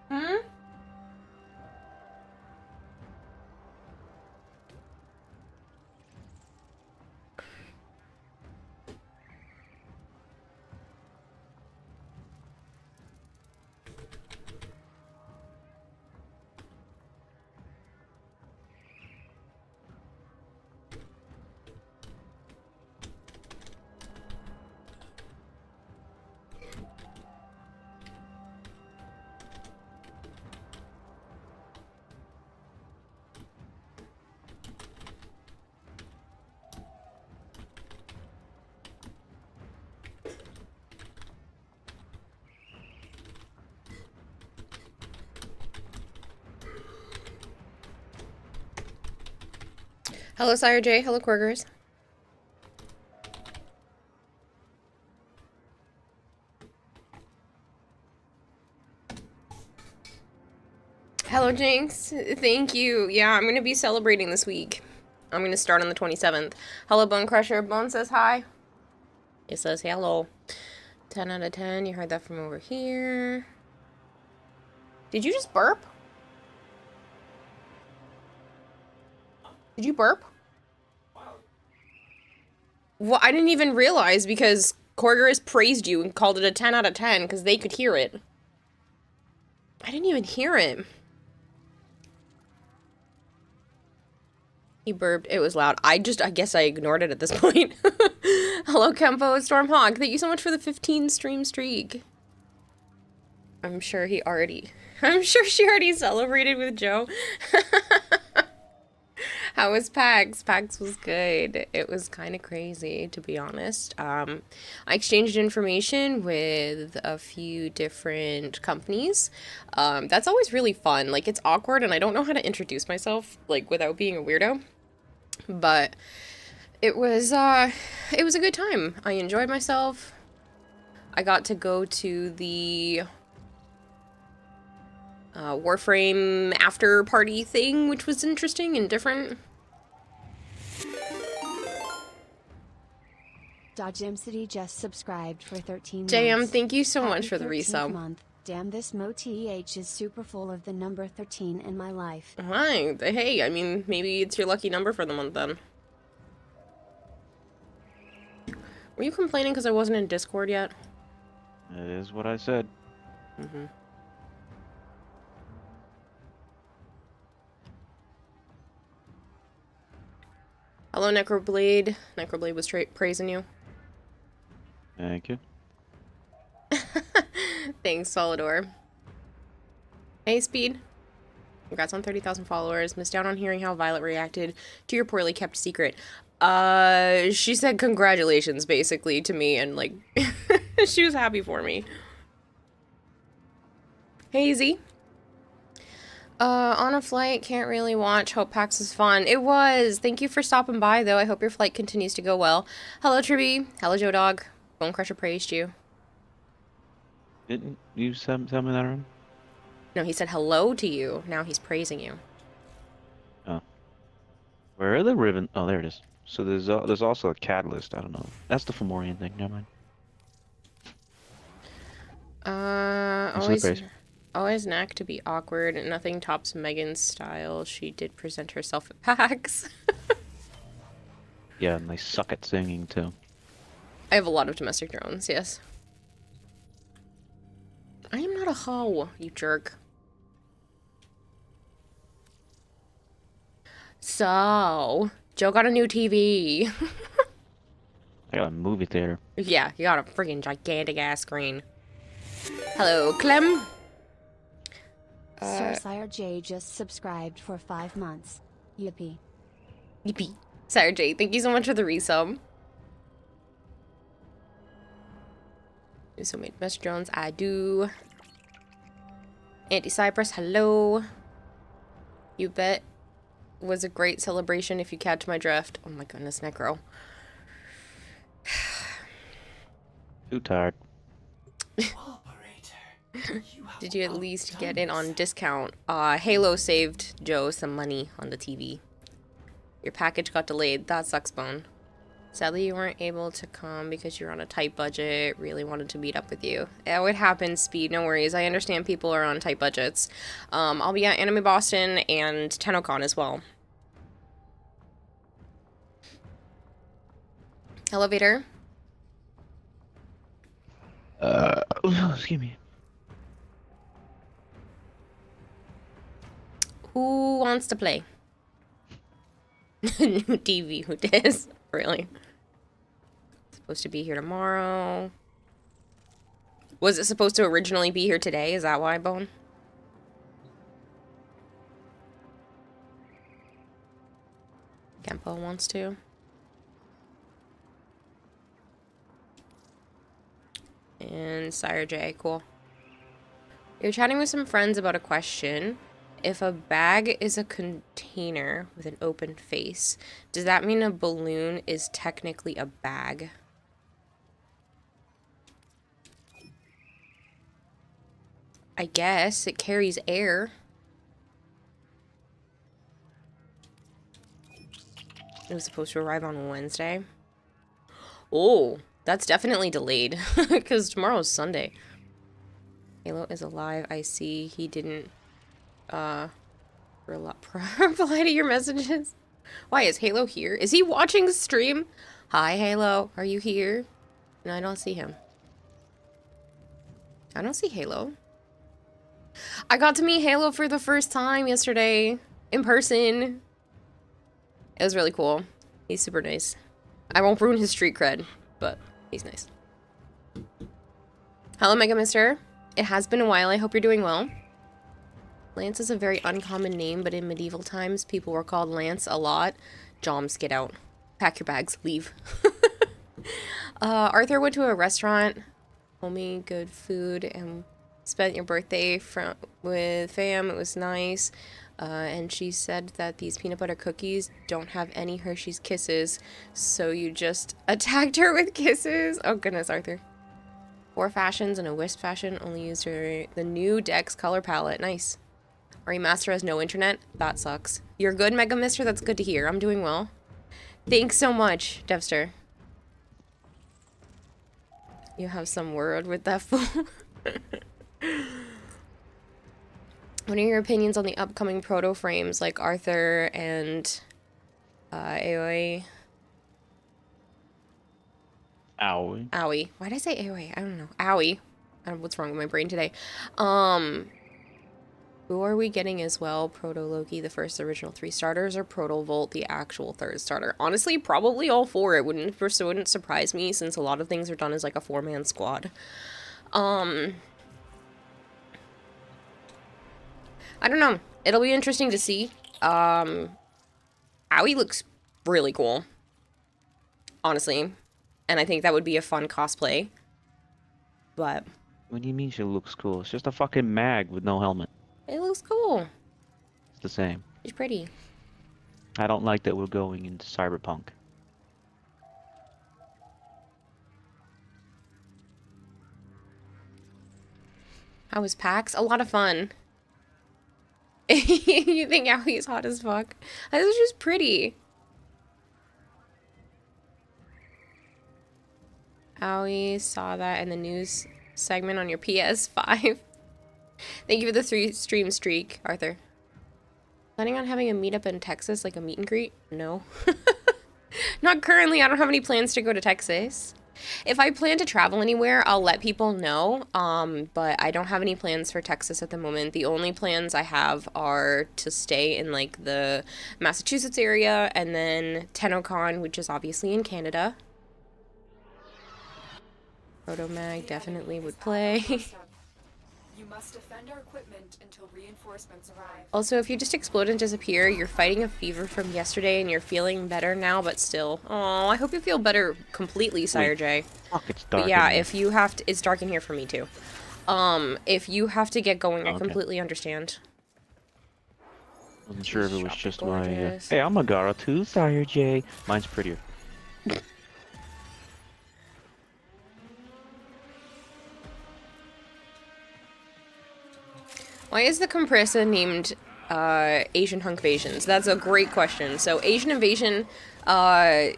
Hmm? Hello, Sire J. Hello, Quirkers. Hello, Jinx. Thank you. Yeah, I'm gonna be celebrating this week. I'm gonna start on the 27th. Hello, Bone Crusher. Bone says hi. It says hello. 10 out of 10. You heard that from over here. Did you just burp? Did you burp? Well, I didn't even realize because Corgerus praised you and called it a 10 out of 10 because they could hear it. I didn't even hear it. He burped. It was loud. I guess I ignored it at this point. Hello, Kempo. Stormhawk. Thank you so much for the 15 stream streak. I'm sure she already celebrated with Joe. How was PAX? PAX was good. It was kind of crazy, to be honest. I exchanged information with a few different companies. That's always really fun. Like, it's awkward, and I don't know how to introduce myself, like, without being a weirdo. But it was a good time. I enjoyed myself. I got to go to the Warframe after party thing, which was interesting and different. Dodgem City just subscribed for 13 JM, months. thank you so Happy much for the 13th resub. month. Damn, this MoTH is super full of the number 13 in my life. Hi. Hey, I mean, maybe it's your lucky number for the month then. Were you complaining because I wasn't in Discord yet? It is what I said. Mm-hmm. Hello, Necroblade. Necroblade was praising you. Thank you. Thanks, Solidor. Hey, Speed. Congrats on 30,000 followers. Missed out on hearing how Violet reacted to your poorly kept secret. She said congratulations, basically, to me, and, like, she was happy for me. Hazy. On a flight, can't really watch. Hope PAX is fun. It was. Thank you for stopping by, though. I hope your flight continues to go well. Hello, Tribby. Hello, Joe Dog. Bone Crusher praised you. Didn't you tell me that already? No, he said hello to you. Now he's praising you. Oh. Where are the ribbon? Oh, there it is. So there's also a catalyst. I don't know. That's the Fomorian thing. Never mind. Always knack to be awkward. Nothing tops Megan's style. She did present herself at PAX. Yeah, and they suck at singing too. I have a lot of domestic drones, yes. I am not a hoe, you jerk. So, Joe got a new TV. I got a movie theater. Yeah, you got a freaking gigantic ass screen. Hello, Clem. Sire J just subscribed for 5 months. Yippee. Yippee. Sarah J, thank you so much for the resub. So many domestic drones, I do. Anti-Cypress, hello. You bet was a great celebration if you catch my drift. Oh my goodness, Necro. Too tired. Did you at least get in on discount? Halo saved Joe some money on the TV. Your package got delayed. That sucks, Bone. Sadly, you weren't able to come because you're on a tight budget. Really wanted to meet up with you. It would happen, Speed. No worries. I understand people are on tight budgets. I'll be at Anime Boston and TennoCon as well. Elevator. Excuse me. Who wants to play? New TV. Who does? Really? Supposed to be here tomorrow. Was it supposed to originally be here today? Is that why, Bone? Gempo wants to. And Sire J, cool. You're chatting with some friends about a question. If a bag is a container with an open face, does that mean a balloon is technically a bag? I guess it carries air. It was supposed to arrive on Wednesday. Oh, that's definitely delayed because tomorrow's Sunday. Halo is alive. I see he didn't reply to your messages. Why is Halo here? Is he watching the stream? Hi, Halo. Are you here? No, I don't see him. I don't see Halo. I got to meet Halo for the first time yesterday in person. It was really cool. He's super nice. I won't ruin his street cred, but he's nice. Hello, Mega Mister. It has been a while. I hope you're doing well. Lance is a very uncommon name, but in medieval times, people were called Lance a lot. Joms, get out. Pack your bags. Leave. Arthur went to a restaurant. Homie, good food, and spent your birthday with fam. It was nice. And she said that these peanut butter cookies don't have any Hershey's Kisses, so you just attacked her with kisses. Oh goodness, Arthur. 4 fashions and a wisp fashion. Only used the new Dex color palette. Nice. Remaster has no internet. That sucks. You're good, Mega Mister. That's good to hear. I'm doing well. Thanks so much, Devster. You have some word with that fool. What are your opinions on the upcoming proto frames like Arthur and Aoi? Owie. Aoi. Why did I say Aoi? I don't know. Aoi. I don't know what's wrong with my brain today. Who are we getting as well? Proto Loki, the first original 3 starters, or Proto Volt, the actual 3rd starter? Honestly, probably all 4. It wouldn't surprise me since a lot of things are done as like a 4-man squad. I don't know. It'll be interesting to see. Aoi looks really cool. Honestly. And I think that would be a fun cosplay. But What do you mean she looks cool? It's just a fucking mag with no helmet. it looks cool. It's the same. She's pretty. I don't like that we're going into cyberpunk. How was PAX? A lot of fun. You think Aoi's hot as fuck? I was just pretty. Aoi saw that in the news segment on your PS5. Thank you for the 3-stream streak, Arthur. Planning on having a meetup in Texas, like a meet and greet? No. Not currently. I don't have any plans to go to Texas. If I plan to travel anywhere, I'll let people know, but I don't have any plans for Texas at the moment. The only plans I have are to stay in, like, the Massachusetts area, and then TennoCon, which is obviously in Canada. Protomag definitely would play. You must defend our equipment until reinforcements arrive. Also, if you just explode and disappear, you're fighting a fever from yesterday and you're feeling better now, but still. Oh, I hope you feel better completely, Sire J. Fuck, it's dark. But yeah, in here. if you have to, it's dark in here for me too. If you have to get going, I Okay. completely understand. Wasn't sure if it was Shop is just my. gorgeous. Hey, I'm a Gara too, Sire J. Mine's prettier. Why is the compressor named Asian Hunk Invasions? That's a great question. So Asian Invasion, I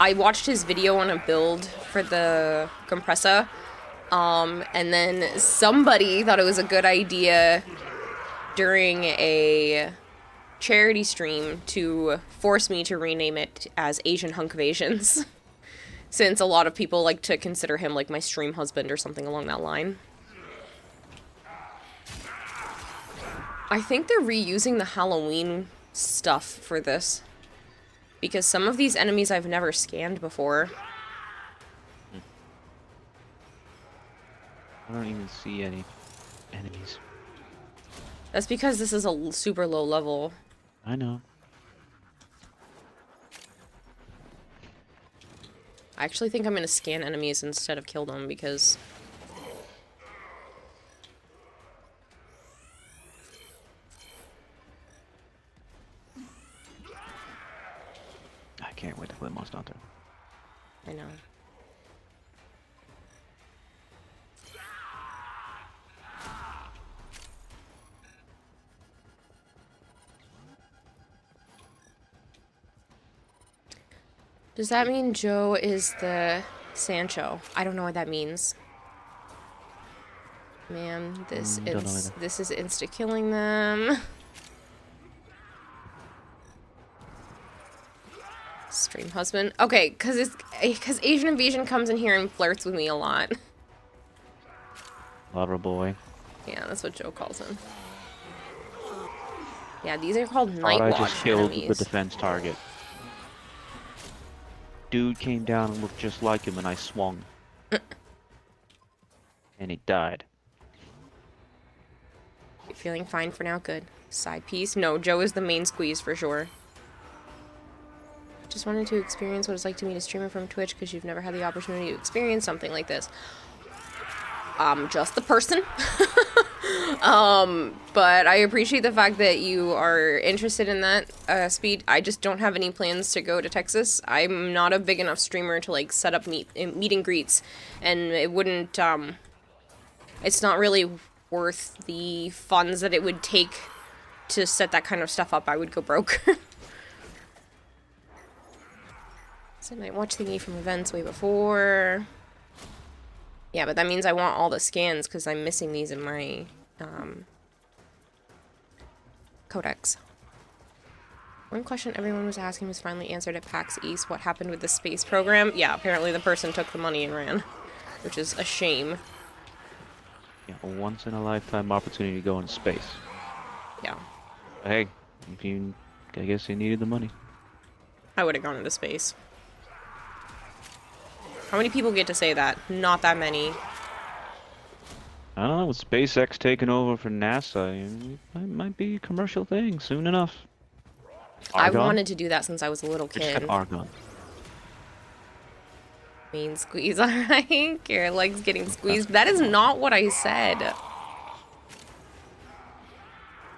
I watched his video on a build for the compressor, and then somebody thought it was a good idea during a charity stream to force me to rename it as Asian Hunkvasions, since a lot of people like to consider him like my stream husband or something along that line. I think they're reusing the Halloween stuff for this, because some of these enemies I've never scanned before. I don't even see any enemies. That's because this is a super low level. I know. I actually think I'm gonna scan enemies instead of kill them, because I can't wait to play Monster Hunter. I know. Does that mean Joe is the Sancho? I don't know what that means. Man, this don't know either. this is insta killing them. Stream husband. Okay, because Asian Invasion comes in here and flirts with me a lot. Lover boy. Yeah, that's what Joe calls him. Yeah, these are called Thought Night I Watch just killed enemies. the defense target. Dude came down and looked just like him, and I swung. And he died. You're feeling fine for now? Good. Side piece? No, Joe is the main squeeze for sure. Just wanted to experience what it's like to meet a streamer from Twitch, because you've never had the opportunity to experience something like this. Just the person. But I appreciate the fact that you are interested in that, Speed. I just don't have any plans to go to Texas. I'm not a big enough streamer to, like, set up meet and greets, and it wouldn't, it's not really worth the funds that it would take to set that kind of stuff up. I would go broke. So I might watch thingy from events way before. Yeah, but that means I want all the scans because I'm missing these in my codex. One question everyone was asking was finally answered at PAX East. What happened with the space program? Yeah, apparently the person took the money and ran, which is a shame. Yeah, a once-in-a-lifetime opportunity to go into space. Yeah, Hey, I guess he needed the money. I would have gone into space. How many people get to say that? Not that many. I don't know, with SpaceX taking over for NASA, it might be a commercial thing soon enough. I Argon? wanted to do that since I was a little I just said kid. Argon. Main squeeze, alright? Your leg's getting squeezed. That is not what I said.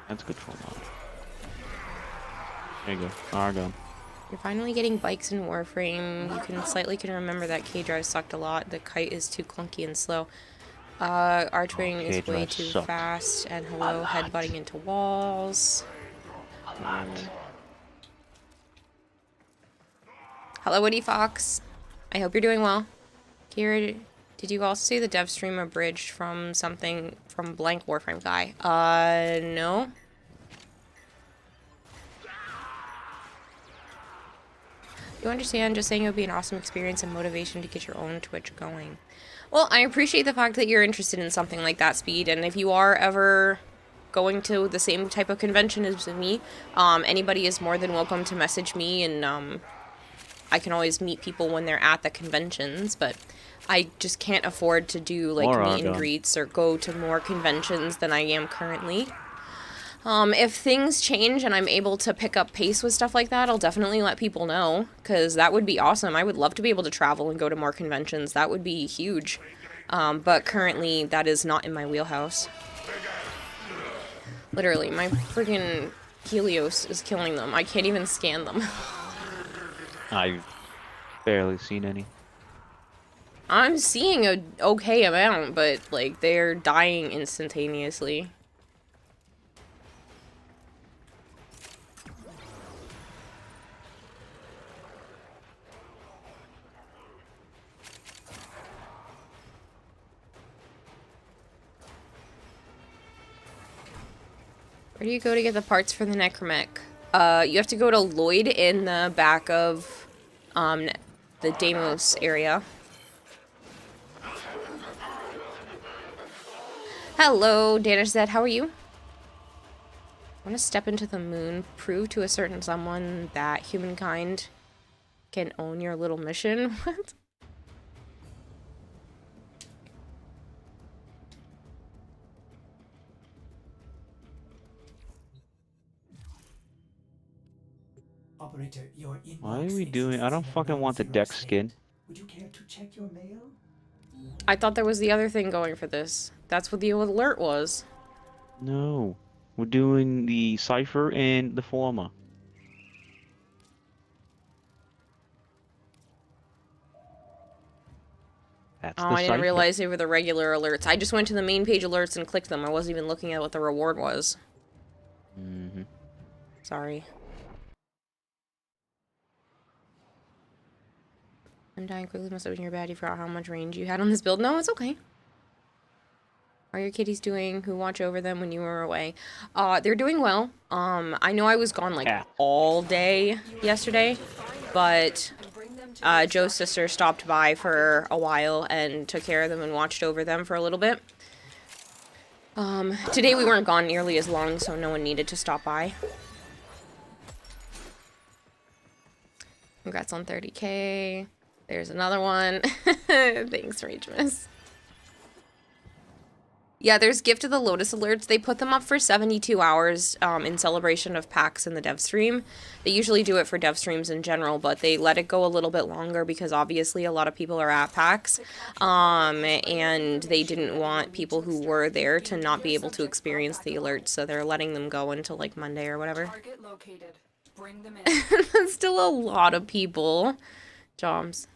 That's good for a while. There you go, Argon. You're finally getting bikes in Warframe. You can remember that K-Drive sucked a lot. The kite is too clunky and slow. Archwing is way K-Drive too sucked. fast. And hello, headbutting into walls. Hello, Woody Fox. I hope you're doing well. Kira, did you also see the dev stream abridged from something from blank Warframe guy? No. You understand, just saying it would be an awesome experience and motivation to get your own Twitch going. Well, I appreciate the fact that you're interested in something like that, Speed, and if you are ever going to the same type of convention as me, anybody is more than welcome to message me, and I can always meet people when they're at the conventions, but I just can't afford to do, like, More meet and Argon. greets or go to more conventions than I am currently. If things change and I'm able to pick up pace with stuff like that, I'll definitely let people know, because that would be awesome. I would love to be able to travel and go to more conventions. That would be huge. But currently, that is not in my wheelhouse. Literally, my friggin' Helios is killing them. I can't even scan them. I've barely seen any. I'm seeing a okay amount, but, like, they're dying instantaneously. Where do you go to get the parts for the Necromech? You have to go to Lloyd in the back of, the Deimos area. Hello, Danish Z, how are you? I want to step into the moon, prove to a certain someone that humankind can own your little mission. What? Operator, your Why are inbox we doing? I exists don't in a fucking want the non-zero deck state. skin. Would you care to check your mail? I thought there was the other thing going for this. That's what the alert was. No. We're doing the Cypher and the former. That's Oh, the I didn't Cypher. realize they were the regular alerts. I just went to the main page alerts and clicked them. I wasn't even looking at what the reward was. Mm-hmm. Sorry. I'm dying quickly. Must have been your bad. You forgot how much range you had on this build. No, it's okay. How are your kitties doing? Who watch over them when you were away? They're doing well. I know I was gone like all day yesterday, but Joe's sister stopped by for a while and took care of them and watched over them for a little bit. Today we weren't gone nearly as long, so no one needed to stop by. Congrats on 30K. There's another one. Thanks, Rachmas. Yeah, there's Gift of the Lotus alerts. They put them up for 72 hours in celebration of PAX in the dev stream. They usually do it for dev streams in general, but they let it go a little bit longer because obviously a lot of people are at PAX. And they didn't want people who were there to not be able to experience the alerts, so they're letting them go until like Monday or whatever. Target located. Bring them in. That's still a lot of people. Joms.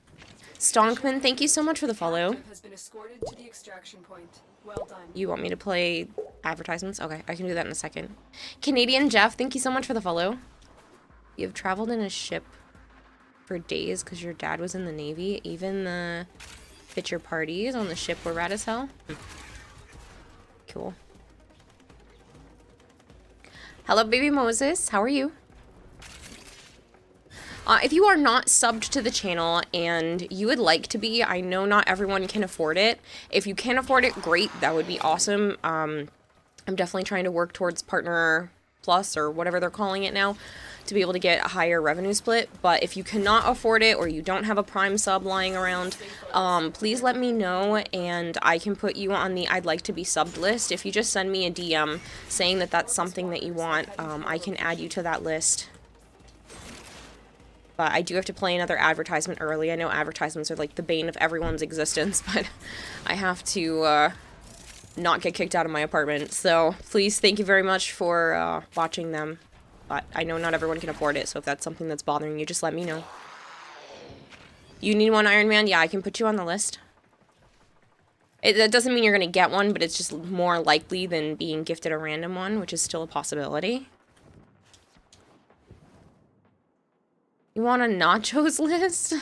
Stonkman, thank you so much for the follow. Has been escorted to the extraction point. Well done. You want me to play advertisements? Okay, I can do that in a second. Canadian Jeff, thank you so much for the follow. You've traveled in a ship for days because your dad was in the Navy. Even the picture parties on the ship were rad as hell. Cool. Hello, baby Moses. How are you? If you are not subbed to the channel and you would like to be, I know not everyone can afford it. If you can afford it, great. That would be awesome. I'm definitely trying to work towards Partner Plus or whatever they're calling it now to be able to get a higher revenue split. But if you cannot afford it or you don't have a Prime sub lying around, please let me know and I can put you on the I'd like to be subbed list. If you just send me a DM saying that that's something that you want, I can add you to that list. But I do have to play another advertisement early. I know advertisements are like the bane of everyone's existence, but I have to not get kicked out of my apartment. So please, thank you very much for watching them. But I know not everyone can afford it, so if that's something that's bothering you, just let me know. You need one Iron Man? Yeah, I can put you on the list. That doesn't mean you're going to get one, but it's just more likely than being gifted a random one, which is still a possibility. You want a nachos list?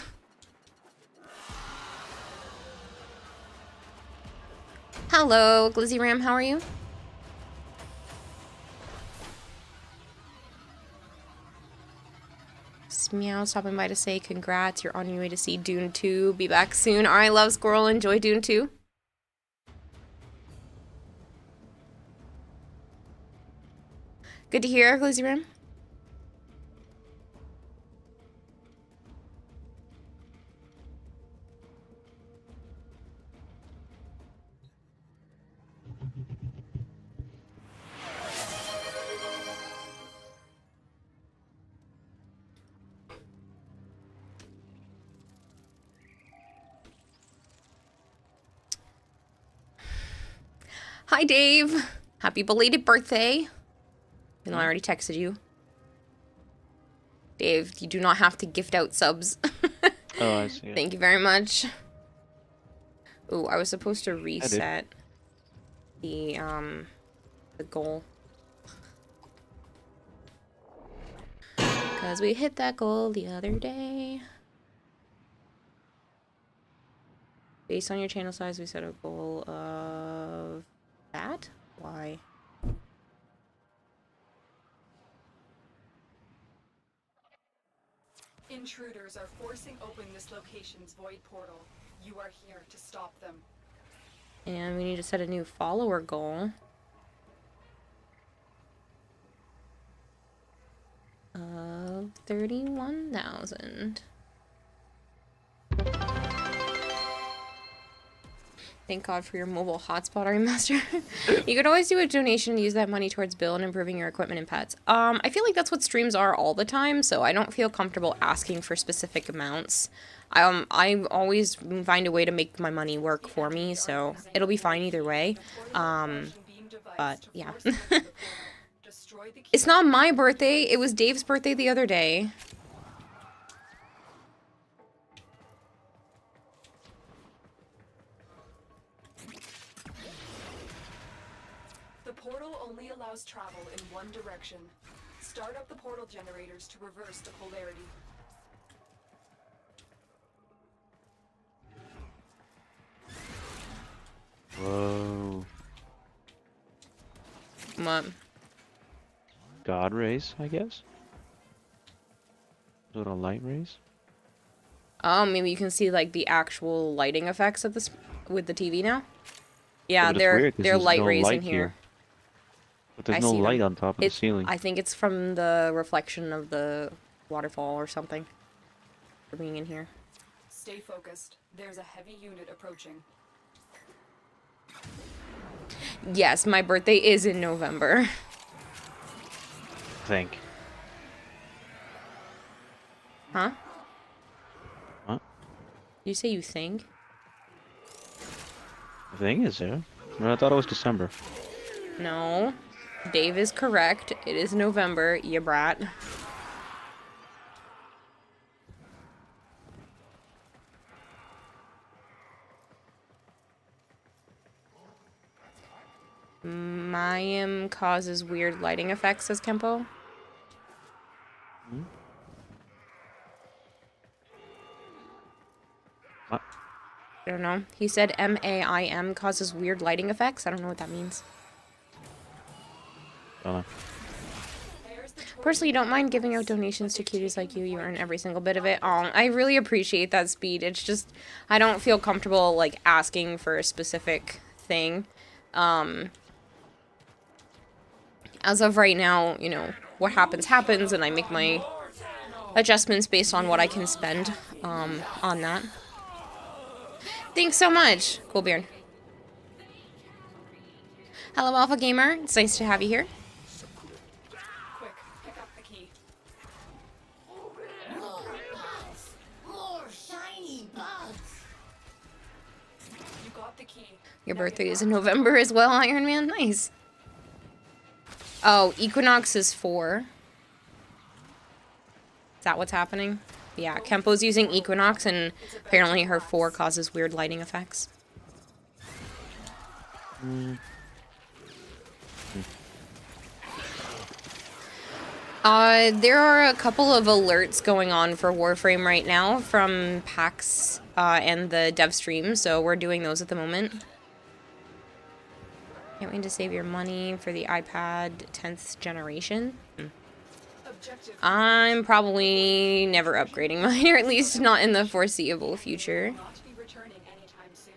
Hello, Glizzy Ram, how are you? Meow stopping by to say congrats, you're on your way to see Dune 2. Be back soon. Alright, love Squirrel, enjoy Dune 2. Good to hear, Glizzy Ram. Hi, Dave. Happy belated birthday. You know, I already texted you. Dave, you do not have to gift out subs. Oh, I see. Thank you very much. Ooh, I was supposed to reset the goal. Because we hit that goal the other day. Based on your channel size, we set a goal of that? Why? Intruders are forcing open this location's void portal. You are here to stop them. And we need to set a new follower goal. 31,000. Thank God for your mobile hotspot remaster. You could always do a donation and use that money towards build and improving your equipment and pets. I feel like that's what streams are all the time, so I don't feel comfortable asking for specific amounts. I always find a way to make my money work for me, so it'll be fine either way. But yeah. It's not my birthday, it was Dave's birthday the other day. The portal only allows travel in one direction. Start up the portal generators to reverse the polarity. Whoa. What? God rays, I guess? Is it a light rays? Oh, maybe you can see like the actual lighting effects of this with the TV now. Yeah, But it's they're weird 'cause there's light no rays in light here. But there's I no see them. light on top of the ceiling. I think it's from the reflection of the waterfall or something. For being in here. Stay focused. There's a heavy unit approaching. Yes, my birthday is in November. I think. Huh? What? You say you think? The thing is there. No, I thought it was December. No. Dave is correct. It is November, you brat. Mayim causes weird lighting effects, says Kempo. Hmm? What? I don't know. He said MAIM causes weird lighting effects. I don't know what that means. Don't know. Personally, you don't mind giving out donations to cuties like you. You earn every single bit of it. Oh, I really appreciate that, Speed. It's just, I don't feel comfortable, like, asking for a specific thing. As of right now, you know, what happens happens, and I make my adjustments based on what I can spend, on that. Thanks so much, Coolbeard. Hello, Alpha Gamer. It's nice to have you here. Quick, pick up the key. More shiny bugs. You got the key. Your birthday is in November as well, Iron Man. Nice. Oh, Equinox is 4. Is that what's happening? Yeah, Kempo's using Equinox, and apparently her 4 causes weird lighting effects. There are a couple of alerts going on for Warframe right now from PAX and the dev stream, so we're doing those at the moment. Can't wait to save your money for the iPad 10th generation. Objective. I'm probably never upgrading mine, or at least not in the foreseeable future. Not to be returning anytime soon.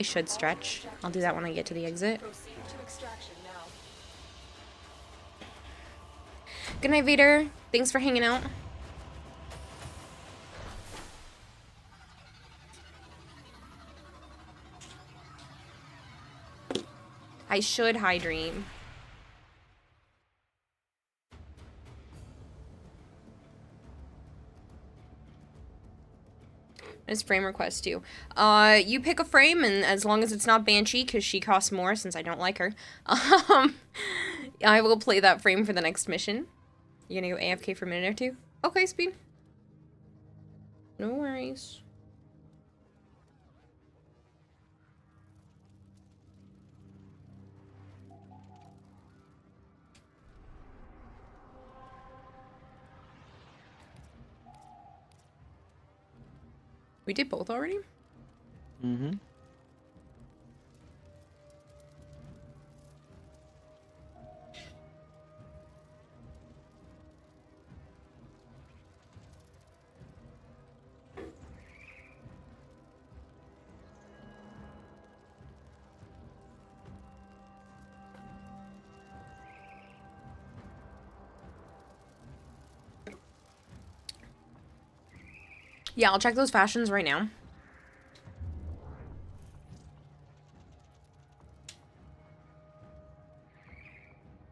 I should stretch. I'll do that when I get to the exit. Proceed to extraction now. Good night, Vader. Thanks for hanging out. I should high dream. It's frame request too. You pick a frame, and as long as it's not Banshee, because she costs more since I don't like her, I will play that frame for the next mission. You gonna go AFK for a minute or two? Okay, Speed. No worries. We did both already? Mm-hmm. Yeah, I'll check those fashions right now.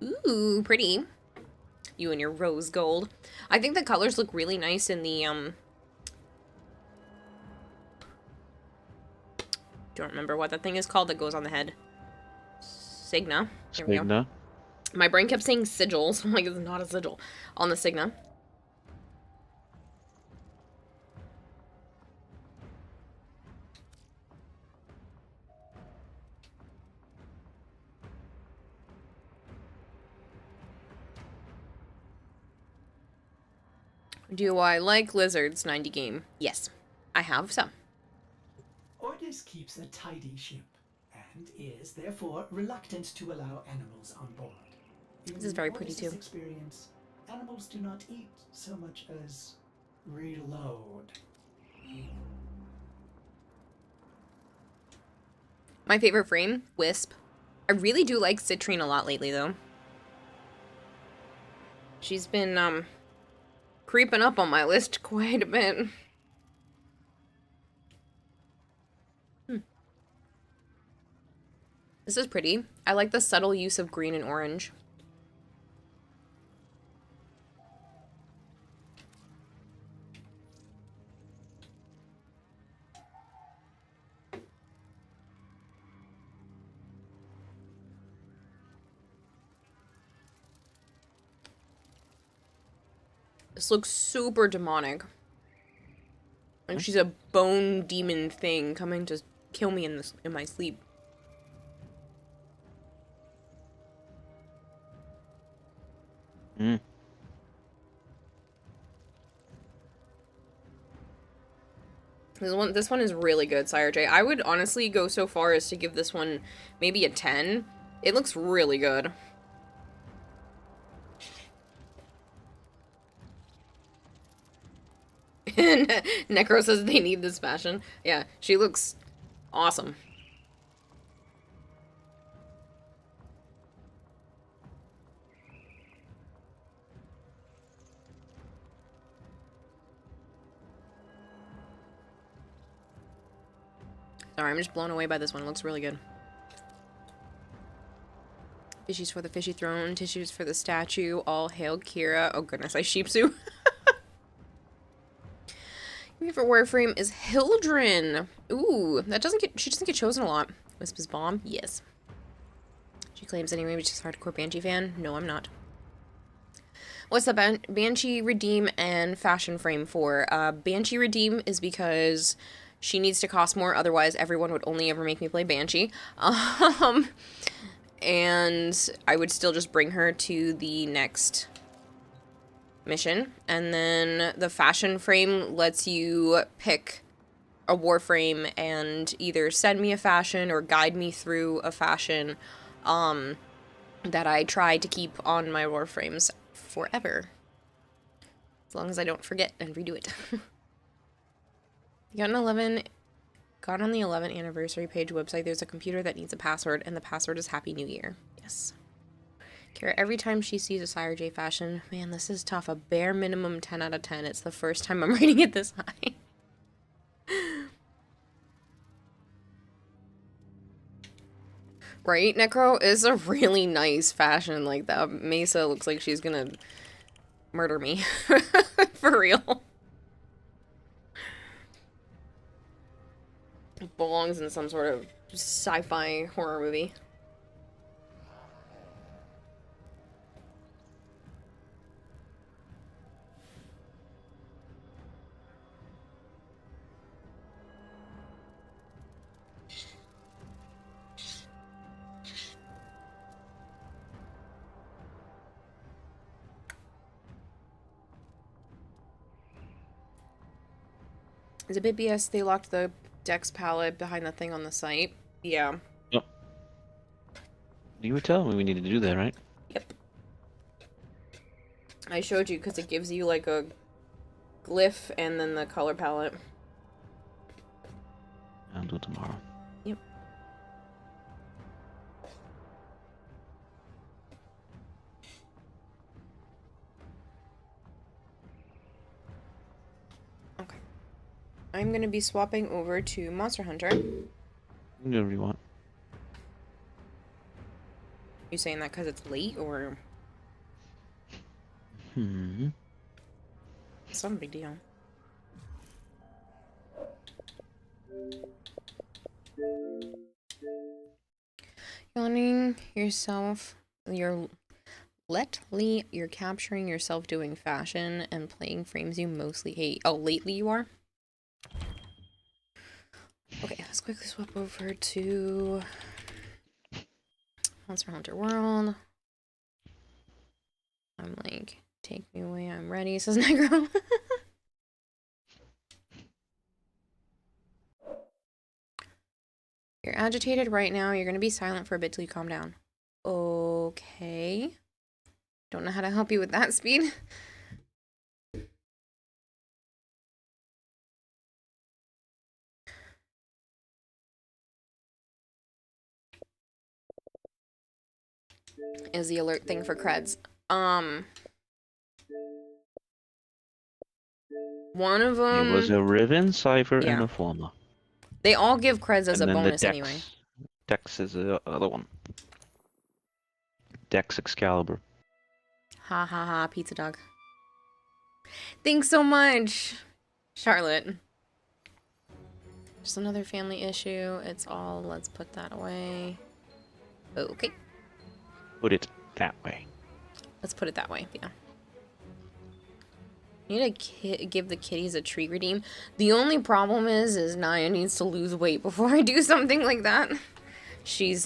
Ooh, pretty. You and your rose gold. I think the colors look really nice in the, don't remember what that thing is called that goes on the head. Signa. There we go. Signa. My brain kept saying sigil, so I'm like, it's not a sigil. On the Signa. Do I like lizards? 90 game. Yes, I have some. Ordis keeps a tidy ship, and is therefore reluctant to allow animals on board. This is very pretty Ordis's too. experience, animals do not eat so much as reload. My favorite frame? Wisp. I really do like Citrine a lot lately, though. She's been, creeping up on my list quite a bit. This is pretty. I like the subtle use of green and orange. This looks super demonic. And she's a bone demon thing coming to kill me in my sleep. Mm. This one is really good, Sire J. I would honestly go so far as to give this one maybe a 10. It looks really good. Necro says they need this fashion. Yeah, she looks awesome. Sorry, I'm just blown away by this one. It looks really good. Fishies for the fishy throne, tissues for the statue. All hail Kira. Oh goodness, I sheepsu. My favorite warframe is Hildren. Ooh, she doesn't get chosen a lot. Wisp's bomb, yes. She claims anyway, but she's a hardcore Banshee fan. No, I'm not. What's the Banshee Redeem and Fashion Frame for? Banshee Redeem is because she needs to cost more, otherwise everyone would only ever make me play Banshee. And I would still just bring her to the next mission. And then the Fashion Frame lets you pick a warframe and either send me a fashion or guide me through a fashion that I try to keep on my warframes forever. As long as I don't forget and redo it. Got on the 11th anniversary page website, there's a computer that needs a password, and the password is Happy New Year. Yes. Kara, every time she sees a Sire J fashion, man, this is tough. A bare minimum 10 out of 10. It's the first time I'm rating it this high. Right, Necro is a really nice fashion. Like, that Mesa looks like she's gonna murder me. For real. It belongs in some sort of sci-fi horror movie. Is it a bit BS they locked the Dex palette behind the thing on the site? Yeah. Yep. You were telling me we needed to do that, right? Yep. I showed you because it gives you like a glyph and then the color palette. I'll do it tomorrow. Yep. Okay. I'm gonna be swapping over to Monster Hunter. Whatever you want. You saying that because it's late, or Hmm. it's not a big deal? Yawning yourself, you're you're capturing yourself doing fashion and playing frames you mostly hate. Oh, lately you are? Okay, let's quickly swap over to Monster Hunter World. I'm like, take me away, I'm ready, says Negro. You're agitated right now. You're gonna be silent for a bit till you calm down. Okay. Don't know how to help you with that speed. Is the alert thing for creds. One of them... It was a Riven, Cypher, yeah. and a Forma. They all give creds as And a then bonus the Dex. anyway. Dex is the other one. Dex Excalibur. Ha ha ha, pizza dog. Thanks so much, Charlotte. Just another family issue. It's all, let's put that away. Okay. Put it that way. Let's put it that way, yeah. Need to give the kitties a treat redeem. The only problem is Naya needs to lose weight before I do something like that. She's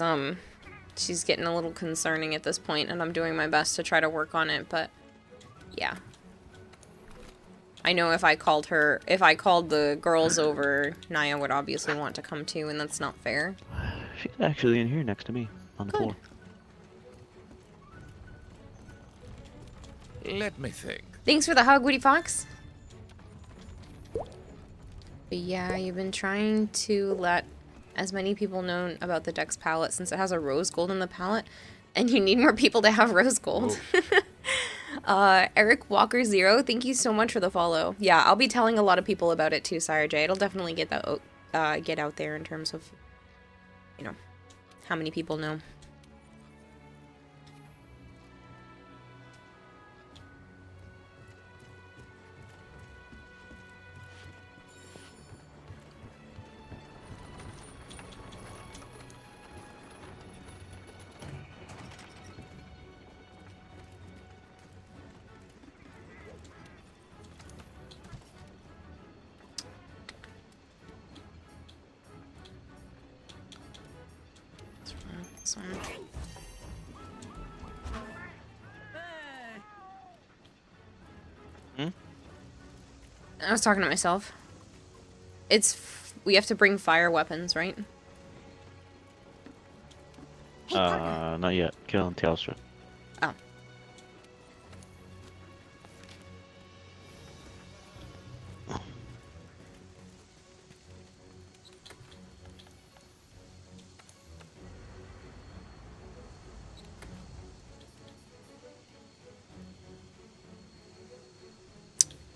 getting a little concerning at this point, and I'm doing my best to try to work on it, but yeah. I know if I called the girls over, Naya would obviously want to come too, and that's not fair. She's actually in here next to me on the floor. Let me think. Thanks for the hug, Woody Fox. But yeah, you've been trying to let as many people know about the Dex palette since it has a rose gold in the palette, and you need more people to have rose gold. Eric Walker 0, thank you so much for the follow. Yeah, I'll be telling a lot of people about it too, Sire J. It'll definitely get that get out there in terms of, you know, how many people know. This one. I was talking to myself. We have to bring fire weapons, right? Not yet. Killing Telstra. Oh.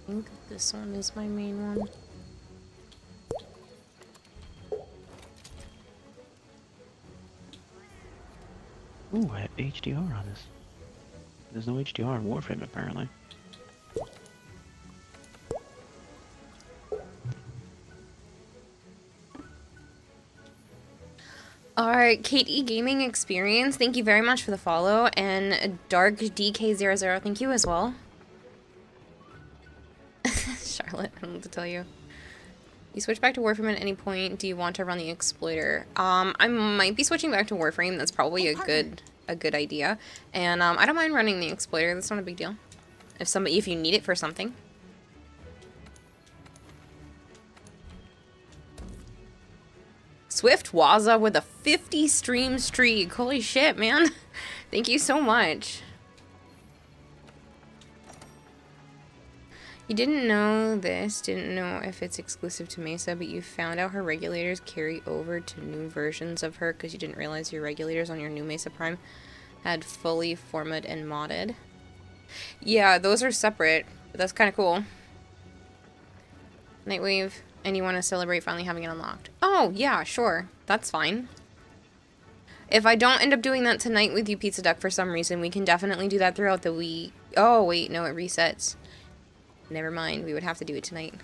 I think this one is my main one. Ooh, I have HDR on this. There's no HDR in Warframe, apparently. Alright, Kate E Gaming Experience, thank you very much for the follow, and Dark DK00, thank you as well. Charlotte, I don't know what to tell you. You switch back to Warframe at any point. Do you want to run the Exploiter? I might be switching back to Warframe. That's probably a good idea. And I don't mind running the Exploiter. That's not a big deal. If you need it for something. Swift Waza with a 50 stream streak. Holy shit, man. Thank you so much. You didn't know this, didn't know if it's exclusive to Mesa, but you found out her regulators carry over to new versions of her because you didn't realize your regulators on your new Mesa Prime had fully formatted and modded. Yeah, those are separate, but that's kind of cool. Nightwave, And you want to celebrate finally having it unlocked. Oh, yeah, sure. That's fine. If I don't end up doing that tonight with you, Pizza Duck, for some reason, we can definitely do that throughout the week. Oh, wait, no, it resets. Never mind, we would have to do it tonight.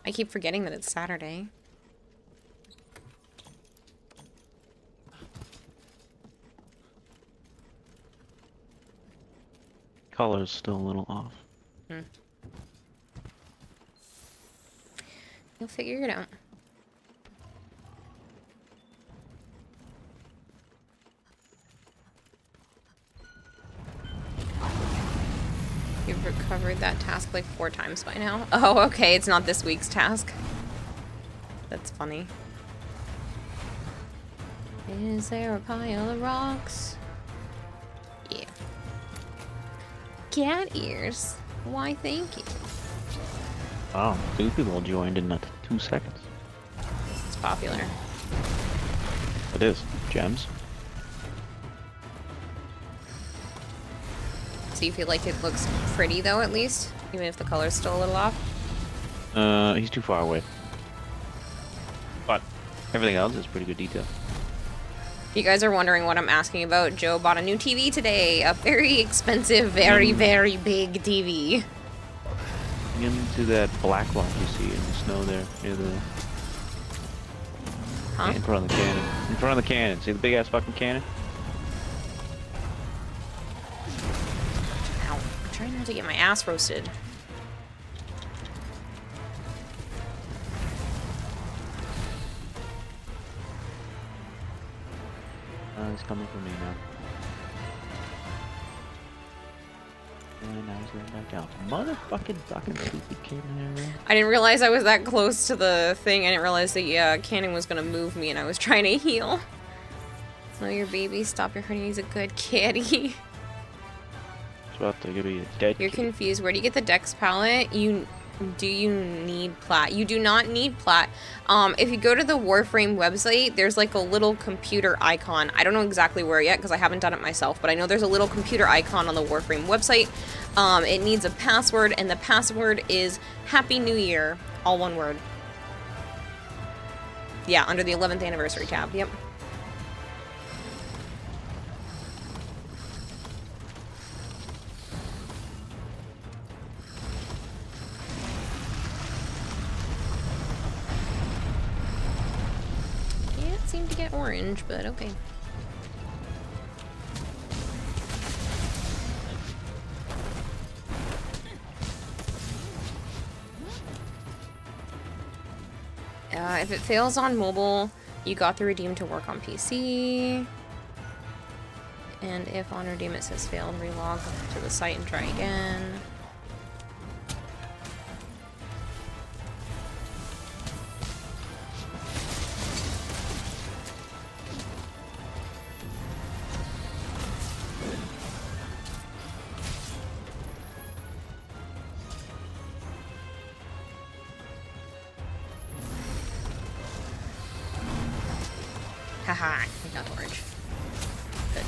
I keep forgetting that it's Saturday. Color's still a little off. You'll figure it out. You've recovered that task like 4 times by now. Oh, okay, it's not this week's task. That's funny. Is there a pile of rocks? Yeah. Cat ears. Why, thank you. Wow, 2 people joined in 2 seconds. It's popular. It is. Gems. So you feel like it looks pretty though, at least? Even if the color's still a little off? He's too far away. But everything else is pretty good detail. If you guys are wondering what I'm asking about, Joe bought a new TV today. A very expensive, very, very big TV. Into that black block you see in the snow there, near the... Huh? In front of the cannon. In front of the cannon. See the big ass fucking cannon? Ow. I'm trying not to get my ass roasted. He's coming for me now. And now he's going back down. Motherfucking fucking stupid cannon there, I didn't realize I was that close to the thing. I didn't realize that, cannon was gonna move me and I was trying to heal. No, your baby. Stop your hurting. He's a good kitty. It's about to be a dead You're kid. confused. Where do you get the Dex palette? Do you need plat? You do not need plat. If you go to the Warframe website, there's like a little computer icon. I don't know exactly where yet because I haven't done it myself, but I know there's a little computer icon on the Warframe website. It needs a password, and the password is Happy New Year, all one word. Yeah, under the 11th anniversary tab. Yep. Can't seem to get orange, but okay. If it fails on mobile, you got the redeem to work on PC. And if on redeem it says failed, relog to the site and try again. Haha, I got orange. Good.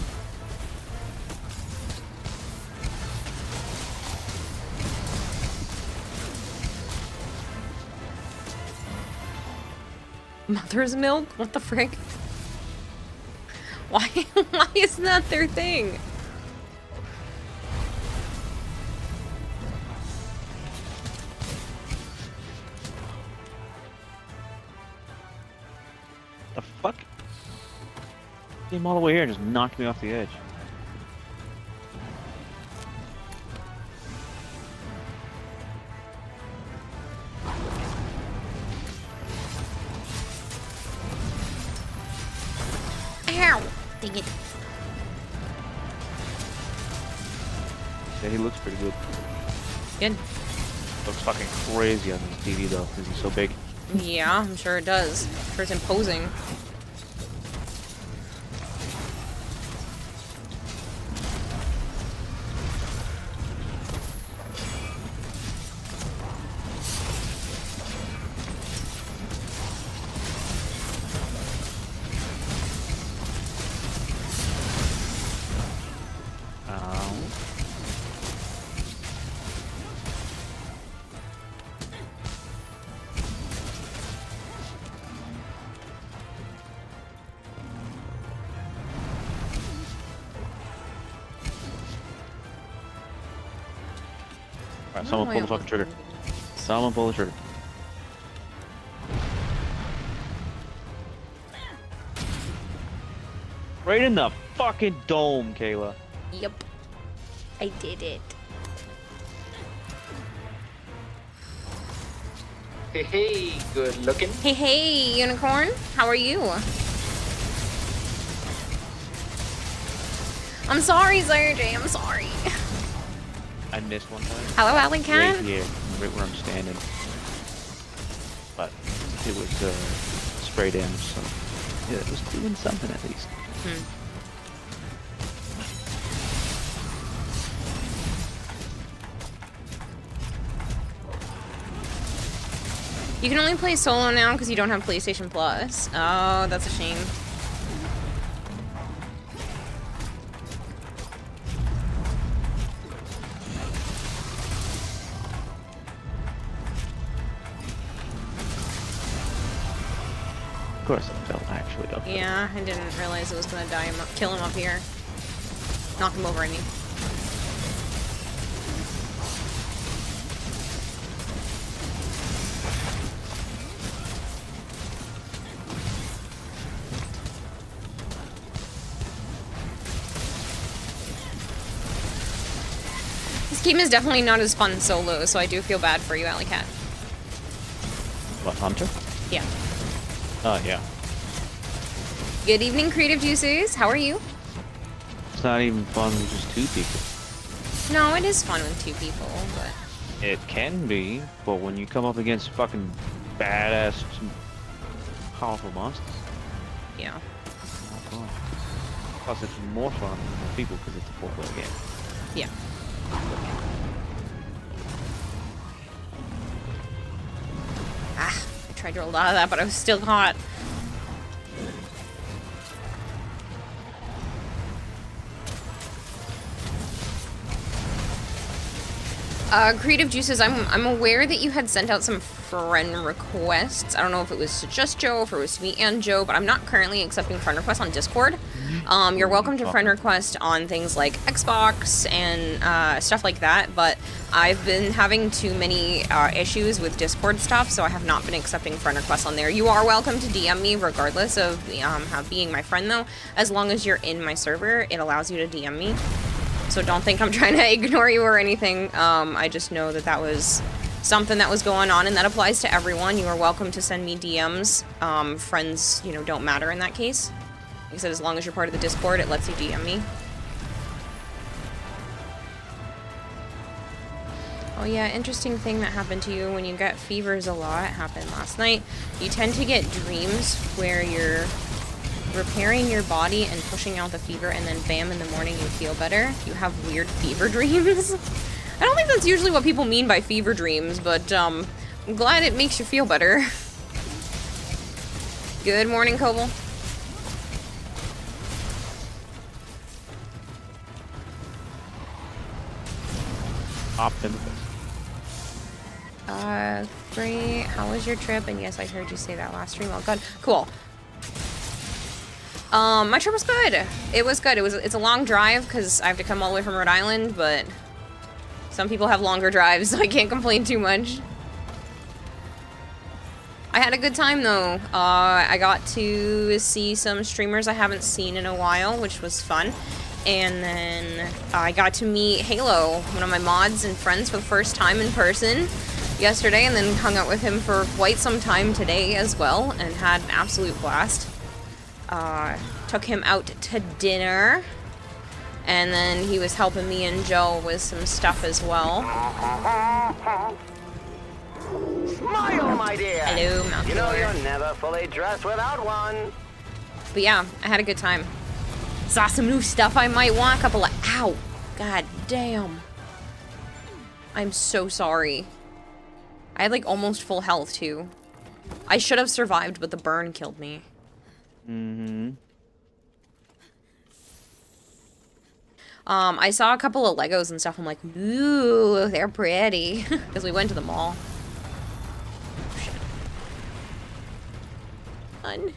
Mother's milk? What the frick? Why isn't that their thing? The fuck? Came all the way here and just knocked me off the edge. Ow! Dang it. Yeah, he looks pretty good. Good. Looks fucking crazy on this TV though, because he's so big. Yeah, I'm sure it does. For it's imposing. Someone pull the fucking trigger. Someone pull the trigger. Right in the fucking dome, Kayla. Yep. I did it. Hey, good looking. Hey, Unicorn. How are you? I'm sorry, Sergey. I'm sorry. I missed one time. Hello, Alley Right Cat. here, right where I'm standing. But it was spray damage, so yeah, it was doing something at least. You can only play solo now because you don't have PlayStation Plus. Oh, that's a shame. Of course, I fell actually up. Yeah, I didn't realize it was gonna kill him up here. Knock him over, I mean. This game is definitely not as fun solo, so I do feel bad for you, Alley Cat. What, Hunter? Yeah. Oh yeah. Good evening, Creative Juices. How are you? It's not even fun with just two people. No, it is fun with two people, but... It can be, but when you come up against fucking badass, powerful monsters, Yeah. not fun. Plus, it's more fun with people because it's a 4-player game. Yeah. Ah, I tried to roll out of that, but I was still caught. Creative Juices, I'm aware that you had sent out some friend requests. I don't know if it was to just Joe, if it was to me and Joe, but I'm not currently accepting friend requests on Discord. You're welcome to friend request on things like Xbox and stuff like that, but I've been having too many issues with Discord stuff, so I have not been accepting friend requests on there. You are welcome to DM me regardless of being my friend, though. As long as you're in my server, it allows you to DM me. So don't think I'm trying to ignore you or anything. I just know that that was something that was going on, and that applies to everyone. You are welcome to send me DMs. Friends, you know, don't matter in that case. Like I said, as long as you're part of the Discord, it lets you DM me. Oh yeah, interesting thing that happened to you when you get fevers a lot. It happened last night. You tend to get dreams where you're repairing your body and pushing out the fever, and then bam, in the morning you feel better. You have weird fever dreams. I don't think that's usually what people mean by fever dreams, but I'm glad it makes you feel better. Good morning, Koval. Optimism. Great. How was your trip? And yes, I heard you say that last stream. Oh, good. Cool. My trip was good. It was good. It's a long drive because I have to come all the way from Rhode Island, but some people have longer drives, so I can't complain too much. I had a good time though. I got to see some streamers I haven't seen in a while, which was fun. And then I got to meet Halo, one of my mods and friends, for the first time in person yesterday, and then hung out with him for quite some time today as well, and had an absolute blast. Took him out to dinner, and then he was helping me and Joe with some stuff as well. Smile, my dear. Hello, Mount You know Killer. you're never fully dressed without one. But yeah, I had a good time. Saw some new stuff I might want. A couple of... Ow! God damn. I'm so sorry. I had like almost full health too. I should have survived, but the burn killed me. Mm-hmm. I saw a couple of Legos and stuff. I'm like, ooh, they're pretty. Because we went to the mall. Oh, shit. Fun.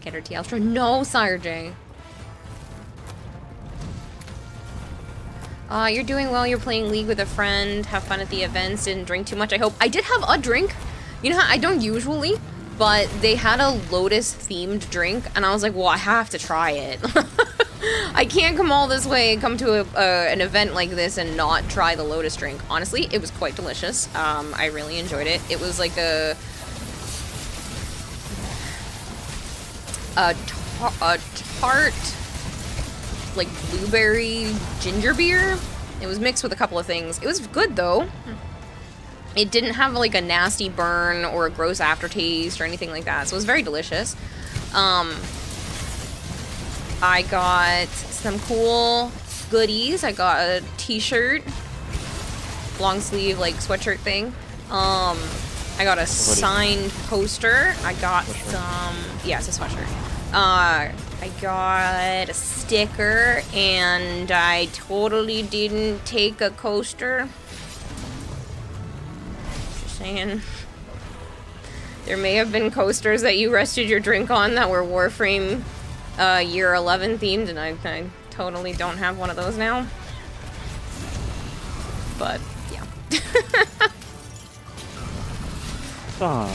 Get her TL. No, Sire J. You're doing well. You're playing League with a friend. Have fun at the events. Didn't drink too much, I hope. I did have a drink. You know how I don't usually, but they had a Lotus-themed drink, and I was like, well, I have to try it. I can't come all this way, come to an event like this and not try the Lotus drink. Honestly, it was quite delicious. I really enjoyed it. It was like a tart, like blueberry ginger beer. It was mixed with a couple of things. It was good though. It didn't have like a nasty burn or a gross aftertaste or anything like that. So it was very delicious. I got some cool goodies. I got a t-shirt, long sleeve like sweatshirt thing. I got a signed poster. I got some, yeah, it's a sweatshirt. I got a sticker, and I totally didn't take a coaster. Just saying. There may have been coasters that you rested your drink on that were Warframe year 11 themed, and I totally don't have one of those now. But, yeah. Fun.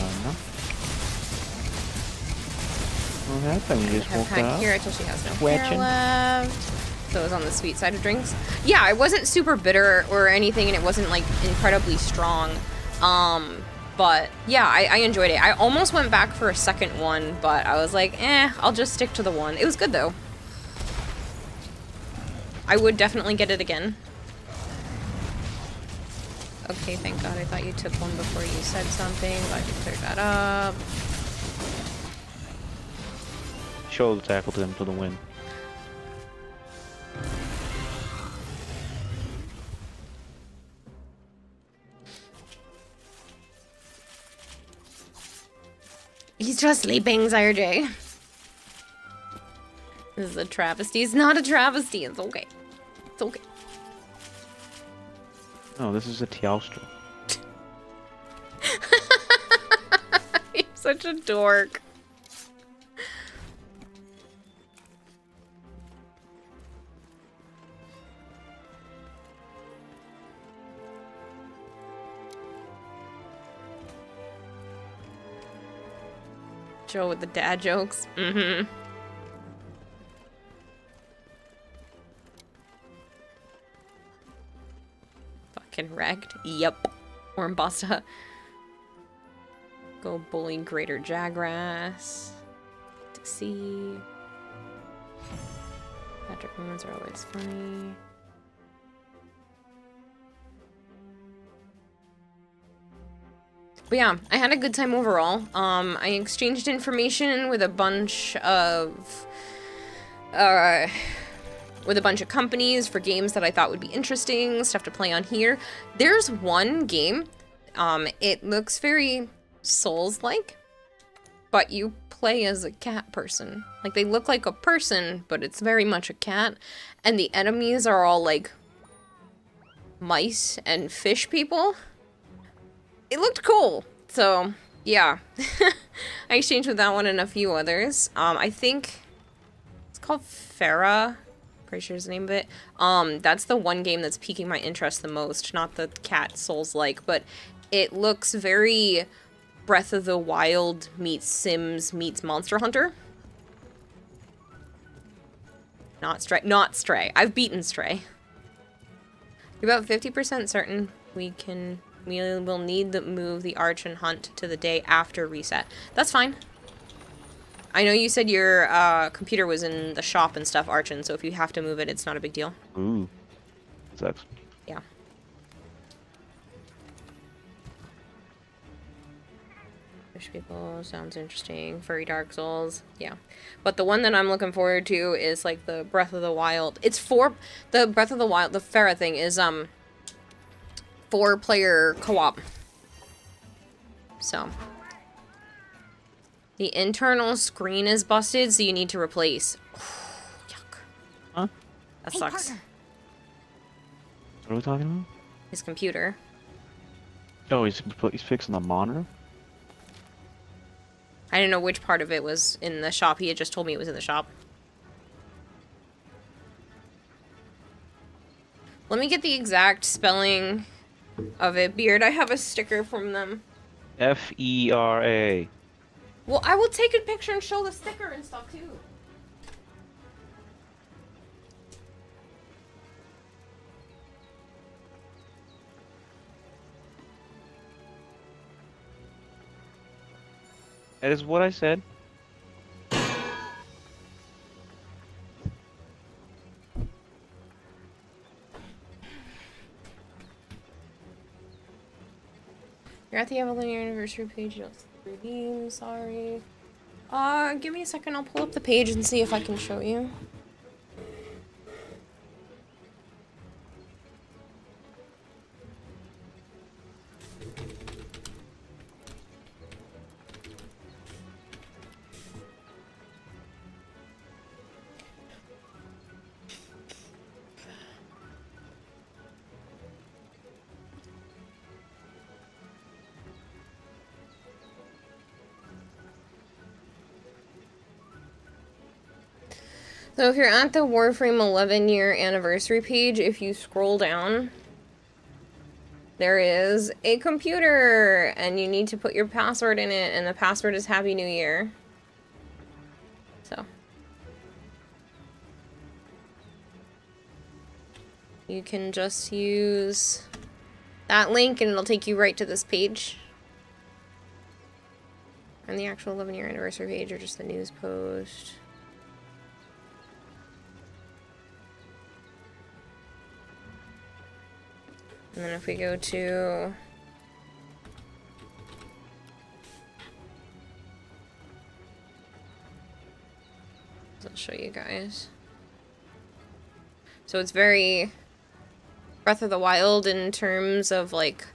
What happened? You just Have woke had up? Kira till she has no hair Twitching. left. So it was on the sweet side of drinks. Yeah, it wasn't super bitter or anything, and it wasn't like incredibly strong. But yeah, I enjoyed it. I almost went back for a second one, but I was like, I'll just stick to the one. It was good though. I would definitely get it again. Okay, thank God. I thought you took one before you said something. Glad you cleared that up. Shoulder tackle to him for the win. He's just sleeping, Sire J. This is a travesty. It's not a travesty. It's okay. It's okay. No, this is a Teostra. You're such a dork. Joe with the dad jokes. Mm-hmm. Fucking wrecked. Yep. Ormbasta. Go bully Greater Jagras. To see. Patrick moments are always funny. But yeah, I had a good time overall. I exchanged information with a bunch of companies for games that I thought would be interesting, stuff to play on here. There's one game, it looks very Souls-like, but you play as a cat person. Like, they look like a person, but it's very much a cat, and the enemies are all like mice and fish people. It looked cool, so yeah. I exchanged with that one and a few others. I think it's called Farah. Pretty sure is the name of it. That's the one game that's piquing my interest the most, not the cat Souls-like, but it looks very Breath of the Wild meets Sims meets Monster Hunter. Not Stray. I've beaten Stray. You're about 50% certain we will need to move the Arch and Hunt to the day after reset. That's fine. I know you said your computer was in the shop and stuff, Archon, so if you have to move it, it's not a big deal. Ooh. Sucks. Yeah. Fish people sounds interesting. Furry Dark Souls. Yeah. But the one that I'm looking forward to is like the Breath of the Wild. It's the Breath of the Wild, the Farah thing is 4-player co-op. So the internal screen is busted, so you need to replace. Yuck. Huh? That sucks. Partner. What are we talking about? His computer. Oh, he's fixing the monitor? I didn't know which part of it was in the shop. He had just told me it was in the shop. Let me get the exact spelling of it. Beard, I have a sticker from them. F-E-R-A. Well, I will take a picture and show the sticker and stuff too. That is what I said. You're at the Evolution anniversary page. You don't see the redeem. Sorry. Give me a second. I'll pull up the page and see if I can show you. So if you're at the Warframe 11-year anniversary page, if you scroll down, there is a computer, and you need to put your password in it, and the password is Happy New Year. So. You can just use that link, and it'll take you right to this page. And the actual 11-year anniversary page, or just the news post. And then if we go to I'll show you guys. So it's very Breath of the Wild in terms of like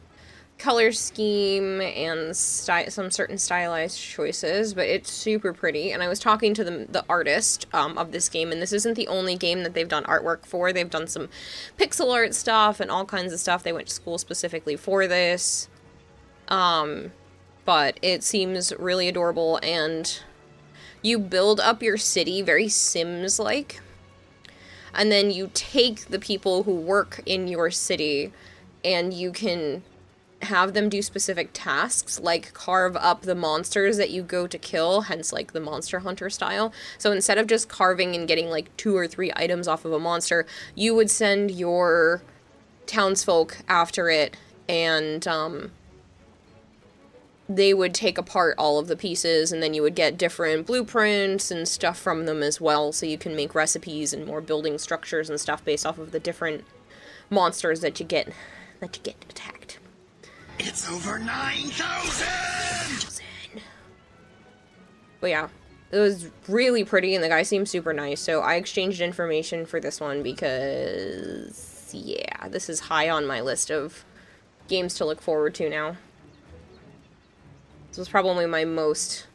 color scheme and some certain stylized choices, but it's super pretty. And I was talking to the artist of this game, and this isn't the only game that they've done artwork for. They've done some pixel art stuff and all kinds of stuff. They went to school specifically for this. But it seems really adorable, and you build up your city very Sims-like. And then you take the people who work in your city, and you can have them do specific tasks, like carve up the monsters that you go to kill, hence like the Monster Hunter style. So instead of just carving and getting like 2 or 3 items off of a monster, you would send your townsfolk after it, and they would take apart all of the pieces, and then you would get different blueprints and stuff from them as well, so you can make recipes and more building structures and stuff based off of the different monsters that you get attacked. It's over 9,000! But yeah, it was really pretty, and the guy seemed super nice, so I exchanged information for this one because, yeah, this is high on my list of games to look forward to now. This was probably my most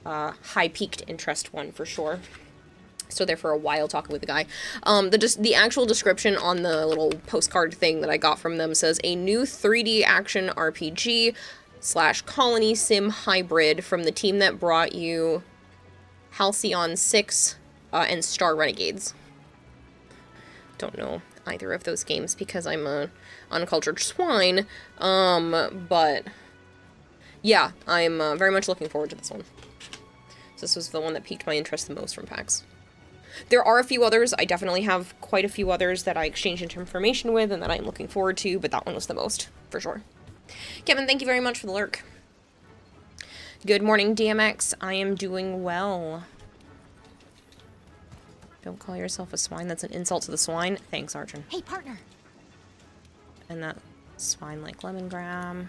high-peaked interest one, for sure. Stood there for a while talking with the guy. The actual description on the little postcard thing that I got from them says, a new 3D action RPG / colony sim hybrid from the team that brought you Halcyon 6 and Star Renegades. Don't know either of those games because I'm a uncultured swine, but yeah, I'm very much looking forward to this one. So this was the one that piqued my interest the most from PAX. There are a few others. I definitely have quite a few others that I exchanged information with and that I'm looking forward to, but that one was the most, for sure. Kevin, thank you very much for the lurk. Good morning, DMX. I am doing well. Don't call yourself a swine. That's an insult to the swine. Thanks, Arjun. Hey, partner. And that swine like lemongram.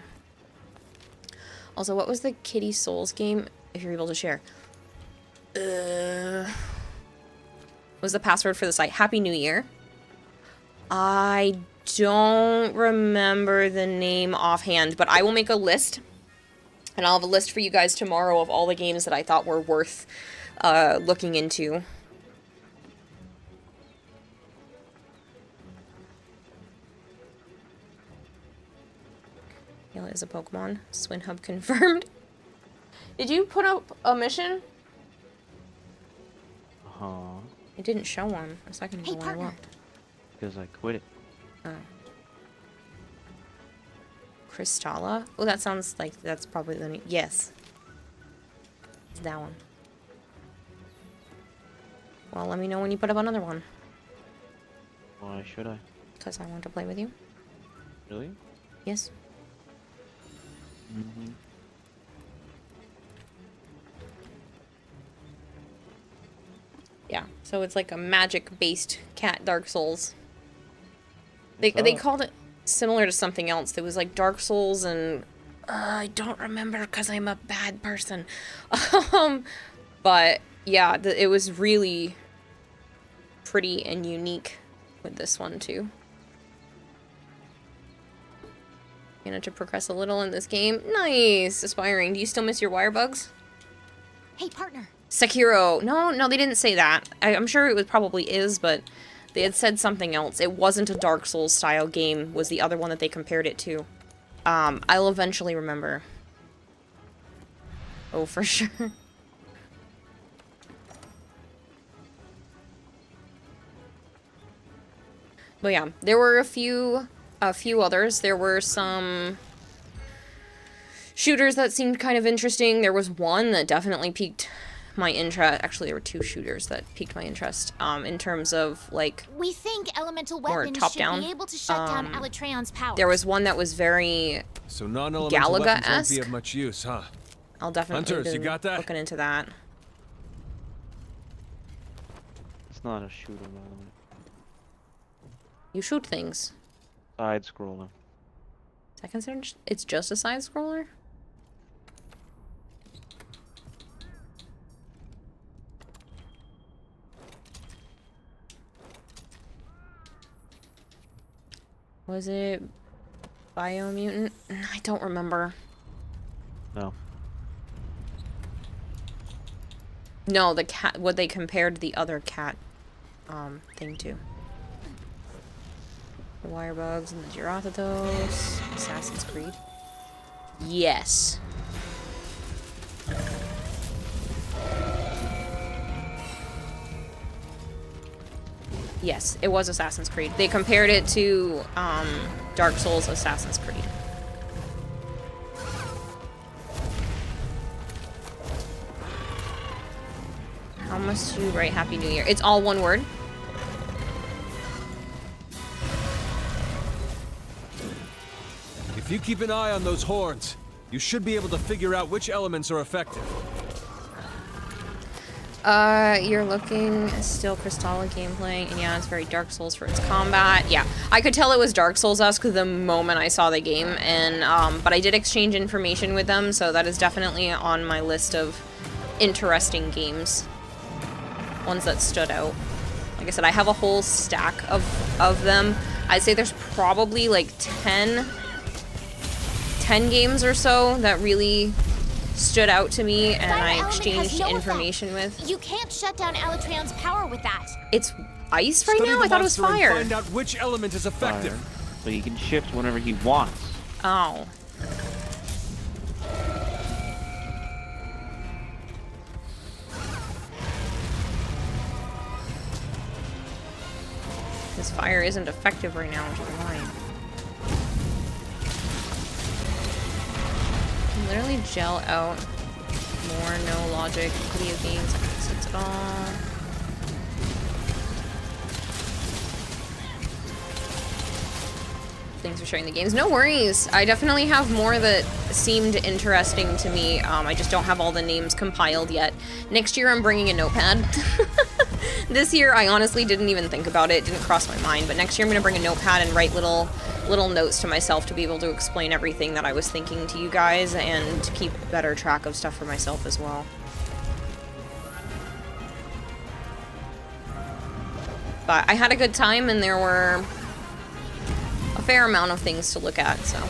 Also, what was the Kitty Souls game? If you're able to share. Was the password for the site Happy New Year? I don't remember the name offhand, but I will make a list, and I'll have a list for you guys tomorrow of all the games that I thought were worth looking into. Yella is a Pokemon. Swinhub confirmed. Did you put up a mission? Uh-huh. It didn't show one a second ago when I looked. because I quit it. Crystalla? Oh, that sounds like that's probably the name. Yes. It's that one. Well, let me know when you put up another one. Why should I? Because I want to play with you. Really? Yes. Mm-hmm. Yeah, so it's like a magic-based cat Dark Souls. They called it similar to something else. There was like Dark Souls and I don't remember because I'm a bad person. But yeah, it was really pretty and unique with this one too. Managed to progress a little in this game. Nice, aspiring. Do you still miss your wire bugs? Hey, partner. Sekiro. No, they didn't say that. I'm sure it probably is, but they had said something else. It wasn't a Dark Souls style game, was the other one that they compared it to. I'll eventually remember. Oh, for sure. But yeah, there were a few others. There were some shooters that seemed kind of interesting. There was one that definitely piqued my interest. Actually, there were two shooters that piqued my interest. In terms of like, we think elemental more weapons should top-down. be able to shut down Alatreon's power. There was one that was very So non-elemental weapons won't Galaga-esque. be of much use, huh? I'll definitely Hunters, be you got that? looking into that. It's not a shooter, by the way. You shoot things. Side scroller. Is that considered? It's just a side scroller. Was it Biomutant? I don't remember. No. No, the cat. What they compared the other cat, thing to. The wire bugs and the Girathos. Assassin's Creed. Yes. Yes, it was Assassin's Creed. They compared it to Dark Souls Assassin's Creed. How must you write Happy New Year? It's all one word. If you keep an eye on those horns, you should be able to figure out which elements are effective. You're looking still Crystalla gameplay, and yeah, it's very Dark Souls for its combat. Yeah, I could tell it was Dark Souls-esque the moment I saw the game, and, but I did exchange information with them, so that is definitely on my list of interesting games. Ones that stood out. Like I said, I have a whole stack of them. I'd say there's probably like 10 games or so that really stood out to me and I exchanged information with. You can't shut down Alatreon's power with that. It's ice right Study now? the I thought it was monster and fire. Find out which element is effective. Fire. So he can shift whenever he wants. Oh. This fire isn't effective right now, which is annoying. Can literally gel out more no logic video games. That makes sense at all. Thanks for sharing the games. No worries. I definitely have more that seemed interesting to me. I just don't have all the names compiled yet. Next year I'm bringing a notepad. This year I honestly didn't even think about it. It didn't cross my mind. But next year I'm going to bring a notepad and write little notes to myself to be able to explain everything that I was thinking to you guys and keep better track of stuff for myself as well. But I had a good time and there were a fair amount of things to look at, so.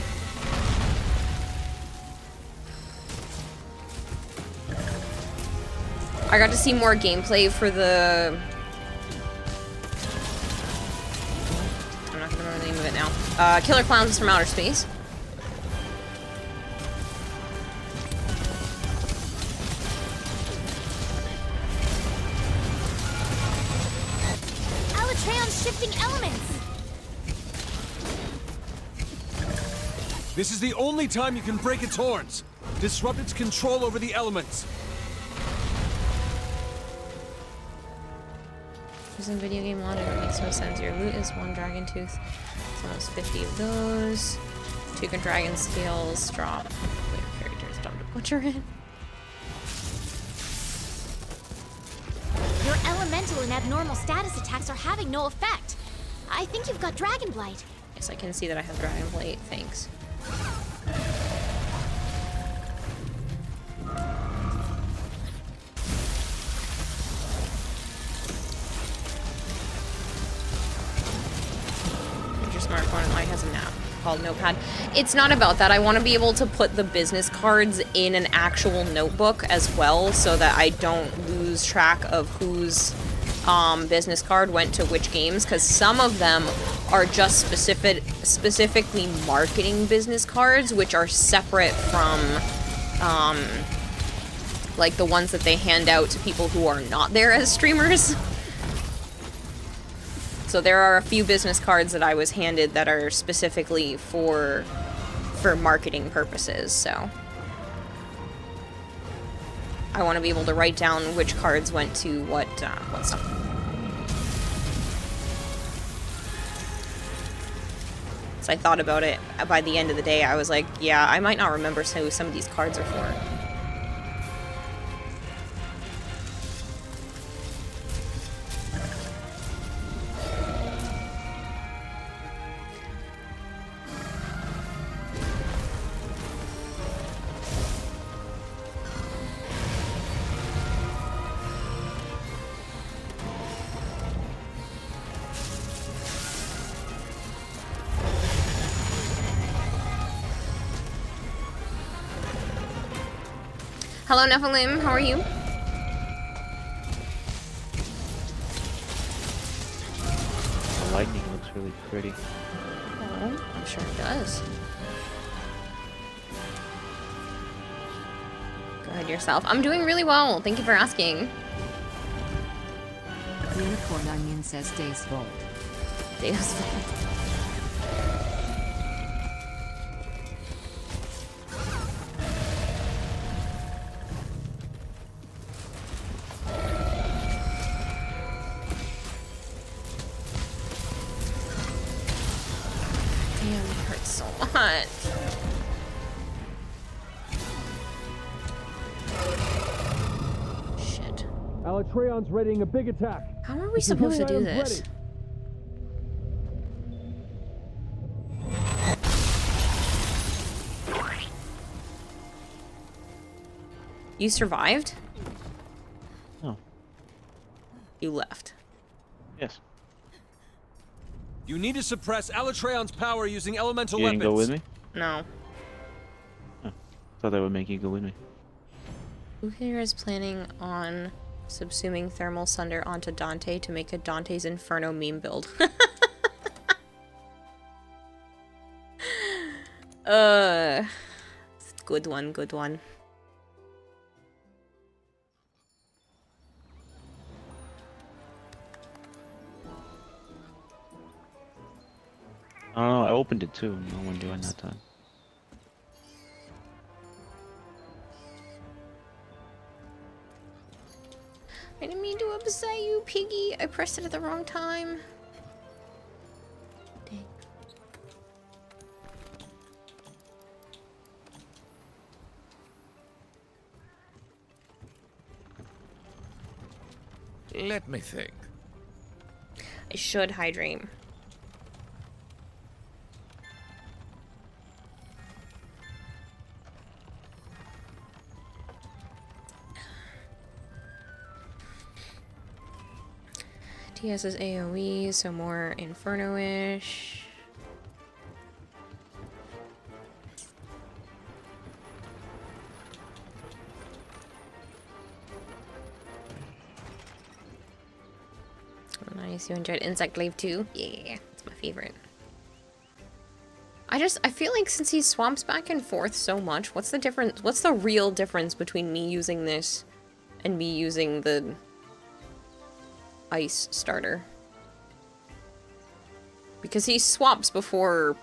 I got to see more gameplay for the... I'm not gonna remember the name of it now. Killer Clowns from Outer Space. Alatreon's shifting elements. This is the only time you can break its horns. Disrupt its control over the elements. Using video game logic makes no sense. Your loot is 1 dragon tooth. So that's 50 of those. 2 dragon scales. Drop. Later characters dump to butcher it. Your elemental and abnormal status attacks are having no effect. I think you've got Dragon Blight. Yes, I can see that I have Dragon Blade. Thanks. Your smartphone might has an app called Notepad. It's not about that. I want to be able to put the business cards in an actual notebook as well, so that I don't lose track of whose business card went to which games, because some of them are just specifically marketing business cards, which are separate from like the ones that they hand out to people who are not there as streamers. So there are a few business cards that I was handed that are specifically for marketing purposes, so I want to be able to write down which cards went to what stuff. So I thought about it. By the end of the day, I was like, yeah, I might not remember who some of these cards are for. Hello, Nephilim. How are you? The lightning looks really pretty. Oh, I'm sure it does. Go ahead yourself. I'm doing really well. Thank you for asking. Unicorn Onion says Days Vault. Days Vault. Shit. Alatreon's readying a big attack. How are we supposed to do this? You survived? No. You left. Yes. You need to suppress Alatreon's power using elemental You weapons. didn't go with me? No. Oh, thought that would make you go with me. Who here is planning on subsuming Thermal Sunder onto Dante to make a Dante's Inferno meme build? Good one, good one. I don't know, I opened it too. No one doing that time. I didn't mean to upset you, Piggy. I pressed it at the wrong time. Dang. Let me think. I should hydrate. TS is AoE, so more Inferno-ish. Oh, nice, you enjoyed Insect Glaive too? Yeah, it's my favorite. I feel like since he swamps back and forth so much, what's the difference? What's the real difference between me using this and me using the ice starter? Because he swaps before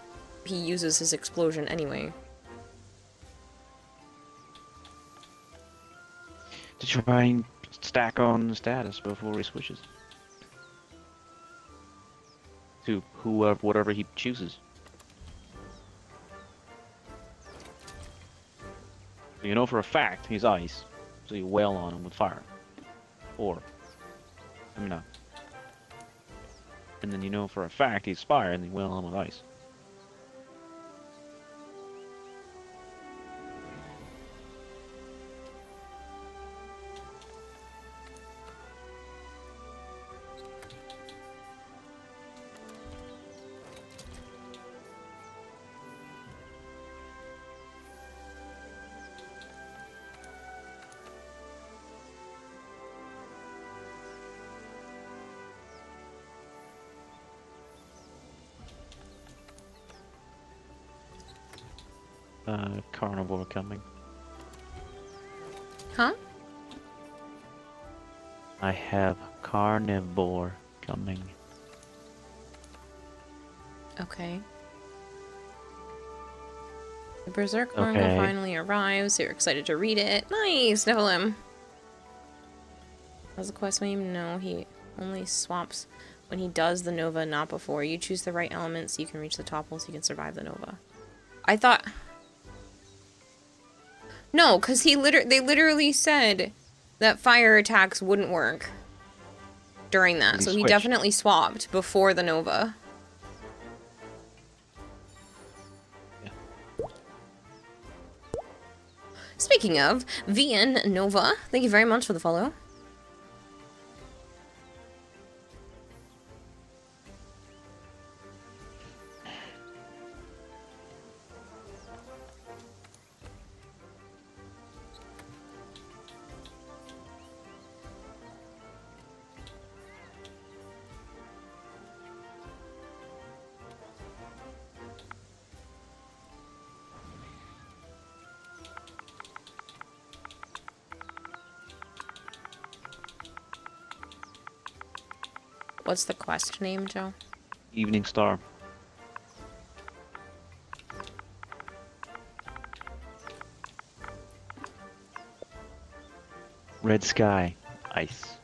he uses his explosion anyway. To try and stack on the status before he switches. To whoever, whatever he chooses. You know for a fact he's ice, so you wail on him with fire. Or, I mean, no. And then you know for a fact he's fire, and you wail on him with ice. Carnivore coming. Huh? I have carnivore coming. Okay. The Berserk manga finally arrives. You're excited to read it. Nice, Nephilim. Does the quest name? No, he only swaps when he does the Nova, not before. You choose the right element so you can reach the top hole so you can survive the Nova. I thought... No, because they literally said that fire attacks wouldn't work during that. So he definitely swapped before the Nova. Yeah. Speaking of, VN Nova, thank you very much for the follow. What's the quest name, Joe? Evening Star. Red sky, ice.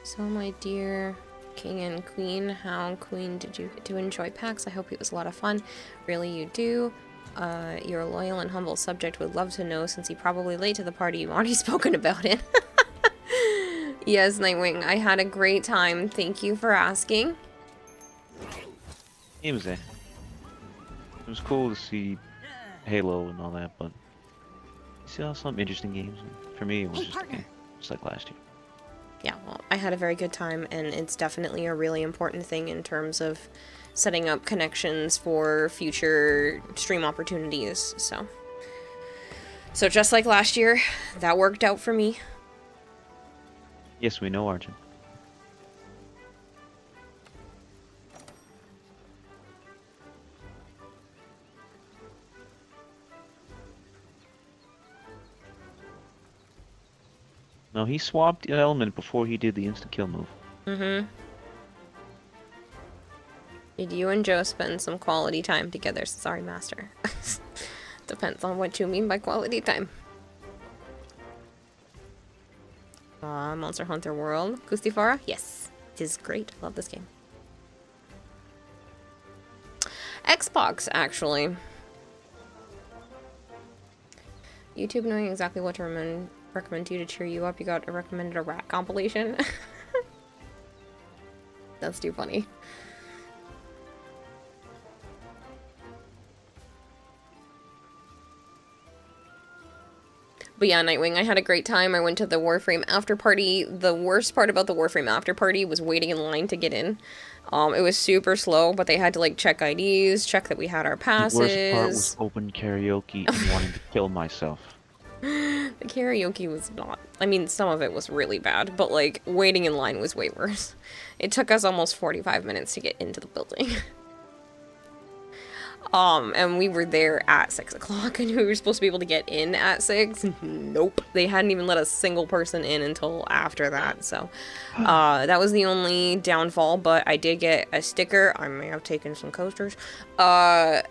So, my dear King and Queen, how, Queen, did you get to enjoy PAX? I hope it was a lot of fun. Really, you do. Your loyal and humble subject would love to know, since he probably late to the party. You've already spoken about it. Yes, Nightwing, I had a great time. Thank you for asking. It was It was cool to see Halo and all that, but you saw some interesting games. For me, it was just like last year. Yeah, well, I had a very good time, and it's definitely a really important thing in terms of setting up connections for future stream opportunities, so just like last year, that worked out for me. Yes, we know, Arjun. No, he swapped the element before he did the instant kill move. Mm-hmm. Did you and Joe spend some quality time together? Sorry, Master. Depends on what you mean by quality time. Monster Hunter World. Kustifara? Yes. It is great. I love this game. Xbox, actually. YouTube knowing exactly what to recommend you to cheer you up. You got recommended a rat compilation. That's too funny. But yeah, Nightwing, I had a great time. I went to the Warframe after party. The worst part about the Warframe after party was waiting in line to get in. It was super slow, but they had to like check IDs, check that we had our passes. The worst part was open karaoke and wanting to kill myself. The karaoke was not... I mean, some of it was really bad, but like waiting in line was way worse. It took us almost 45 minutes to get into the building. And we were there at 6 o'clock, and we were supposed to be able to get in at 6. Nope. They hadn't even let a single person in until after that, so that was the only downfall, but I did get a sticker. I may have taken some coasters. A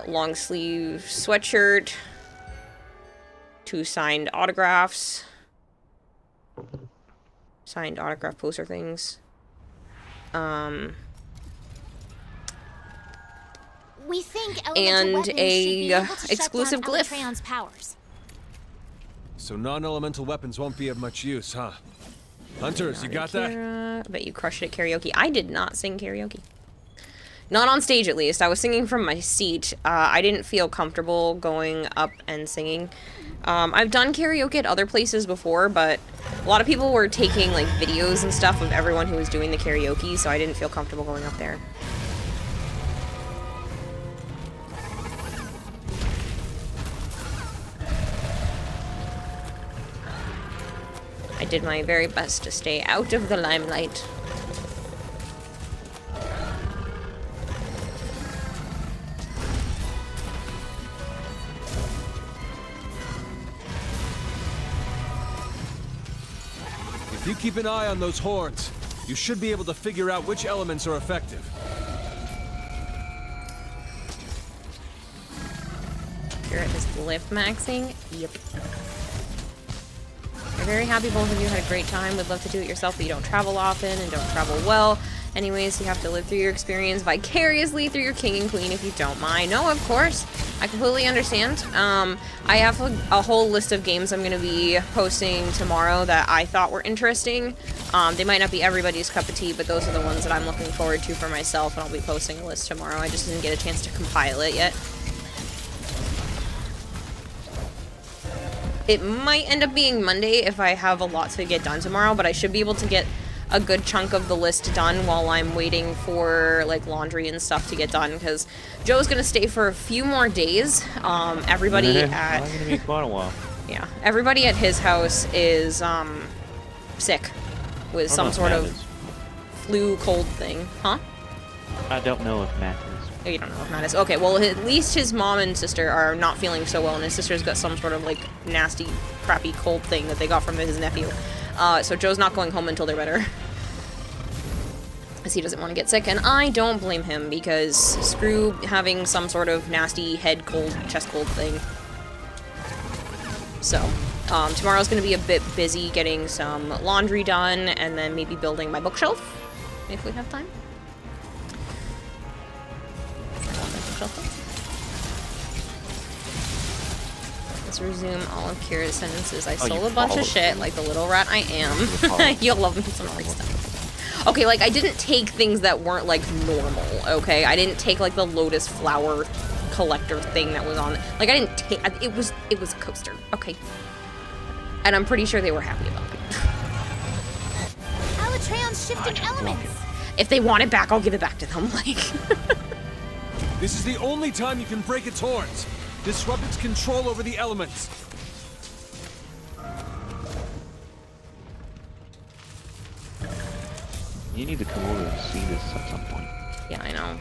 long sleeve sweatshirt, 2 signed autographs, signed autograph poster things. We think elemental And weapons should be able to shut exclusive down glyph. Eletreon's powers. So non-elemental weapons won't be of much use, huh? Hunters, you got that? I bet you crushed it at karaoke. I did not sing karaoke. Not on stage, at least. I was singing from my seat. I didn't feel comfortable going up and singing. I've done karaoke at other places before, but a lot of people were taking, like, videos and stuff of everyone who was doing the karaoke, so I didn't feel comfortable going up there. I did my very best to stay out of the limelight. If you keep an eye on those horns, you should be able to figure out which elements are effective. You're at this lift maxing? Yep. We're very happy both of you had a great time. Would love to do it yourself, but you don't travel often and don't travel well. Anyways, you have to live through your experience vicariously through your king and queen if you don't mind. No, of course. I completely understand. I have a whole list of games I'm going to be posting tomorrow that I thought were interesting. They might not be everybody's cup of tea, but those are the ones that I'm looking forward to for myself, and I'll be posting a list tomorrow. I just didn't get a chance to compile it yet. It might end up being Monday if I have a lot to get done tomorrow, but I should be able to get a good chunk of the list done while I'm waiting for, like, laundry and stuff to get done, because Joe's gonna stay for a few more days. Everybody at... It's gonna be quite a while. Yeah, everybody at his house is, sick with some sort of flu cold thing. Huh? I don't know if Matt is. Oh, you don't know if Matt is. Okay, well, at least his mom and sister are not feeling so well, and his sister's got some sort of, like, nasty, crappy cold thing that they got from his nephew. So Joe's not going home until they're better. Because he doesn't want to get sick, and I don't blame him, because screw having some sort of nasty head cold, chest cold thing. So, tomorrow's going to be a bit busy getting some laundry done, and then maybe building my bookshelf, if we have time. Let's resume all of Kira's sentences. I stole a bunch of shit, like the little rat I am. You'll love me some free stuff. Okay, like, I didn't take things that weren't, like, normal, okay? I didn't take, like, the lotus flower collector thing that was on. Like, I didn't take... It was a coaster, okay? And I'm pretty sure they were happy about it. Eletreon's shifting elements. If they want it back, I'll give it back to them, like... This is the only time you can break its horns. Disrupt its control over the elements. You need to come over and see this at some point. Yeah, I know.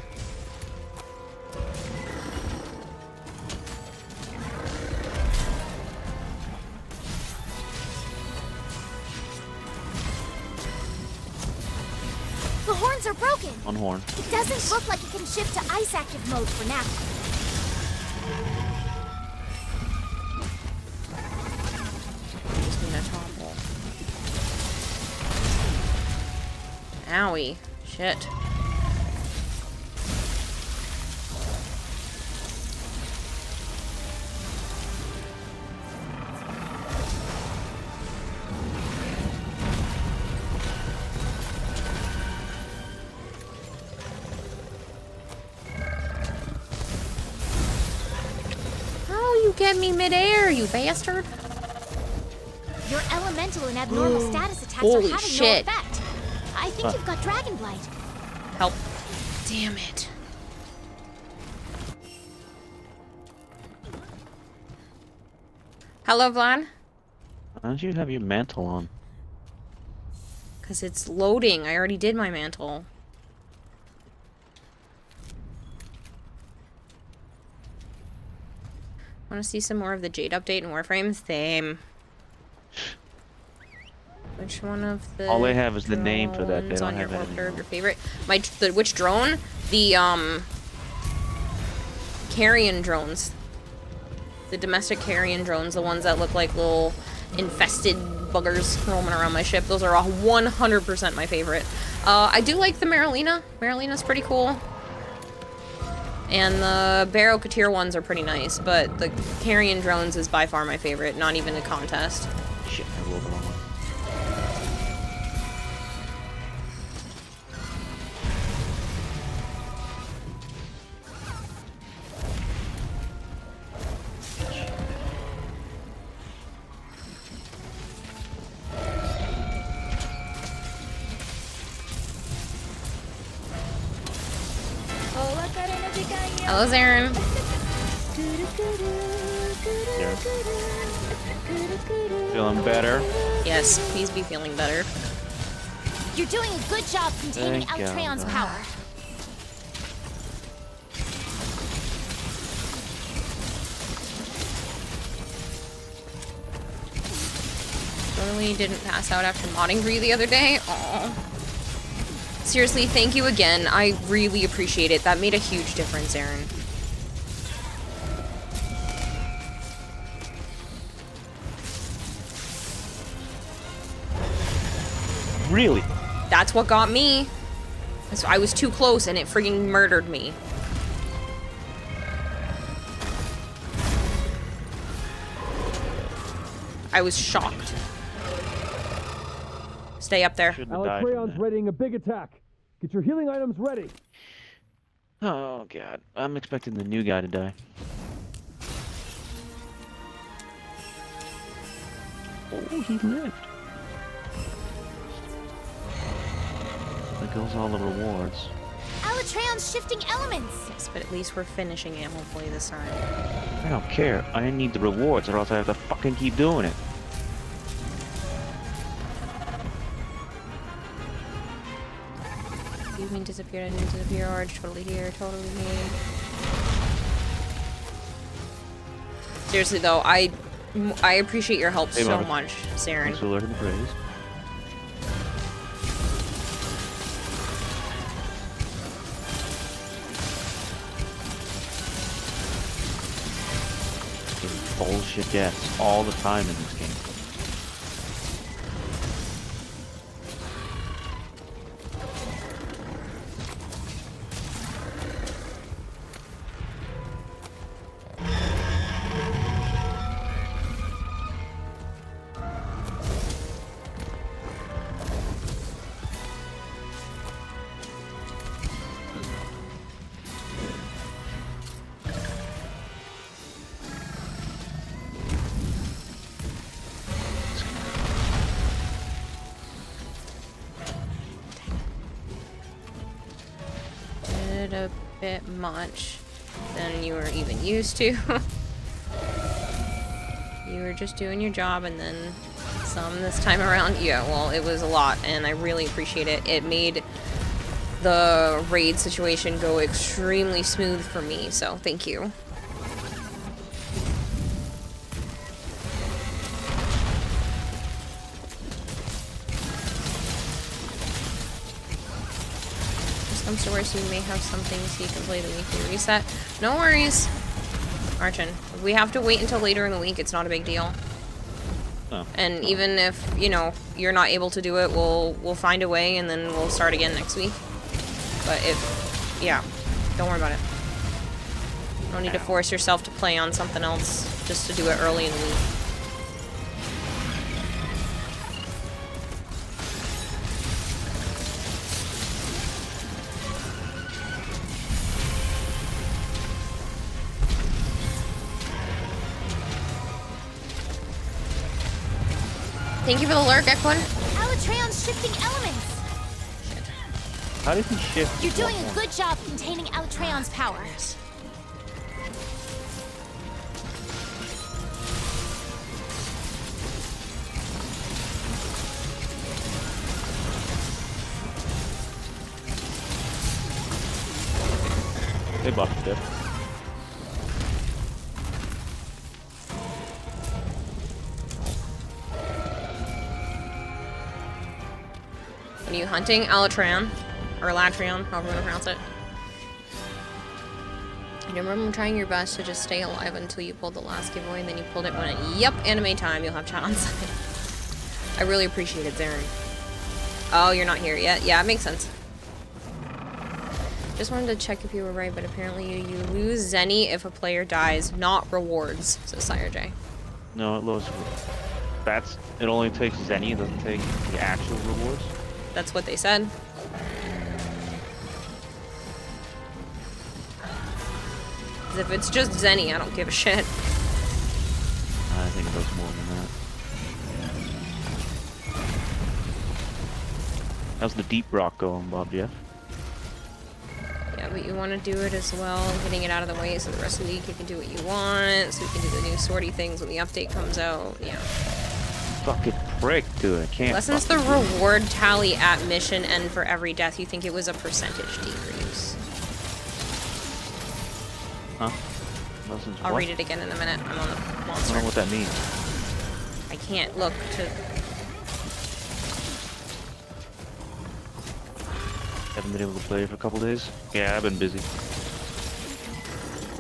The horns are broken. On horn. It doesn't look like it can shift to ice active mode for now. Just need a topple. Owie. Shit. You get me midair, you bastard. Your elemental and abnormal status attacks Holy are having shit. no effect. I think you've got Dragon Blight. Help. Damn it. Hello, Vlad? Why don't you have your mantle on? Because it's loading. I already did my mantle. Want to see some more of the Jade update in Warframe? Same. Which one of the All they have is the name for that. They drones don't on your have orbiter it. of your favorite? Which drone? The carrion drones. The domestic carrion drones, the ones that look like little infested buggers roaming around my ship. Those are all 100% my favorite. I do like the Marilina. Marilina's pretty cool. And the Barrow Katir ones are pretty nice, but the carrion drones is by far my favorite, not even a contest. Shit, I rolled the wrong one. Hello, Zarin. Feeling better? Yes, please be feeling better. You're doing a good job containing Thank God. Altreon's power. Totally didn't pass out after modding for you the other day. Aww. Seriously, thank you again. I really appreciate it. That made a huge difference, Aaron. Really? That's what got me. I was too close and it frigging murdered me. I was shocked. Stay up there. Alatreon's readying a big attack. Get your healing items ready. Oh god, I'm expecting the new guy to die. Oh, he lived. There goes all the rewards. Alatreon's shifting elements. Yes, but at least we're finishing it hopefully this time. I don't care. I need the rewards or else I have to fucking keep doing it. You mean disappeared, I didn't disappear, or totally here, totally here. Seriously though, I appreciate your help Hey, so Marvin. much, Saren. Thanks for learning the praise. Bullshit deaths all the time in this game. Did a bit much than you were even used to. You were just doing your job and then some this time around. Yeah, well, it was a lot and I really appreciate it. It made the raid situation go extremely smooth for me, so thank you. Comes to worse, you may have something so you can play the weekly reset. No worries, Archon. If we have to wait until later in the week, it's not a big deal. Oh. And even if, you know, you're not able to do it, we'll find a way and then we'll start again next week. But if, yeah, don't worry about it. You don't need to force yourself to play on something else just to do it early in the week. Thank you for the lurk, Equin. Alatreon's shifting elements. How did he shift? You're doing a good job containing Alatreon's power. They buffed it. When you hunting Alatran, or Latrion, however you want to pronounce it. And you remember trying your best to just stay alive until you pulled the last giveaway, and then you pulled it when it, yep, anime time, you'll have chat on site. I really appreciate it, Zarin. Oh, you're not here yet? Yeah, it makes sense. Just wanted to check if you were right, but apparently you lose Zenny if a player dies, not rewards, says Sire J. No, it loses. It only takes Zenny, it doesn't take the actual rewards. That's what they said. 'Cause if it's just Zenny, I don't give a shit. I think it does more than that. How's the deep rock going, Bob Jeff? Yeah, but you want to do it as well, getting it out of the way so the rest of the week you can do what you want, so you can do the new sortie things when the update comes out. Yeah. Fucking prick, dude. I can't. Lessens the reward tally at mission end for every death. You think it was a percentage decrease. Huh? Lessens I'll what? read it again in a minute. I'm on the I don't monster. know what that means. I can't look to... Haven't been able to play for a couple days. Yeah, I've been busy.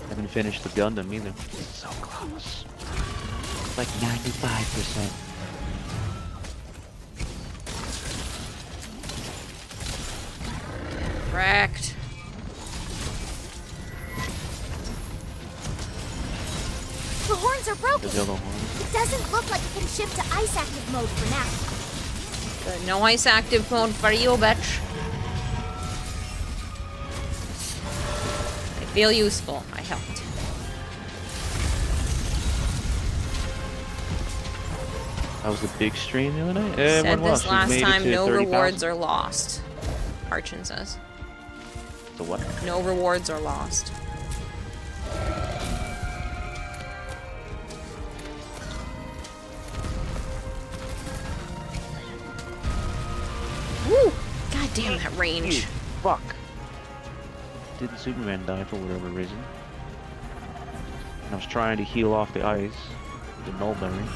Haven't finished the Gundam either. This is so close. It's like 95%. Wrecked. The horns are broken. There's the other one. It doesn't look like it can shift to ice active mode for now. Good. No ice active mode for you, bitch. I feel useful. I helped. That was the big stream the other night? Said this We last made it time, to no 30,000. rewards are lost. Archon says. The what? No rewards are lost. Woo! God damn that range. Fuck. Didn't Superman die for whatever reason? I was trying to heal off the ice with the Nullberry.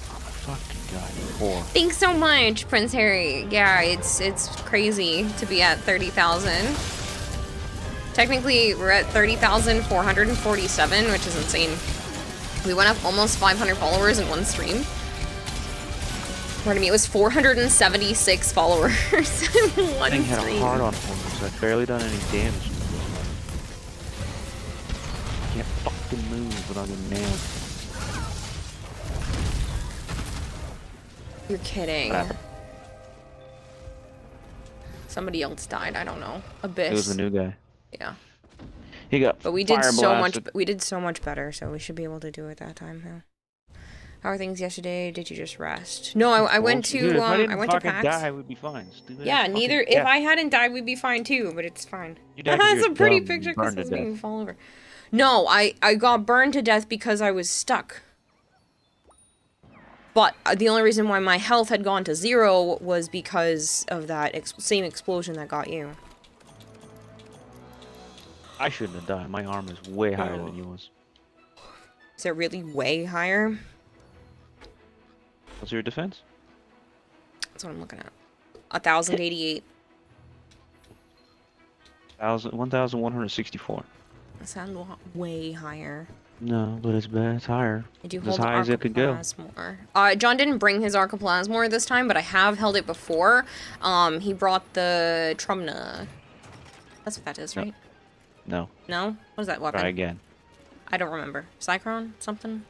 Oh my fucking god, poor. Thanks so much, Prince Harry. Yeah, it's crazy to be at 30,000. Technically, we're at 30,447, which is insane. We went up almost 500 followers in one stream. Pardon me, it was 476 followers in one Thing had a stream. hard on for me, so I've barely done any damage. I can't fucking move without getting nailed. You're kidding. What happened? Somebody else died, I don't know. Abyss. It was the new guy. Yeah. He got But we did fire so much blasted. we did so much better, so we should be able to do it that time now. How are things yesterday? Did you just rest? No, I went to Dude, if I didn't I went to fucking PAX. die, we'd be fine. Stupid Yeah, ass fucking neither. If death. I hadn't died, we'd be fine too. But it's fine. You died 'cause That's a you're pretty dumb, picture you because burned it's to making death. fall over. No, I got burned to death because I was stuck. But the only reason why my health had gone to 0 was because of that same explosion that got you. I shouldn't have died. My arm is way higher than yours. Is it really way higher? What's your defense? That's what I'm looking at. 1,088. 1,164. That sounds way higher. No, but it's bad. It's higher. I do As hold high as it could go. Archiplasmor. John didn't bring his Archiplasmor this time, but I have held it before. He brought the Trumna. That's what that is, right? No. No? What is that weapon? Try again. I don't remember. Cycron? Something?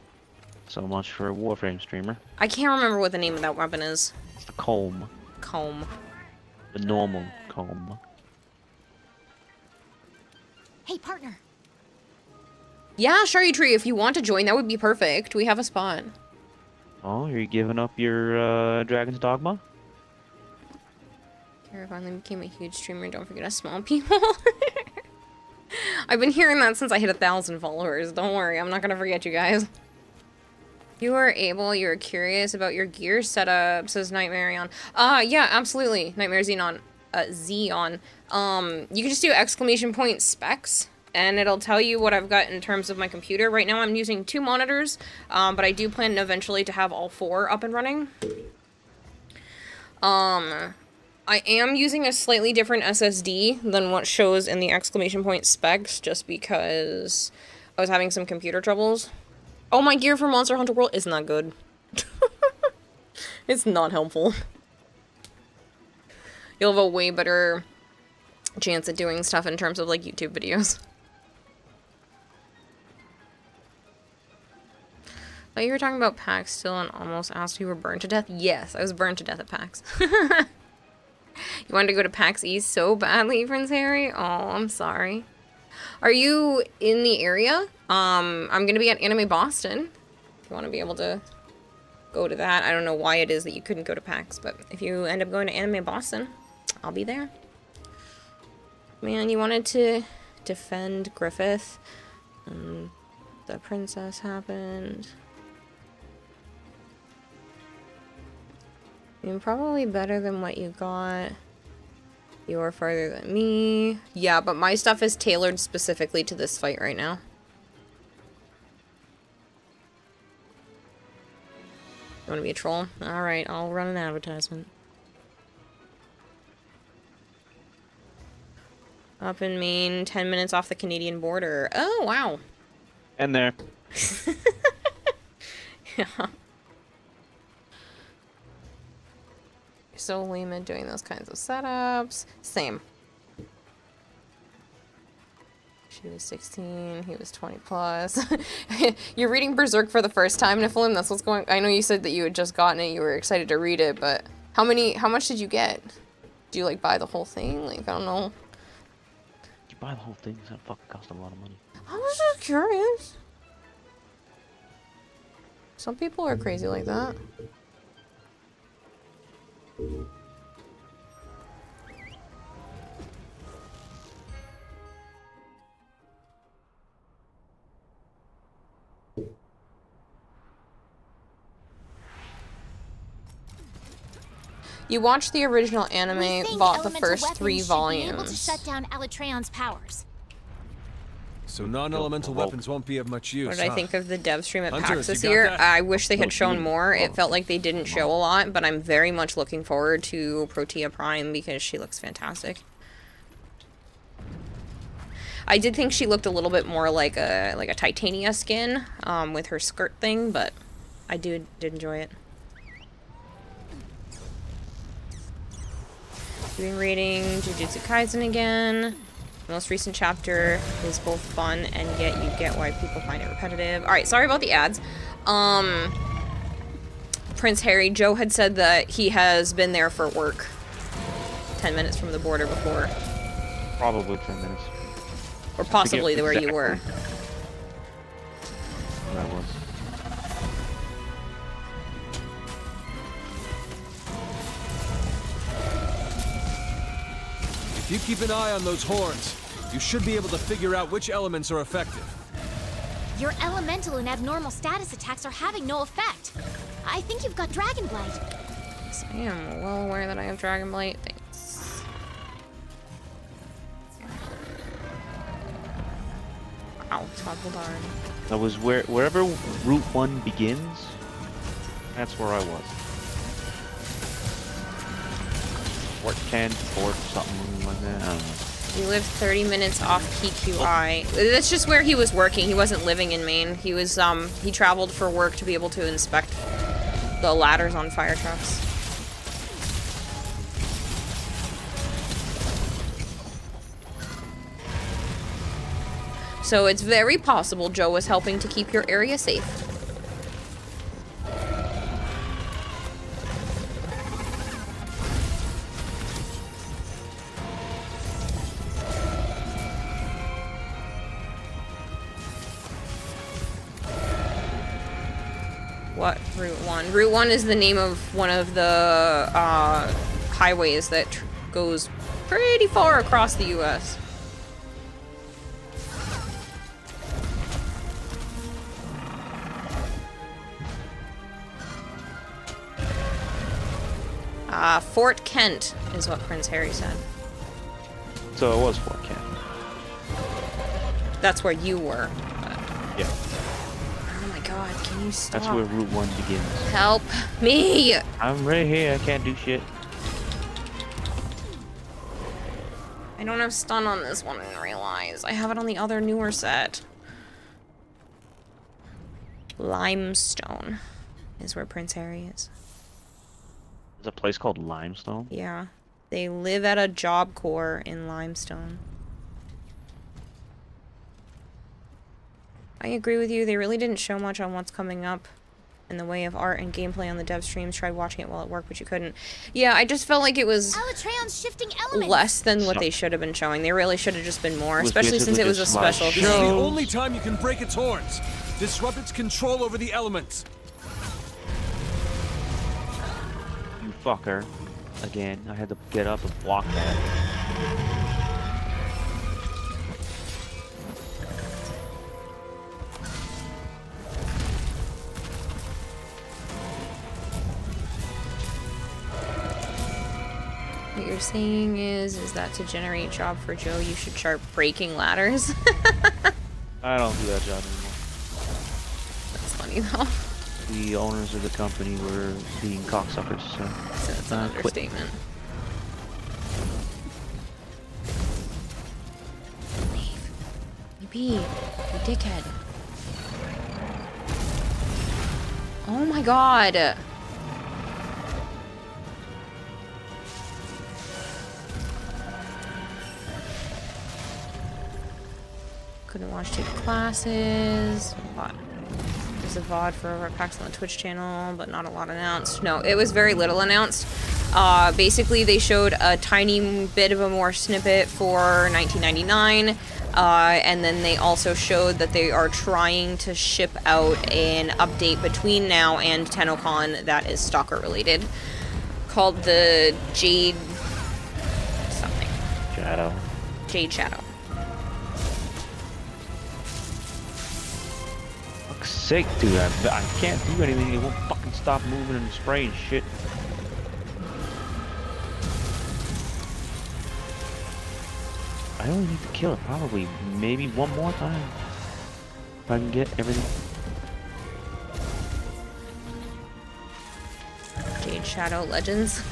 So much for a Warframe streamer. I can't remember what the name of that weapon is. It's the comb. Comb. The normal comb. Hey, partner. Yeah, Shari Tree, if you want to join, that would be perfect. We have a spot. Oh, are you giving up your Dragon's Dogma? Kara finally became a huge streamer. Don't forget us small people. I've been hearing that since I hit 1,000 followers. Don't worry, I'm not gonna forget you guys. You were able, you're curious about your gear setup, says Nightmare on. Yeah, absolutely. Nightmare Xenon. Xeon. You can just do exclamation point specs. and it'll tell you what I've got in terms of my computer. Right now I'm using 2 monitors, but I do plan eventually to have all 4 up and running. I am using a slightly different SSD than what shows in the exclamation point specs, just because I was having some computer troubles. Oh, my gear for Monster Hunter World is not good. It's not helpful. You'll have a way better chance at doing stuff in terms of, like, YouTube videos. Oh, you were talking about PAX still and almost asked if you were burned to death? Yes, I was burned to death at PAX. You wanted to go to PAX East so badly, Prince Harry? Oh, I'm sorry. Are you in the area? I'm gonna be at Anime Boston. If you want to be able to go to that. I don't know why it is that you couldn't go to PAX, but if you end up going to Anime Boston, I'll be there. Man, you wanted to defend Griffith. The princess happened. You're probably better than what you got. You're farther than me. Yeah, but my stuff is tailored specifically to this fight right now. You want to be a troll? Alright, I'll run an advertisement. Up in Maine, 10 minutes off the Canadian border. Oh, wow. And there. Yeah. So lame at doing those kinds of setups. Same. She was 16, he was 20 plus. You're reading Berserk for the first time, Niflheim? That's what's going... I know you said that you had just gotten it, you were excited to read it, but how much did you get? Do you, like, buy the whole thing? Like, I don't know. You buy the whole thing? That fucking cost a lot of money. I was just curious. Some people are crazy like that. You watched the original anime, bought the first 3 volumes. Able to shut down Alatreon's powers. So non-elemental weapons won't be of much use. What did I think of the dev stream at Hunter, PAX this you got year? that? I wish they had shown more. It felt like they didn't show a lot, but I'm very much looking forward to Protea Prime because she looks fantastic. I did think she looked a little bit more like a Titania skin with her skirt thing, but I did enjoy it. Doing reading Jujutsu Kaisen again. The most recent chapter is both fun and yet you get why people find it repetitive. Alright, sorry about the ads. Prince Harry, Joe had said that he has been there for work. 10 minutes from the border before. Probably 10 minutes. Or possibly where you were. Where I was. If you keep an eye on those horns, you should be able to figure out which elements are effective. Your elemental and abnormal status attacks are having no effect. I think you've got Dragon Blight. Yes, I am well aware that I have Dragon Blight. Thanks. Wow, topple darn. That was wherever Route 1 begins, that's where I was. Fort 10, Fort something like that, I don't know. He lived 30 minutes off PQI. That's just where he was working. He wasn't living in Maine. He was, he traveled for work to be able to inspect the ladders on fire trucks. So it's very possible Joe was helping to keep your area safe. What? Route 1? Route 1 is the name of one of the highways that goes pretty far across the U.S. Fort Kent is what Prince Harry said. So it was Fort Kent. that's where you were. But... Yeah. Oh my god, can you stop? That's where Route 1 begins. Help me! I'm right here. I can't do shit. I don't have stun on this one, I didn't realize. I have it on the other newer set. Limestone is where Prince Harry is. There's a place called Limestone? Yeah. They live at a job corps in Limestone. I agree with you, they really didn't show much on what's coming up in the way of art and gameplay on the dev streams. Tried watching it while at work, but you couldn't. Yeah, I just felt like it was Alatreon's shifting elements. less than what they should have been showing. They really should have just been more, was especially since it was a basically just special. This is the only time you can break its horns. Disrupt its control over the elements. You fucker. Again, I had to get up and block that. What you're saying is that to generate job for Joe, you should start breaking ladders? I don't do that job anymore. That's funny though. The owners of the company were being cocksuckers, so That's an understatement. Leave. You be. You dickhead. Oh my god. Couldn't watch two classes. There's a VOD for overpacks on the Twitch channel, but not a lot announced. No, it was very little announced. Basically, they showed a tiny bit of a more snippet for 1999, and then they also showed that they are trying to ship out an update between now and TennoCon that is Stalker related, called the Jade something. Shadow. Jade Shadow. Fuck's sake, dude, I can't do anything. It won't fucking stop moving and spraying shit. I only need to kill it probably maybe one more time. If I can get everything. Jade Shadow Legends.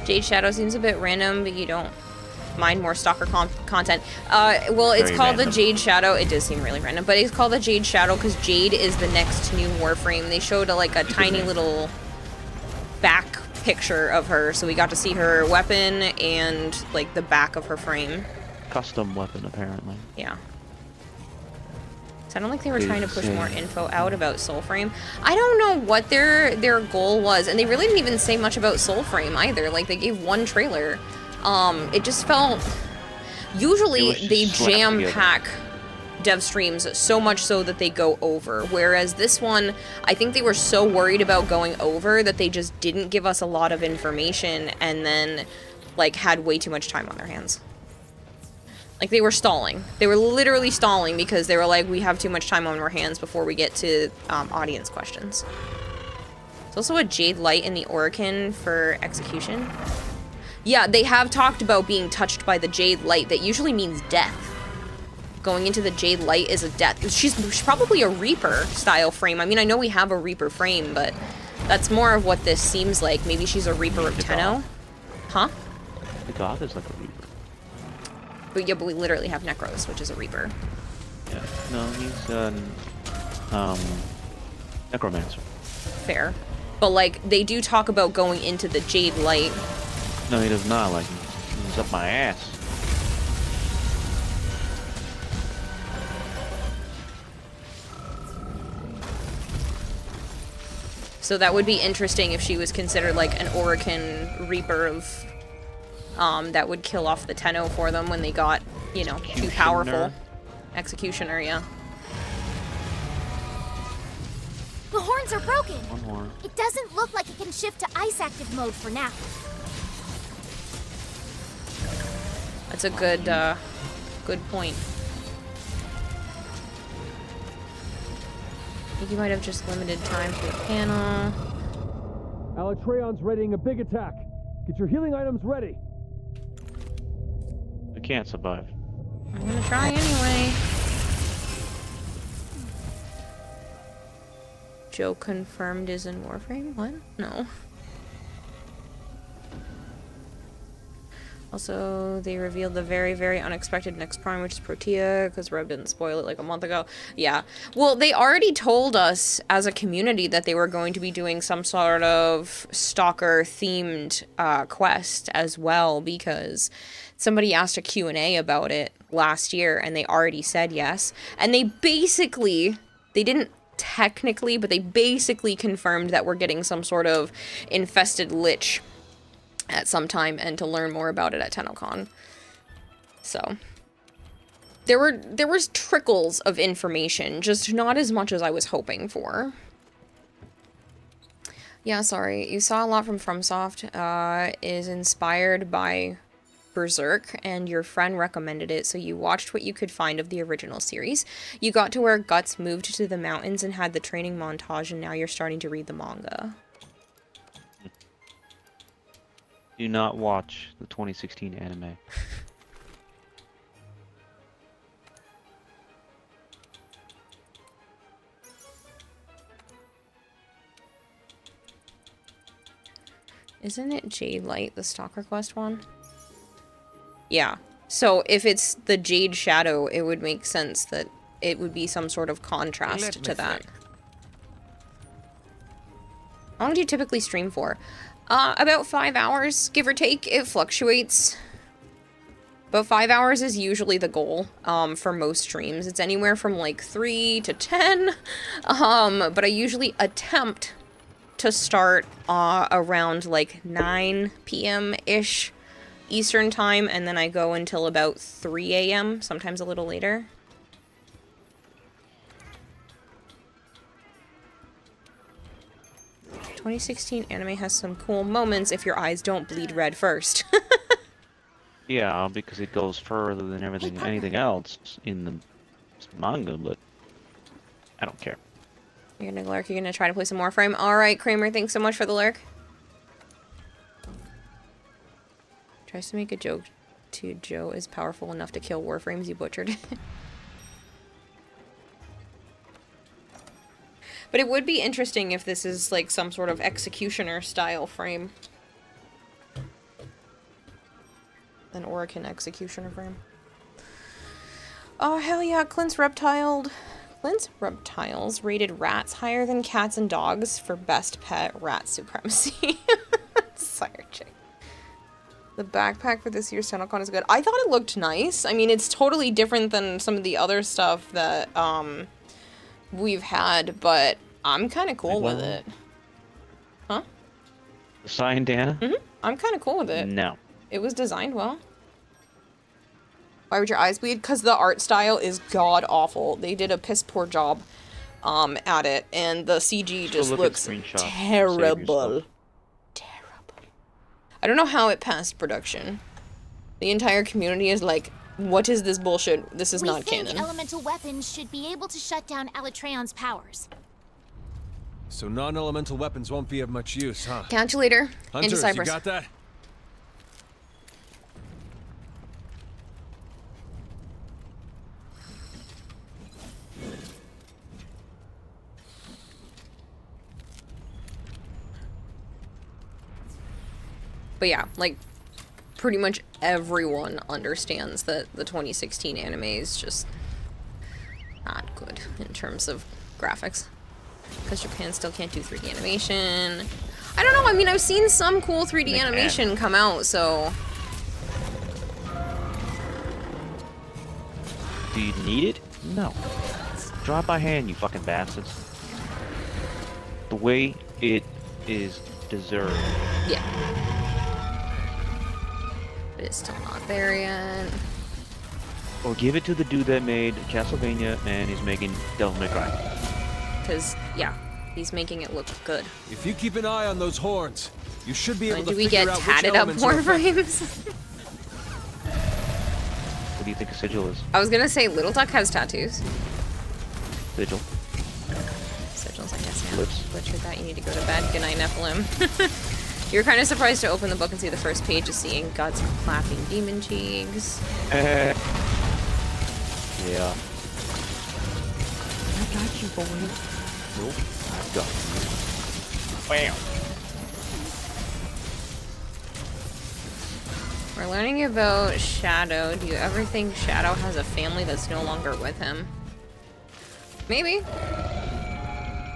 Jade Shadow seems a bit random, but you don't mind more Stalker content. Well, it's Very called random. the Jade Shadow. It does seem really random, but it's called the Jade Shadow because Jade is the next new Warframe. They showed a tiny little back picture of her, so we got to see her weapon and like the back of her frame. Custom weapon, apparently. Yeah. Sounded like they were trying to push more info out about Soulframe. I don't know what their goal was, and they really didn't even say much about Soulframe either. Like, they gave one trailer. It just felt... Usually, they jam-pack dev streams so much so that they go over, whereas this one, I think they were so worried about going over that they just didn't give us a lot of information and then, like, had way too much time on their hands. Like, they were stalling. They were literally stalling because they were like, we have too much time on our hands before we get to audience questions. There's also a Jade Light in the Orokin for execution. Yeah, they have talked about being touched by the Jade Light. That usually means death. Going into the Jade Light is a death. She's probably a Reaper style frame. I mean, I know we have a Reaper frame, but that's more of what this seems like. Maybe she's a Reaper of Tenno. Huh? The God is like a Reaper. But yeah, but we literally have Necros, which is a Reaper. Yeah. No, he's Necromancer. Fair. But like, they do talk about going into the Jade Light. No, he does not. Like, he's up my ass. So that would be interesting if she was considered like an Orokin Reaper of that would kill off the Tenno for them when they got, you know, too powerful. Executioner, yeah. The horns are broken. One more. It doesn't look like it can shift to ice active mode for now. That's a good, good point. I think you might have just limited time for the panel. Alatreon's readying a big attack. Get your healing items ready. I can't survive. I'm gonna try anyway. Joe confirmed is in Warframe? What? No. Also, they revealed the very, very unexpected next prime, which is Protea, because Reb didn't spoil it like a month ago. Yeah. Well, they already told us as a community that they were going to be doing some sort of Stalker-themed quest as well, because somebody asked a Q&A about it last year, and they already said yes. And they basically, they didn't technically, but they basically confirmed that we're getting some sort of infested lich at some time, and to learn more about it at TennoCon. So there was trickles of information, just not as much as I was hoping for. Yeah, sorry. You saw a lot from FromSoft. Is inspired by Berserk, and your friend recommended it, so you watched what you could find of the original series. You got to where Guts moved to the mountains and had the training montage, and now you're starting to read the manga. Do not watch the 2016 anime. Isn't it Jade Light, the Stalker Quest one? Yeah. So if it's the Jade Shadow, it would make sense that it would be some sort of contrast to that. How long do you typically stream for? About 5 hours, give or take. It fluctuates. But 5 hours is usually the goal, for most streams. It's anywhere from like 3 to 10. But I usually attempt to start around like 9 p.m.-ish Eastern time, and then I go until about 3 a.m., sometimes a little later. The 2016 anime has some cool moments if your eyes don't bleed red first. Yeah, because it goes further than anything else in the manga, but I don't care. You're gonna lurk, you're gonna try to play some Warframe. Alright, Kramer, thanks so much for the lurk. Tries to make a joke to Joe is powerful enough to kill Warframes, you butchered it. But it would be interesting if this is like some sort of executioner style frame. An Orokin executioner frame. Oh hell yeah, Clint's Reptiles rated rats higher than cats and dogs for best pet rat supremacy. Sire chick. The backpack for this year's TennoCon is good. I thought it looked nice. I mean, it's totally different than some of the other stuff that we've had, but I'm kind of cool with it. Huh? The Cyan-Dana? Mm-hmm. I'm kind of cool with it. No. It was designed well. Why would your eyes bleed? Because the art style is god-awful. They did a piss-poor job at it, and the CG just looks terrible. I don't know how it passed production. The entire community is like, what is this bullshit? This is not canon. We think elemental weapons should be able to shut down Alatreon's powers. So non-elemental weapons won't be of much use, huh? Catch you later. Hunters, Into Cyprus. You got that? But yeah, like, pretty much everyone understands that the 2016 anime is just not good in terms of graphics. Because Japan still can't do 3D animation. I don't know, I mean, I've seen some cool 3D animation come out, so... Do you need it? No. Draw it by hand, you fucking bastards. The way it is deserved. Yeah. But it's still not there yet. Or give it to the dude that made Castlevania and he's making Devil May Cry. Because, yeah, he's making it look good. If you keep an eye on those horns, you should be able to figure out which elements. Do we get tatted up Warframes? What do you think a sigil is? I was gonna say Little Duck has tattoos. Sigil. Sigils, I guess, yeah. Lips. Butchered that, you need to go to bed. Good night, Nephilim. You're kind of surprised to open the book and see the first page is seeing God's clapping demon cheeks. Yeah. I got you, boy. Nope. I got you. Bam. We're learning about Shadow. Do you ever think Shadow has a family that's no longer with him? Maybe.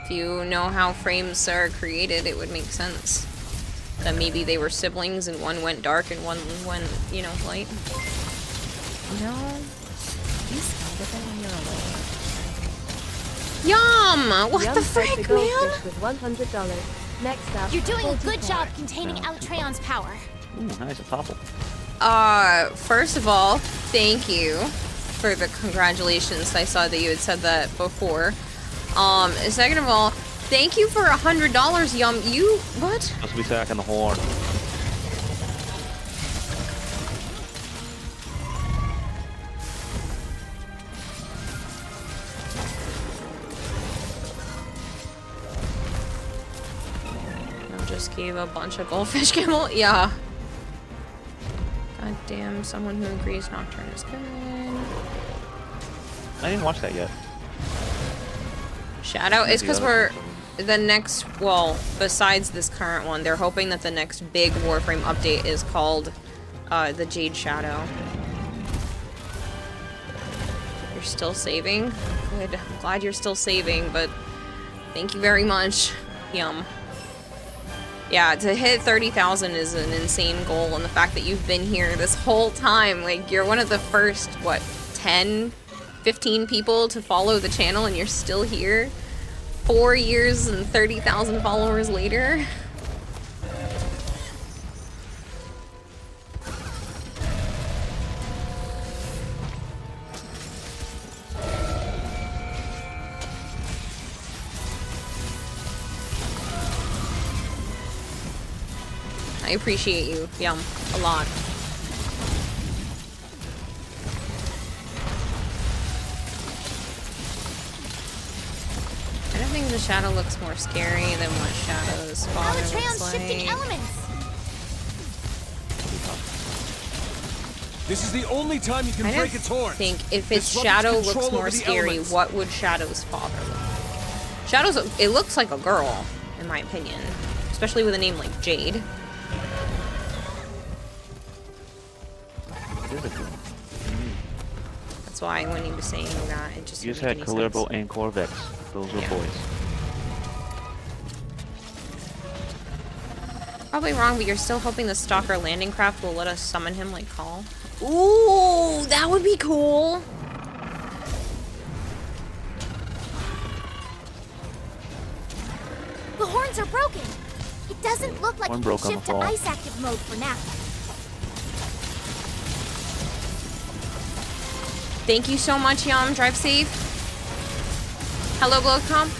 If you know how frames are created, it would make sense. That maybe they were siblings and one went dark and one went, you know, light. No. You spelled it when you're alone. Yum! What the frick, man? With $100. Next up, You're doing a good job containing Alatreon's power. Ooh, nice, a topple. First of all, thank you for the congratulations. I saw that you had said that before. Second of all, thank you for $100, Yum. You, what? Supposed to be sacking the horn. I just gave a bunch of goldfish kibble. Yeah. God damn, someone who agrees Nocturne is good. I didn't watch that yet. Shadow? It's because we're the next, well, besides this current one, they're hoping that the next big Warframe update is called the Jade Shadow. You're still saving? Good. I'm glad you're still saving, but thank you very much. Yum. Yeah, to hit 30,000 is an insane goal, and the fact that you've been here this whole time, like, you're one of the first, what, 10, 15 people to follow the channel, and you're still here 4 years and 30,000 followers later. I appreciate you, Yum, a lot. I don't think the Shadow looks more scary than what Shadow's father Alatreon's looks shifting like. elements. This is the only time you can I break its horns. think if its Disrupt Shadow control looks over more the scary, elements. what would Shadow's father look like? Shadow's, it looks like a girl, in my opinion. Especially with a name like Jade. That's why when he was saying that, it just You just didn't had make any sense. Kalerbo and Corvex. Those were boys. Probably wrong, but you're still hoping the Stalker landing craft will let us summon him like Call. Ooh, that would be cool. The horns are broken. It doesn't look like One it can broke on the shift to fall. ice active mode for now. Thank you so much, Yum. Drive safe. Hello, Blowcom.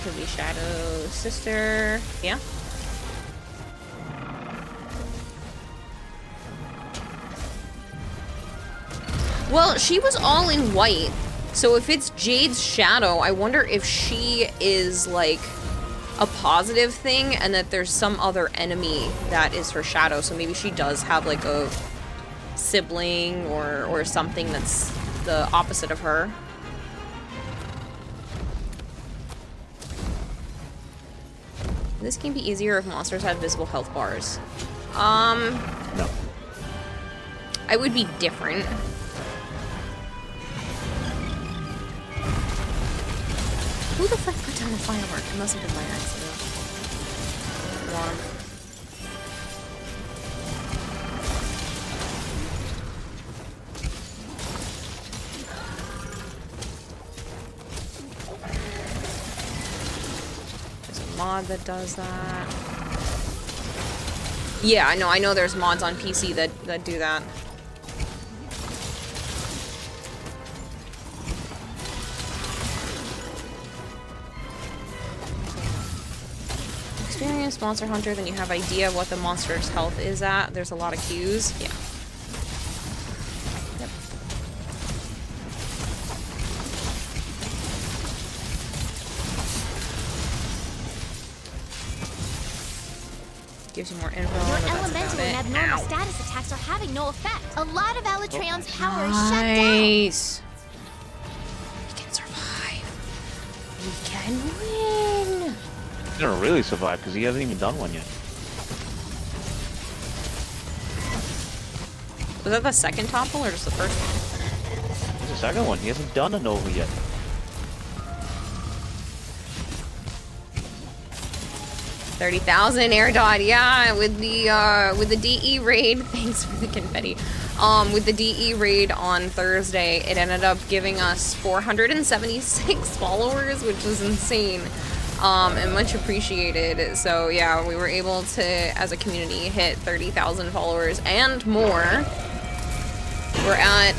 Could be Shadow's sister. Yeah. Well, she was all in white. So if it's Jade's Shadow, I wonder if she is like a positive thing and that there's some other enemy that is her Shadow. So maybe she does have like a sibling or something that's the opposite of her. This can be easier if monsters have visible health bars. No. I would be different. Who the frick put down a firework? It must have been by accident. Warm. There's a mod that does that. Yeah, I know there's mods on PC that do that. Experienced Monster Hunter, then you have idea of what the monster's health is at. There's a lot of cues. Yeah. Yep. gives you more info. Your but that's elemental about and it. abnormal Ow. status attacks are having no effect. A lot of Alatreon's power is shut down. Nice. We can survive. We can win. He's gonna really survive because he hasn't even done one yet. Was that the second topple or just the first one? There's a second one. He hasn't done a Nova yet. $30,000 air dot, yeah, with the DE raid. Thanks for the confetti. With the DE raid on Thursday, it ended up giving us 476 followers, which was insane, and much appreciated. So yeah, we were able to, as a community, hit 30,000 followers and more. We're at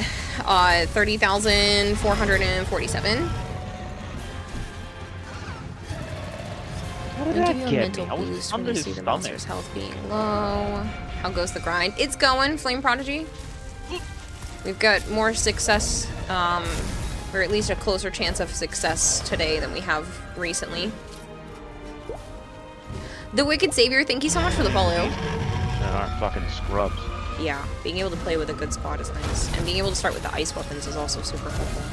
30,447. How did It'll that give you a get mental me? I was boost under when you his see the stomach. monster's health being low. How goes the grind? It's going, Flame Prodigy. We've got more success, or at least a closer chance of success today than we have recently. The Wicked Savior, thank you so much for the follow. That aren't fucking scrubs. Yeah, being able to play with a good squad is nice. And being able to start with the ice weapons is also super helpful.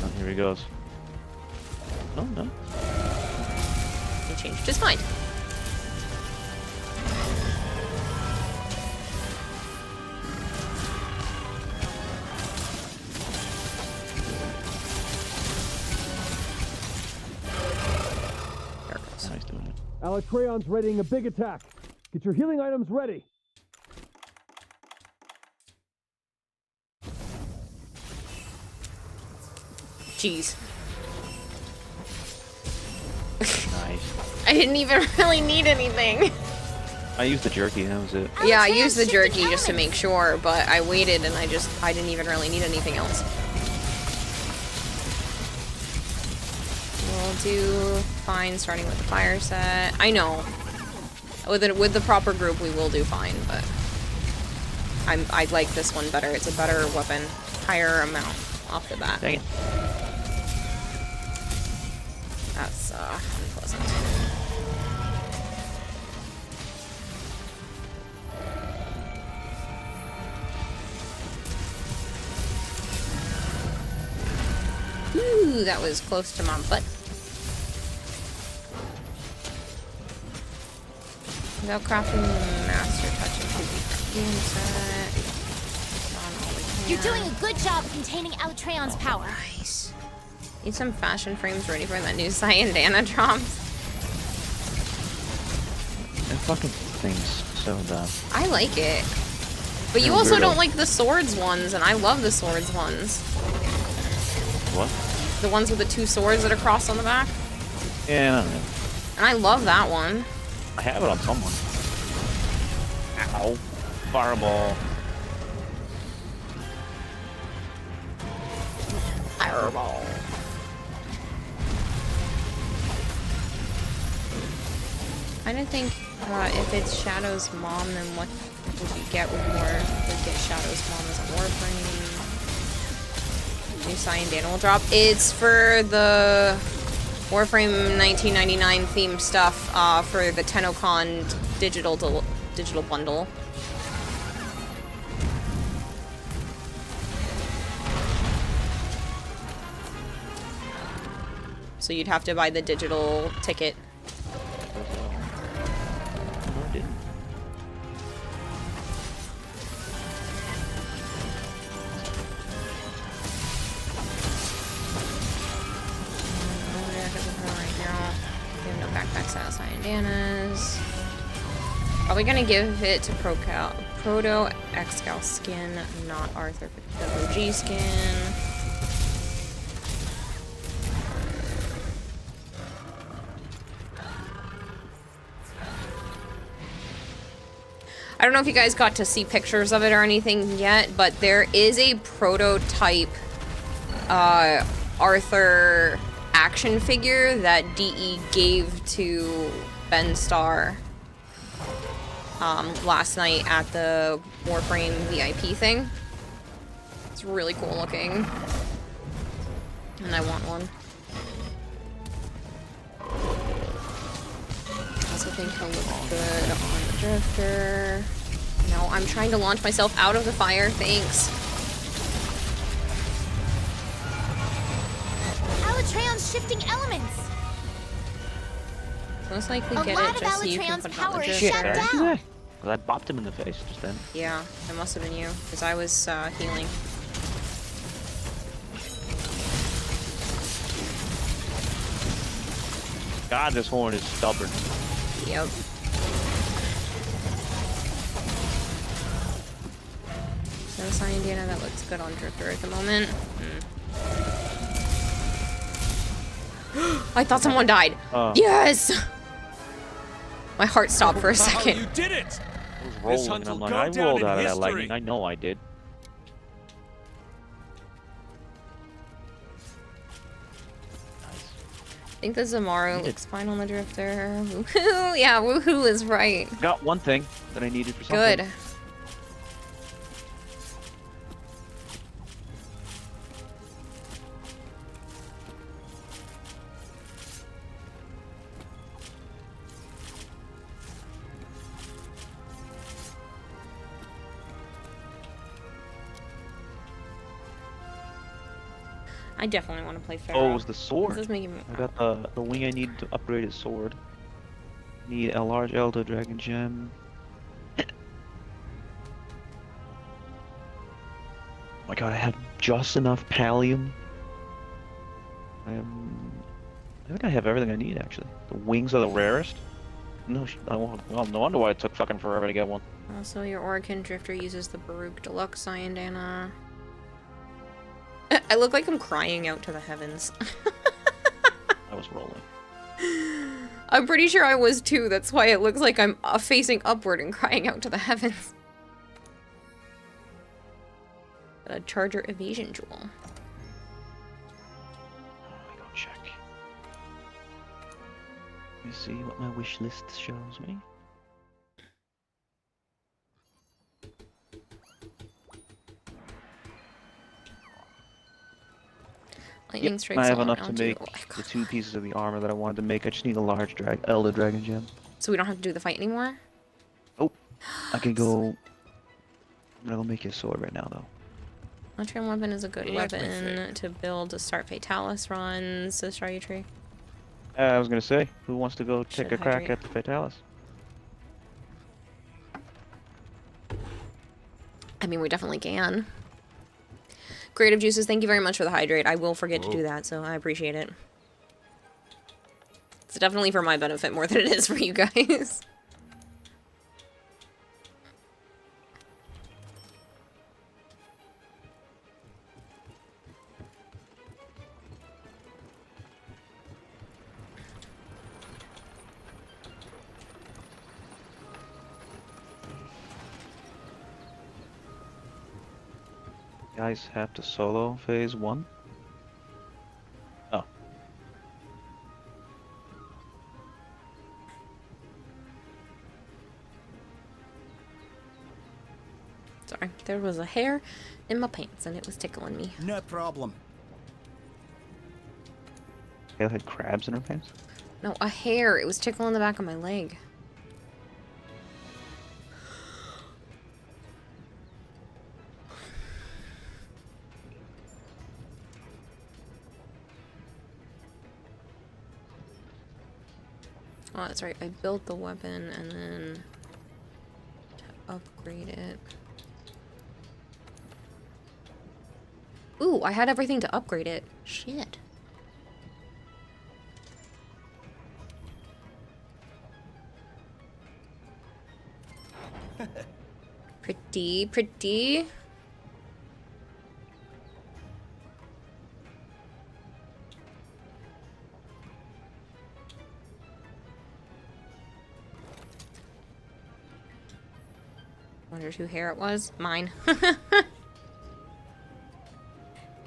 Oh, here he goes. No. He changed his mind. There it goes. Nice doing it. Alatreon's readying a big attack. Get your healing items ready. Jeez. Nice. I didn't even really need anything. I used the jerky, that was it. Yeah, I used the jerky just to make sure, but I waited and I didn't even really need anything else. We'll do fine starting with the fire set. I know. With the proper group we will do fine, but I like this one better. It's a better weapon. Higher amount off the bat. Dang it. That's unpleasant. Ooh, that was close to my butt. Without crafting master touch and game set. You're doing a good job containing Alatreon's power. Nice. Need some fashion frames ready for that new Cyandana drops. That fucking thing's so dumb. I like it. But you Yeah, also weirdo. don't like the swords ones, and I love the swords ones. What? The ones with the two swords that are crossed on the back. Yeah, I don't know. And I love that one. I have it on someone. Ow. Fireball. Fireball. I didn't think if it's Shadow's mom, then what would you get with more? Would get Shadow's mom as a Warframe. New Cyandana will drop. It's for the Warframe 1999 themed stuff for the TennoCon digital bundle. So you'd have to buy the digital ticket. No, I didn't. Right now, we have no backpacks out of Cyandanas. Probably gonna give it to Proto Excal skin, not Arthur the OG skin. I don't know if you guys got to see pictures of it or anything yet, but there is a prototype Arthur action figure that DE gave to Ben Starr last night at the Warframe VIP thing. It's It's really cool looking. And I want one. I also think he'll look good on the drifter. No, I'm trying to launch myself out of the fire. Thanks. Alatreon's shifting elements. Most likely A get lot it of just so you can Alatreon's put it on the power is drifter. shut down. Because I bopped him in the face just then. Yeah, it must have been you, because I was healing. God, this horn is stubborn. Yep. So Cyandiana, that looks good on Drifter at the moment. I thought someone died. Yes! My heart stopped for a second. You did it! I was rolling, and I'm like, I rolled out of that lightning. I know I did. I think the Zamaru looks fine on the Drifter. Woohoo! Yeah, woohoo is right. Got one thing that I needed for something. Good. I definitely want to play Pharaoh. Oh, it was the sword. This is making me... I got the wing I need to upgrade his sword. Need a large Elder Dragon Gem. Oh my god, I have just enough pallium. I think I have everything I need, actually. The wings are the rarest. No, well, no wonder why it took fucking forever to get one. Also, your Orokin Drifter uses the Baruch Deluxe Cyandiana. I look like I'm crying out to the heavens. I was rolling. I'm pretty sure I was too. That's why it looks like I'm facing upward and crying out to the heavens. A Charger Evasion Jewel. Let me go check. Let me see what my wish list shows me. Lightning Yep, strikes I have all enough to around make you. the 2 pieces of the armor that I wanted to make. I just need a large Elder Dragon Gem. So we don't have to do the fight anymore? Oh, I can go... I'm gonna go make you a sword right now, though. Alatreon weapon is a good Let me weapon to build to start Fatalis runs, says Tree. I was gonna say, who wants to go take Should a crack hydrate. at the Fatalis? I mean, we definitely can. Creative Juices, thank you very much for the hydrate. I will forget to do that, so I appreciate it. It's definitely for my benefit more than it is for you guys. Guys have to solo phase 1? Oh. Sorry, there was a hair in my pants and it was tickling me. No problem. Kayla had crabs in her pants? No, a hair. It was tickling the back of my leg. Oh, that's right. I built the weapon and then to upgrade it. Ooh, I had everything to upgrade it. Shit. Pretty, pretty. Wondered who hair it was. Mine.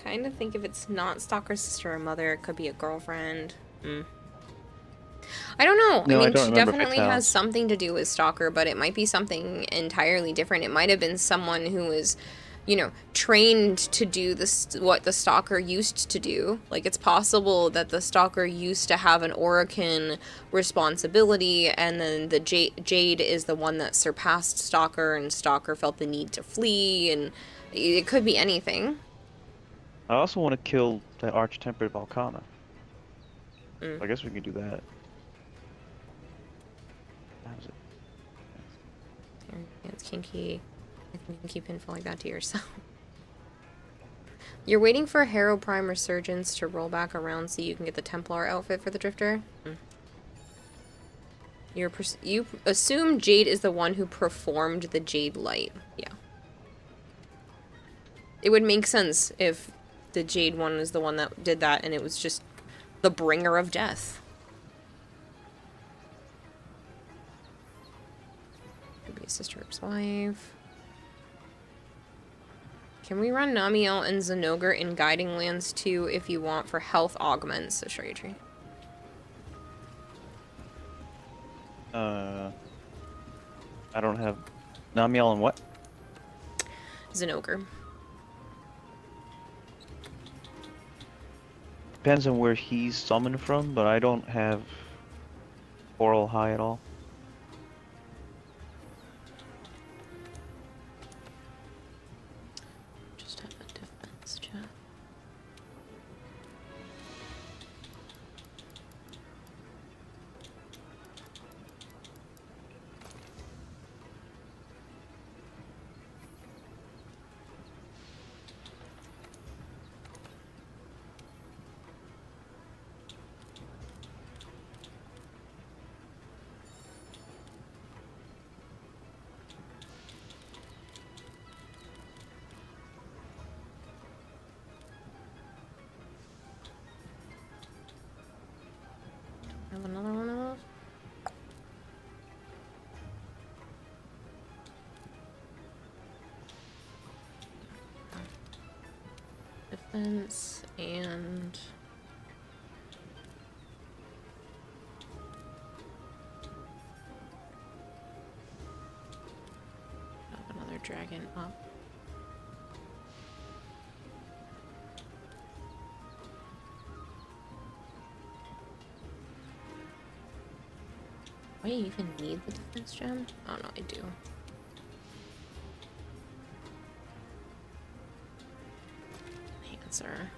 Kind of think if it's not Stalker sister or mother, it could be a girlfriend. I don't know. No, I I mean, don't she remember definitely Patel. has something to do with Stalker, but it might be something entirely different. It might have been someone who was you know, trained to do this, what the Stalker used to do. Like, it's possible that the Stalker used to have an Orokin responsibility, and then the Jade is the one that surpassed Stalker, and Stalker felt the need to flee, and it could be anything. I also want to kill the Arch-Tempered Volcana. Mm. I guess we can do that. How's it? It's kinky. I think you can keep info like that to yourself. You're waiting for Harrow Prime Resurgence to roll back around so you can get the Templar outfit for the Drifter? Mm. You assume Jade is the one who performed the Jade Light. Yeah. It would make sense if the Jade one is the one that did that and it was just the bringer of death. Could be a sister's wife. Can we run Namiel and Zenogre in Guiding Lands too if you want for health augments? So show your tree. I don't have Namiel and what? Zenogre. Depends on where he's summoned from, but I don't have Coral High at all. Just have a defense check. Have another one of those? Defense and have another dragon up. Do I even need the defense gem? Oh no, I do. Answer.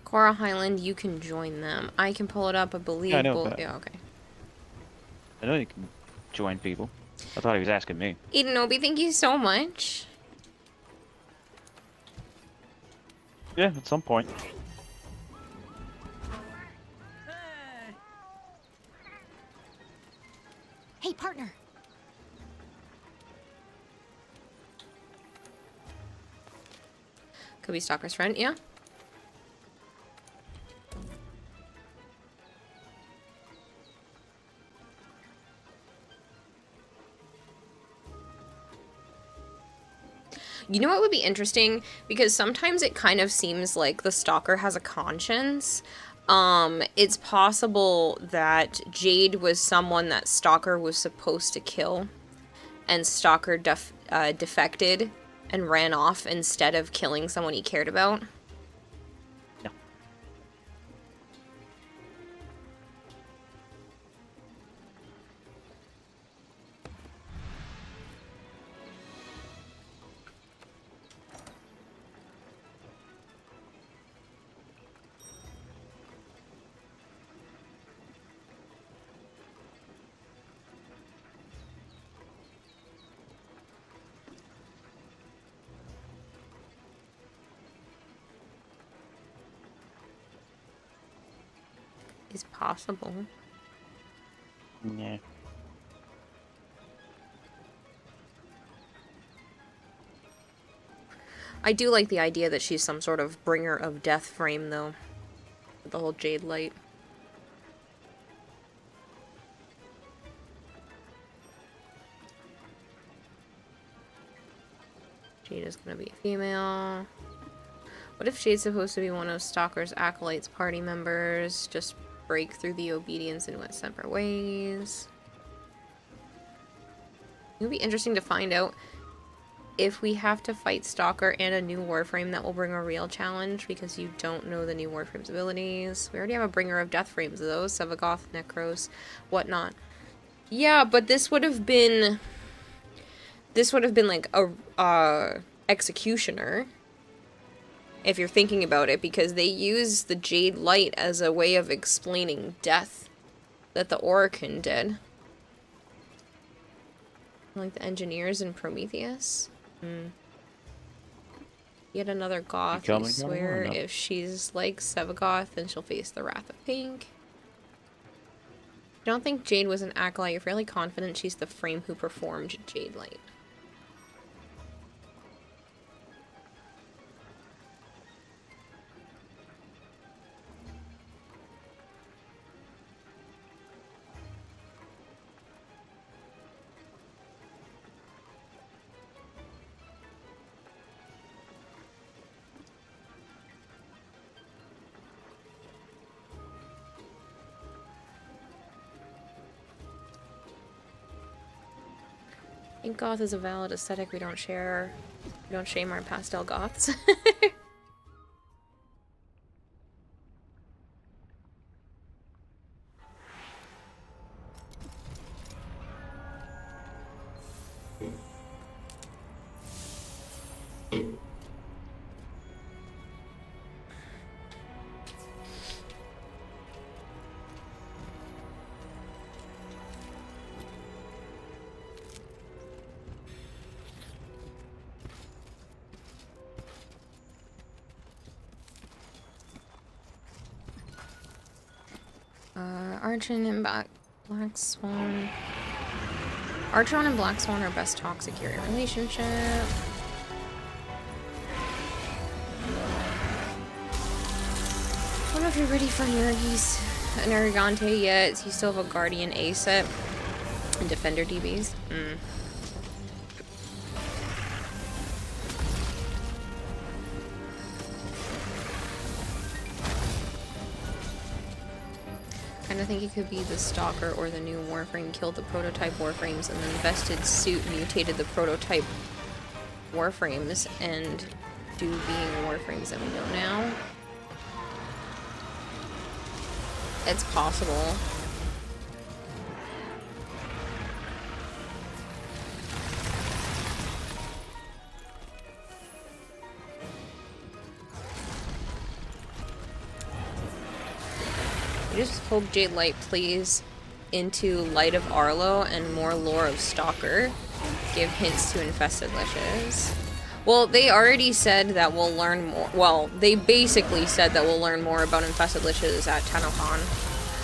Cora Highland, you can join them. I can pull it up, I believe. Yeah, I know that. Yeah, okay. I know you can join people. I thought he was asking me. Edenobi, thank you so much. Yeah, at some point. Hey, partner. Could be Stalker's friend, yeah. You know what would be interesting? Because sometimes it kind of seems like the Stalker has a conscience. It's possible that Jade was someone that Stalker was supposed to kill. And Stalker defected and ran off instead of killing someone he cared about. No. Is possible. Yeah. I do like the idea that she's some sort of bringer of death frame, though. With the whole Jade Light. Jade is gonna be a female. What if Jade's supposed to be one of Stalker's acolytes party members? Just break through the obedience and went separate ways. It would be interesting to find out if we have to fight Stalker and a new Warframe. That will bring a real challenge because you don't know the new Warframe's abilities. We already have a bringer of death frames of those, Sevagoth, Necros, whatnot. Yeah, but this would have been like a executioner, if you're thinking about it, because they use the Jade Light as a way of explaining death that the Orokin did. Like the engineers in Prometheus. Yet another goth. I swear, if she's like Sevagoth, then she'll face the Wrath of Pink. I don't think Jade was an acolyte. You're fairly confident she's the frame who performed Jade Light. I think goth is a valid aesthetic. We don't share. We don't shame our pastel goths. Archon and Black Swan. Archon and Black Swan are best toxic in your relationship. I don't know if you're ready for Nergigante yet. You still have a Guardian A set and Defender DBs. I think it could be the Stalker or the new Warframe killed the prototype Warframes, and then Vested Suit mutated the prototype Warframes and do being Warframes that we know now. It's possible. Just hope Jade Light plays into Light of Arlo and more lore of Stalker. Give hints to Infested Liches. Well, they already said that we'll learn more. Well, they basically said that we'll learn more about Infested Liches at Tenohan.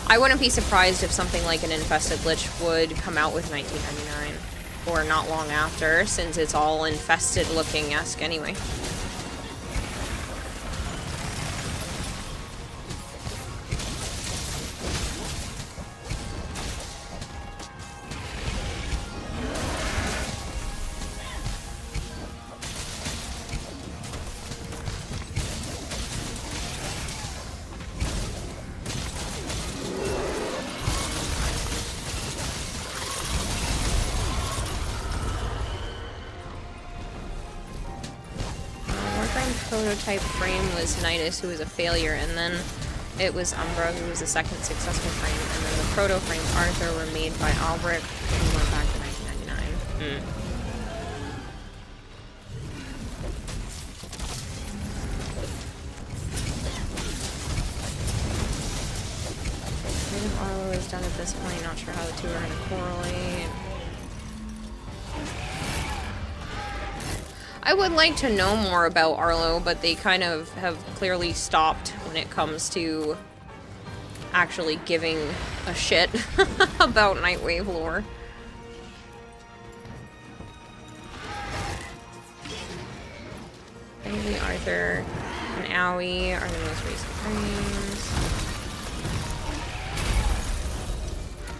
I wouldn't be surprised if something like an Infested Lich would come out with 1999. Or not long after, since it's all infested looking-esque anyway. Prototype frame was Nidus, who was a failure, and then it was Umbra, who was the second successful frame, and then the proto frame Arthur were made by Albrecht, who went back to 1999. I think Arlo is done at this point, not sure how the two are going to correlate. I would like to know more about Arlo, but they kind of have clearly stopped when it comes to actually giving a shit about Nightwave lore. Maybe Arthur and Owie are the most recent frames.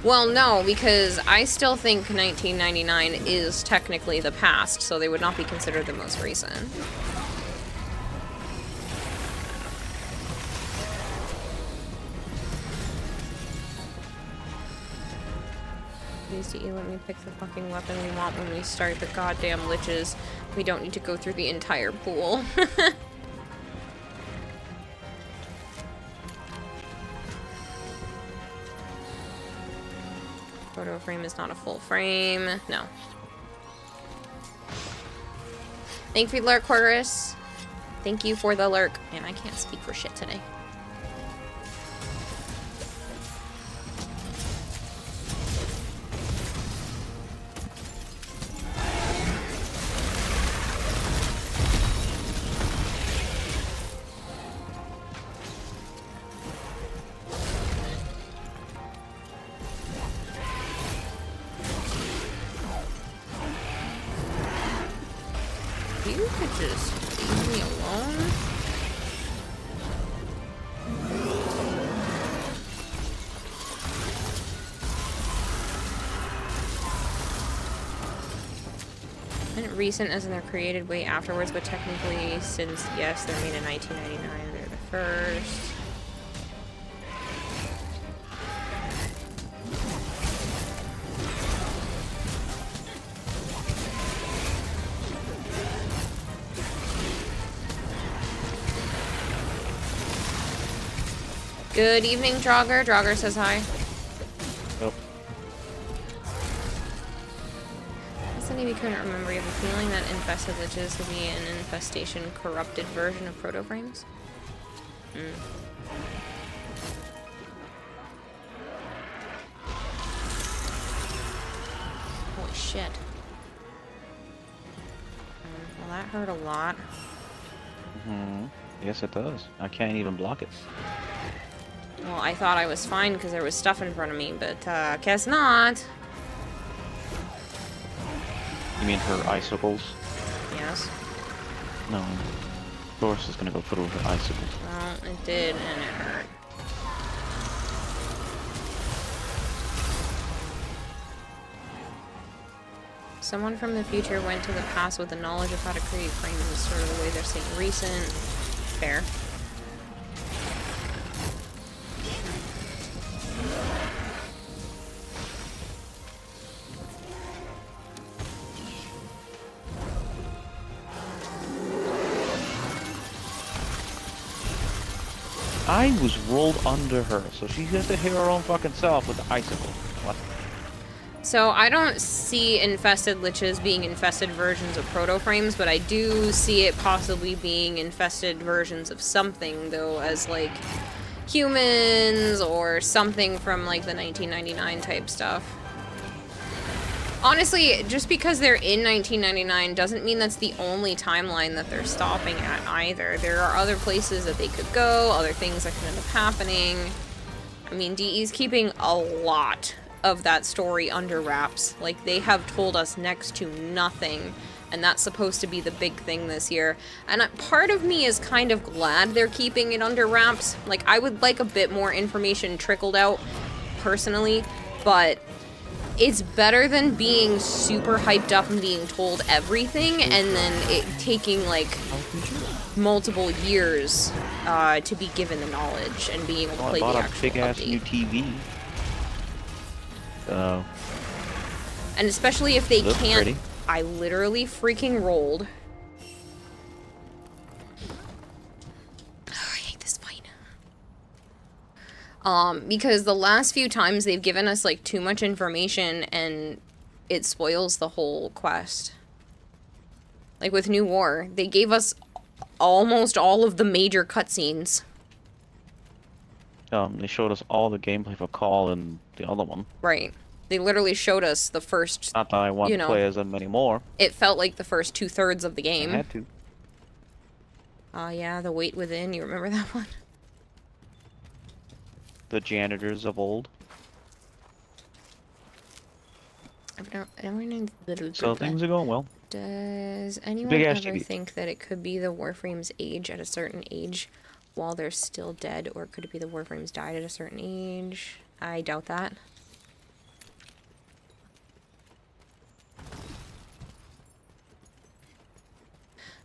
Well, no, because I still think 1999 is technically the past, so they would not be considered the most recent. Please, DE, let me pick the fucking weapon we want when we start the goddamn liches. We don't need to go through the entire pool. Photo frame is not a full frame. No. Thank you for the lurk, Quarterus. Thank you for the lurk. Man, I can't speak for shit today. You could just leave me alone. And recent as in they're created way afterwards, but technically since, yes, they're made in 1999, they're the first. Good evening, Draugr. Draugr says hi. Nope. Maybe couldn't remember. You have a feeling that infested liches could be an infestation corrupted version of proto-frames? Holy shit. Well, that hurt a lot. Yes, it does. I can't even block it. Well, I thought I was fine because there was stuff in front of me, but guess not. You mean her icicles? Yes. No. Doris is gonna go through her icicles. Well, it did, and it hurt. Someone from the future went to the past with the knowledge of how to create frames, is sort of the way they're saying recent. Fair. I was rolled under her, so she has to hit her own fucking self with the icicle. What? So I don't see infested liches being infested versions of proto-frames, but I do see it possibly being infested versions of something, though, as like humans or something from like the 1999 type stuff. Honestly, just because they're in 1999 doesn't mean that's the only timeline that they're stopping at either. There are other places that they could go, other things that could end up happening. I mean, DE's keeping a lot of that story under wraps. Like, they have told us next to nothing, and that's supposed to be the big thing this year. And part of me is kind of glad they're keeping it under wraps. Like, I would like a bit more information trickled out, personally, but it's better than being super hyped up and being told everything and then it taking like multiple years to be given the knowledge and being able to play the actual I bought a big ass new TV. And especially if they can't, pretty. I literally freaking rolled. I hate this fight. Because the last few times they've given us like too much information and it spoils the whole quest. Like with New War, they gave us almost all of the major cutscenes. They showed us all the gameplay for Call and the other one. Right. They literally showed us the first, Not that I want to play as them anymore. It felt like the first 2/3 of the game. I had to. Yeah, The Wait Within, you remember that one? The janitors of old. So things are going well. Does anyone Big ass ever TV. think that it could be the Warframes age at a certain age while they're still dead, or could it be the Warframes died at a certain age? I doubt that.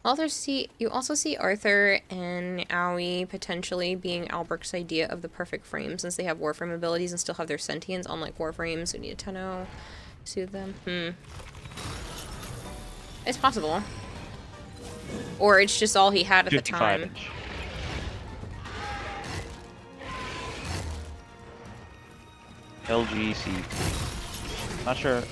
You also see Arthur and Aoi potentially being Albrecht's idea of the perfect frame, since they have Warframe abilities and still have their sentience, unlike Warframes who need a Tenno to soothe them. It's possible. Or it's just all he had at the time. 55-inch. LGC. Not sure.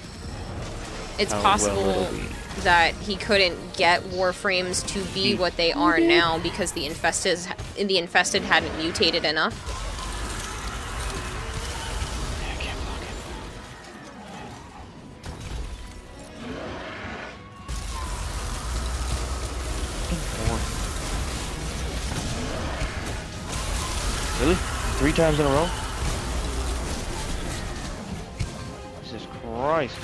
It's how possible well it'll be. that he couldn't get Warframes to be what they are now because the infested hadn't mutated enough. I can't block it. Really? 3 times in a row? Jesus Christ.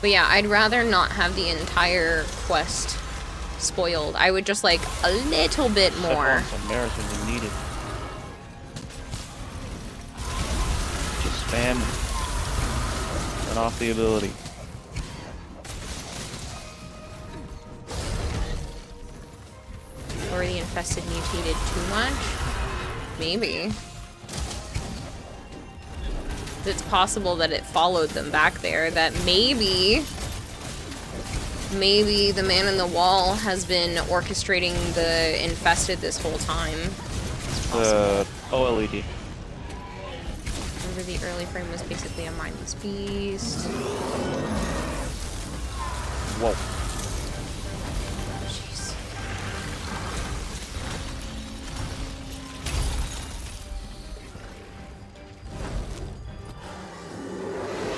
But yeah, I'd rather not have the entire quest spoiled. I would just like a little bit more. Some marathons are needed. Just spam. Turn off the ability. Or the infested mutated too much? Maybe. It's possible that it followed them back there, that maybe the man in the wall has been orchestrating the infested this whole time. The OLED. Remember, the early frame was basically a mindless beast. Whoa. Jeez.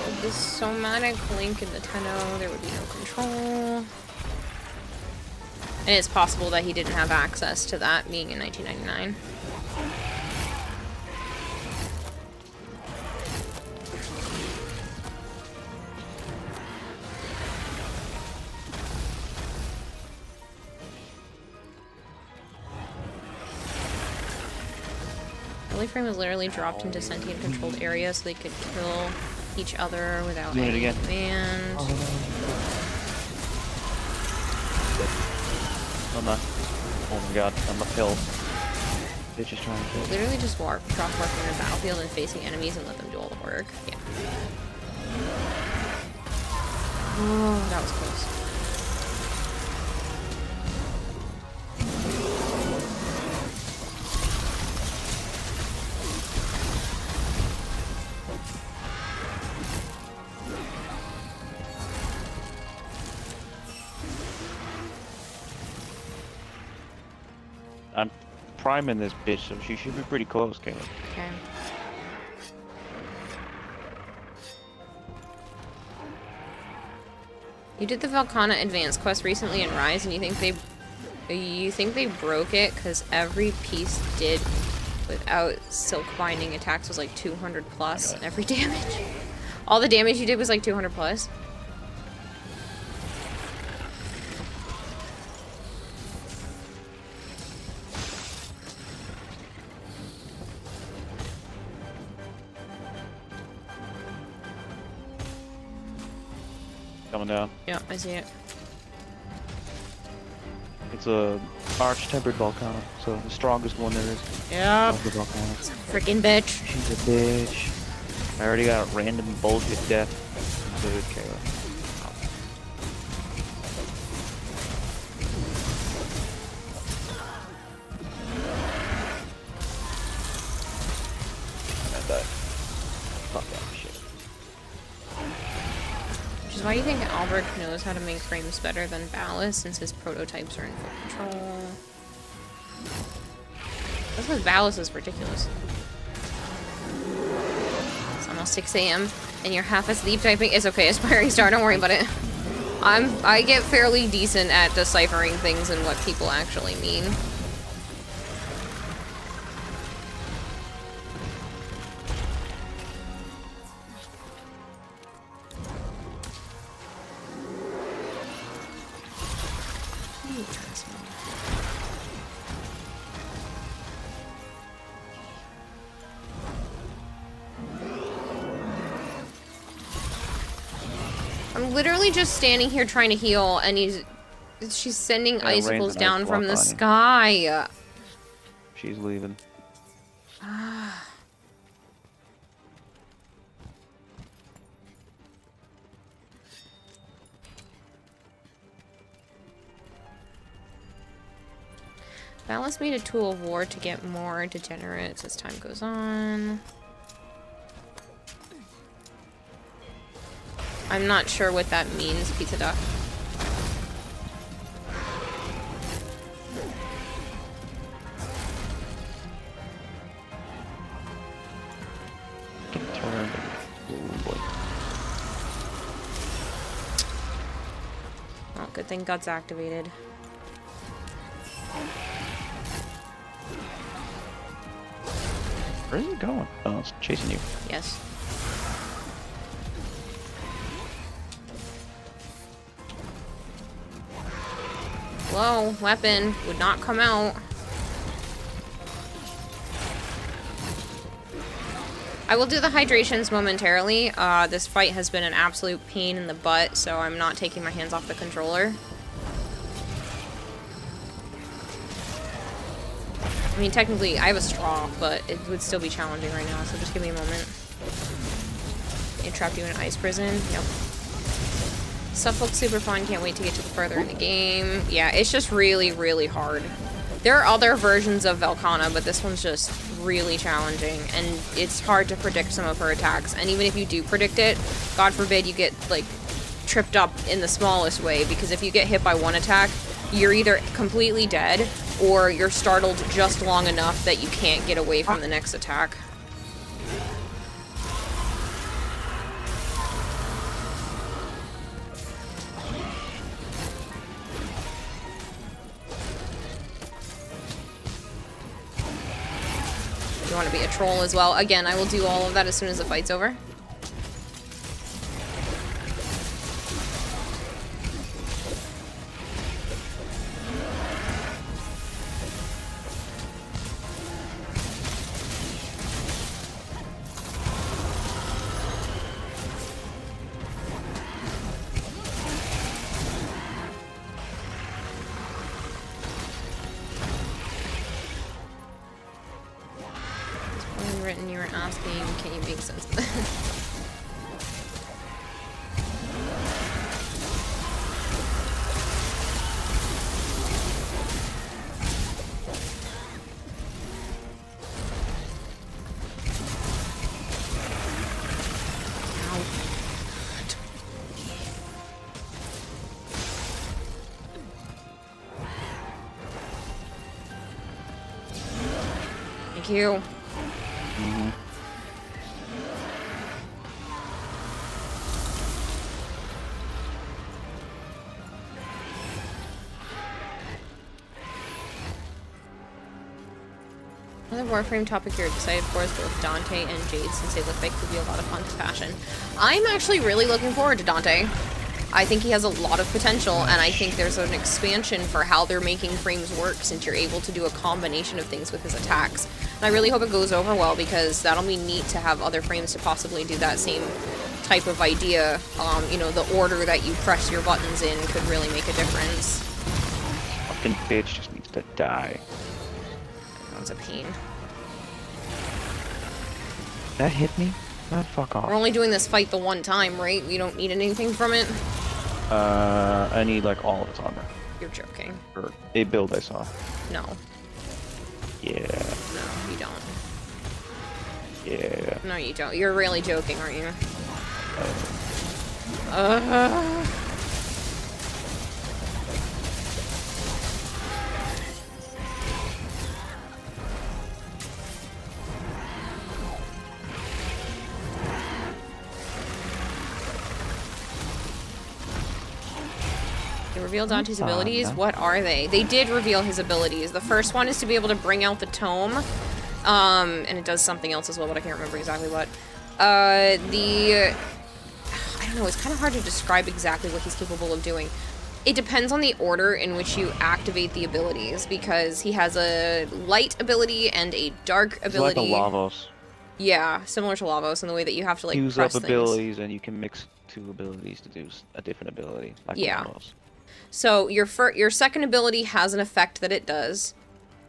With this somatic link in the Tenno, there would be no control. And it's possible that he didn't have access to that being in 1999. Early frame was literally dropped into sentient controlled areas so they could kill each other without Doing it any again. command. I'm not. Oh my god, I'm uphill. Bitch is trying to kill me. Literally just drop Warframe in the battlefield and facing enemies and let them do all the work. Yeah. Oh, that was close. I'm priming this bitch, so she should be pretty close, Caleb. Okay. You did the Velkhana advanced quest recently in Rise, and you think they broke it because every piece did without silk binding attacks was like 200 plus, and every damage. All the damage you did was like 200 plus. Coming down. Yeah, I see it. It's a arch-tempered volcano, so the strongest one there is. Yep. Of the volcano. Freaking bitch. She's a bitch. I already got a random bullshit death. Good, Kayla. I died. Fuck that shit. Which is why you think Albrecht knows how to make frames better than Ballas, since his prototypes are in full control. That's what Ballas is ridiculous. It's almost 6 AM and you're half asleep typing. It's okay, Aspiring Star, don't worry about it. I get fairly decent at deciphering things and what people actually mean. I'm literally just standing here trying to heal, and she's sending Yeah, Rain's icicles a nice down from the block on you. sky. She's leaving. Balance made a tool of war to get more degenerates as time goes on. I'm not sure what that means, Pizza Duck. Turn. Oh boy. Oh, good thing Guts activated. Where is it going? Oh, it's chasing you. Yes. Whoa, weapon would not come out. I will do the hydrations momentarily. This fight has been an absolute pain in the butt, so I'm not taking my hands off the controller. I mean, technically, I have a straw, but it would still be challenging right now, so just give me a moment. It trapped you in an ice prison? Yep. Stuff looks super fun. Can't wait to get to the further in the game. Yeah, it's just really, really hard. There are other versions of Velkhana, but this one's just really challenging, and it's hard to predict some of her attacks. And even if you do predict it, God forbid you get, like, tripped up in the smallest way, because if you get hit by one attack, you're either completely dead, or you're startled just long enough that you can't get away from the next attack. You want to be a troll as well. Again, I will do all of that as soon as the fight's over. Written, you were asking, can you make sense of that? Thank you. Another Warframe topic you're excited for is both Dante and Jade, since they look like could be a lot of fun to fashion. I'm actually really looking forward to Dante. I think he has a lot of potential, and I think there's an expansion for how they're making frames work, since you're able to do a combination of things with his attacks. And I really hope it goes over well, because that'll be neat to have other frames to possibly do that same type of idea. You know, the order that you press your buttons in could really make a difference. Fucking bitch just needs to die. That's a pain. That hit me? Oh, fuck off. We're only doing this fight the one time, right? We don't need anything from it? I need, like, all of its armor. You're joking. Or a build I saw. No. Yeah. No, you don't. Yeah. No, you don't. You're really joking, aren't you? They revealed Dante's abilities. What are they? They did reveal his abilities. The first one is to be able to bring out the tome. And it does something else as well, but I can't remember exactly what. I don't know, it's kind of hard to describe exactly what he's capable of doing. It depends on the order in which you activate the abilities, because he has a light ability and a dark ability. It's like a Lavos. Yeah, similar to Lavos in the way that you have to like use press up things. abilities, and you can mix 2 abilities to do a different ability. Like Yeah. Lavos. So your second ability has an effect that it does,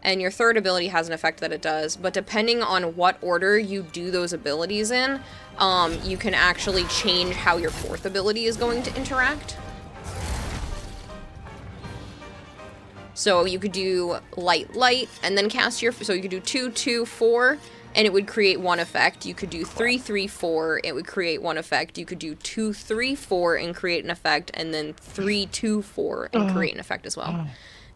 and your third ability has an effect that it does, but depending on what order you do those abilities in, you can actually change how your fourth ability is going to interact. So you could do light, and then cast your, so you could do 2, 2, 4, and it would create 1 effect. You could do 3, 3, 4, it would create 1 effect. You could do 2, 3, 4 and create an effect, and then 3, 2, 4 and create an effect as well.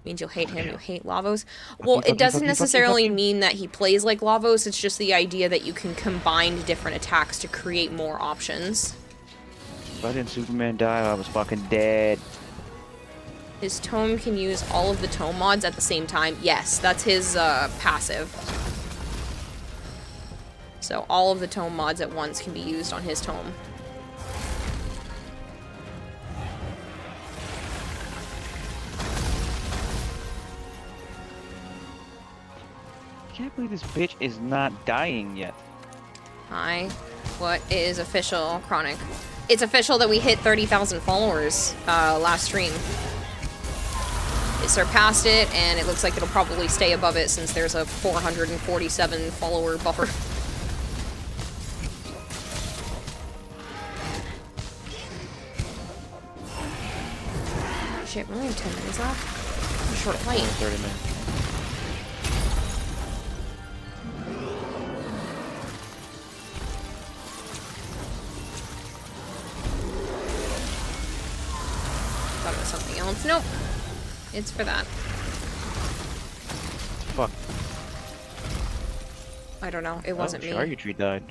Means you'll hate him, you hate Lavos. Well, it doesn't necessarily mean that he plays like Lavos, it's just the idea that you can combine different attacks to create more options. If I didn't Superman die, I was fucking dead. His tome can use all of the tome mods at the same time. Yes, that's his passive. So all of the tome mods at once can be used on his tome. I can't believe this bitch is not dying yet. Hi. What is official, Chronic? It's official that we hit 30,000 followers last stream. It surpassed it, and it looks like it'll probably stay above it since there's a 447 follower buffer. Shit, we only have 10 minutes left. A short fight. 30 minutes. Thought it was something else. Nope. It's for that. Fuck. I don't know. It wasn't me. Charge tree died.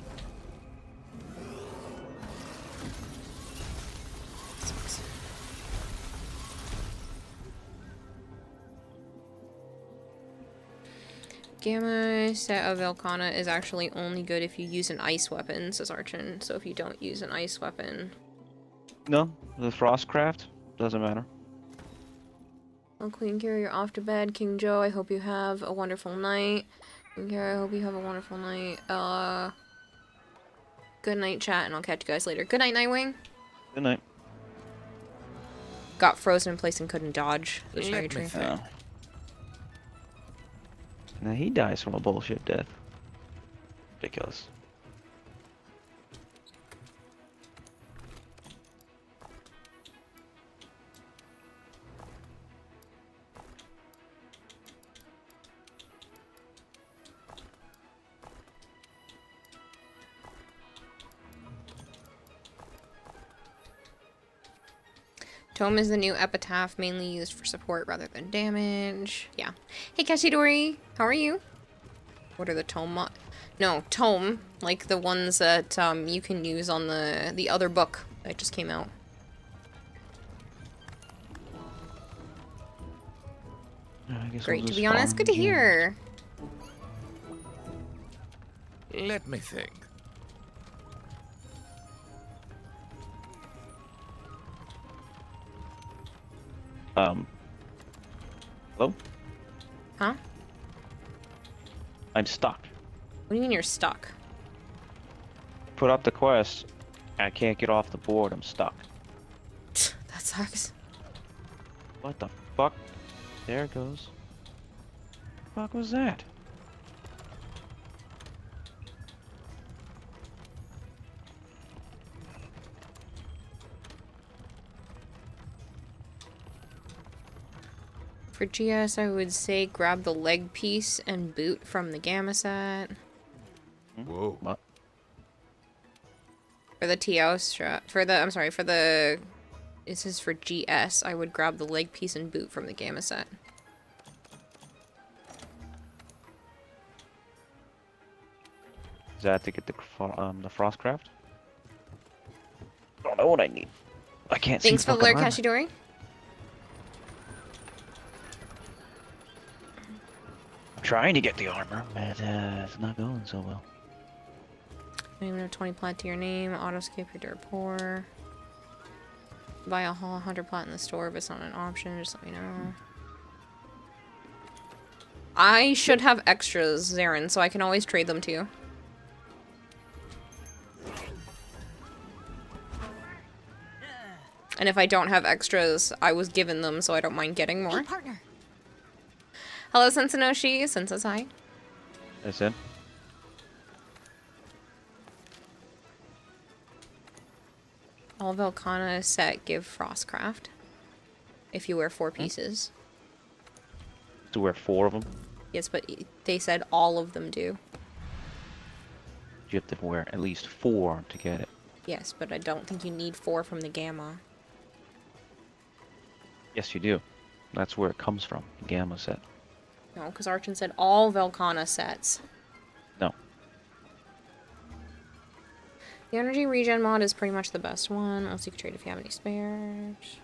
Gamma set of Velkhana is actually only good if you use an ice weapon, says Archon. So if you don't use an ice weapon... No, the Frostcraft doesn't matter. Well, Queen Kira, you're off to bed. King Joe, I hope you have a wonderful night. Queen Kira, I hope you have a wonderful night. Good night, chat, and I'll catch you guys later. Good night, Nightwing. Good night. Got frozen in place and couldn't dodge. Let Sorry, me Tree. think. Now he dies from a bullshit death. Ridiculous. Tome is the new epitaph, mainly used for support rather than damage. Yeah. Hey, Kashidori, how are you? What are the tome No, tome, like the ones that you can use on the other book that just came out. Great to be honest. Good to hear. Let me think. Hello? Huh? I'm stuck. What do you mean you're stuck? Put up the quest. I can't get off the board. I'm stuck. That sucks. What the fuck? There it goes. What the fuck was that? For GS, I would say grab the leg piece and boot from the Gamma set. Whoa. What? For the TO strat, for the, this is for GS, I would grab the leg piece and boot from the Gamma set. Is that to get the Frostcraft? I don't know what I need. I can't see. Thanks for the alert, armor. Kashidori. Trying to get the armor, but it's not going so well. Don't even have 20 plat to your name. Auto skip, you're dirt poor. Buy a whole 100 plat in the store if it's not an option. Just let me know. I should have extras, Zarin, so I can always trade them to you. And if I don't have extras, I was given them, so I don't mind getting more. Hey, partner. Hello, Sensinoshi. Sensa's hi. I said. All Velkhana set give Frostcraft. If you wear 4 pieces. To wear 4 of them? Yes, but they said all of them do. You have to wear at least 4 to get it. Yes, but I don't think you need 4 from the Gamma. Yes, you do. That's where it comes from, the Gamma set. No, because Archon said all Velkhana sets. No. The energy regen mod is pretty much the best one. Also, you can trade if you have any spares.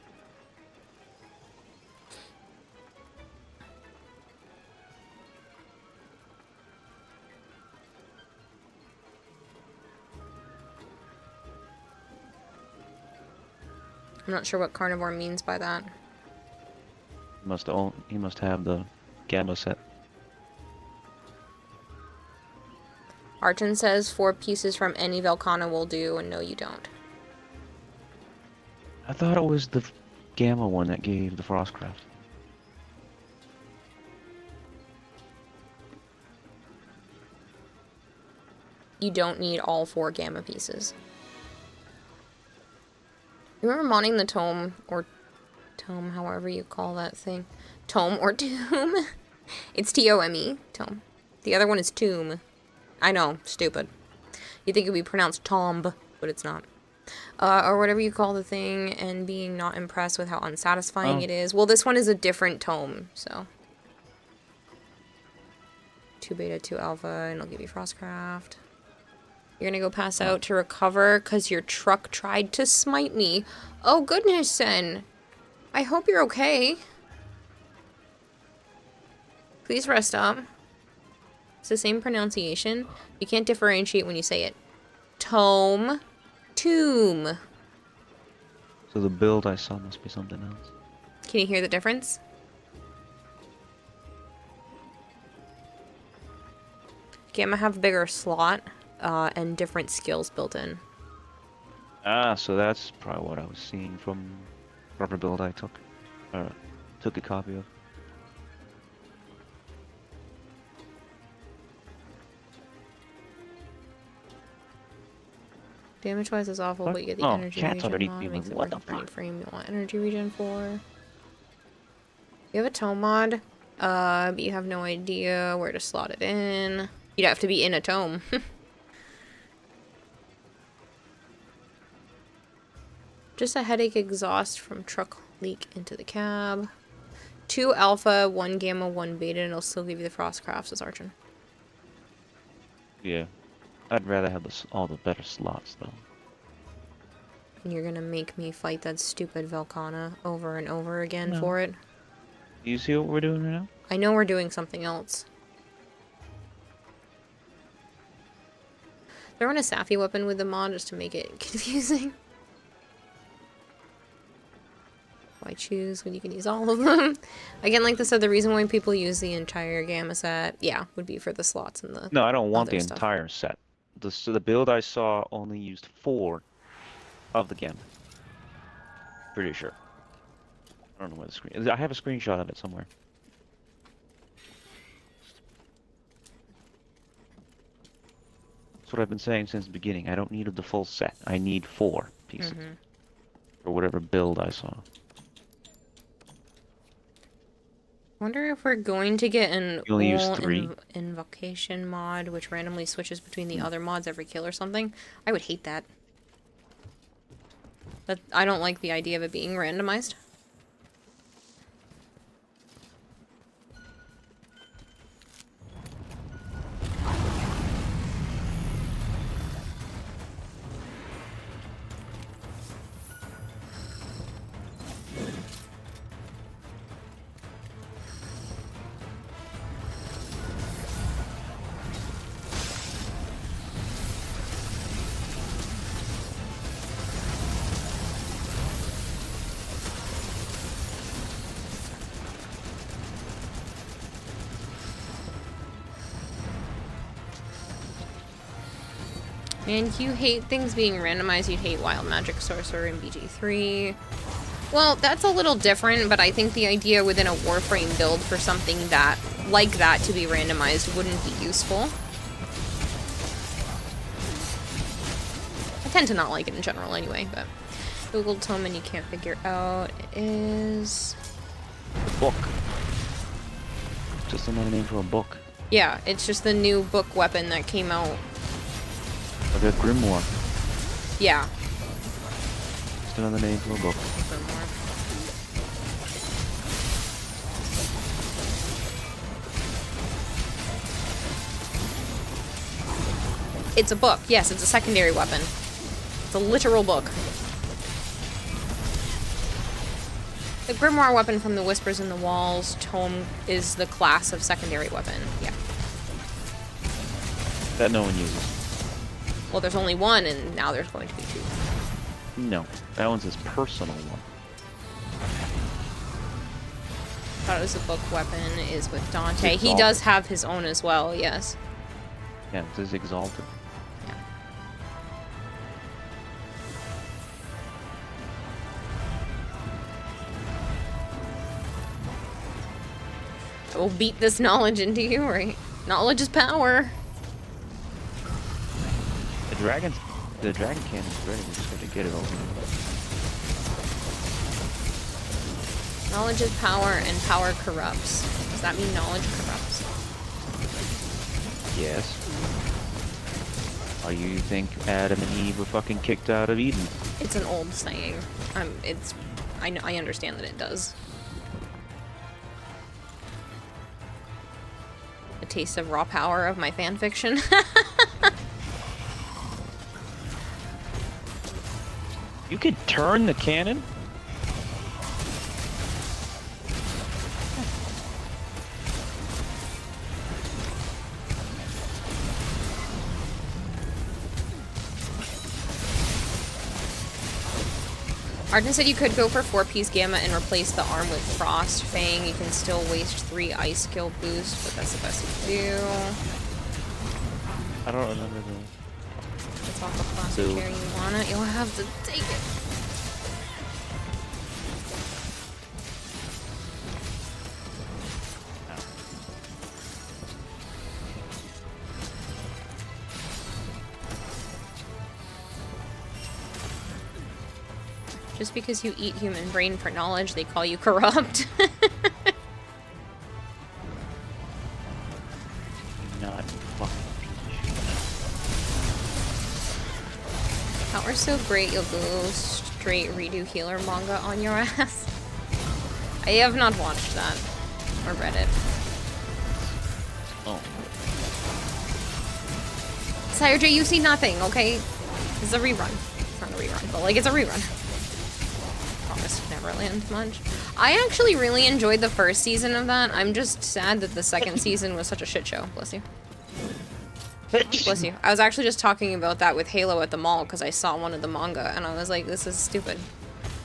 I'm not sure what carnivore means by that. He must have the Gamma set. Archon says 4 pieces from any Velkhana will do, and no, you don't. I thought it was the Gamma one that gave the Frostcraft. You don't need all 4 Gamma pieces. You remember modding the Tome, or Tome, however you call that thing. Tome or Tomb? It's T-O-M-E, Tome. The other one is Tomb. I know, stupid. You'd think it would be pronounced Tomb, but it's not. Or whatever you call the thing, and being not impressed with how unsatisfying it is. Well, this one is a different Tome, so. 2 beta, 2 alpha, and I'll give you Frostcraft. You're gonna go pass out to recover because your truck tried to smite me. Oh goodness, Sen. I hope you're okay. Please rest up. It's the same pronunciation. You can't differentiate when you say it. Tome. Tomb. So the build I saw must be something else. Can you hear the difference? Gamma have a bigger slot. And different skills built in. Ah, so that's probably what I was seeing from whatever build I took a copy of. Damage-wise is awful, What? but you get the Oh, energy cat's regen underneath mod. me. Makes it What worth the the fuck? frame you want energy regen for. You have a tome mod, but you have no idea where to slot it in. You'd have to be in a tome. Just a headache exhaust from truck leak into the cab. 2 alpha, 1 gamma, 1 beta, and it'll still give you the Frostcrafts as Archon. Yeah. I'd rather have all the better slots, though. And you're gonna make me fight that stupid Velkhana over and over again No. for it? Do you see what we're doing right now? I know we're doing something else. Throw in a Safi weapon with the mod just to make it confusing. Why choose when you can use all of them? Again, like I said, the reason why people use the entire Gamma set, yeah, would be for the slots and the No, I don't want other the stuff. entire set. The build I saw only used 4 of the Gamma. Pretty sure. I don't know where the screen. I have a screenshot of it somewhere. That's what I've been saying since the beginning. I don't need the full set. I need 4 pieces. Or whatever build I saw. Wonder if we're going to get an You only use all 3. invocation mod, which randomly switches between the other mods every kill or something. I would hate that. But I don't like the idea of it being randomized. And you hate things being randomized. You hate Wild Magic Sorcerer in BG3. Well, that's a little different, but I think the idea within a Warframe build for something that, like that, to be randomized wouldn't be useful. I tend to not like it in general anyway, but Google Tillman you can't figure out is... Book. Just another name for a book. Yeah, it's just the new book weapon that came out. Like a grimoire. Yeah. Just another name for a book. Grimoire. It's a book. Yes, it's a secondary weapon. It's a literal book. The Grimoire weapon from the Whispers in the Walls tome is the class of secondary weapon. Yeah. That no one uses. Well, there's only one, and now there's going to be two. No, that one's his personal one. I thought it was a book weapon, is with Dante. Exalted. He does have his own as well, yes. Yeah, it says Exalted. Yeah. I will beat this knowledge into you, right? Knowledge is power. The dragon cannon's ready. We just have to get it over. Knowledge is power, and power corrupts. Does that mean knowledge corrupts? Yes. Oh, you think Adam and Eve were fucking kicked out of Eden? It's an old saying. I understand that it does. A taste of raw power of my fanfiction. You could turn the cannon? Arden said you could go for 4-piece Gamma and replace the arm with Frost Fang. You can still waste 3 ice skill boost, but that's the best you can do. I don't remember the... It's off a classic here. You want it? You'll have to take it. Just because you eat human brain for knowledge, they call you corrupt. Not fucking. Power's so great, you'll go straight redo healer manga on your ass. I have not watched that or read it. Oh. Sire J, you see nothing, okay? It's a rerun. It's not a rerun, but like it's a rerun. Promised Neverland much. I actually really enjoyed the first season of that. I'm just sad that the second season was such a shit show. Bless you. Bless you. I was actually just talking about that with Halo at the mall because I saw one of the manga and I was like, this is stupid.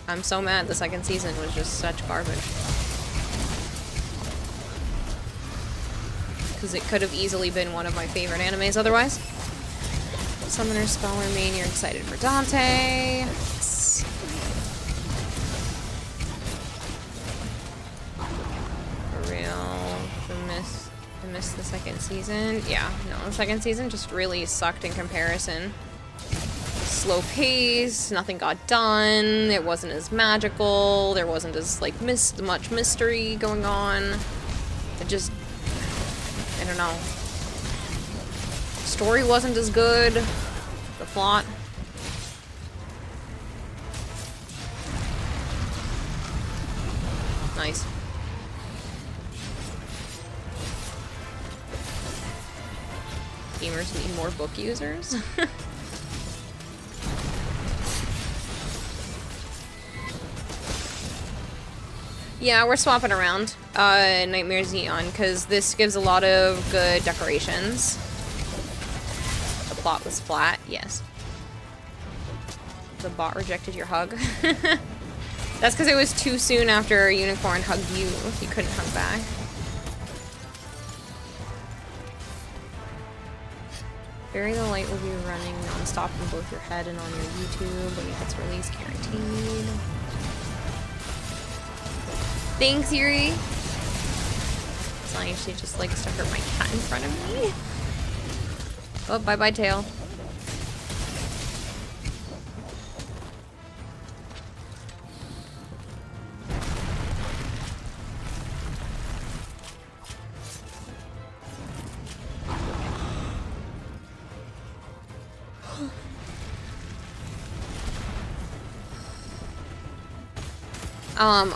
I'm so mad the second season was just such garbage. Because it could have easily been one of my favorite animes otherwise. Summoner, Scholar, Main, you're excited for Dante. Yes. For real. I missed the second season. Yeah, no, the second season just really sucked in comparison. Slow pace, nothing got done, it wasn't as magical, there wasn't as, like, much mystery going on. It just... I don't know. Story wasn't as good. The plot. Nice. Gamers need more book users. Yeah, we're swapping around Nightmares Neon because this gives a lot of good decorations. The plot was flat, yes. The bot rejected your hug. That's because it was too soon after Unicorn hugged you. You couldn't hug back. Bury the Light will be running non-stop in both your head and on your YouTube when it gets released, guaranteed. Thanks, Yuri. She just likes to hurt my cat in front of me. Oh, bye-bye, tail.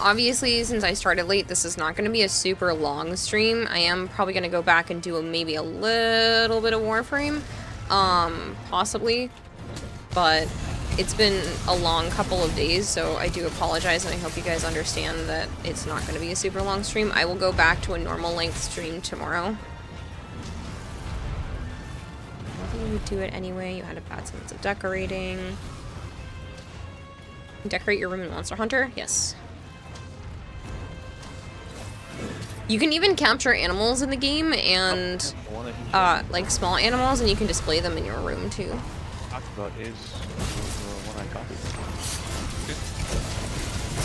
Obviously, since I started late, this is not going to be a super long stream. I am probably going to go back and do maybe a little bit of Warframe, possibly, but it's been a long couple of days, so I do apologize, and I hope you guys understand that it's not going to be a super long stream. I will go back to a normal length stream tomorrow. Maybe you would do it anyway. You had a bad sense of decorating. Decorate your room in Monster Hunter? Yes. You can even capture animals in the game and like small animals, and you can display them in your room too. Talked about is the one I copied.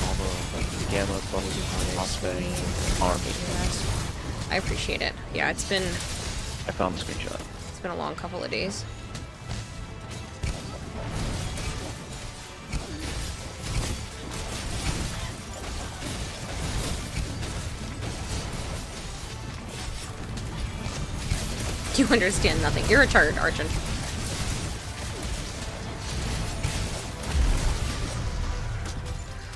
All the gamma, bubbles, army. I appreciate it. Yeah, it's been. I found the screenshot. It's been a long couple of days. You understand nothing. You're a chartered Archon.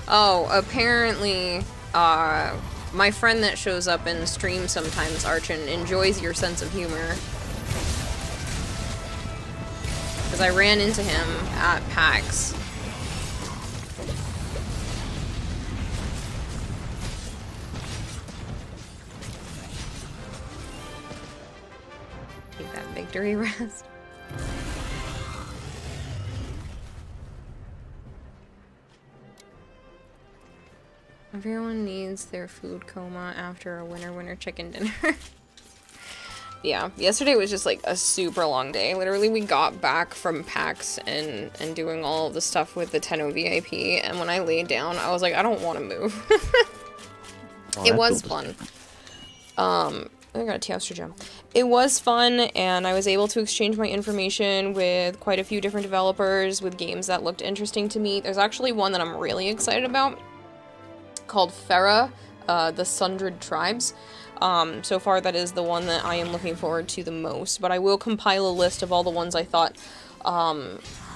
Oh, apparently, my friend that shows up in stream sometimes, Archon, enjoys your sense of humor. Because I ran into him at PAX. Take that victory rest. Everyone needs their food coma after a winner chicken dinner. Yeah, yesterday was just like a super long day. Literally, we got back from PAX and doing all of the stuff with the Tenno VIP, and when I laid down, I was like, I don't want to move. It was fun. I got a Teostra gem. It was fun, and I was able to exchange my information with quite a few different developers with games that looked interesting to me. There's actually one that I'm really excited about called Farah, the Sundred Tribes. So far, that is the one that I am looking forward to the most, but I will compile a list of all the ones I thought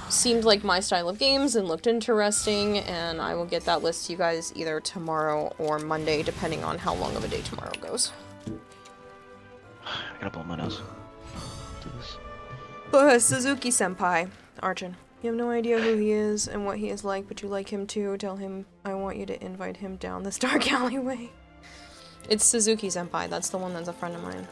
seemed like my style of games and looked interesting, and I will get that list to you guys either tomorrow or Monday, depending on how long of a day tomorrow goes. I gotta blow my nose. Do this. Suzuki-senpai. Archon. You have no idea who he is and what he is like, but you like him too. Tell him I want you to invite him down this dark alleyway. It's Suzuki-senpai. That's the one that's a friend of mine.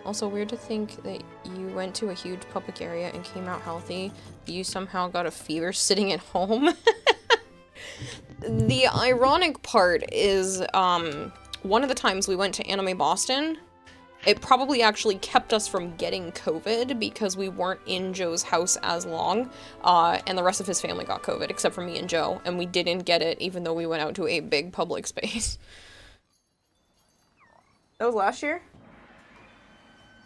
Also, weird to think that you went to a huge public area and came out healthy. You somehow got a fever sitting at home. The ironic part is, one of the times we went to Anime Boston, it probably actually kept us from getting COVID because we weren't in Joe's house as long, and the rest of his family got COVID, except for me and Joe, and we didn't get it even though we went out to a big public space. That was last year?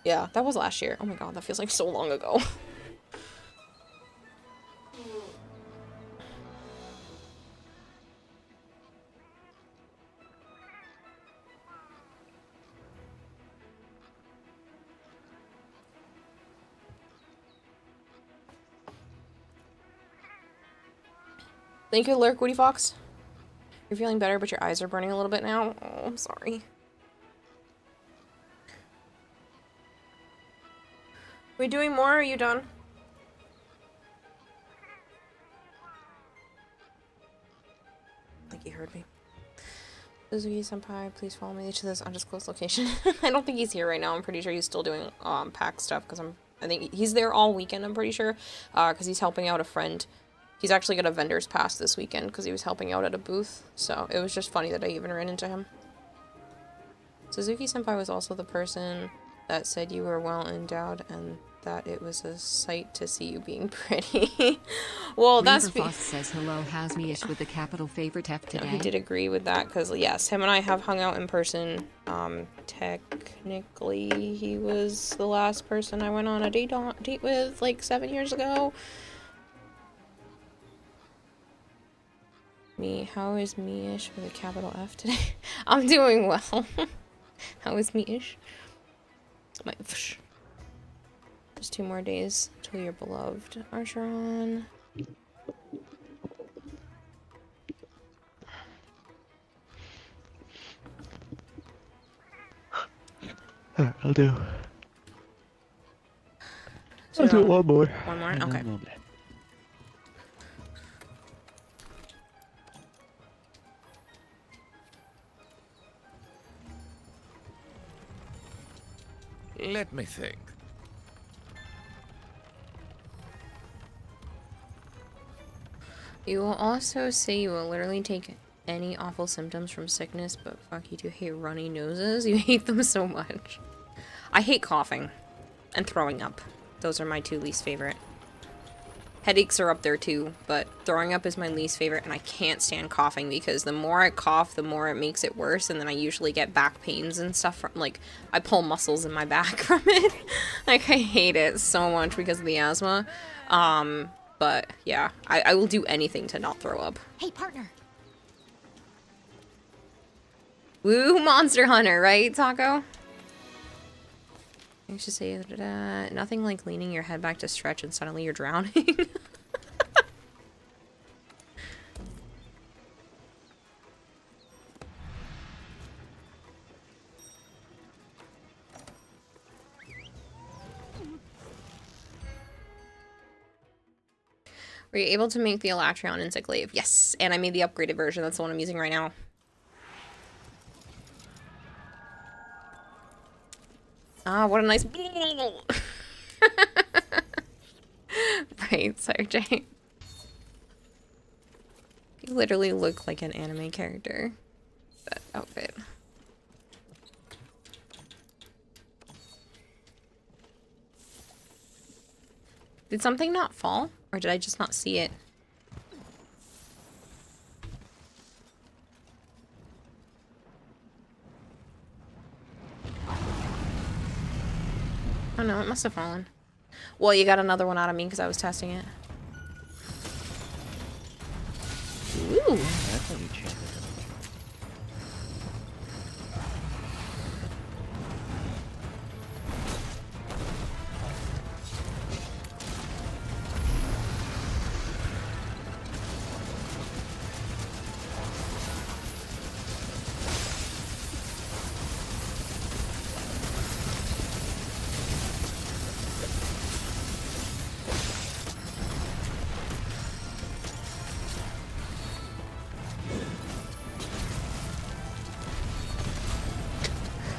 Yeah, that was last year. Oh my god, that feels like so long ago. Thank you, Lurk, Woody Fox. You're feeling better, but your eyes are burning a little bit now. Oh, I'm sorry. We doing more, or are you done? I think he heard me. Suzuki-senpai, please follow me to this undisclosed location. I don't think he's here right now. I'm pretty sure he's still doing PAX stuff, because I think he's there all weekend, I'm pretty sure, because he's helping out a friend. He's actually got a vendor's pass this weekend because he was helping out at a booth, so it was just funny that I even ran into him. Suzuki-senpai was also the person that said you were well endowed and that it was a sight to see you being pretty. Well, that's... Reaver Foss says hello, has me-ish with the capital favorite F today. No, he did agree with that, because, yes, him and I have hung out in person. Technically, he was the last person I went on a date with, like, 7 years ago. How is me-ish with a capital F today? I'm doing well. How is me-ish? There's 2 more days till you're beloved, Archeron. Alright, I'll do one more. One more? Okay. Let me think. You will also say you will literally take any awful symptoms from sickness, but fuck, you do hate runny noses. You hate them so much. I hate coughing and throwing up. Those are my 2 least favorite. Headaches are up there too, but throwing up is my least favorite, and I can't stand coughing because the more I cough, the more it makes it worse, and then I usually get back pains and stuff from, like, I pull muscles in my back from it. Like, I hate it so much because of the asthma. But, yeah, I will do anything to not throw up. Hey, partner. Woo, Monster Hunter, right, Taco? I should say nothing like leaning your head back to stretch and suddenly you're drowning. Were you able to make the Elatreon in Cyclave? Yes, and I made the upgraded version. That's the one I'm using right now. Ah, what a nice... Right, Sergey. You literally look like an anime character. That outfit. Did something not fall? Or did I just not see it? Oh no, it must have fallen. Well, you got another one out of me because I was testing it. Ooh. That's how you change it.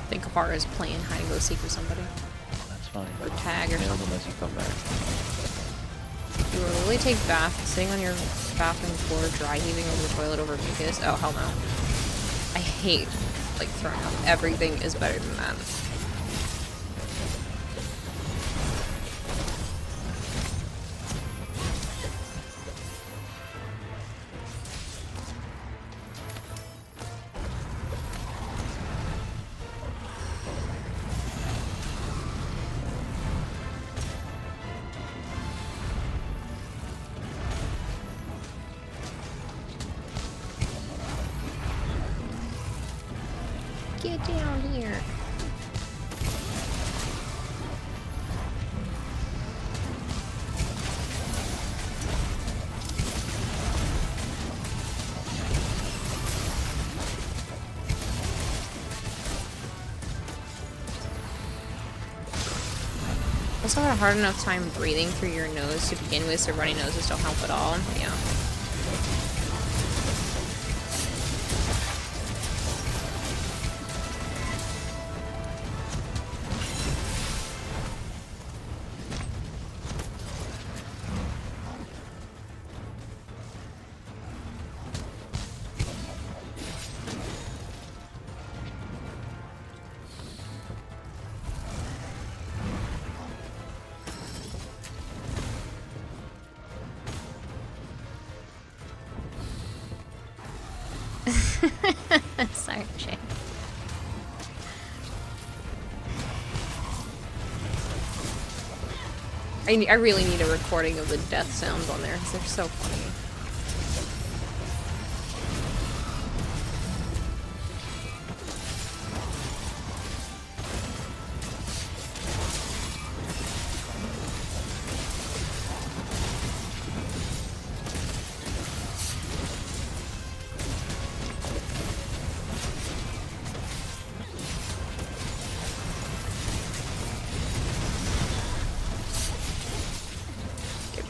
I think Kapara is playing hide and go seek with somebody. That's fine. Or tag or something. Unless you come back. You will really take bath sitting on your bathroom floor, dry heaving over the toilet over mucus? Oh, hell no. I hate, like, throwing up. Everything is better than that. Get down here. Also had a hard enough time breathing through your nose to begin with, so runny noses don't help at all. Yeah. Sorry, Shay. I really need a recording of the death sounds on there because they're so funny.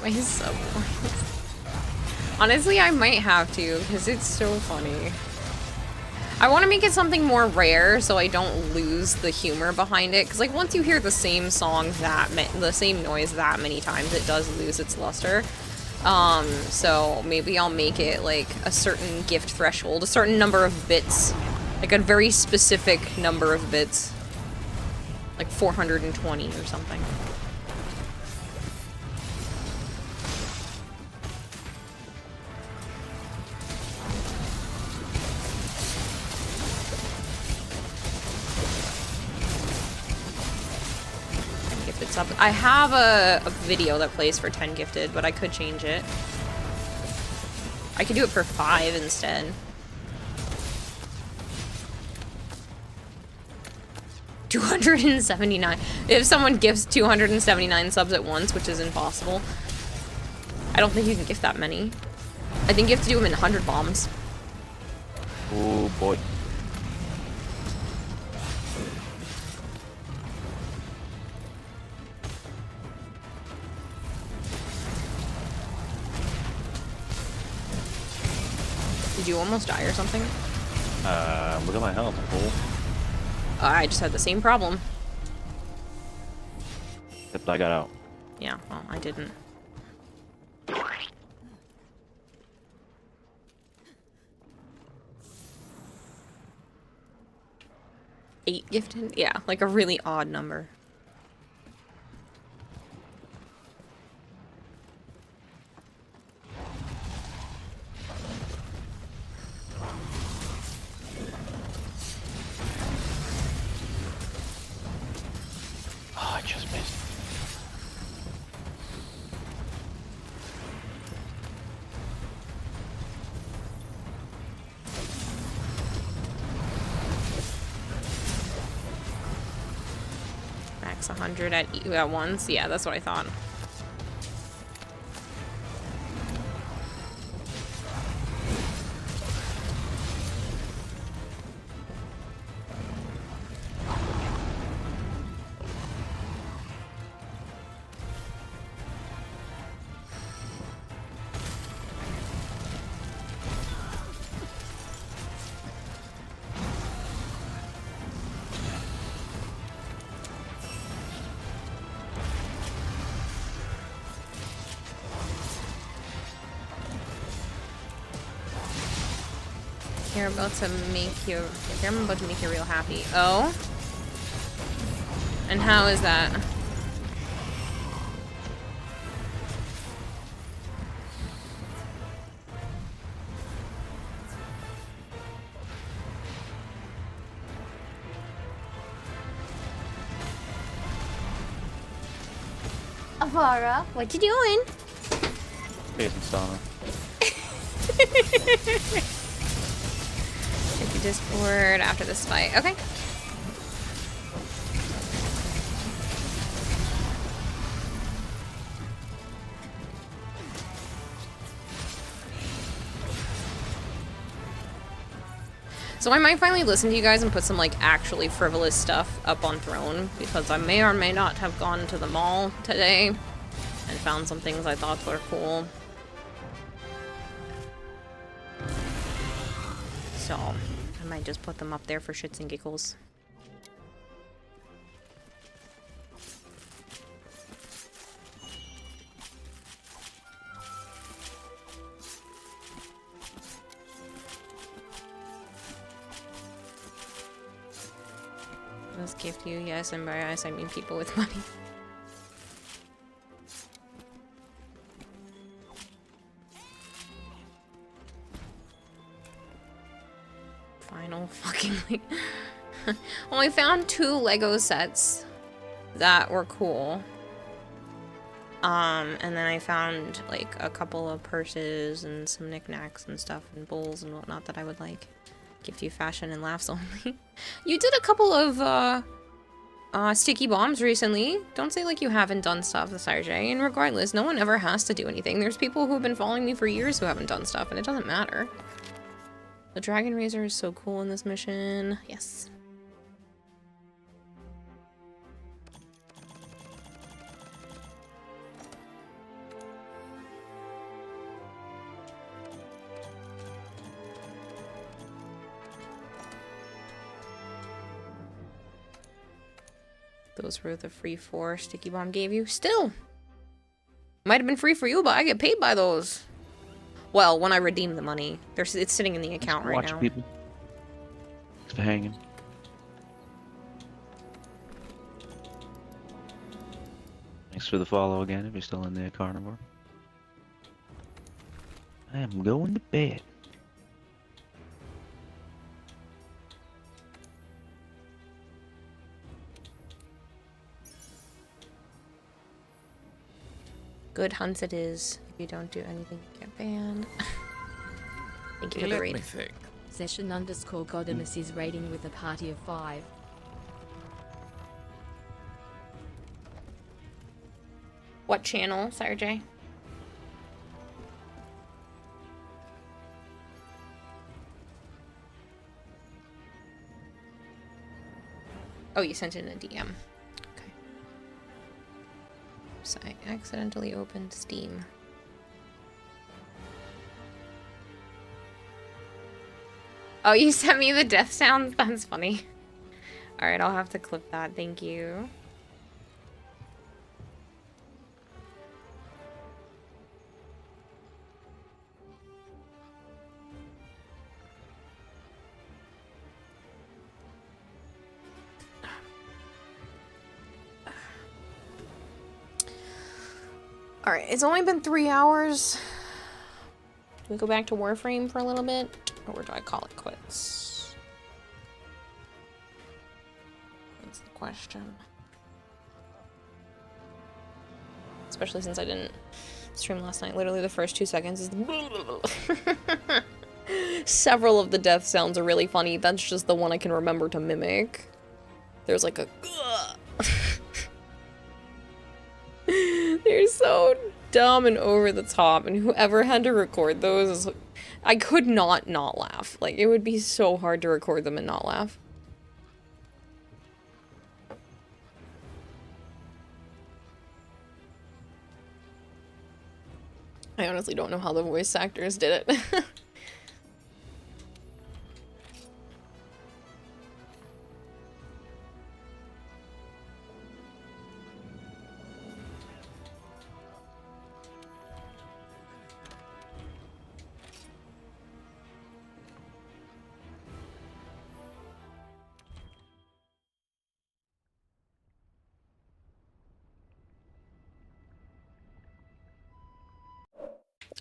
My sub points. Honestly, I might have to because it's so funny. I want to make it something more rare so I don't lose the humor behind it. Because like once you hear the same song the same noise that many times, it does lose its luster. So maybe I'll make it like a certain gift threshold, a certain number of bits, like a very specific number of bits, like 420 or something. I have a video that plays for 10 gifted, but I could change it. I could do it for 5 instead. 279. If someone gifts 279 subs at once, which is impossible, I don't think you can gift that many. I think you have to do them in 100 bombs. Oh boy. Did you almost die or something? Look at my health, fool. I just had the same problem. Except I got out. Yeah, well, I didn't. Eight gifted? Yeah, like a really odd number. Oh, I just missed. Max 100 at once? Yeah, that's what I thought. I'm about to make you real happy. Oh? And how is that? Avara, what you doing? Jason Stana. Check your Discord after this fight. Okay. So I might finally listen to you guys and put some like actually frivolous stuff up on Throne, because I may or may not have gone to the mall today and found some things I thought were cool. So I might just put them up there for shits and giggles. Let's gift you, yes, and by us I mean people with money. final fucking like well, I found 2 Lego sets that were cool. And then I found like a couple of purses and some knickknacks and stuff and bowls and whatnot that I would like. Gift you fashion and laughs only. You did a couple of sticky bombs recently. Don't say like you haven't done stuff with RJ. And regardless, no one ever has to do anything. There's people who have been following me for years who haven't done stuff, and it doesn't matter. The Dragon Razor is so cool in this mission. Yes. Those were the free 4 Sticky Bomb gave you. Still! Might have been free for you, but I get paid by those. Well, when I redeem the money. It's sitting in the account right now. People. Thanks for hanging. Thanks for the follow again, if you're still in there, Carnivore. I am going to bed. Good hunts it is. If you don't do anything, you get banned. Thank you for the raid. Session_Godimus is raiding with a party of 5. What channel, Sarjay? Oh, you sent it in a DM. Okay. So I accidentally opened Steam. Oh, you sent me the death sounds? That's funny. Alright, I'll have to clip that. Thank you. Alright, it's only been 3 hours. Do we go back to Warframe for a little bit? Or do I call it quits? That's the question. Especially since I didn't stream last night. Literally the first 2 seconds is several of the death sounds are really funny. That's just the one I can remember to mimic. There's like a they're so dumb and over the top, and whoever had to record those is... I could not laugh. Like, it would be so hard to record them and not laugh. I honestly don't know how the voice actors did it.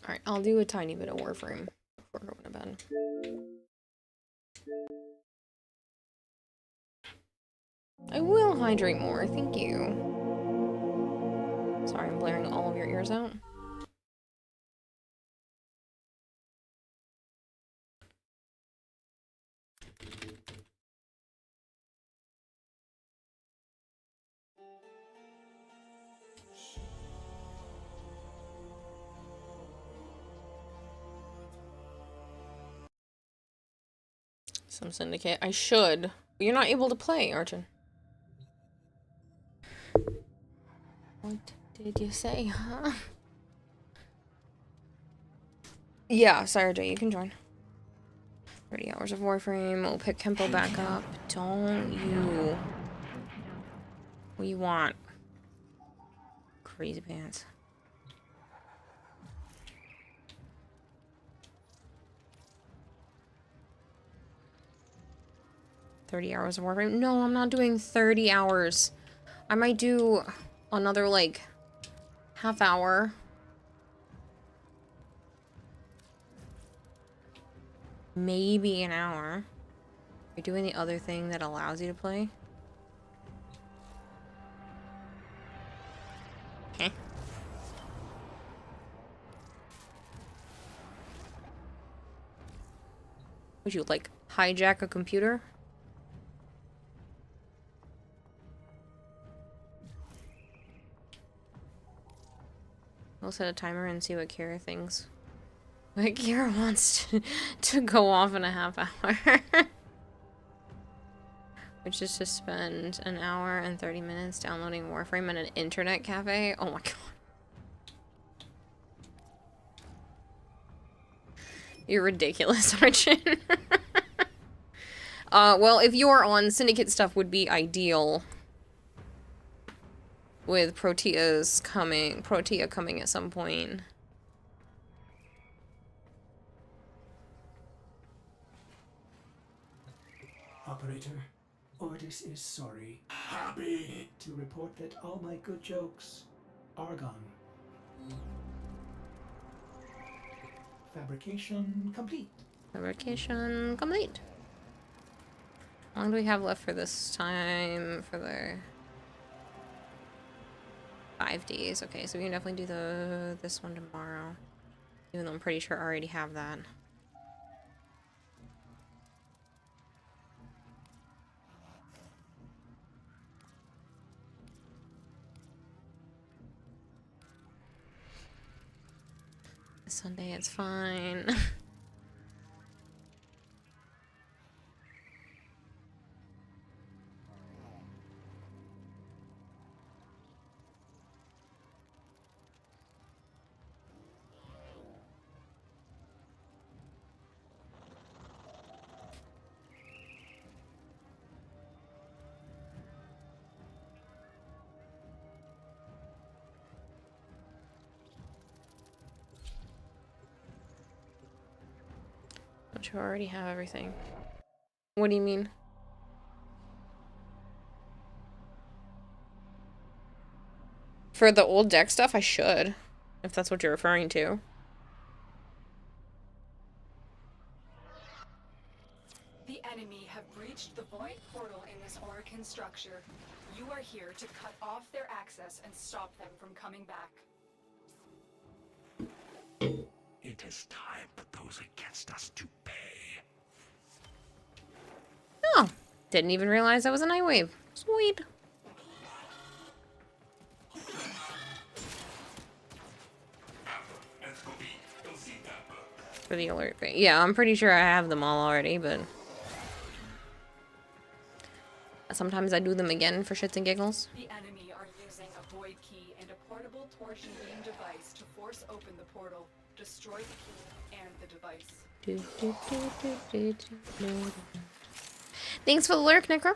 Alright, I'll do a tiny bit of Warframe before going to bed. I will hydrate more, thank you. Sorry, I'm blaring all of your ears out. Some Syndicate. I should. But you're not able to play, Arjun. What did you say, huh? Yeah, Sarah, you can join. 30 hours of Warframe. We'll pick Kempo back up. Don't you. What do you want? Crazy pants. $30 hours of Warframe. No, I'm not doing 30 hours. I might do another, like, half hour. Maybe an hour. You're doing the other thing that allows you to play? Okay. Would you, like, hijack a computer? I'll set a timer and see what Kira thinks. Like, Kira wants to go off in a half hour. Which is to spend an hour and 30 minutes downloading Warframe at an internet cafe. Oh my god. You're ridiculous, Archon. Well, if you're on Syndicate stuff would be ideal. With Protea coming at some point. Operator, Ordis is sorry. Happy to report that all my good jokes are gone. Fabrication complete. Fabrication complete. How long do we have left for this time? For the 5 days. Okay, so we can definitely do this one tomorrow. Even though I'm pretty sure I already have that. Sunday, it's fine. Don't you already have everything? What do you mean? For the old deck stuff, I should. If that's what you're referring to. The enemy have breached the void portal in this Orokin structure. You are here to cut off their access and stop them from coming back. It is time for those against us to pay. Oh, didn't even realize that was a Nightwave. Sweet. For the alert. Yeah, I'm pretty sure I have them all already, but sometimes I do them again for shits and giggles. The enemy are using a void key and a portable torsion beam device to force open the portal, destroy the key and the device. Thanks for the lurk, Necro.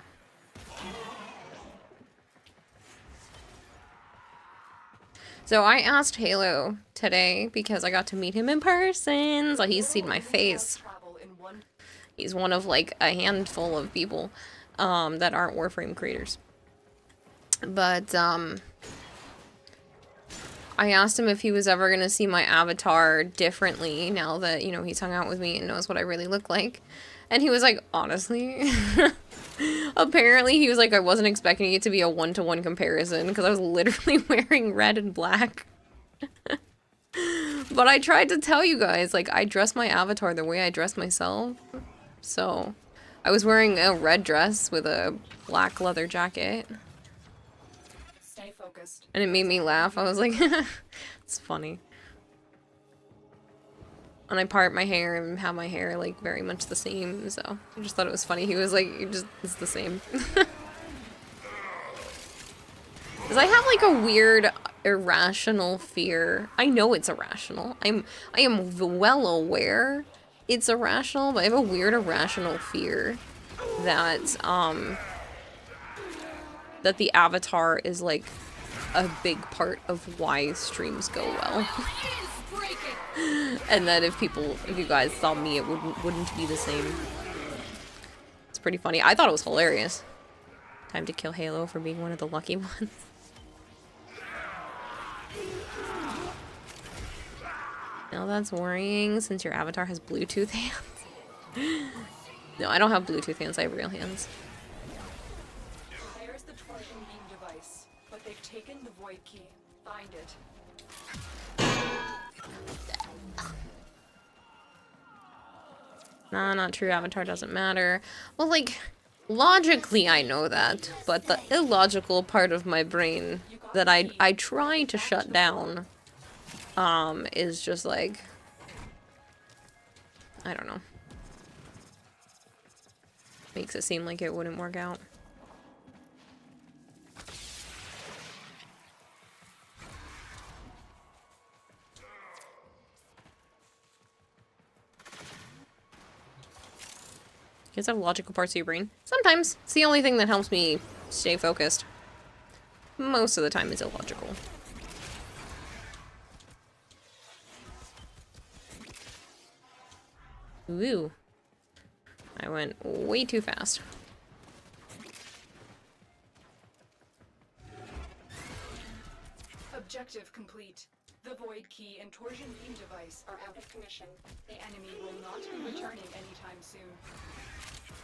So I asked Halo today because I got to meet him in person, so he's seen my face. He's one of like a handful of people that aren't Warframe creators. But I asked him if he was ever gonna see my avatar differently now that, you know, he's hung out with me and knows what I really look like. And he was like, honestly, apparently he was like, I wasn't expecting it to be a one-to-one comparison because I was literally wearing red and black. But I tried to tell you guys, like, I dress my avatar the way I dress myself. So I was wearing a red dress with a black leather jacket. Stay focused. And it made me laugh. I was like, it's funny. And I part my hair and have my hair like very much the same, so I just thought it was funny. He was like, it's the same. Because I have like a weird irrational fear. I know it's irrational. I am well aware it's irrational, but I have a weird irrational fear that that the avatar is like a big part of why streams go well. And that if you guys saw me, it wouldn't be the same. It's pretty funny. I thought it was hilarious. Time to kill Halo for being one of the lucky ones. Now that's worrying since your avatar has Bluetooth hands. No, I don't have Bluetooth hands, I have real hands. There's the torsion beam device, but they've taken the void key. Find it. Nah, not true. Avatar doesn't matter. Well, like, logically I know that, but the illogical part of my brain that I try to shut down, is just like, I don't know. Makes it seem like it wouldn't work out. You guys have logical parts of your brain? Sometimes. It's the only thing that helps me stay focused. Most of the time it's illogical. Ooh. I went way too fast. Objective complete. The void key and torsion beam device are out of commission. The enemy will not be returning anytime soon.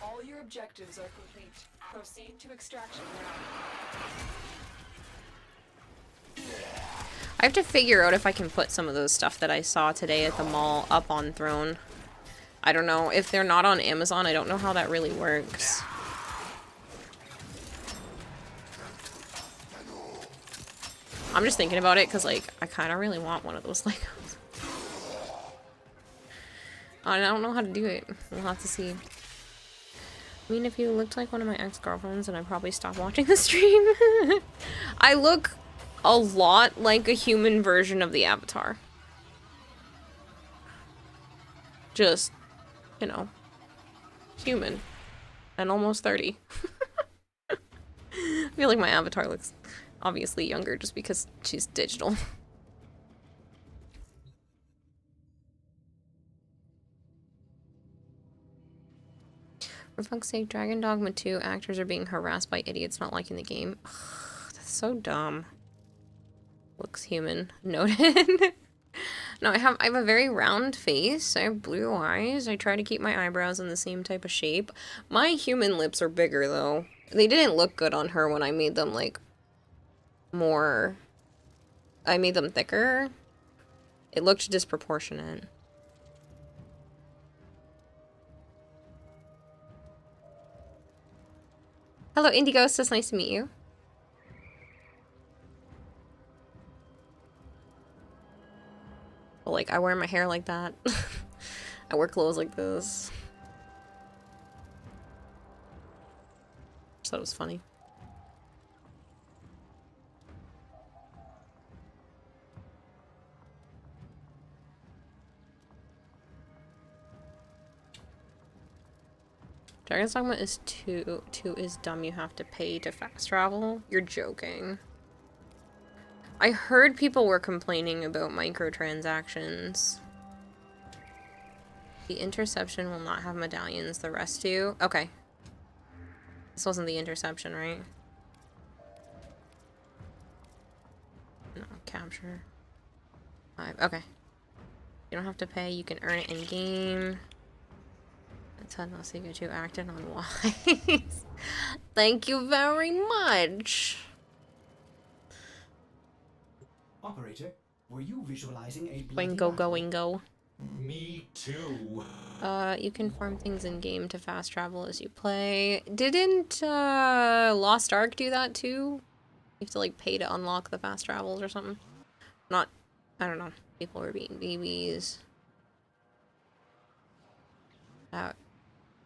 All your objectives are complete. Proceed to extraction now. I have to figure out if I can put some of those stuff that I saw today at the mall up on Throne. I don't know. If they're not on Amazon, I don't know how that really works. I'm just thinking about it because, like, I kind of really want one of those Legos. I don't know how to do it. We'll have to see. I mean, if you looked like one of my ex-girlfriends, then I'd probably stop watching the stream. I look a lot like a human version of the Avatar. Just, you know, human. And almost 30. I feel like my avatar looks obviously younger just because she's digital. For fuck's sake, Dragon Dogma 2 actors are being harassed by idiots not liking the game. Ugh, that's so dumb. Looks human. Noted. No, I have a very round face. I have blue eyes. I try to keep my eyebrows in the same type of shape. My human lips are bigger though. They didn't look good on her when I made them like more. I made them thicker. It looked disproportionate. Hello, Indigo. It's nice to meet you. But, like, I wear my hair like that. I wear clothes like this. Just thought it was funny. Dragon's Dogma is 2. 2 is dumb. You have to pay to fast travel. You're joking. I heard people were complaining about microtransactions. The interception will not have medallions. The rest do. Okay. This wasn't the interception, right? No, capture. 5. Okay. You don't have to pay. You can earn it in game. Ted Nasiga 2 acted on Wise. Thank you very much. Operator, were you visualizing a Wingo go wingo. Me too. You can farm things in game to fast travel as you play. Didn't Lost Ark do that too? You have to like pay to unlock the fast travels or something. Not, I don't know. People were being babies.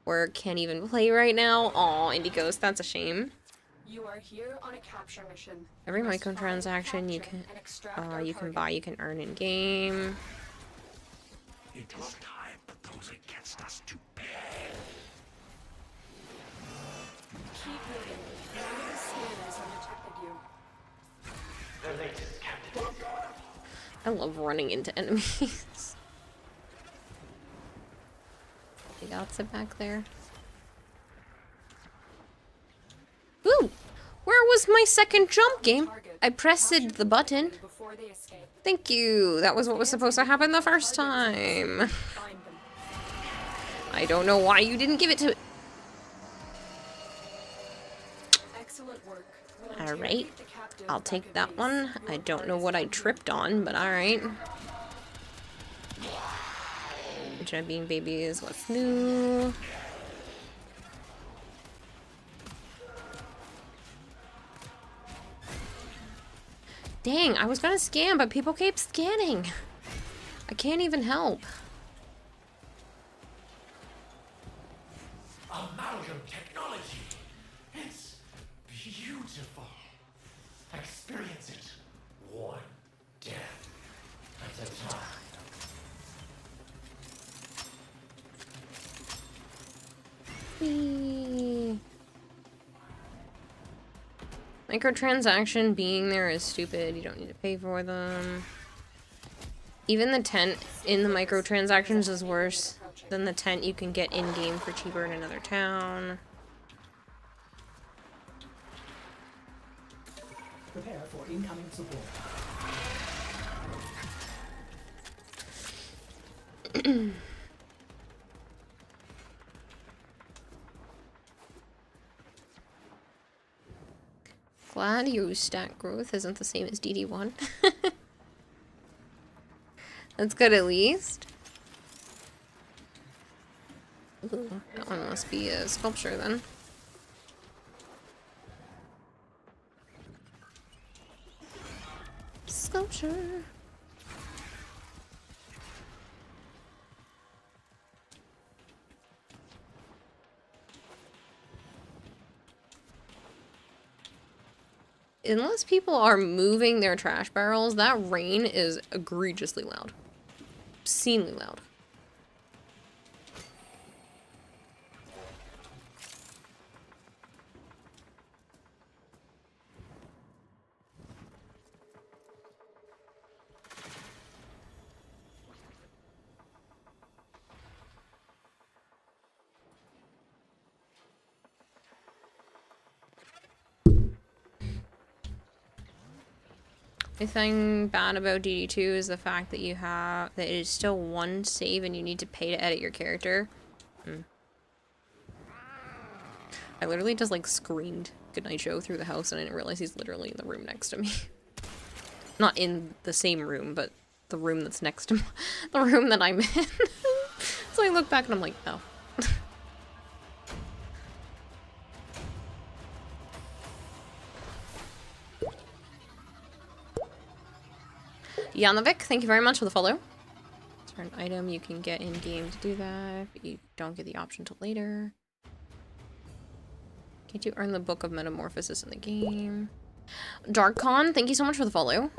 Or can't even play right now. Aw, Indigos, that's a shame. You are here on a capture mission. Every microtransaction you can buy, you can earn in game. It is time for those against us to pay. Keep moving. None of the scanners have detected you. The latest, Captain. I love running into enemies. They got sit back there. Ooh! Where was my second jump, game? I pressed the button. Thank you. That was what was supposed to happen the first time. I don't know why you didn't give it to... Excellent work. Alright. I'll take that one. I don't know what I tripped on, but alright. Being baby is what's new. Dang, I was gonna scan, but people keep scanning. I can't even help. Amalgam technology. It's beautiful. Experience it. One death at a time. Whee. Microtransaction being there is stupid. You don't need to pay for them. Even the tent in the microtransactions is worse than the tent you can get in-game for cheaper in another town. Prepare for incoming support. Glad your stat growth isn't the same as DD1. That's good at least. Ooh, that one must be a sculpture then. Sculpture. Unless people are moving their trash barrels, that rain is egregiously loud. Obscenely loud. The thing bad about DD2 is the fact that you have that it is still one save and you need to pay to edit your character. I literally just like screamed "Goodnight Joe" through the house and I didn't realize he's literally in the room next to me. Not in the same room, but the room that's next to the room that I'm in. So I look back and I'm like, oh. Janovic, thank you very much for the follow. It's for an item you can get in game to do that, but you don't get the option till later. Can't you earn the Book of Metamorphosis in the game? Darkcon, thank you so much for the follow.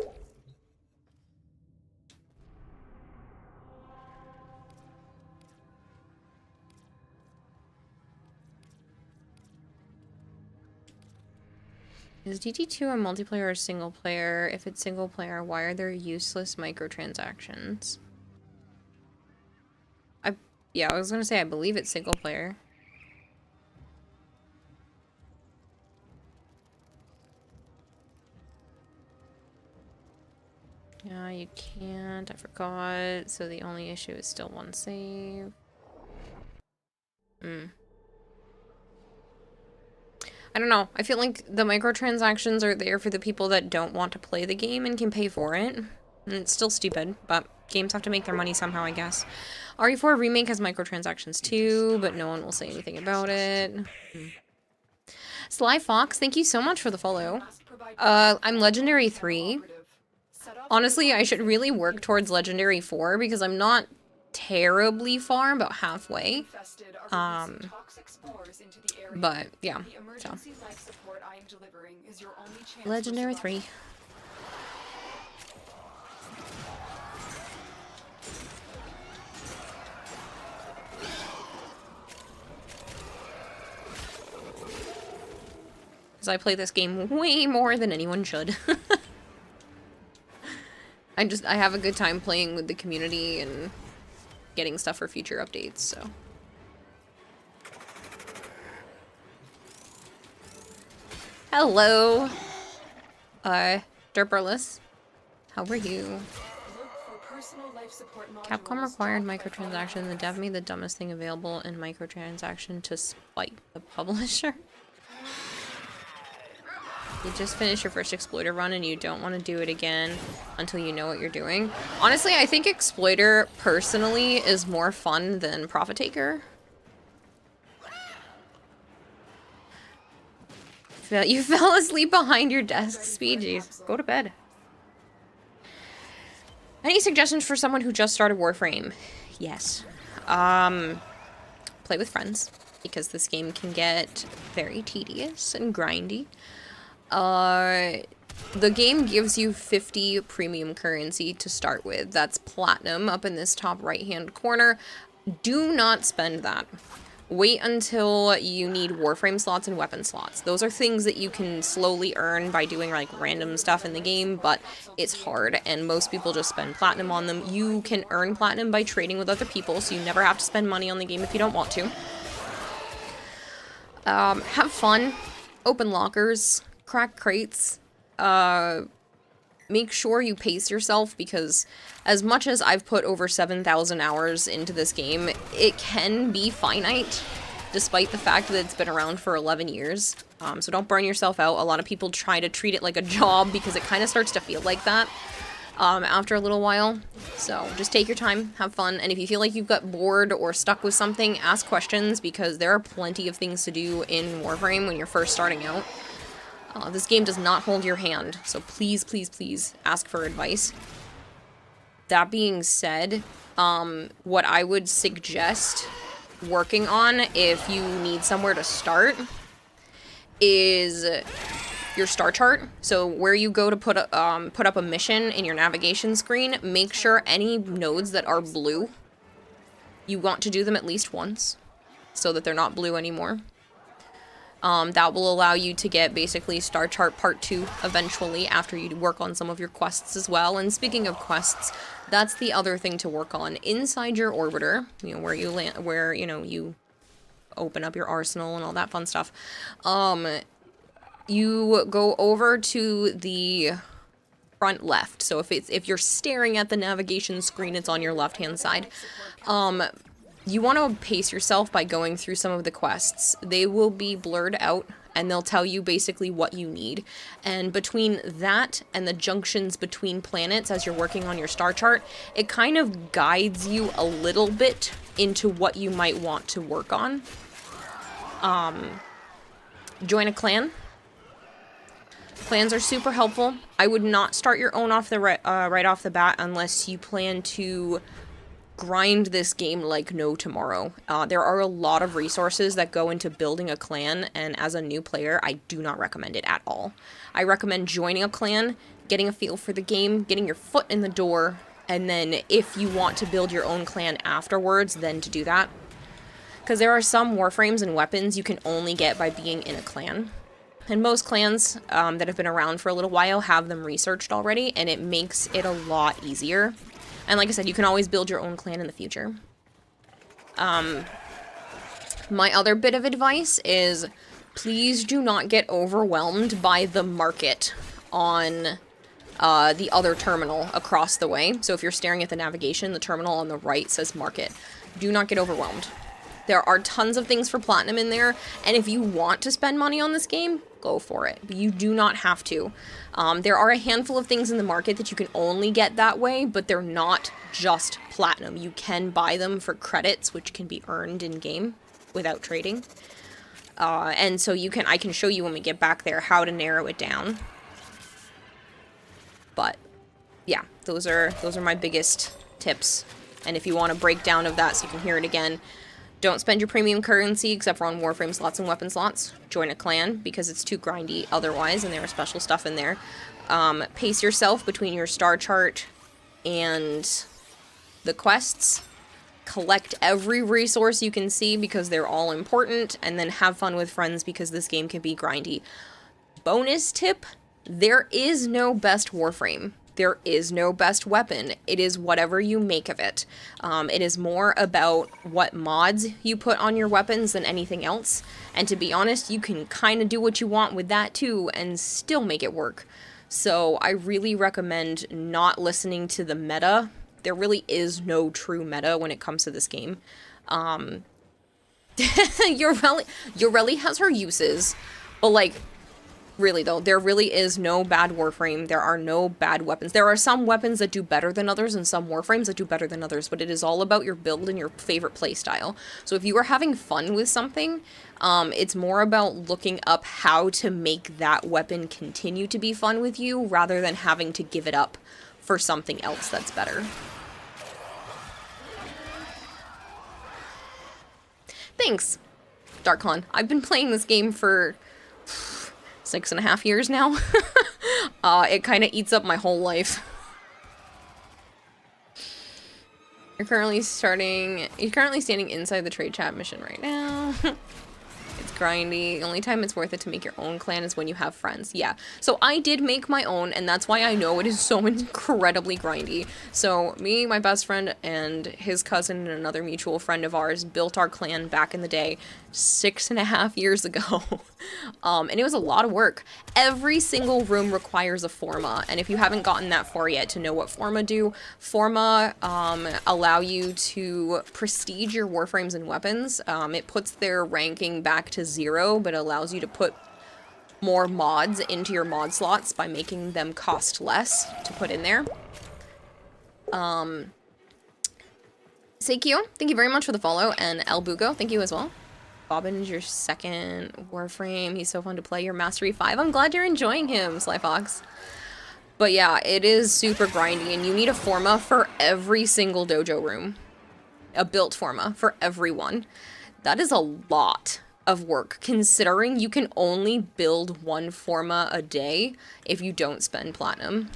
Is DT2 a multiplayer or single player? If it's single player, why are there useless microtransactions? Yeah, I was gonna say I believe it's single player. Yeah, you can't. I forgot. So the only issue is still one save. I don't know. I feel like the microtransactions are there for the people that don't want to play the game and can pay for it. And it's still stupid, but games have to make their money somehow, I guess. RE4 Remake has microtransactions too, but no one will say anything about it. Sly Fox, thank you so much for the follow. I'm Legendary 3. Honestly, I should really work towards Legendary 4 because I'm not terribly far, about halfway. But yeah, so Legendary 3. Because I play this game way more than anyone should. I have a good time playing with the community and getting stuff for future updates, so. Hello, Derperless. How are you? Look for Personal life support Capcom modules required dropped by microtransaction. The dev made the dumbest thing available in microtransaction to spite the publisher. You just finished your first Exploiter run and you don't want to do it again until you know what you're doing. Honestly, I think Exploiter, personally, is more fun than Profit Taker. You fell asleep behind your desk, Speedies. Go to bed. Any suggestions for someone who just started Warframe? Yes. Play with friends, because this game can get very tedious and grindy. The game gives you 50 premium currency to start with. That's platinum up in this top right-hand corner. Do not spend that. Wait until you need Warframe slots and weapon slots. Those are things that you can slowly earn by doing like random stuff in the game, but it's hard and most people just spend platinum on them. You can earn platinum by trading with other people, so you never have to spend money on the game if you don't want to. Have fun. Open lockers. Crack crates. Make sure you pace yourself, because as much as I've put over 7,000 hours into this game, it can be finite, despite the fact that it's been around for 11 years. So don't burn yourself out. A lot of people try to treat it like a job because it kind of starts to feel like that after a little while. So just take your time, have fun, and if you feel like you've got bored or stuck with something, ask questions, because there are plenty of things to do in Warframe when you're first starting out. This game does not hold your hand, so please, please, please ask for advice. That being said, what I would suggest working on if you need somewhere to start is your star chart. So where you go to put up a mission in your navigation screen, make sure any nodes that are blue, you want to do them at least once so that they're not blue anymore. That will allow you to get basically Star Chart Part 2 eventually after you work on some of your quests as well. And speaking of quests, that's the other thing to work on. Inside your orbiter, you know, where you land, where, you know, you open up your arsenal and all that fun stuff. You go over to the front left. So if you're staring at the navigation screen, it's on your left-hand side. You want to pace yourself by going through some of the quests. They will be blurred out, and they'll tell you basically what you need. And between that and the junctions between planets as you're working on your star chart, it kind of guides you a little bit into what you might want to work on. Join a clan. Clans are super helpful. I would not start your own off the right off the bat unless you plan to grind this game like no tomorrow. There are a lot of resources that go into building a clan, and as a new player, I do not recommend it at all. I recommend joining a clan, getting a feel for the game, getting your foot in the door, and then if you want to build your own clan afterwards, then to do that. Because there are some warframes and weapons you can only get by being in a clan. And most clans that have been around for a little while have them researched already, and it makes it a lot easier. And like I said, you can always build your own clan in the future. My other bit of advice is, please do not get overwhelmed by the market on the other terminal across the way. So if you're staring at the navigation, the terminal on the right says market. Do not get overwhelmed. There are tons of things for platinum in there, and if you want to spend money on this game, go for it. But you do not have to. There are a handful of things in the market that you can only get that way, but they're not just platinum. You can buy them for credits, which can be earned in-game without trading. And so I can show you when we get back there how to narrow it down. But yeah, those are my biggest tips. And if you want a breakdown of that so you can hear it again, don't spend your premium currency except for on Warframe slots and weapon slots. Join a clan because it's too grindy otherwise, and there are special stuff in there. Pace yourself between your star chart and the quests. Collect every resource you can see because they're all important, and then have fun with friends because this game can be grindy. Bonus tip, there is no best Warframe. There is no best weapon. It is whatever you make of it. It is more about what mods you put on your weapons than anything else. And to be honest, you can kind of do what you want with that too and still make it work. So I really recommend not listening to the meta there really is no true meta when it comes to this game. Yoreli has her uses, but like, really though, there really is no bad Warframe. There are no bad weapons. There are some weapons that do better than others and some Warframes that do better than others, but it is all about your build and your favorite playstyle. So if you are having fun with something, it's more about looking up how to make that weapon continue to be fun with you rather than having to give it up for something else that's better. Thanks, Darklon. I've been playing this game for 6.5 years now. It kind of eats up my whole life. You're currently standing inside the trade chat mission right now. It's grindy. The only time it's worth it to make your own clan is when you have friends. Yeah. So I did make my own, and that's why I know it is so incredibly grindy. So me, my best friend, and his cousin and another mutual friend of ours built our clan back in the day 6.5 years ago. And it was a lot of work. Every single room requires a Forma, and if you haven't gotten that far yet to know what Forma do, Forma allow you to prestige your Warframes and weapons. It puts their ranking back to 0, but allows you to put more mods into your mod slots by making them cost less to put in there. Seikyo, thank you very much for the follow, and El Bugo, thank you as well. Bobbin is your second Warframe. He's so fun to play. Your Mastery 5. I'm glad you're enjoying him, Slyfox. But yeah, it is super grindy, and you need a Forma for every single dojo room. A built Forma for everyone. That is a lot of work, considering you can only build one Forma a day if you don't spend platinum.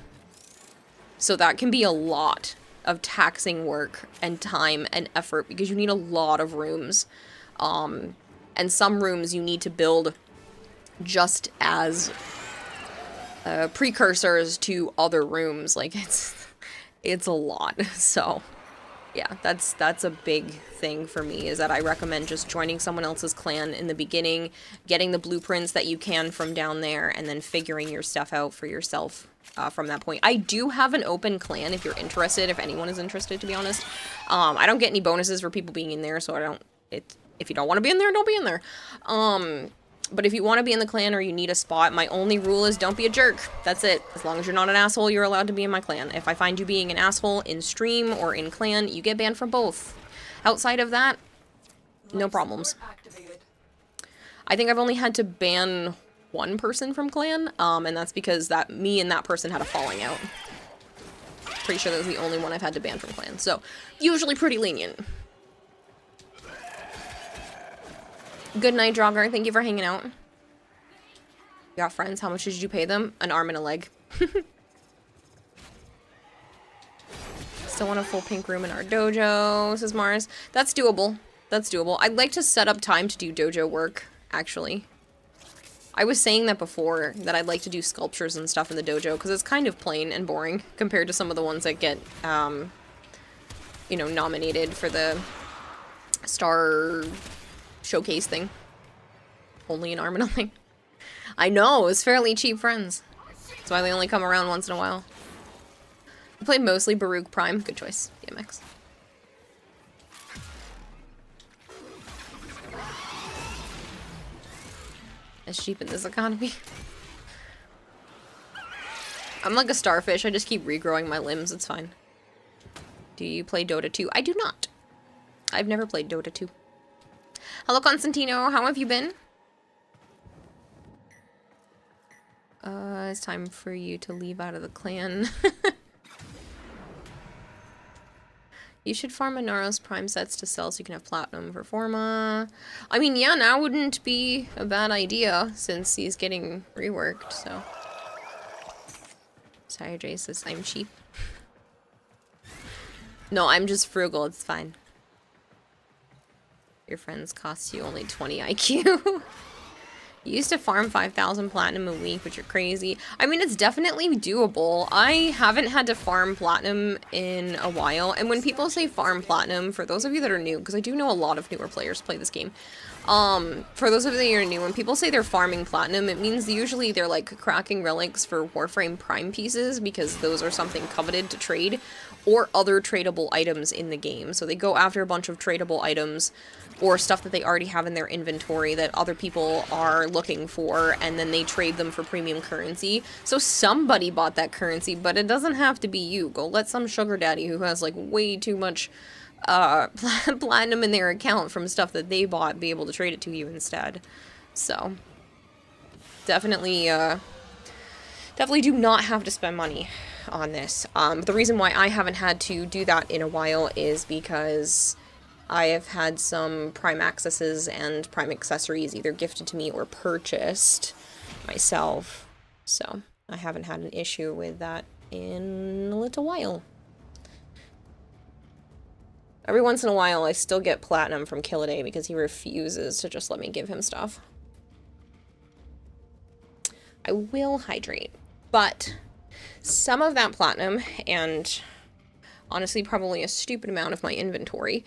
So that can be a lot of taxing work and time and effort because you need a lot of rooms. And some rooms you need to build just as precursors to other rooms. Like, it's a lot. So yeah, that's a big thing for me, is that I recommend just joining someone else's clan in the beginning, getting the blueprints that you can from down there, and then figuring your stuff out for yourself from that point. I do have an open clan if you're interested, if anyone is interested, to be honest. I don't get any bonuses for people being in there, so if you don't want to be in there, don't be in there. But if you want to be in the clan or you need a spot, my only rule is don't be a jerk. That's it. As long as you're not an asshole, you're allowed to be in my clan. If I find you being an asshole in stream or in clan, you get banned from both. Outside of that, no problems. I think I've only had to ban one person from clan, and that's because me and that person had a falling out. Pretty sure that was the only one I've had to ban from clan. So, usually pretty lenient. Good night, Draugr. Thank you for hanging out. You got friends? How much did you pay them? An arm and a leg. Still want a full pink room in our dojo, says Mars. That's doable. That's doable. I'd like to set up time to do dojo work, actually. I was saying that before, that I'd like to do sculptures and stuff in the dojo, because it's kind of plain and boring compared to some of the ones that get, you know, nominated for the Star Showcase thing. Only an arm and a leg. I know, it's fairly cheap friends. That's why they only come around once in a while. I play mostly Baruch Prime. Good choice, DMX. It's cheap in this economy. I'm like a starfish. I just keep regrowing my limbs. It's fine. Do you play Dota 2? I do not. I've never played Dota 2. Hello, Constantino. How have you been? It's time for you to leave out of the clan. You should farm Inaros Prime sets to sell so you can have platinum for Forma. I mean, yeah, now wouldn't be a bad idea since he's getting reworked, so. Sorry, Jay says I'm cheap. No, I'm just frugal. It's fine. Your friends cost you only 20 IQ. You used to farm 5,000 platinum a week, but you're crazy. I mean, it's definitely doable. I haven't had to farm platinum in a while. And when people say farm platinum, for those of you that are new, because I do know a lot of newer players play this game. For those of you that are new, when people say they're farming platinum, it means usually they're like cracking relics for Warframe Prime pieces, because those are something coveted to trade. or other tradable items in the game. So they go after a bunch of tradable items or stuff that they already have in their inventory that other people are looking for, and then they trade them for premium currency. So somebody bought that currency, but it doesn't have to be you. Go let some sugar daddy who has like way too much platinum in their account from stuff that they bought be able to trade it to you instead. So definitely definitely do not have to spend money on this. The reason why I haven't had to do that in a while is because I have had some Prime Accesses and Prime accessories either gifted to me or purchased myself. So I haven't had an issue with that in a little while. Every once in a while I still get platinum from Killaday because he refuses to just let me give him stuff. I will hydrate, but some of that platinum, and honestly probably a stupid amount of my inventory,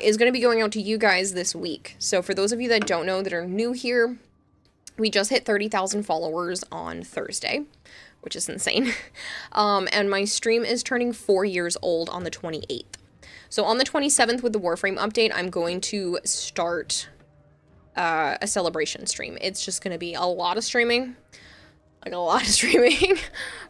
is going to be going out to you guys this week. So for those of you that don't know, that are new here, we just hit 30,000 followers on Thursday, which is insane. And my stream is turning 4 years old on the 28th. So on the 27th with the Warframe update, I'm going to start a celebration stream. It's just going to be a lot of streaming. Like a lot of streaming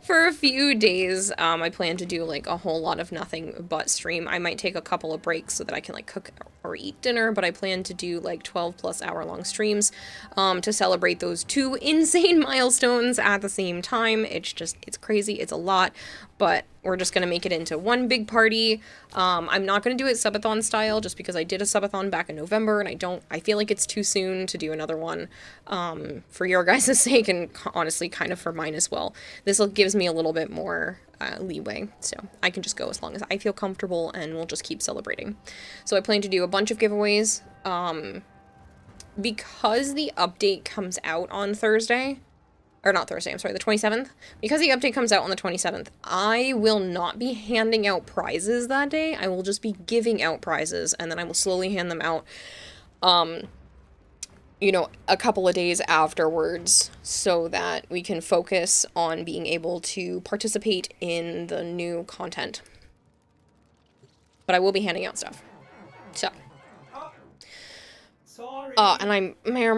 for a few days. I plan to do like a whole lot of nothing but stream. I might take a couple of breaks so that I can like cook or eat dinner, but I plan to do like 12+ hour long streams to celebrate those 2 insane milestones at the same time. It's crazy. It's a lot, but we're just going to make it into one big party. I'm not going to do it subathon style just because I did a subathon back in November and I feel like it's too soon to do another one for your guys' sake and honestly kind of for mine as well. This gives me a little bit more leeway, so I can just go as long as I feel comfortable and we'll just keep celebrating. So I plan to do a bunch of giveaways because the update comes out on Thursday. Or not Thursday, I'm sorry, the 27th. Because the update comes out on the 27th, I will not be handing out prizes that day. I will just be giving out prizes, and then I will slowly hand them out, you know, a couple of days afterwards, so that we can focus on being able to participate in the new content. But I will be handing out stuff. So. And I may or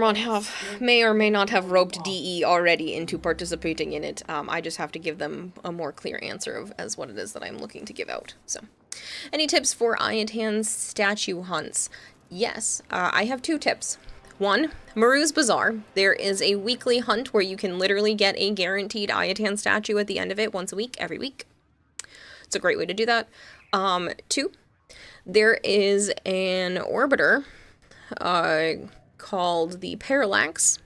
may not have roped DE already into participating in it. I just have to give them a more clear answer as what it is that I'm looking to give out. So, any tips for Ayatan's statue hunts? Yes, I have 2 tips. 1, Maru's Bazaar. There is a weekly hunt where you can literally get a guaranteed Ayatan statue at the end of it once a week, every week. It's a great way to do that. 2, there is an orbiter called the Parallax.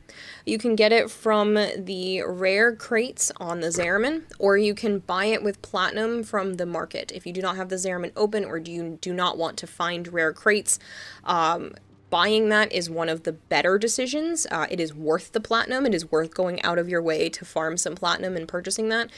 You can get it from the rare crates on the Zariman, or you can buy it with platinum from the market. If you do not have the Zariman open or you do not want to find rare crates, buying that is one of the better decisions. It is worth the platinum. It is worth going out of your way to farm some platinum and purchasing that,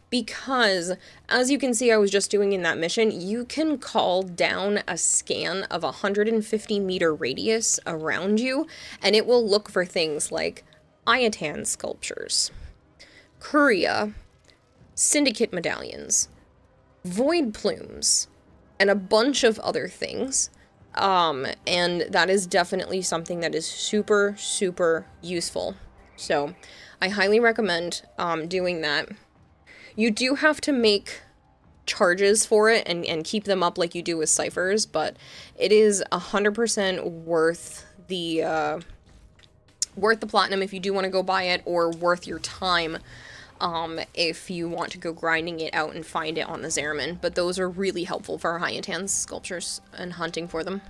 because as you can see, I was just doing in that mission, you can call down a scan of 150 meter radius around you, and it will look for things like Ayatan sculptures, Curia, Syndicate medallions, Void plumes, and a bunch of other things. And that is definitely something that is super, super useful. So I highly recommend doing that. You do have to make charges for it and keep them up like you do with ciphers, but it is 100% worth the platinum if you do want to go buy it, or worth your time if you want to go grinding it out and find it on the Zariman. But those are really helpful for Ayatan's sculptures and hunting for them.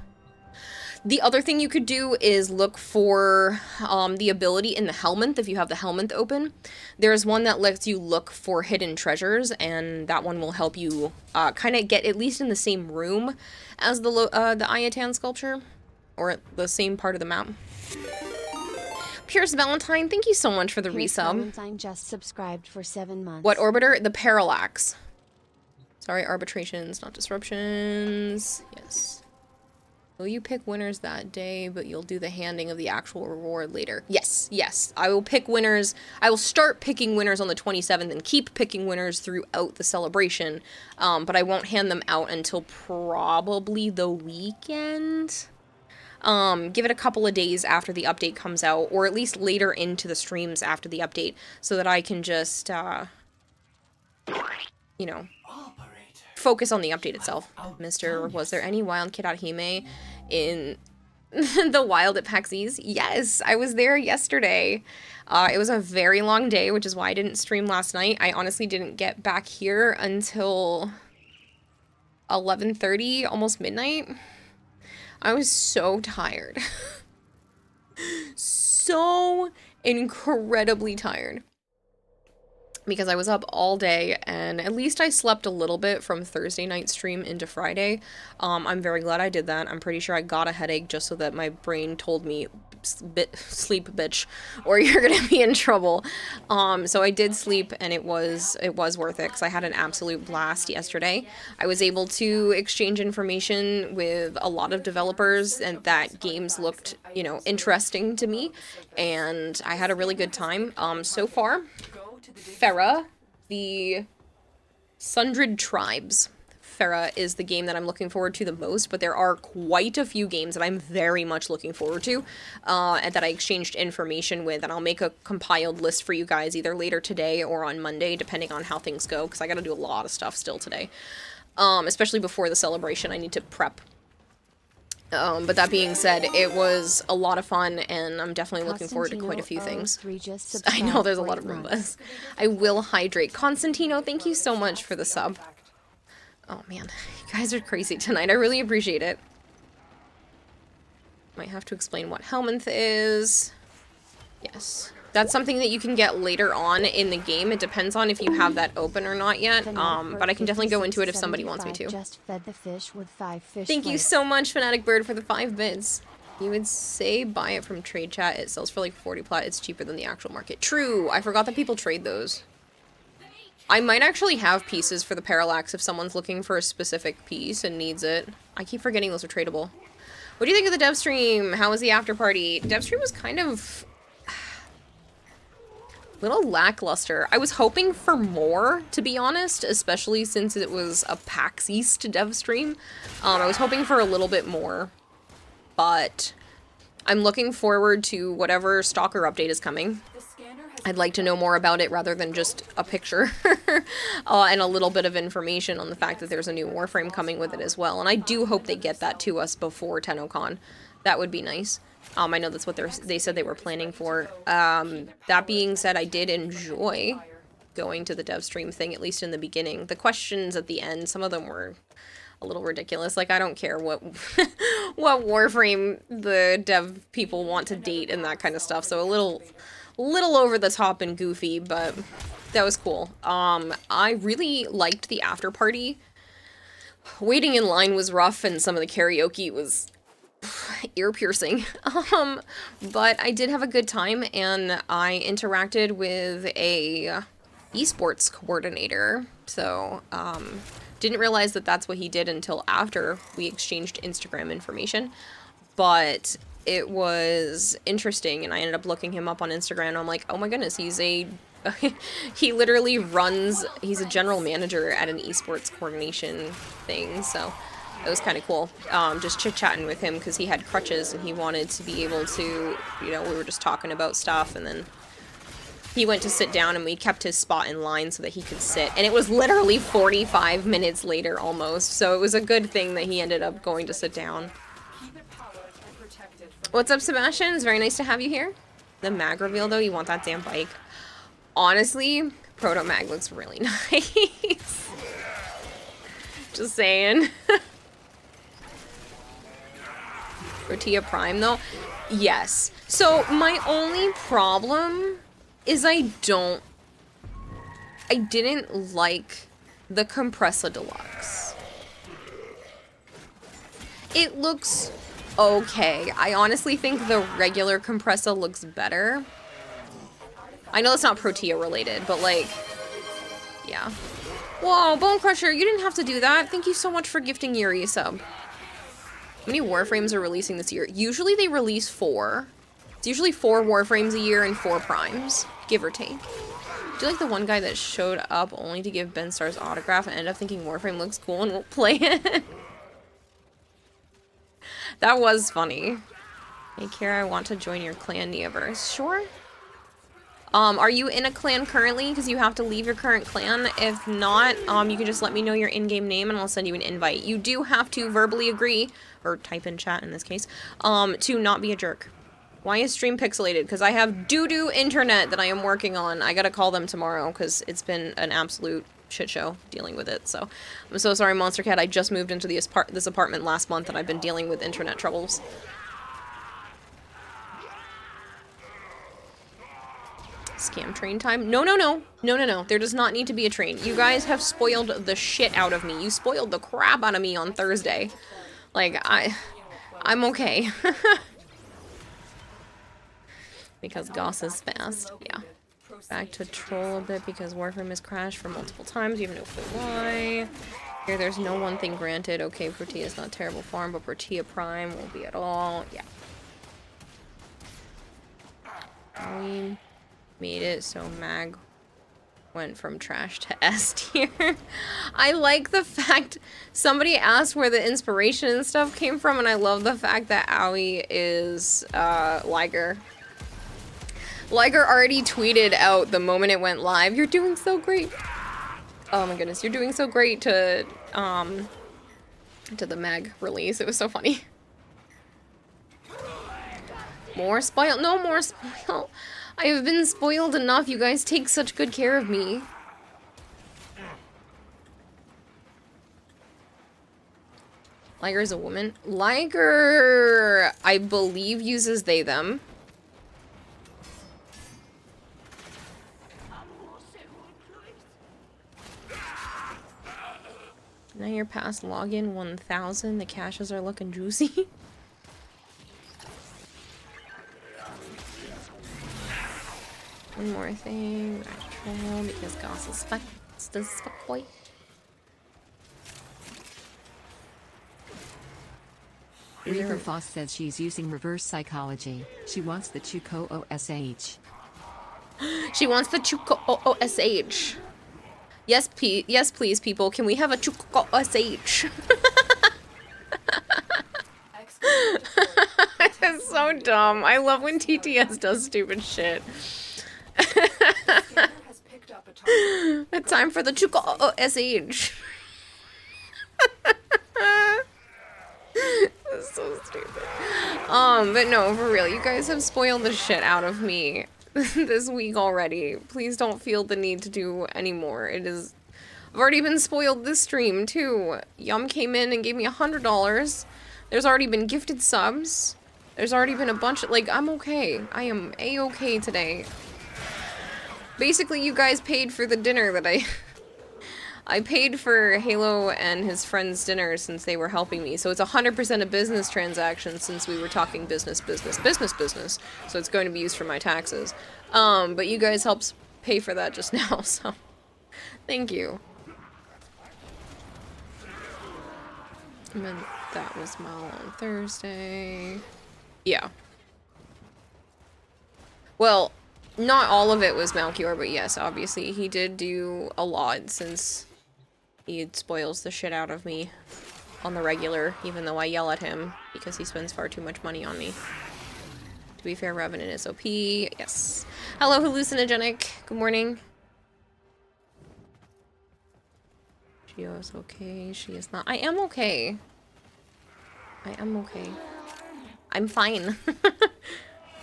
The other thing you could do is look for the ability in the Helminth, if you have the Helminth open. There's one that lets you look for hidden treasures, and that one will help you kind of get at least in the same room as the Ayatan sculpture, or the same part of the map. Pierce Valentine, thank you so much for the resub. Valentine just subscribed for 7 months. What orbiter? The Parallax. Sorry, arbitrations, not disruptions. Yes. Will you pick winners that day, but you'll do the handing of the actual reward later? Yes, yes. I will pick winners. I will start picking winners on the 27th and keep picking winners throughout the celebration. But I won't hand them out until probably the weekend. Give it a couple of days after the update comes out, or at least later into the streams after the update, so that I can just, you know, focus on the update itself. Mr. Was there any wild kid at Hime in the wild at PAX East? Yes, I was there yesterday. It was a very long day, which is why I didn't stream last night. I honestly didn't get back here until 11:30, almost midnight. I was so tired. So incredibly tired. Because I was up all day, and at least I slept a little bit from Thursday night stream into Friday. I'm very glad I did that. I'm pretty sure I got a headache just so that my brain told me, sleep, bitch, or you're gonna be in trouble. So I did sleep, and it was worth it, because I had an absolute blast yesterday. I was able to exchange information with a lot of developers, and that games looked, you know, interesting to me, and I had a really good time. So far, Farah, the Sundred Tribes. Farah is the game that I'm looking forward to the most, but there are quite a few games that I'm very much looking forward to, and that I exchanged information with, and I'll make a compiled list for you guys either later today or on Monday, depending on how things go, because I gotta do a lot of stuff still today. Especially before the celebration, I need to prep. But that being said, it was a lot of fun, and I'm definitely looking forward to quite a few things. I know there's a lot of Roombas. I will hydrate. Constantino, thank you so much for the sub. Oh man, you guys are crazy tonight. I really appreciate it. Might have to explain what Helminth is. Yes. That's something that you can get later on in the game. It depends on if you have that open or not yet. But I can definitely go into it if somebody wants me to. Just fed the fish with 5 fish Thank you so much, Fanatic Bird, for the 5 bits. You would say buy it from Trade Chat. It sells for like 40 plat. It's cheaper than the actual market. True. I forgot that people trade those. I might actually have pieces for the Parallax if someone's looking for a specific piece and needs it. I keep forgetting those are tradable. What do you think of the dev stream? How was the after party? Dev stream was kind of little lackluster. I was hoping for more, to be honest, especially since it was a PAX East dev stream. I was hoping for a little bit more, but I'm looking forward to whatever Stalker update is coming. I'd like to know more about it rather than just a picture and a little bit of information on the fact that there's a new Warframe coming with it as well. And I do hope they get that to us before TennoCon. That would be nice. I know that's what they said they were planning for. That being said, I did enjoy going to the dev stream thing, at least in the beginning. The questions at the end, some of them were a little ridiculous. Like, I don't care what what Warframe the dev people want to date and that kind of stuff. So a little over the top and goofy, but that was cool. I really liked the after party. Waiting in line was rough, and some of the karaoke was ear-piercing, but I did have a good time, and I interacted with a esports coordinator, so didn't realize that that's what he did until after we exchanged Instagram information, but it was interesting, and I ended up looking him up on Instagram, and I'm like, oh my goodness, he's a he literally runs, he's a general manager at an esports coordination thing, so it was kind of cool, just chit-chatting with him because he had crutches and he wanted to be able to, you know, we were just talking about stuff, and then he went to sit down and we kept his spot in line so that he could sit, and it was literally 45 minutes later almost, so it was a good thing that he ended up going to sit down. What's up, Sebastian? It's very nice to have you here. The mag reveal, though, you want that damn bike. Honestly, Proto Mag looks really nice. Just saying. Tortilla Prime, though? Yes. So, my only problem is I didn't like the Compressa Deluxe. It looks okay. I honestly think the regular Compressa looks better. I know it's not Protea related, but like, yeah. Whoa, Bone Crusher, you didn't have to do that. Thank you so much for gifting Yuri a sub. How many Warframes are releasing this year? Usually they release 4. It's usually 4 Warframes a year and 4 Primes, give or take. Do you like the one guy that showed up only to give Ben Starr's autograph and ended up thinking Warframe looks cool and won't play it? That was funny. Hey Kara, I want to join your clan, Neoverse. Sure. Are you in a clan currently? Because you have to leave your current clan. If not, you can just let me know your in-game name and I'll send you an invite. You do have to verbally agree, or type in chat in this case, to not be a jerk. Why is stream pixelated? Because I have doo-doo internet that I am working on. I gotta call them tomorrow because it's been an absolute shit show dealing with it. So I'm so sorry, Monster Cat. I just moved into this apartment last month and I've been dealing with internet troubles. Scam train time? No, no, no. No, no, no. There does not need to be a train. You guys have spoiled the shit out of me. You spoiled the crap out of me on Thursday. Like, I'm okay. Because Goss is fast. Yeah. Back to troll a bit because Warframe has crashed for multiple times. You have no clue why. Here, there's no one thing granted. Okay, Protea is not terrible farm, but Protea Prime won't be at all. Yeah. We made it so Mag went from trash to S tier. I like the fact somebody asked where the inspiration and stuff came from, and I love the fact that Aoi is Liger. Liger already tweeted out the moment it went live, "You're doing so great." Oh my goodness, you're doing so great to the Mag release. It was so funny. More spoiled? No more spoiled. I have been spoiled enough. You guys take such good care of me. Liger is a woman. Liger, I believe, uses they, them. Now you're past login 1000. The caches are looking juicy. One more thing. Troll because Goss is fast as fuck boy. Reaper Foss says she's using reverse psychology. She wants the Chuko OSH. She wants the Chuko OSH. Yes, yes, please, people. Can we have a Chuko OSH? It's so dumb. I love when TTS does stupid shit. It's time for the Chuko OSH. That's so stupid. But no, for real, you guys have spoiled the shit out of me this week already. Please don't feel the need to do any more. I've already been spoiled this stream too. Yum came in and gave me $100. There's already been gifted subs. There's already been a bunch of, like, I'm okay. I am A-okay today. Basically, you guys paid for the dinner that I paid for Halo and his friend's dinner since they were helping me. So it's 100% a business transaction since we were talking business. So it's going to be used for my taxes. But you guys helped pay for that just now, so thank you. And then that was Mal on Thursday. Yeah. Well, not all of it was Malchior, but yes, obviously he did do a lot since he spoils the shit out of me on the regular, even though I yell at him because he spends far too much money on me. To be fair, Revenant is OP. Yes. Hello, Hallucinogenic. Good morning. She is okay. She is not. I am okay. I am okay. I'm fine.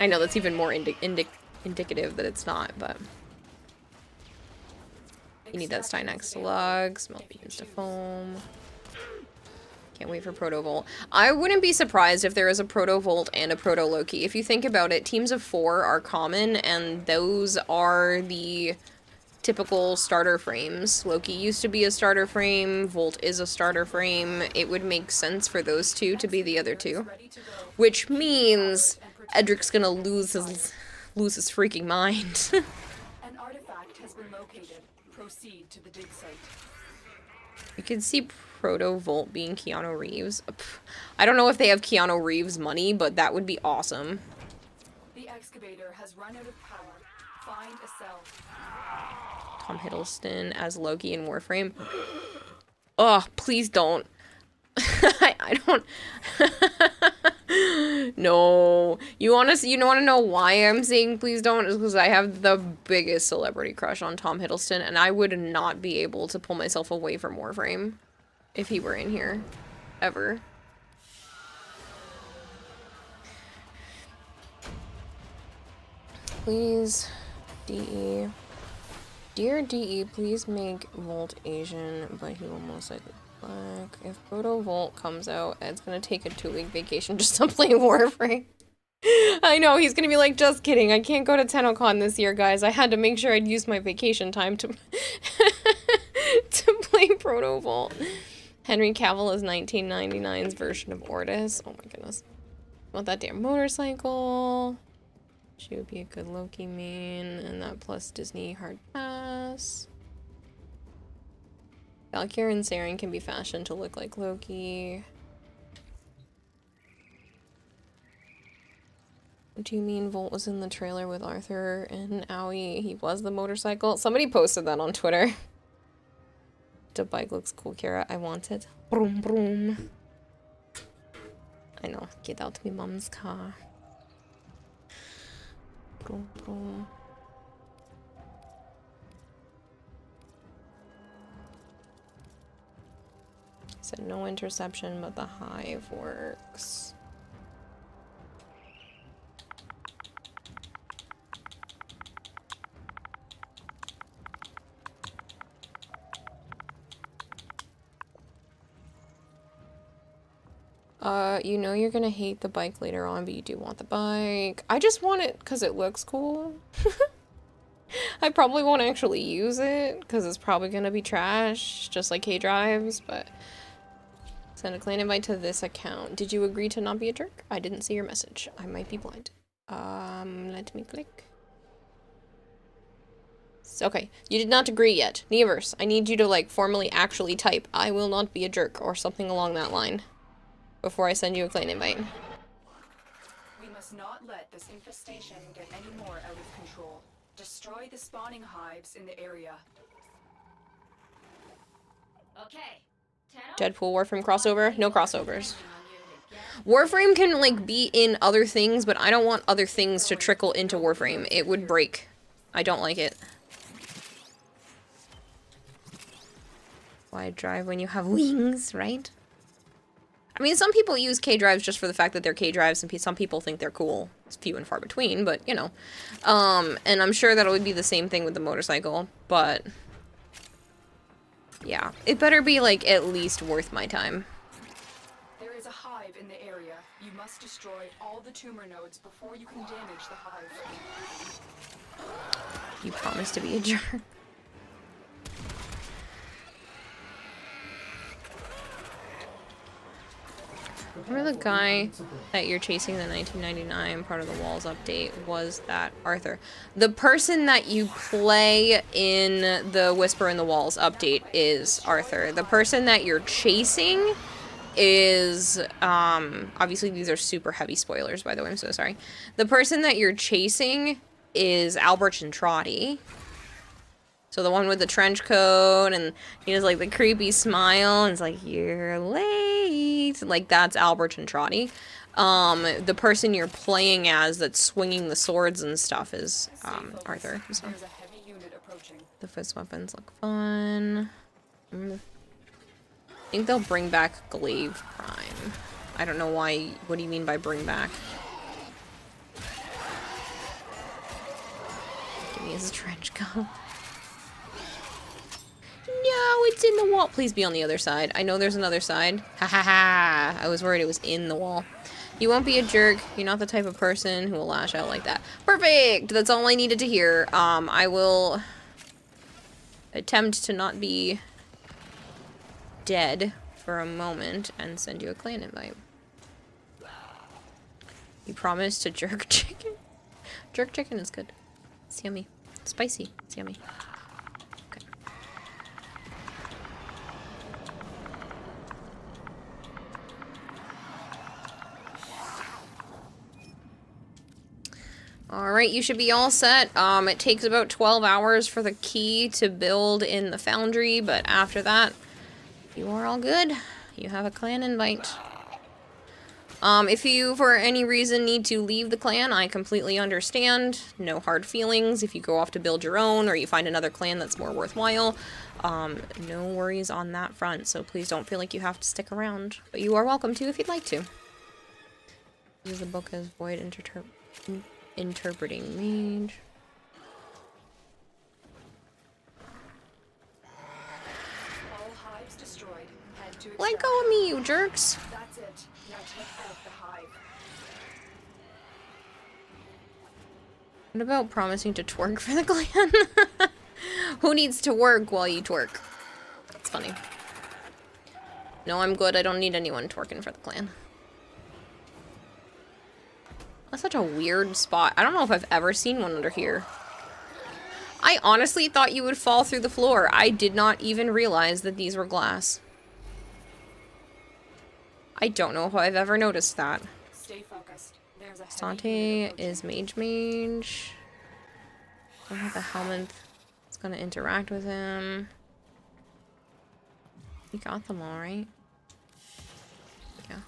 I know that's even more indicative that it's not, but you need that Stynax to lug, smelt beacons to foam. Can't wait for Protovolt. I wouldn't be surprised if there is a Protovolt and a Proto-Loki. If you think about it, teams of 4 are common, and those are the typical starter frames. Loki used to be a starter frame, Volt is a starter frame. It would make sense for those two to be the other two. Which means Edric's gonna lose his freaking mind. An artifact has been located. Proceed to the dig site. You can see Proto Volt being Keanu Reeves. I don't know if they have Keanu Reeves money, but that would be awesome. The excavator has run out of power. Find a cell. Tom Hiddleston as Loki in Warframe. Oh, please don't. I don't. No. You want to know why I'm saying please don't? Is because I have the biggest celebrity crush on Tom Hiddleston, and I would not be able to pull myself away from Warframe if he were in here. Ever. Please, DE. Dear DE, please make Volt Asian, but he will most likely black. If Proto Volt comes out, Ed's gonna take a 2-week vacation just to play Warframe. I know, he's gonna be like, just kidding, I can't go to TennoCon this year, guys. I had to make sure I'd use my vacation time to to play Proto Volt. Henry Cavill is 1999's version of Ordis. Oh my goodness. Want that damn motorcycle. She would be a good Loki main, and that plus Disney hard pass. Valkyrie and Saren can be fashioned to look like Loki. Do you mean Volt was in the trailer with Arthur and Owie? He was the motorcycle? Somebody posted that on Twitter. The bike looks cool, Kira. I want it. Broom, broom. I know. Get out me mom's car. Broom, broom. Said no interception, but the hive works. You know you're gonna hate the bike later on, but you do want the bike. I just want it because it looks cool. I probably won't actually use it because it's probably gonna be trash, just like K-Drives, but send a clan invite to this account. Did you agree to not be a jerk? I didn't see your message. I might be blind. Let me click. Okay, you did not agree yet. Neoverse, I need you to, like, formally actually type, I will not be a jerk, or something along that line, before I send you a clan invite. We must not let this infestation get any more out of control. Destroy the spawning hives in the area. Okay. Deadpool Warframe crossover? No crossovers. Warframe can, like, be in other things, but I don't want other things to trickle into Warframe. It would break. I don't like it. Why drive when you have wings, right? I mean, some people use K-Drives just for the fact that they're K-Drives, and some people think they're cool. It's few and far between, but, you know. And I'm sure that it would be the same thing with the motorcycle, but yeah. It better be, like, at least worth my time. There is a hive in the area. You must destroy all the tumor nodes before you can damage the hive. You promise to be a jerk. Remember the guy that you're chasing in the 1999 part of the Walls update was that Arthur. The person that you play in the Whisper in the Walls update is Arthur. The person that you're chasing is, obviously these are super heavy spoilers, by the way, I'm so sorry. The person that you're chasing is Albert Centrati. So the one with the trench coat, and he has, like, the creepy smile, and it's like, you're late. Like, that's Albert Centrati. The person you're playing as that's swinging the swords and stuff is, Arthur. So. The fist weapons look fun. I think they'll bring back Glaive Prime. I don't know why. What do you mean by bring back? Give me his trench coat. No, it's in the wall. Please be on the other side. I know there's another side. Ha ha ha. I was worried it was in the wall. You won't be a jerk. You're not the type of person who will lash out like that. Perfect! That's all I needed to hear. I will attempt to not be dead for a moment and send you a clan invite. You promised to jerk chicken? Jerk chicken is good. It's yummy. Spicy. It's yummy. Alright, you should be all set. It takes about 12 hours for the key to build in the foundry, but after that, you are all good. You have a clan invite. If you, for any reason, need to leave the clan, I completely understand. No hard feelings. If you go off to build your own, or you find another clan that's more worthwhile, no worries on that front, so please don't feel like you have to stick around. But you are welcome to if you'd like to. Use the book as Void Interpreting Mage. All hives destroyed. Head to Let go of me, you jerks! That's it. Now take out the hive. What about promising to twerk for the clan? Who needs to work while you twerk? That's funny. No, I'm good. I don't need anyone twerking for the clan. That's such a weird spot. I don't know if I've ever seen one under here. I honestly thought you would fall through the floor. I did not even realize that these were glass. I don't know if I've ever noticed that. Stay focused. There's a Sante is Mage. I don't have the helmet. It's gonna interact with him. You got them all, right? Yeah.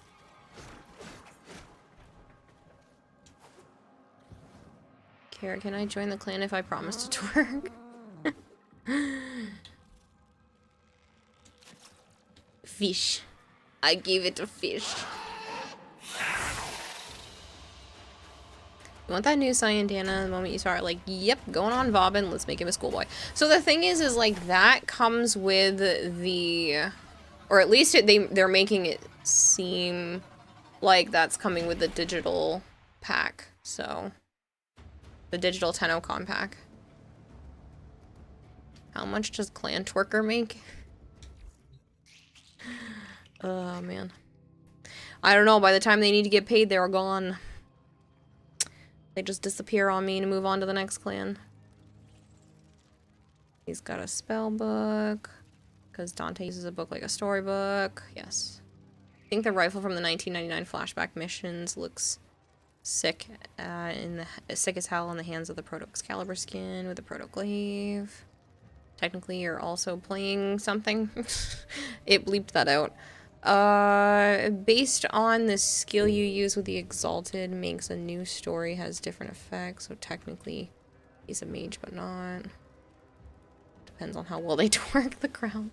Kara, can I join the clan if I promise to twerk? Fish. I gave it a fish. You want that new Cyandana the moment you start, like, yep, going on Vauban, let's make him a schoolboy. So the thing is like, that comes with the, or at least they're making it seem like that's coming with the digital pack, so. The digital TennoCon pack. How much does Clan Twerker make? Oh, man. I don't know, by the time they need to get paid, they're gone. They just disappear on me and move on to the next clan. He's got a spell book. Because Dante uses a book like a storybook. Yes. I think the rifle from the 1999 flashback missions looks sick. Sick as hell in the hands of the Proto-Excalibur skin with the Proto-Glaive. Technically, you're also playing something. It bleeped that out. Based on the skill you use with the Exalted, makes a new story, has different effects, so technically he's a mage, but not. Depends on how well they twerk the crown.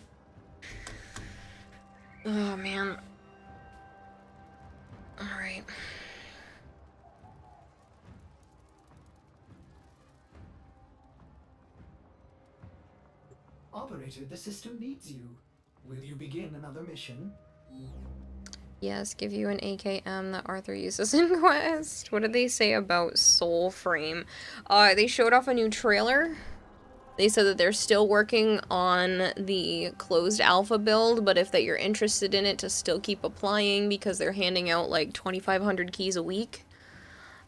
Oh, man. Alright. Operator, the system needs you. Will you begin another mission? Yes, give you an AKM that Arthur uses in Quest. What did they say about Soulframe? They showed off a new trailer. They said that they're still working on the closed alpha build, but if that you're interested in it, to still keep applying because they're handing out like 2,500 keys a week.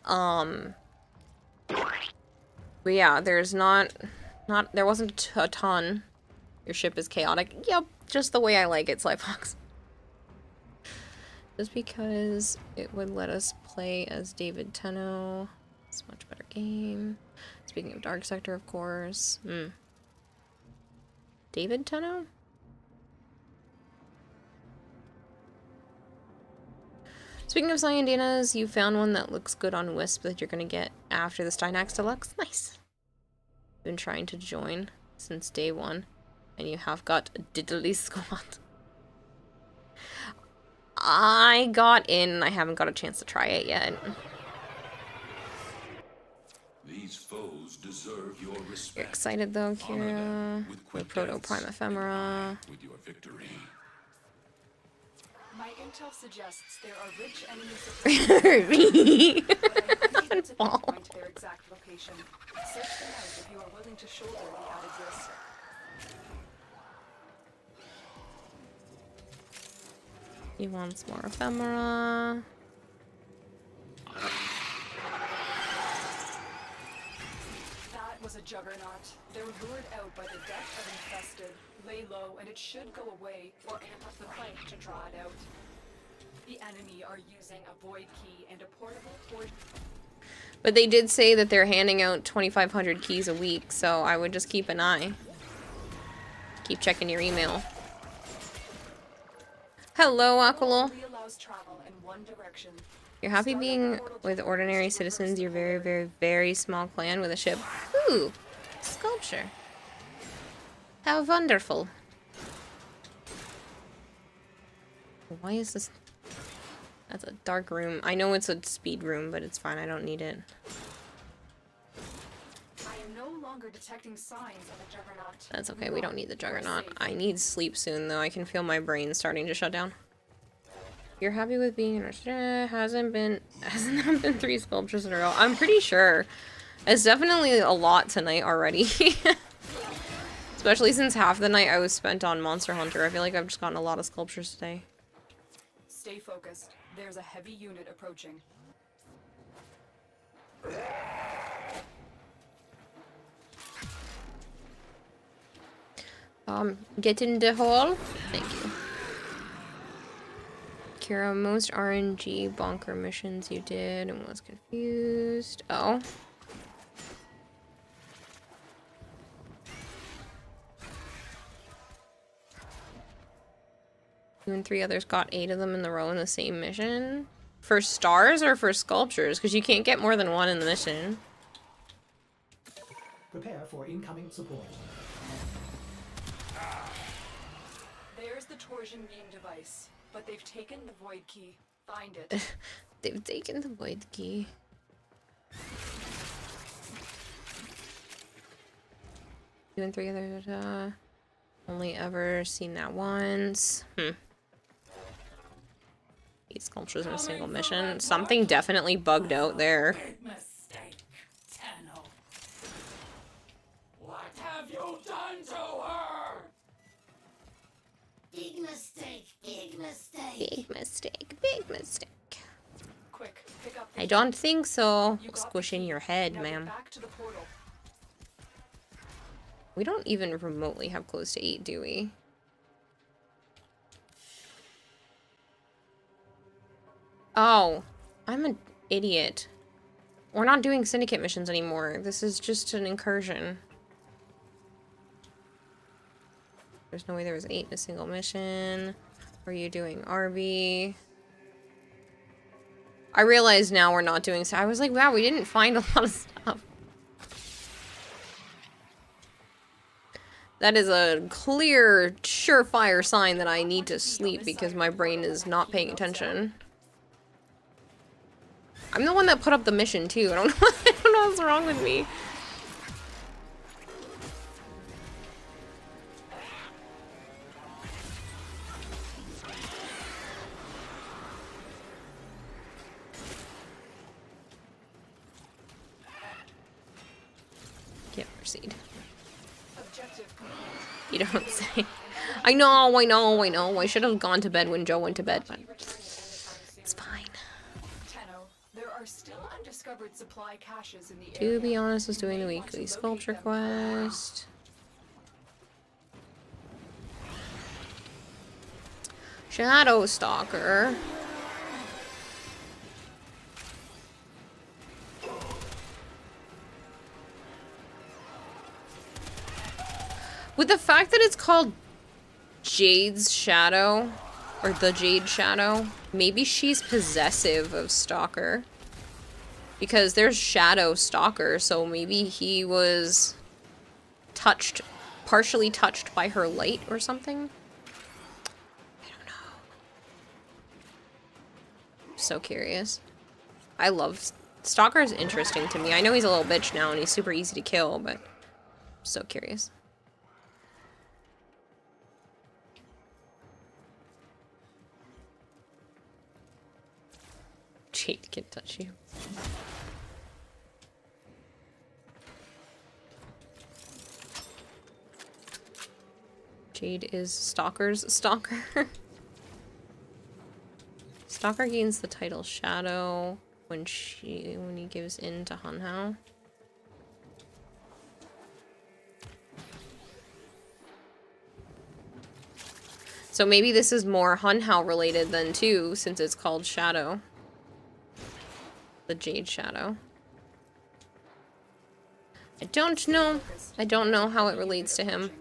But yeah, there's there wasn't a ton. Your ship is chaotic. Yep, just the way I like it, Slyfox. Just because it would let us play as David Tenno. It's a much better game. Speaking of Dark Sector, of course. David Tenno? Speaking of Cyandanas, you found one that looks good on Wisp that you're gonna get after the Stynax Deluxe. Nice. Been trying to join since day one, and you have got a diddly squad. I got in, I haven't got a chance to try it yet. These foes deserve your respect. You're excited though, Kira, with Proto Prime Ephemera. With your victory. My intel suggests there are rich enemies at point their exact location. Search them out if you are willing to shoulder the added risk. He wants more ephemera. That was a juggernaut. They're lured out by the death of Infested. Lay low and it should go away, or amp up the plank to draw it out. The enemy are using a void key and a portable torch. But they did say that they're handing out 2,500 keys a week, so I would just keep an eye. Keep checking your email. Hello, Aquilol. You're happy being with ordinary citizens, your very, very, very small clan with a ship. Ooh, sculpture. How wonderful. Why is this? That's a dark room. I know it's a speed room, but it's fine. I don't need it. I am no longer detecting signs of a juggernaut. That's okay. We don't need the juggernaut. I need sleep soon, though. I can feel my brain starting to shut down. You're happy with being in a... Hasn't that been 3 sculptures in a row? I'm pretty sure. It's definitely a lot tonight already. Especially since half the night I was spent on Monster Hunter. I feel like I've just gotten a lot of sculptures today. Stay focused. There's a heavy unit approaching. Get in the hole. Thank you. Kira, most RNG bonker missions you did and was confused. Oh. You and 3 others got 8 of them in the row in the same mission? For stars or for sculptures? Because you can't get more than 1 in the mission. Prepare for incoming support. There's the torsion beam device, but they've taken the void key. Find it. They've taken the void key. You and 3 others, only ever seen that once. 8 sculptures in a single mission. Something definitely bugged out there. Big mistake, Tenno. What have you done to her? Big mistake, big mistake. Big mistake, big mistake. Quick, pick up I don't think so. Squish in your head, ma'am. back to the portal. We don't even remotely have close to 8, do we? Oh, I'm an idiot. We're not doing syndicate missions anymore. This is just an incursion. There's no way there was 8 in a single mission. Are you doing RB? I realize now we're not doing so. I was like, wow, we didn't find a lot of stuff. That is a clear, surefire sign that I need to sleep because my brain is not paying attention. I'm the one that put up the mission too. I don't know what's wrong with me. Can't proceed. You don't say. I know. I should have gone to bed when Joe went to bed, but it's fine. Tenno, there are still undiscovered supply caches in the To be honest, I was doing the weekly sculpture quest. Shadow Stalker. With the fact that it's called Jade's Shadow, or the Jade Shadow, maybe she's possessive of Stalker. Because there's Shadow Stalker, so maybe he was touched, partially touched by her light or something? I don't know. So curious. I love... Stalker's interesting to me. I know he's a little bitch now and he's super easy to kill, but I'm so curious. Jade can touch you. Jade is Stalker's stalker. Stalker gains the title Shadow when he gives in to Hun Hao. So maybe this is more Hun Hao related than too, since it's called Shadow. The Jade Shadow. I don't know. I don't know how it relates to him.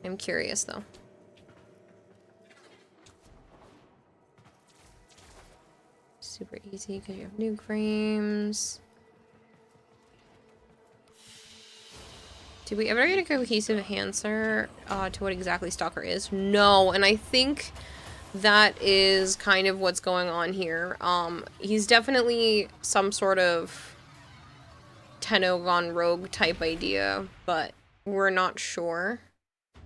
I'm curious, though. Super easy because you have nuke frames. Did we ever get a cohesive answer to what exactly Stalker is? No, and I think that is kind of what's going on here. He's definitely some sort of Tenno gone rogue type idea, but we're not sure. I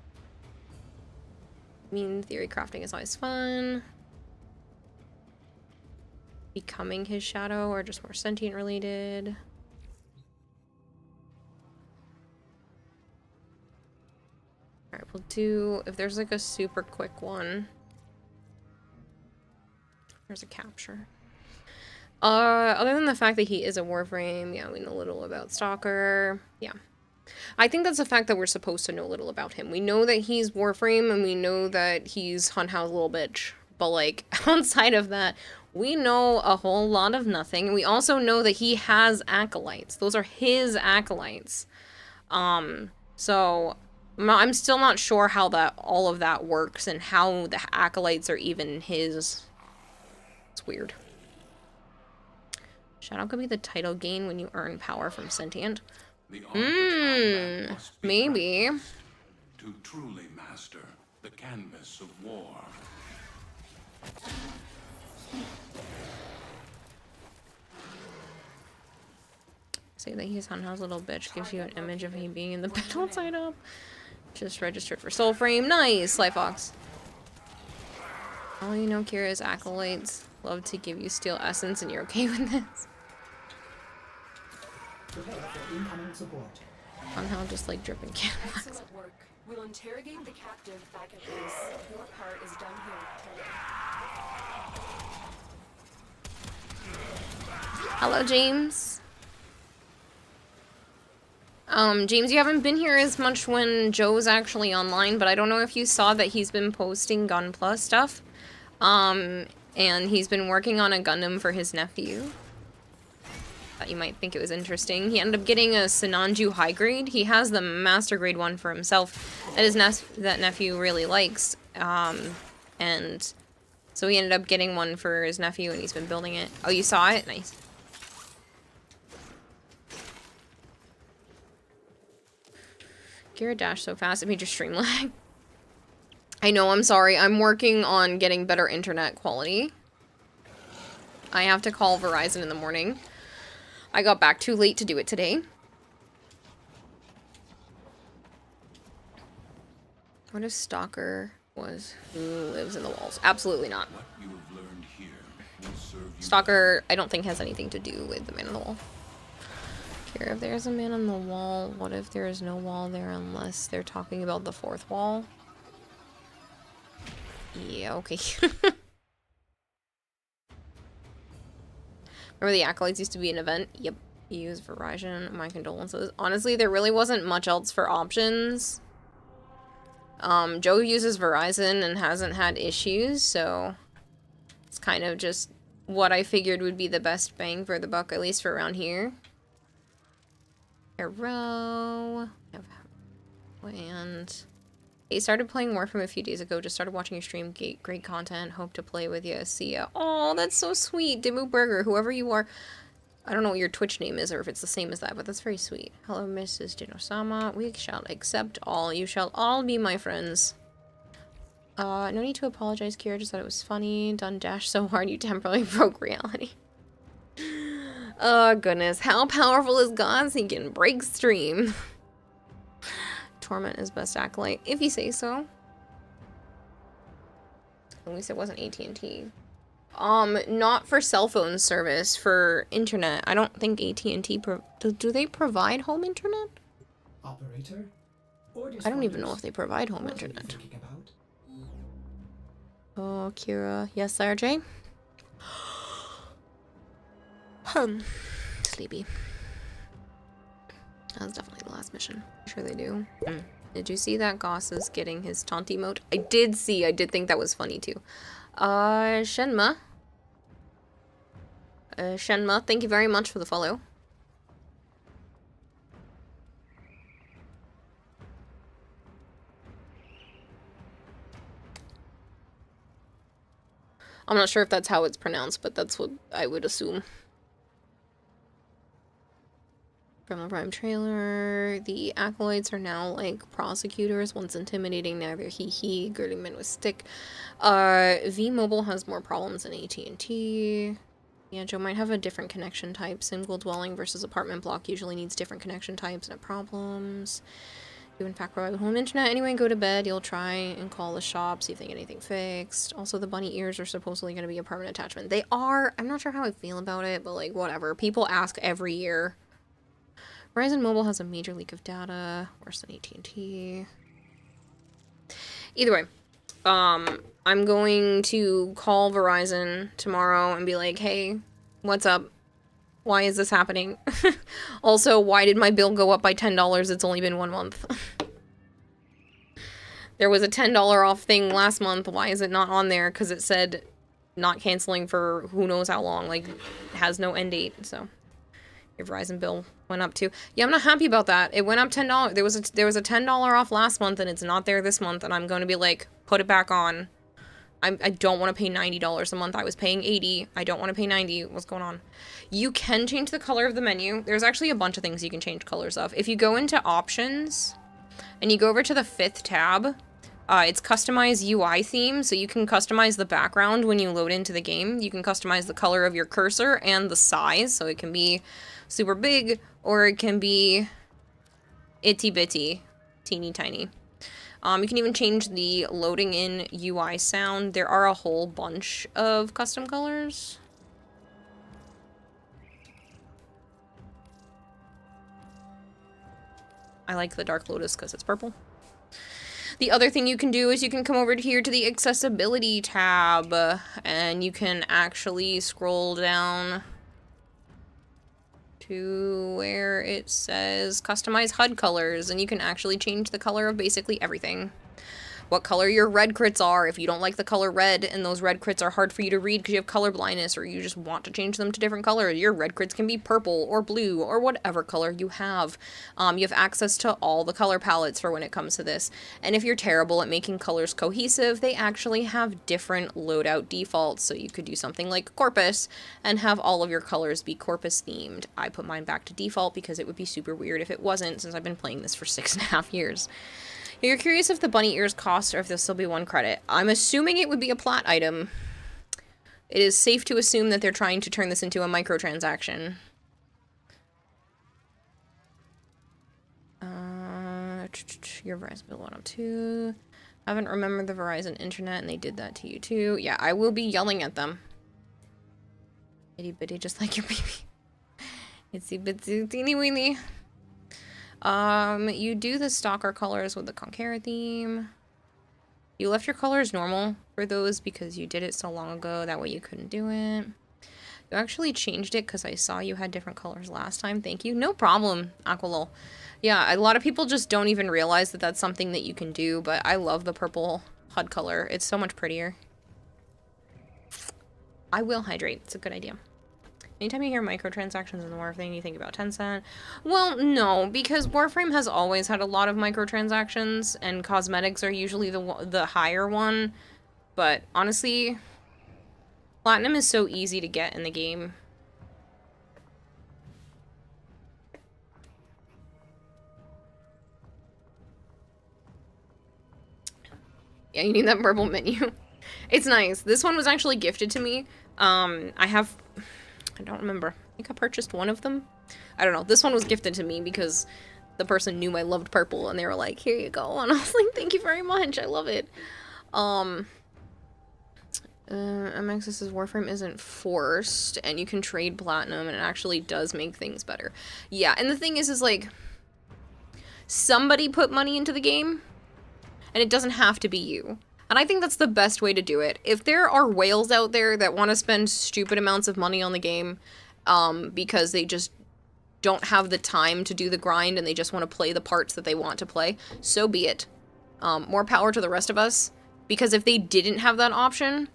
mean, theory crafting is always fun. Becoming his shadow or just more sentient related. Alright, we'll do, if there's like a super quick one. There's a capture. Other than the fact that he is a Warframe, yeah, we know little about Stalker. Yeah. I think that's the fact that we're supposed to know little about him. We know that he's Warframe and we know that he's Hunhouse little bitch. But like, outside of that, we know a whole lot of nothing. We also know that he has acolytes. Those are his acolytes. So I'm still not sure how all of that works and how the acolytes are even his. It's weird. Shadow could be the title gain when you earn power from sentient. Maybe. To truly master the canvas of war. Say that he's Hunhouse little bitch gives you an image of him being in the battle side up. Just registered for Soulframe. Nice, Slyfox. All you know, Kira's acolytes love to give you steel essence, and you're okay with this. Hunhouse just like dripping candles. Excellent work. We'll interrogate the captive back at base. Your part is done here. Hello, James. James, you haven't been here as much when Joe's actually online, but I don't know if you saw that he's been posting Gunpla stuff. And he's been working on a Gundam for his nephew. Thought you might think it was interesting. He ended up getting a Sinanju high grade. He has the master grade one for himself that nephew really likes. And so he ended up getting one for his nephew and he's been building it. Oh, you saw it? Nice. Kira dashed so fast it made your stream lag. I know, I'm sorry. I'm working on getting better internet quality. I have to call Verizon in the morning. I got back too late to do it today. What if Stalker was who lives in the walls? Absolutely not. Stalker, I don't think has anything to do with the man on the wall. Kira, if there's a man on the wall, what if there is no wall there unless they're talking about the fourth wall? Yeah, okay. Remember the Acolytes used to be an event? Yep. Use Verizon. My condolences. Honestly, there really wasn't much else for options. Joe uses Verizon and hasn't had issues, so it's kind of just what I figured would be the best bang for the buck, at least for around here. Arrow. And he started playing Warframe a few days ago. Just started watching your stream. Great content. Hope to play with you. See ya. Oh, that's so sweet. Dimu Burger, whoever you are. I don't know what your Twitch name is or if it's the same as that, but that's very sweet. Hello, Mrs. Dinosama. We shall accept all. You shall all be my friends. No need to apologize, Kira. Just thought it was funny. Done dash so hard you temporarily broke reality. Oh, goodness. How powerful is God so he can break stream? Torment is best acolyte, if you say so. At least it wasn't AT&T. Not for cell phone service, for internet. I don't think AT&T do they provide home internet? Operator? I don't even know if they provide home internet. Oh, Kira. Yes, RJ? Sleepy. That was definitely the last mission. I'm sure they do. Did you see that Goss is getting his taunt emote? I did see. I did think that was funny too. Shenma. Shenma, thank you very much for the follow. I'm not sure if that's how it's pronounced, but that's what I would assume. From the Prime trailer, the acolytes are now like prosecutors. Once intimidating, now they're hee-hee, girding men with stick. V-Mobile has more problems than AT&T. Yeah, Joe might have a different connection type. Single dwelling versus apartment block usually needs different connection types and have problems. You in fact provide home internet. Anyway, go to bed. You'll try and call the shop, see if they get anything fixed. Also, the bunny ears are supposedly going to be a permanent attachment. They are. I'm not sure how I feel about it, but like, whatever. People ask every year. Verizon Mobile has a major leak of data. Worse than AT&T. Either way. I'm going to call Verizon tomorrow and be like, hey, what's up? Why is this happening? Also, why did my bill go up by $10? It's only been 1 month. There was a $10 off thing last month. Why is it not on there? Because it said not canceling for who knows how long. Like, it has no end date, so... Your Verizon bill went up too. Yeah, I'm not happy about that. It went up $10. There was a $10 off last month, and it's not there this month, and I'm going to be like, put it back on. I don't want to pay $90 a month. I was paying $80. I don't want to pay $90. What's going on? You can change the color of the menu. There's actually a bunch of things you can change colors of. If you go into options, and you go over to the 5th tab, it's customize UI theme, so you can customize the background when you load into the game. You can customize the color of your cursor and the size, so it can be super big, or it can be itty bitty, teeny tiny. You can even change the loading in UI sound. There are a whole bunch of custom colors. I like the Dark Lotus because it's purple. The other thing you can do is you can come over here to the accessibility tab, and you can actually scroll down to where it says customize HUD colors, and you can actually change the color of basically everything. What color your red crits are, if you don't like the color red and those red crits are hard for you to read because you have color blindness or you just want to change them to different colors, your red crits can be purple or blue or whatever color you have. You have access to all the color palettes for when it comes to this. And if you're terrible at making colors cohesive, they actually have different loadout defaults. So you could do something like Corpus and have all of your colors be Corpus themed. I put mine back to default because it would be super weird if it wasn't, since I've been playing this for 6.5 years. You're curious if the bunny ears cost or if there'll still be 1 credit. I'm assuming it would be a plat item. It is safe to assume that they're trying to turn this into a microtransaction. Your Verizon bill went up too. I haven't remembered the Verizon internet and they did that to you too. Yeah, I will be yelling at them. Itty bitty just like your baby. Itsy bitsy teeny weeny. You do the stalker colors with the Conqueror theme. You left your colors normal for those because you did it so long ago, that way you couldn't do it. You actually changed it because I saw you had different colors last time. Thank you. No problem, Aqualol. Yeah, a lot of people just don't even realize that that's something that you can do, but I love the purple HUD color. It's so much prettier. I will hydrate. It's a good idea. Anytime you hear microtransactions in the Warframe, you think about Tencent. Well, no, because Warframe has always had a lot of microtransactions, and cosmetics are usually the higher one. But honestly, Platinum is so easy to get in the game. Yeah, you need that purple menu. It's nice. This one was actually gifted to me. I don't remember. I think I purchased one of them. I don't know. This one was gifted to me because the person knew I loved purple and they were like, here you go. And I was like, thank you very much. I love it. MXS's Warframe isn't forced and you can trade platinum and it actually does make things better. Yeah, and the thing is like, somebody put money into the game and it doesn't have to be you. And I think that's the best way to do it. If there are whales out there that want to spend stupid amounts of money on the game because they just don't have the time to do the grind and they just want to play the parts that they want to play, so be it. More power to the rest of us. Because if they didn't have that option,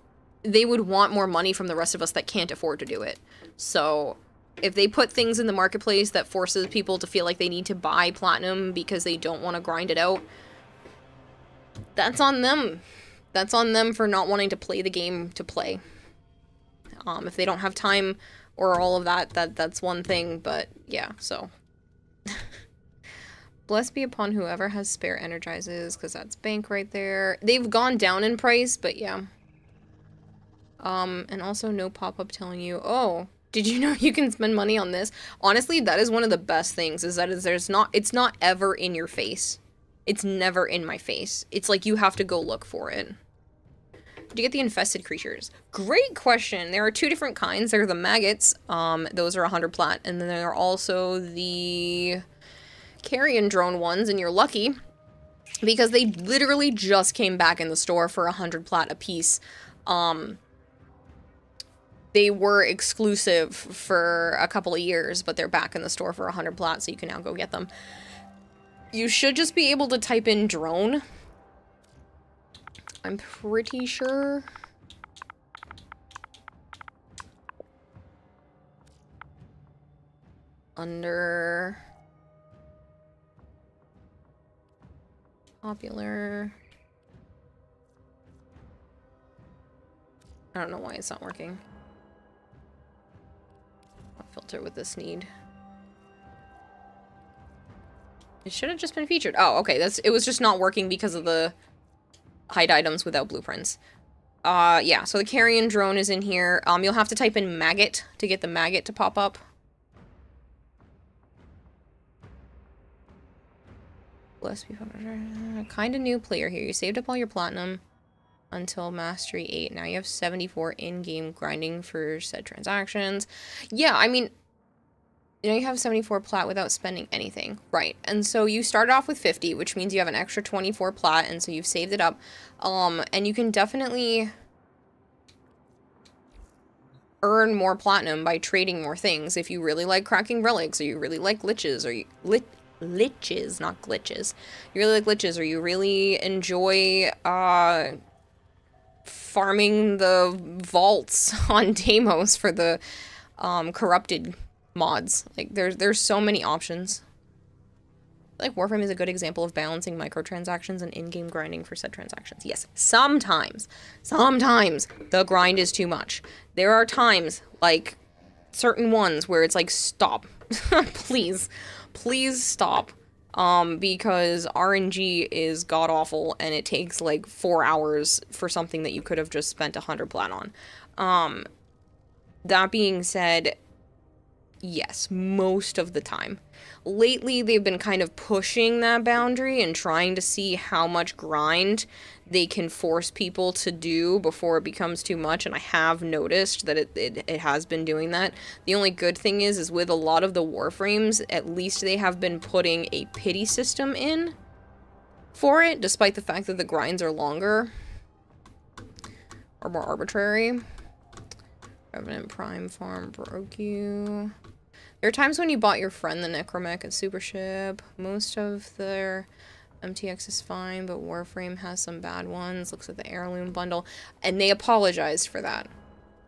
they would want more money from the rest of us that can't afford to do it. So if they put things in the marketplace that forces people to feel like they need to buy platinum because they don't want to grind it out, that's on them. That's on them for not wanting to play the game to play. If they don't have time or all of that, that's one thing, but yeah, so. Blessed be upon whoever has spare energizes, because that's bank right there. They've gone down in price, but yeah. And also no pop-up telling you, oh, did you know you can spend money on this? Honestly, that is one of the best things, is that it's not ever in your face. It's never in my face. It's like you have to go look for it. Did you get the infested creatures? Great question. There are two different kinds. There are the maggots. Those are 100 plat. And then there are also the carrion drone ones, and you're lucky because they literally just came back in the store for 100 plat a piece. They were exclusive for a couple of years, but they're back in the store for 100 plat, so you can now go get them. You should just be able to type in drone. I'm pretty sure. Under popular. I don't know why it's not working. I'll filter with this need. It should have just been featured. Oh, okay. It was just not working because of the hide items without blueprints. Yeah, so the carrion drone is in here. You'll have to type in maggot to get the maggot to pop up. Bless people. Kind of new player here. You saved up all your platinum until Mastery 8. Now you have 74 in-game grinding for said transactions. Yeah, I mean, you know, you have 74 plat without spending anything. Right. And so you started off with 50, which means you have an extra 24 plat, and so you've saved it up. And you can definitely earn more platinum by trading more things if you really like cracking relics, or you really like liches, or liches, not glitches. You really like liches, or you really enjoy farming the vaults on Deimos for the corrupted mods. Like, there's so many options. Like, Warframe is a good example of balancing microtransactions and in-game grinding for said transactions. Yes, sometimes the grind is too much. There are times, like certain ones, where it's like, stop. Please stop. Because RNG is god-awful, and it takes like 4 hours for something that you could have just spent 100 plat on. That being said, yes, most of the time. Lately, they've been kind of pushing that boundary and trying to see how much grind they can force people to do before it becomes too much, and I have noticed that it has been doing that. The only good thing is with a lot of the Warframes, at least they have been putting a pity system in for it, despite the fact that the grinds are longer or more arbitrary. Revenant Prime Farm broke you. There are times when you bought your friend the Necromech at Super Ship. Most of their MTX is fine, but Warframe has some bad ones. Looks at the heirloom bundle. And they apologized for that.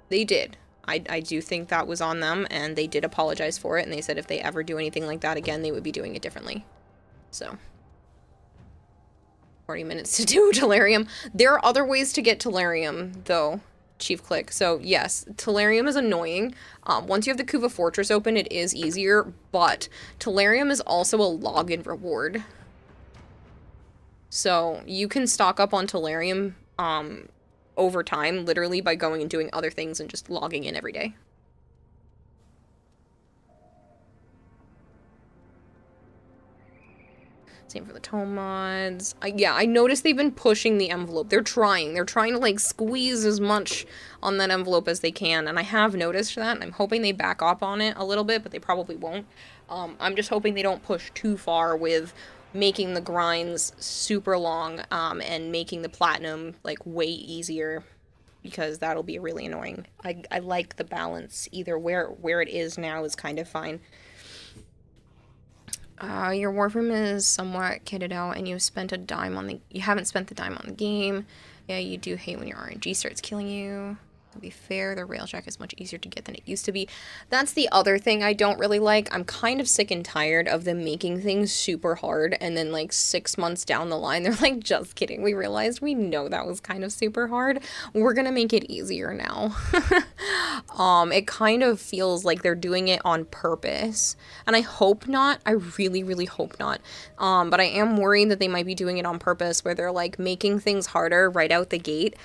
They did. I do think that was on them, and they did apologize for it, and they said if they ever do anything like that again, they would be doing it differently. So 40 minutes to do Tellurium. There are other ways to get Tellurium, though. Chief Click. So yes, Tellurium is annoying. Once you have the Kuva Fortress open, it is easier, but Tellurium is also a login reward. So you can stock up on Tellurium over time, literally by going and doing other things and just logging in every day. Same for the tome mods. Yeah, I noticed they've been pushing the envelope. They're trying to like squeeze as much on that envelope as they can, and I have noticed that, and I'm hoping they back up on it a little bit, but they probably won't. I'm just hoping they don't push too far with making the grinds super long, and making the platinum like way easier, because that'll be really annoying. I like the balance. Either where it is now is kind of fine. Your Warframe is somewhat kitted out, and you haven't spent the dime on the game. Yeah, you do hate when your RNG starts killing you. To be fair, the Railjack is much easier to get than it used to be. That's the other thing I don't really like. I'm kind of sick and tired of them making things super hard, and then like 6 months down the line, they're like, just kidding. We realized we know that was kind of super hard. We're gonna make it easier now. It kind of feels like they're doing it on purpose. And I hope not. I really, really hope not. But I am worried that they might be doing it on purpose where they're like making things harder right out the gate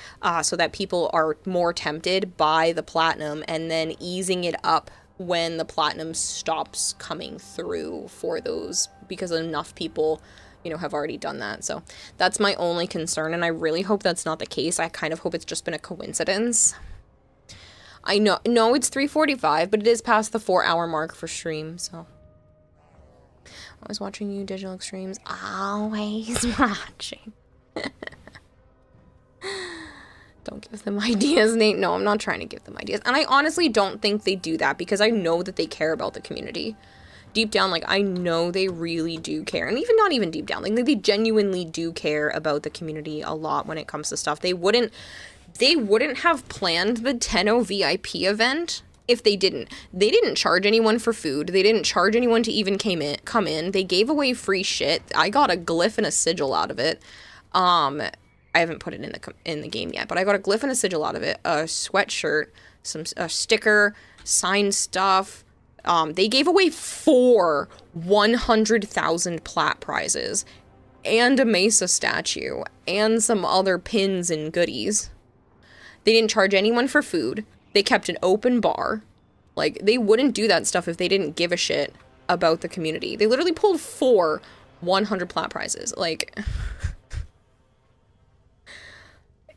so that people are more tempted by the platinum and then easing it up when the platinum stops coming through for those because enough people, you know, have already done that. So that's my only concern, and I really hope that's not the case. I kind of hope it's just been a coincidence. I know it's 3:45, but it is past the 4-hour mark for stream, so. Always watching you, Digital Extremes. Always watching. Don't give them ideas, Nate. No, I'm not trying to give them ideas. And I honestly don't think they do that because I know that they care about the community. Deep down, like, I know they really do care. And even not even deep down, like, they genuinely do care about the community a lot when it comes to stuff. They wouldn't have planned the Tenno VIP event if they didn't. They didn't charge anyone for food. They didn't charge anyone to even come in. They gave away free shit. I got a glyph and a sigil out of it. I haven't put it in the game yet, but I got a glyph and a sigil out of it, a sweatshirt, a sticker, signed stuff. They gave away 4 100,000 plat prizes and a Mesa statue and some other pins and goodies. They didn't charge anyone for food. They kept an open bar. Like, they wouldn't do that stuff if they didn't give a shit about the community. They literally pulled 4 100 plat prizes. Like...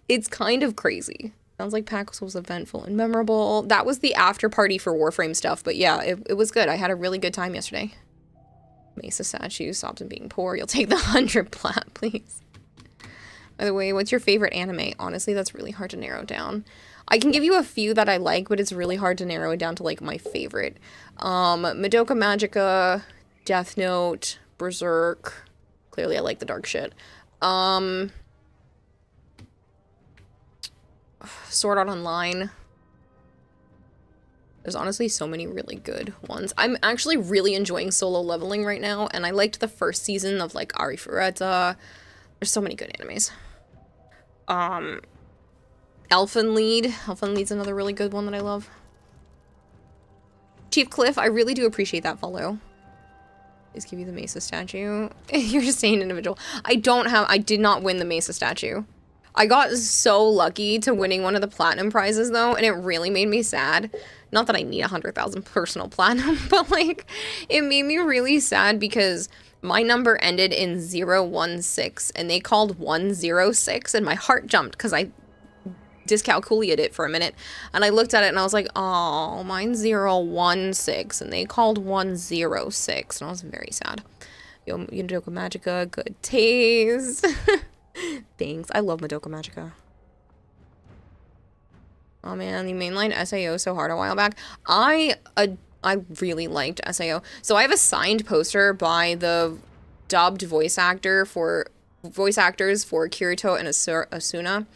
It's kind of crazy. Sounds like PAX was eventful and memorable. That was the after party for Warframe stuff, but yeah, it was good. I had a really good time yesterday. Mesa statue stops him being poor. You'll take the 100 plat, please. By the way, what's your favorite anime? Honestly, that's really hard to narrow down. I can give you a few that I like, but it's really hard to narrow it down to like my favorite. Madoka Magica, Death Note, Berserk. Clearly I like the dark shit. Sword Art Online. There's honestly so many really good ones. I'm actually really enjoying Solo Leveling right now, and I liked the first season of like Ari Fureta. There's so many good animes. Elfen Lied. Elfen Lied's another really good one that I love. Chief Cliff, I really do appreciate that follow. Please give you the Mesa statue. You're just saying individual. I did not win the Mesa statue. I got so lucky to winning one of the platinum prizes though, and it really made me sad. Not that I need 100,000 personal platinum, but like, it made me really sad because my number ended in 016 and they called 106 and my heart jumped because I discalculated it for a minute. And I looked at it and I was like, oh, mine's 016 and they called 106 and I was very sad. Yo, Madoka Magica, good taste. Thanks. I love Madoka Magica. Oh man, the mainline SAO so hard a while back. I really liked SAO. So I have a signed poster by the dubbed voice actors for Kirito and Asuna,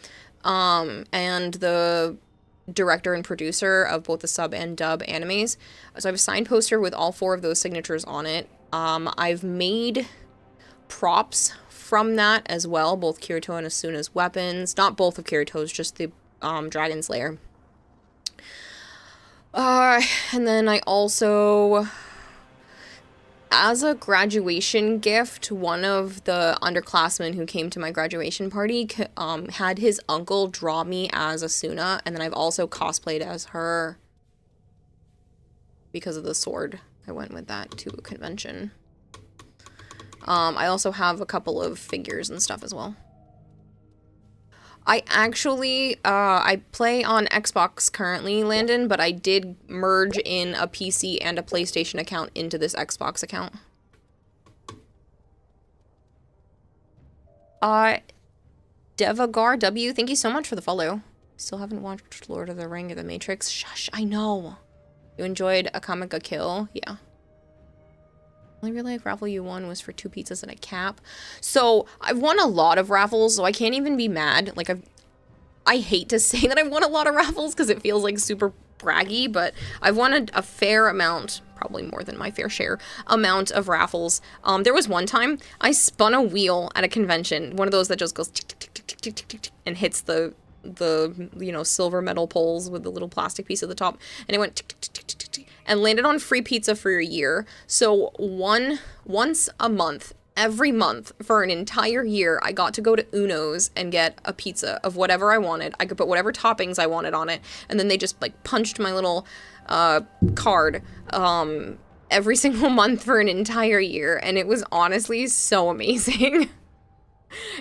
and the director and producer of both the sub and dub animes. So I have a signed poster with all 4 of those signatures on it. I've made props from that as well, both Kirito and Asuna's weapons. Not both of Kirito's, just the Dragon Slayer. And then I also, as a graduation gift, one of the underclassmen who came to my graduation party had his uncle draw me as Asuna, and then I've also cosplayed as her because of the sword. I went with that to a convention. I also have a couple of figures and stuff as well. I actually, I play on Xbox currently, Landon, but I did merge in a PC and a PlayStation account into this Xbox account. Devagar W, thank you so much for the follow. Still haven't watched Lord of the Ring or The Matrix. Shush, I know. You enjoyed Akame ga Kill? Yeah. Only real life raffle you won was for 2 pizzas and a cap. So I've won a lot of raffles, so I can't even be mad. Like, I hate to say that I've won a lot of raffles because it feels like super braggy, but I've won a fair amount, probably more than my fair share amount of raffles. There was one time I spun a wheel at a convention, one of those that just goes tick, tick, tick, tick, tick, tick, tick, and hits the you know, silver metal poles with the little plastic piece at the top, and it went tick, tick, tick, tick, tick, tick, and landed on free pizza for a year. So once a month, every month for an entire year, I got to go to Uno's and get a pizza of whatever I wanted. I could put whatever toppings I wanted on it, and then they just like punched my little card every single month for an entire year, and it was honestly so amazing.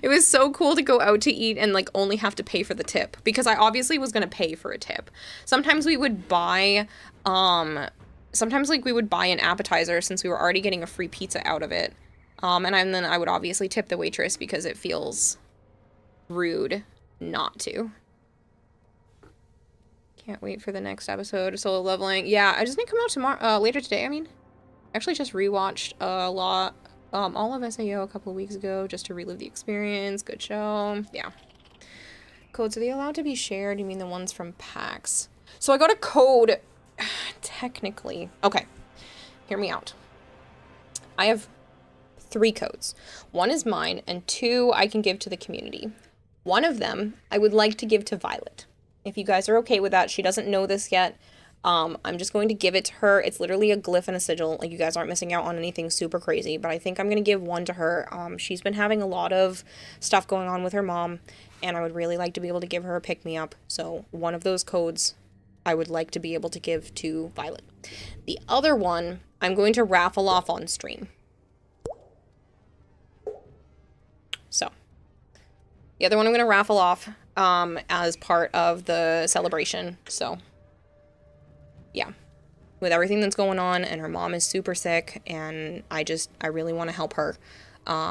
It was so cool to go out to eat and like only have to pay for the tip, because I obviously was going to pay for a tip. Sometimes we would buy sometimes like we would buy an appetizer since we were already getting a free pizza out of it. And then I would obviously tip the waitress because it feels rude not to. Can't wait for the next episode of Solo Leveling. Yeah, I just need to come out tomorrow, later today, I mean. Actually just rewatched a lot, all of SAO a couple of weeks ago just to relive the experience. Good show. Yeah. Codes, are they allowed to be shared? You mean the ones from PAX? So I got a code, technically. Okay, hear me out. I have 3 codes. 1 is mine, and 2 I can give to the community. 1 of them I would like to give to Violet. If you guys are okay with that, she doesn't know this yet. I'm just going to give it to her. It's literally a glyph and a sigil. Like, you guys aren't missing out on anything super crazy, but I think I'm going to give 1 to her. She's been having a lot of stuff going on with her mom, and I would really like to be able to give her a pick-me-up. So 1 of those codes I would like to be able to give to Violet. The other one I'm going to raffle off on stream. So the other one I'm going to raffle off as part of the celebration. So yeah, with everything that's going on, and her mom is super sick, and I really want to help her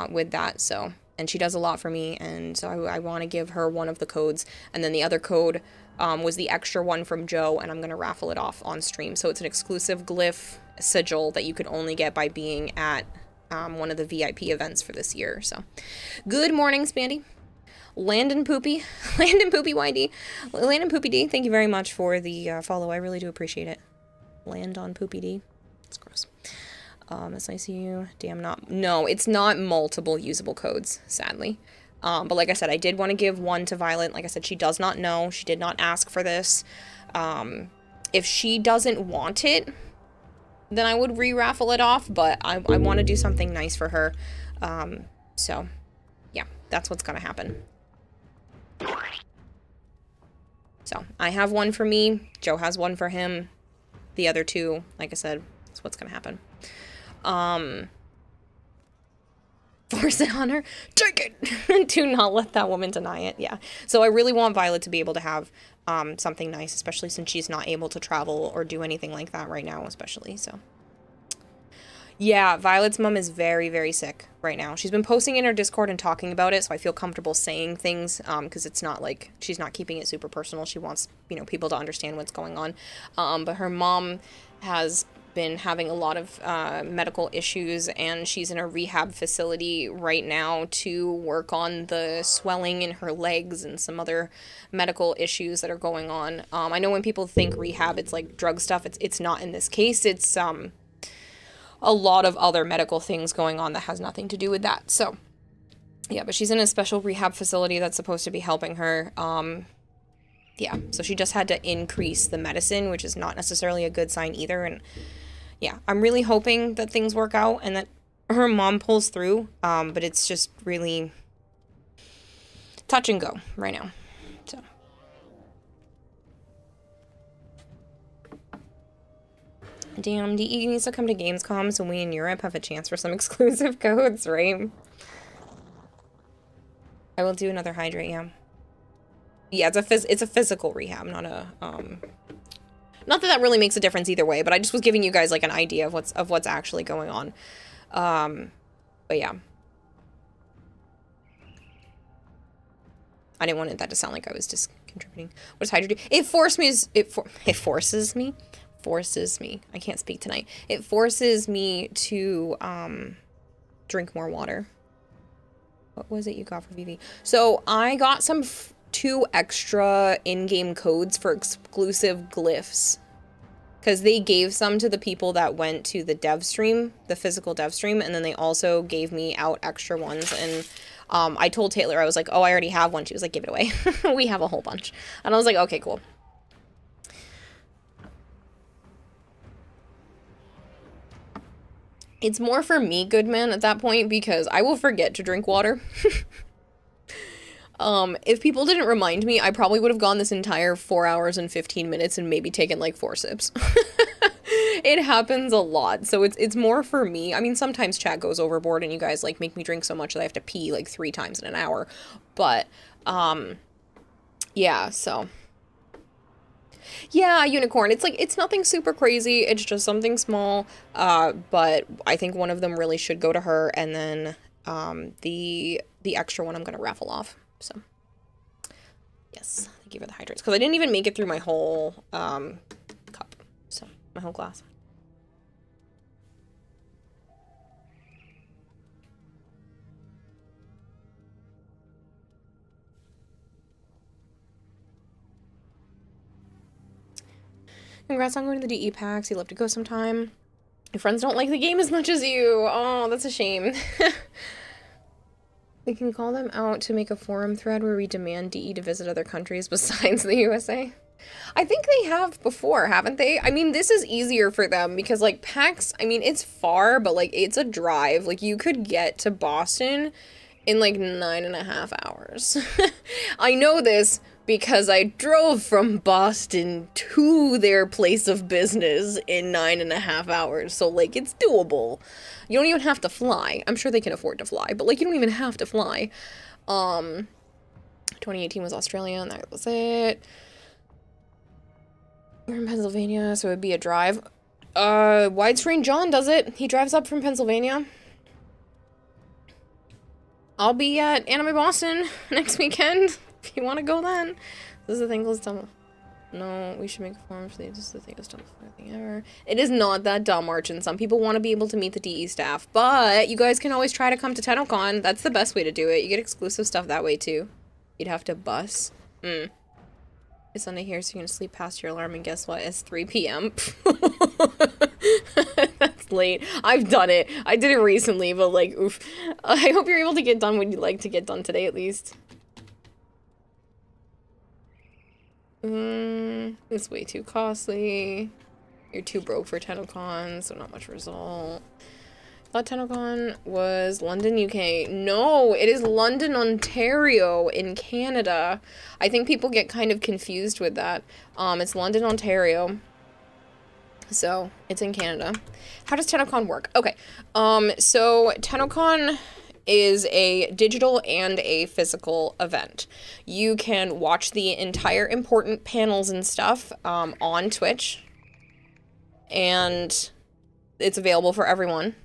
with that. So, and she does a lot for me, and so I want to give her 1 of the codes, and then the other code was the extra one from Joe, and I'm going to raffle it off on stream. So it's an exclusive glyph sigil that you could only get by being at one of the VIP events for this year. So good morning, Spandy. Landon Poopy YD. Landon Poopy D, thank you very much for the follow. I really do appreciate it. Land on Poopy D. It's gross. SICU. Damn, no, it's not multiple usable codes, sadly. But like I said, I did want to give 1 to Violet. Like I said, she does not know. She did not ask for this. If she doesn't want it, then I would re-raffle it off, but I want to do something nice for her. So, yeah, that's what's going to happen. So, I have 1 for me. Joe has 1 for him. The other 2, like I said, that's what's going to happen. Force it on her. Take it! Do not let that woman deny it. Yeah. So I really want Violet to be able to have something nice, especially since she's not able to travel or do anything like that right now, especially. So yeah, Violet's mom is very, very sick right now. She's been posting in her Discord and talking about it, so I feel comfortable saying things, because it's not like she's not keeping it super personal. She wants, you know, people to understand what's going on. But her mom has been having a lot of medical issues, and she's in a rehab facility right now to work on the swelling in her legs and some other medical issues that are going on. I know when people think rehab, it's like drug stuff. It's not in this case. It's a lot of other medical things going on that has nothing to do with that. So yeah, but she's in a special rehab facility that's supposed to be helping her. Yeah, so she just had to increase the medicine, which is not necessarily a good sign either. And yeah, I'm really hoping that things work out and that her mom pulls through. But it's just really touch and go right now. So damn, DE needs to come to Gamescom so we in Europe have a chance for some exclusive codes, right? I will do another hydrate, yeah. Yeah, it's a physical rehab, not a not that really makes a difference either way, but I just was giving you guys like an idea of what's actually going on. But yeah. I didn't want that to sound like I was just contributing. What does Hydra do? It forces me. I can't speak tonight. It forces me to drink more water. What was it you got for VV? So I got some 2 extra in-game codes for exclusive glyphs, because they gave some to the people that went to the dev stream, the physical dev stream, and then they also gave me out extra ones, and I told Taylor, I was like, oh, I already have one. She was like, give it away. We have a whole bunch. And I was like, okay, cool. It's more for me, Goodman, at that point, because I will forget to drink water. If people didn't remind me, I probably would have gone this entire 4 hours and 15 minutes and maybe taken like 4 sips. It happens a lot, so it's more for me. I mean, sometimes chat goes overboard and you guys like make me drink so much that I have to pee like 3 times in an hour. But, yeah, so... Yeah, unicorn. It's like, it's nothing super crazy. It's just something small. But I think one of them really should go to her. And then, the extra one I'm going to raffle off. So, yes. Thank you for the hydrates. Because I didn't even make it through my whole, cup. So, my whole glass. Congrats on going to the DE PAX. You love to go sometime. Your friends don't like the game as much as you. Oh, that's a shame. We can call them out to make a forum thread where we demand DE to visit other countries besides the USA. I think they have before, haven't they? I mean, this is easier for them because, like, PAX, I mean, it's far, but, like, it's a drive. Like, you could get to Boston in, like, 9.5 hours. I know this because I drove from Boston to their place of business in 9.5 hours. So, like, it's doable. You don't even have to fly. I'm sure they can afford to fly, but, like, you don't even have to fly. 2018 was Australia, and that was it. We're in Pennsylvania, so it would be a drive. Widescreen John does it. He drives up from Pennsylvania. I'll be at Anime Boston next weekend. If you want to go then. This is the thing that's dumb. No, we should make a forum for this is the thing that's dumbest thing ever. It is not that dumb, Archon. Some people want to be able to meet the DE staff, but you guys can always try to come to TennoCon. That's the best way to do it. You get exclusive stuff that way too. You'd have to bus. It's Sunday here, so you're gonna sleep past your alarm, and guess what? It's 3 p.m. That's late. I've done it. I did it recently, but like, oof. I hope you're able to get done what you'd like to get done today, at least. It's way too costly. You're too broke for TennoCon, so not much result. I thought TennoCon was London, UK. No, it is London, Ontario in Canada. I think people get kind of confused with that. It's London, Ontario. So, it's in Canada. How does TennoCon work? Okay, so TennoCon is a digital and a physical event. You can watch the entire important panels and stuff on Twitch, and it's available for everyone.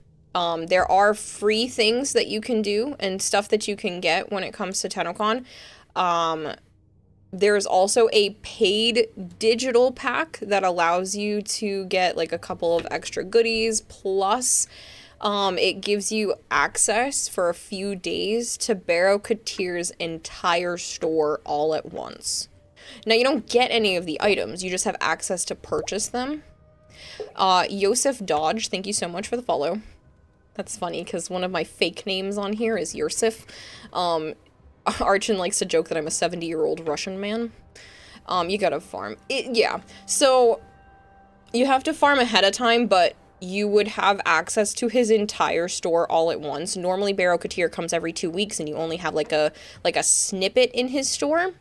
There are free things that you can do and stuff that you can get when it comes to TennoCon. There's also a paid digital pack that allows you to get like a couple of extra goodies, plus it gives you access for a few days to Barrow Couture's entire store all at once. Now, you don't get any of the items, you just have access to purchase them. Yosef Dodge, thank you so much for the follow. That's funny, because one of my fake names on here is Yosef. Archon likes to joke that I'm a 70-year-old Russian man. You gotta farm. Yeah, so you have to farm ahead of time, but you would have access to his entire store all at once. Normally, Barrow Couture comes every 2 weeks, and you only have like a snippet in his store.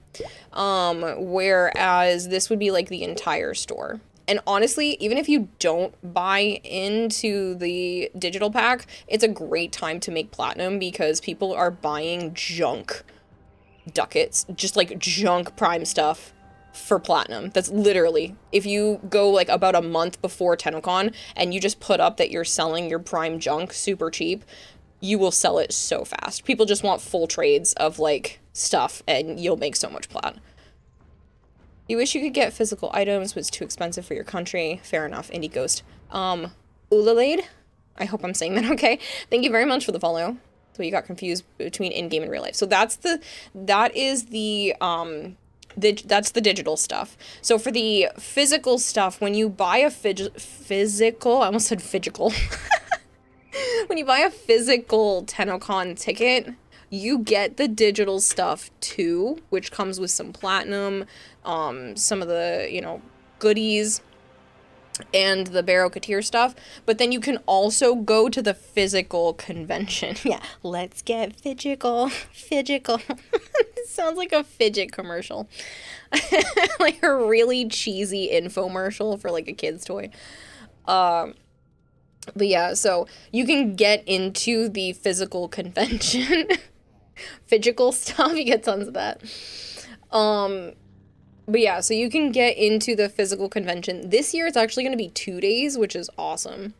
Whereas this would be like the entire store. And honestly, even if you don't buy into the digital pack, it's a great time to make platinum because people are buying junk ducats, just like junk Prime stuff for platinum. That's literally, if you go like about a month before TennoCon and you just put up that you're selling your Prime junk super cheap, you will sell it so fast. People just want full trades of like stuff and you'll make so much plat. You wish you could get physical items, but it's too expensive for your country. Fair enough, Indie Ghost. Ulalade? I hope I'm saying that okay. Thank you very much for the follow. So you got confused between in-game and real life. So that's the digital stuff. So for the physical stuff, when you buy a physical, I almost said physical. When you buy a physical TennoCon ticket, you get the digital stuff too, which comes with some platinum, some of the, you know, goodies, and the Barrow Katir stuff, but then you can also go to the physical convention. Yeah, let's get physical. It sounds like a fidget commercial. Like a really cheesy infomercial for like a kid's toy. But yeah, so you can get into the physical convention. Physical stuff, you get tons of that. But yeah, so you can get into the physical convention. This year it's actually going to be 2 days, which is awesome.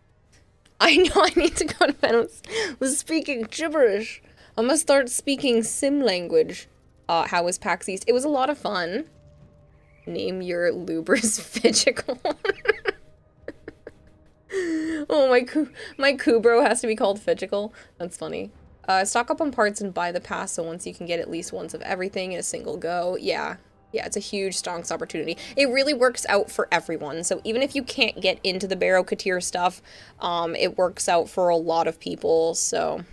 I know I need to go to bed. I was speaking gibberish. I'm going to start speaking sim language. How was PAX East? It was a lot of fun. Name your lubers physical. Oh, my Kubro has to be called physical. That's funny. Stock up on parts and buy the pass, so once you can get at least once of everything in a single go. Yeah, it's a huge stonks opportunity. It really works out for everyone, so even if you can't get into the Barrow Katir stuff, it works out for a lot of people, so...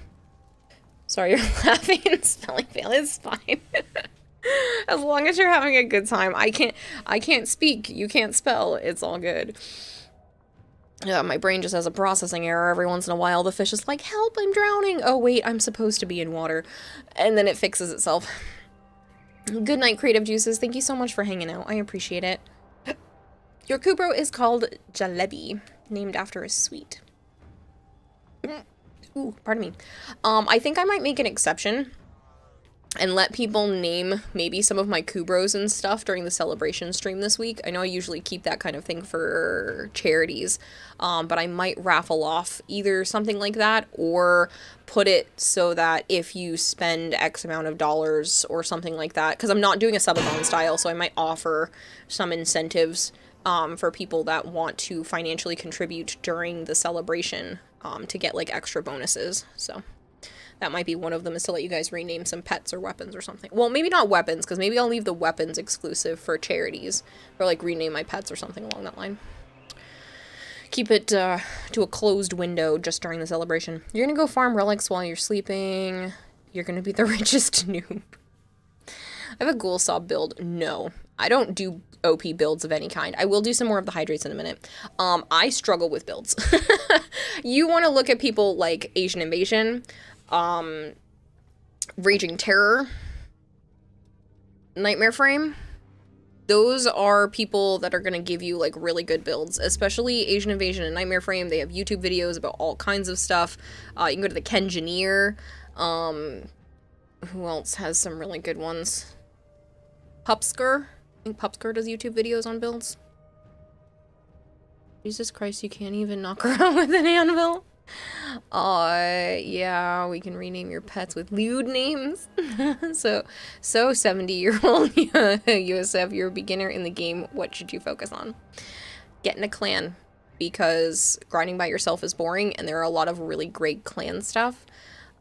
Sorry, you're laughing and spelling fail. It's fine. As long as you're having a good time. I can't speak. You can't spell. It's all good. Yeah, my brain just has a processing error every once in a while. The fish is like, help, I'm drowning. Oh, wait, I'm supposed to be in water. And then it fixes itself. Good night, Creative Juices. Thank you so much for hanging out. I appreciate it. Your Kubro is called Jalebi, named after a sweet. Ooh, pardon me. I think I might make an exception and let people name maybe some of my Kubros and stuff during the celebration stream this week. I know I usually keep that kind of thing for charities, but I might raffle off either something like that or put it so that if you spend X amount of dollars or something like that, because I'm not doing a subathon style, so I might offer some incentives for people that want to financially contribute during the celebration to get like extra bonuses. So that might be one of them, is to let you guys rename some pets or weapons or something. Well, maybe not weapons, because maybe I'll leave the weapons exclusive for charities, or like rename my pets or something along that line. Keep it to a closed window just during the celebration. You're gonna go farm relics while you're sleeping. You're gonna be the richest noob. I have a ghoul saw build. No, I don't do OP builds of any kind. I will do some more of the hydrates in a minute. I struggle with builds. You want to look at people like Asian Invasion, Raging Terror, Nightmare Frame. Those are people that are going to give you like really good builds, especially Asian Invasion and Nightmare Frame. They have YouTube videos about all kinds of stuff. You can go to the Kengineer. Who else has some really good ones? Pupsker. I think Pupsker does YouTube videos on builds. Jesus Christ, you can't even knock her out with an anvil. Yeah, we can rename your pets with lewd names. So 70-year-old USF, you're a beginner in the game. What should you focus on? Get in a clan, because grinding by yourself is boring, and there are a lot of really great clan stuff.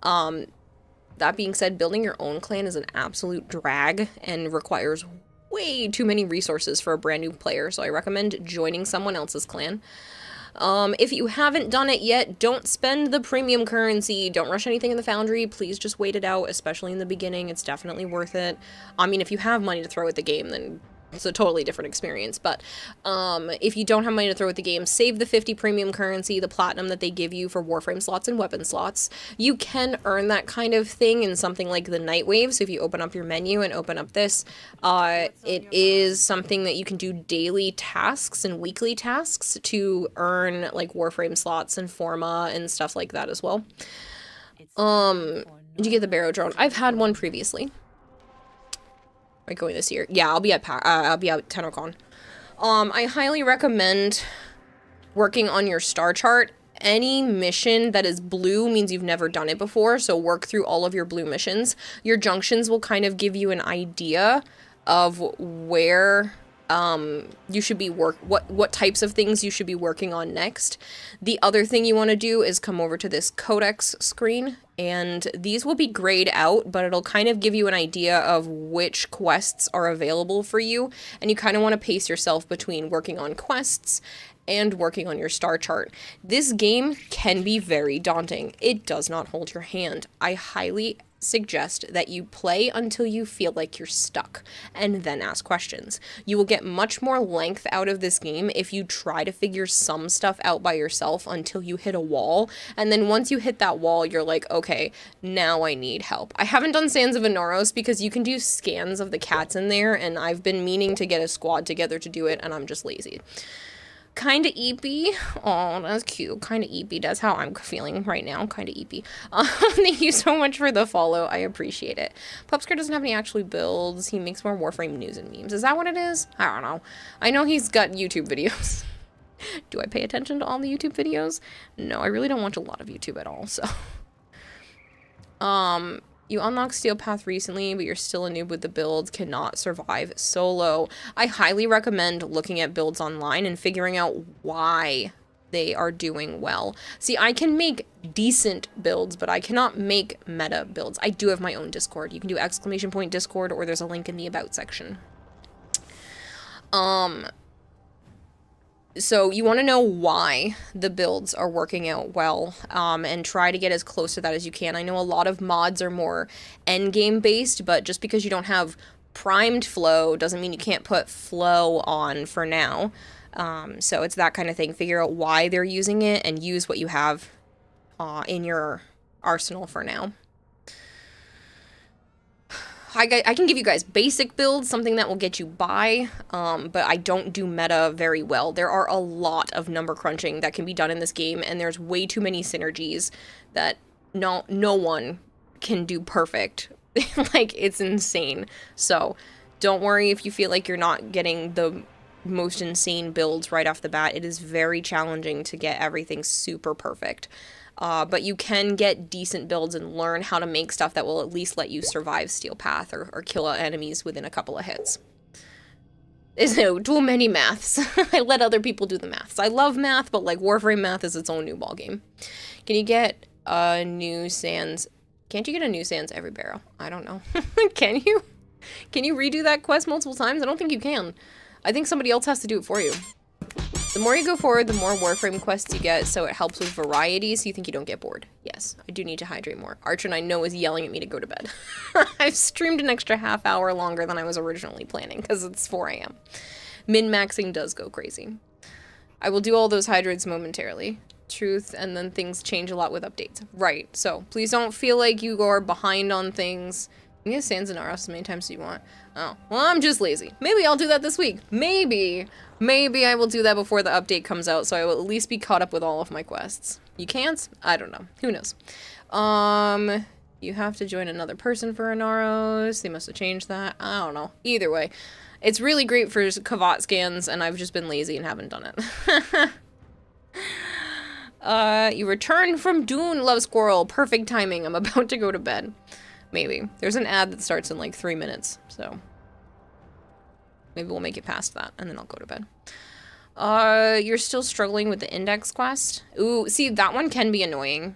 That being said, building your own clan is an absolute drag and requires way too many resources for a brand new player, so I recommend joining someone else's clan. If you haven't done it yet, don't spend the premium currency. Don't rush anything in the Foundry. Please just wait it out, especially in the beginning. It's definitely worth it. I mean, if you have money to throw at the game, then it's a totally different experience. But if you don't have money to throw at the game, save the 50 premium currency, the platinum that they give you for Warframe slots and weapon slots. You can earn that kind of thing in something like the Nightwave. So if you open up your menu and open up this, it is something that you can do daily tasks and weekly tasks to earn like Warframe slots and Forma and stuff like that as well. Did you get the Barrow drone? I've had one previously. Right, going this year. Yeah, I'll be at TennoCon. I highly recommend working on your star chart. Any mission that is blue means you've never done it before, so work through all of your blue missions. Your junctions will kind of give you an idea of where you should be what types of things you should be working on next. The other thing you want to do is come over to this codex screen, and these will be grayed out, but it'll kind of give you an idea of which quests are available for you, and you kind of want to pace yourself between working on quests and working on your star chart. This game can be very daunting. It does not hold your hand. I highly suggest that you play until you feel like you're stuck and then ask questions. You will get much more length out of this game if you try to figure some stuff out by yourself until you hit a wall, and then once you hit that wall you're like, okay, now I need help. I haven't done Sands of Inaros because you can do scans of the cats in there, and I've been meaning to get a squad together to do it, and I'm just lazy. Kinda eepy. Oh, that's cute. Kinda eepy. That's how I'm feeling right now. Kinda eepy. Thank you so much for the follow. I appreciate it. Pupsker doesn't have any actually builds. He makes more Warframe news and memes. Is that what it is? I don't know. I know he's got YouTube videos. Do I pay attention to all the YouTube videos? No, I really don't watch a lot of YouTube at all, so. You unlocked Steel Path recently, but you're still a noob with the builds, cannot survive solo. I highly recommend looking at builds online and figuring out why they are doing well. See, I can make decent builds, but I cannot make meta builds. I do have my own Discord. You can do ! Discord, or there's a link in the About section. So you want to know why the builds are working out well, and try to get as close to that as you can. I know a lot of mods are more endgame based, but just because you don't have primed flow doesn't mean you can't put flow on for now. So it's that kind of thing. Figure out why they're using it and use what you have in your arsenal for now. I can give you guys basic builds, something that will get you by, but I don't do meta very well. There are a lot of number crunching that can be done in this game, and there's way too many synergies that no one can do perfect. Like, it's insane. So, don't worry if you feel like you're not getting the most insane builds right off the bat. It is very challenging to get everything super perfect. But you can get decent builds and learn how to make stuff that will at least let you survive Steel Path or kill enemies within a couple of hits. There's no too many maths. I let other people do the maths. I love math, but like Warframe math is its own new ballgame. Can you get a new Sands? Can't you get a new Sands every barrel? I don't know. Can you? Can you redo that quest multiple times? I don't think you can. I think somebody else has to do it for you. The more you go forward, the more Warframe quests you get, so it helps with variety, so you think you don't get bored. Yes, I do need to hydrate more. Archer, I know, is yelling at me to go to bed. I've streamed an extra half hour longer than I was originally planning, because it's 4 a.m. Min-maxing does go crazy. I will do all those hydrates momentarily. Truth, and then things change a lot with updates. Right, so please don't feel like you are behind on things. You can get Sands and Aros as many times as you want. Oh, well, I'm just lazy. Maybe I'll do that this week. Maybe I will do that before the update comes out, so I will at least be caught up with all of my quests. You can't? I don't know. Who knows? You have to join another person for Inaros. They must have changed that. I don't know. Either way, it's really great for Kavat scans, and I've just been lazy and haven't done it. You returned from Dune, Love Squirrel. Perfect timing. I'm about to go to bed. Maybe. There's an ad that starts in like 3 minutes, so maybe we'll make it past that, and then I'll go to bed. You're still struggling with the index quest? Ooh, see, that one can be annoying.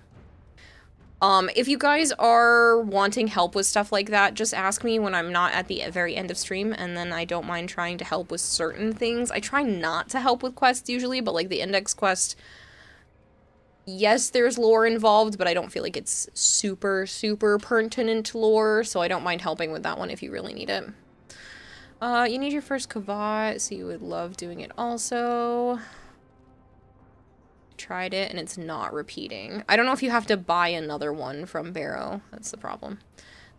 If you guys are wanting help with stuff like that, just ask me when I'm not at the very end of stream, and then I don't mind trying to help with certain things. I try not to help with quests usually, but like the index quest, yes, there's lore involved, but I don't feel like it's super pertinent lore, so I don't mind helping with that one if you really need it. You need your first Kavat, so you would love doing it also. Tried it, and it's not repeating. I don't know if you have to buy another one from Barrow. That's the problem.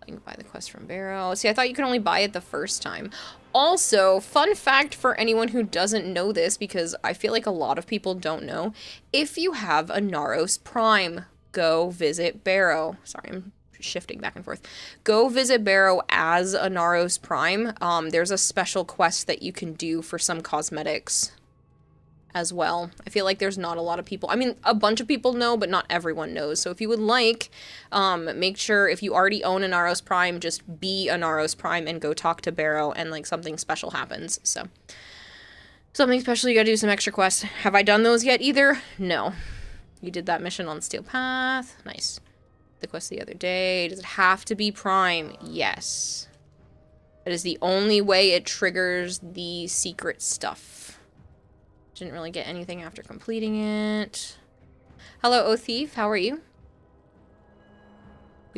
You can buy the quest from Barrow. See, I thought you could only buy it the first time. Also, fun fact for anyone who doesn't know this, because I feel like a lot of people don't know, if you have a Inaros Prime, go visit Barrow. Sorry, I'm shifting back and forth. Go visit Barrow as a Inaros Prime. There's a special quest that you can do for some cosmetics as well. I feel like there's not a lot of people. I mean, a bunch of people know, but not everyone knows. So if you would like, make sure if you already own an Inaros Prime, just be an Inaros Prime and go talk to Barrow, and like something special happens. So something special, you gotta do some extra quests. Have I done those yet either? No. You did that mission on Steel Path. Nice. The quest the other day. Does it have to be Prime? Yes. That is the only way it triggers the secret stuff. Didn't really get anything after completing it. Hello, O Thief. How are you?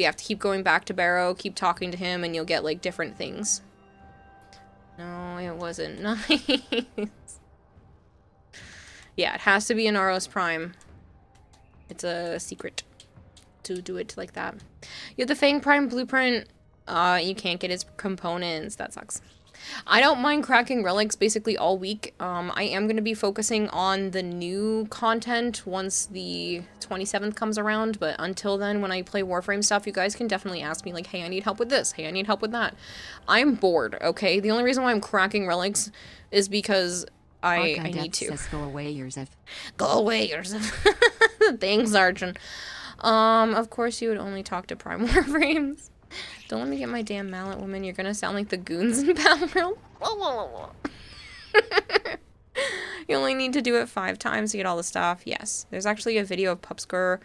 We have to keep going back to Barrow, keep talking to him, and you'll get, like, different things. No, it wasn't nice. Yeah, it has to be an Aros Prime. It's a secret to do it like that. You have the Fang Prime blueprint. You can't get its components. That sucks. I don't mind cracking relics basically all week. I am going to be focusing on the new content once the 27th comes around, but until then, when I play Warframe stuff, you guys can definitely ask me, like, hey, I need help with this. Hey, I need help with that. I'm bored, okay? The only reason why I'm cracking relics is because I need to. Says, go away, Yurzif. Go away, Yurzif. Thanks, Arjun. Of course you would only talk to Prime Warframes. Don't let me get my damn mallet, woman. You're gonna sound like the goons in Battlefield. You only need to do it 5 times to get all the stuff. Yes. There's actually a video of Pupsker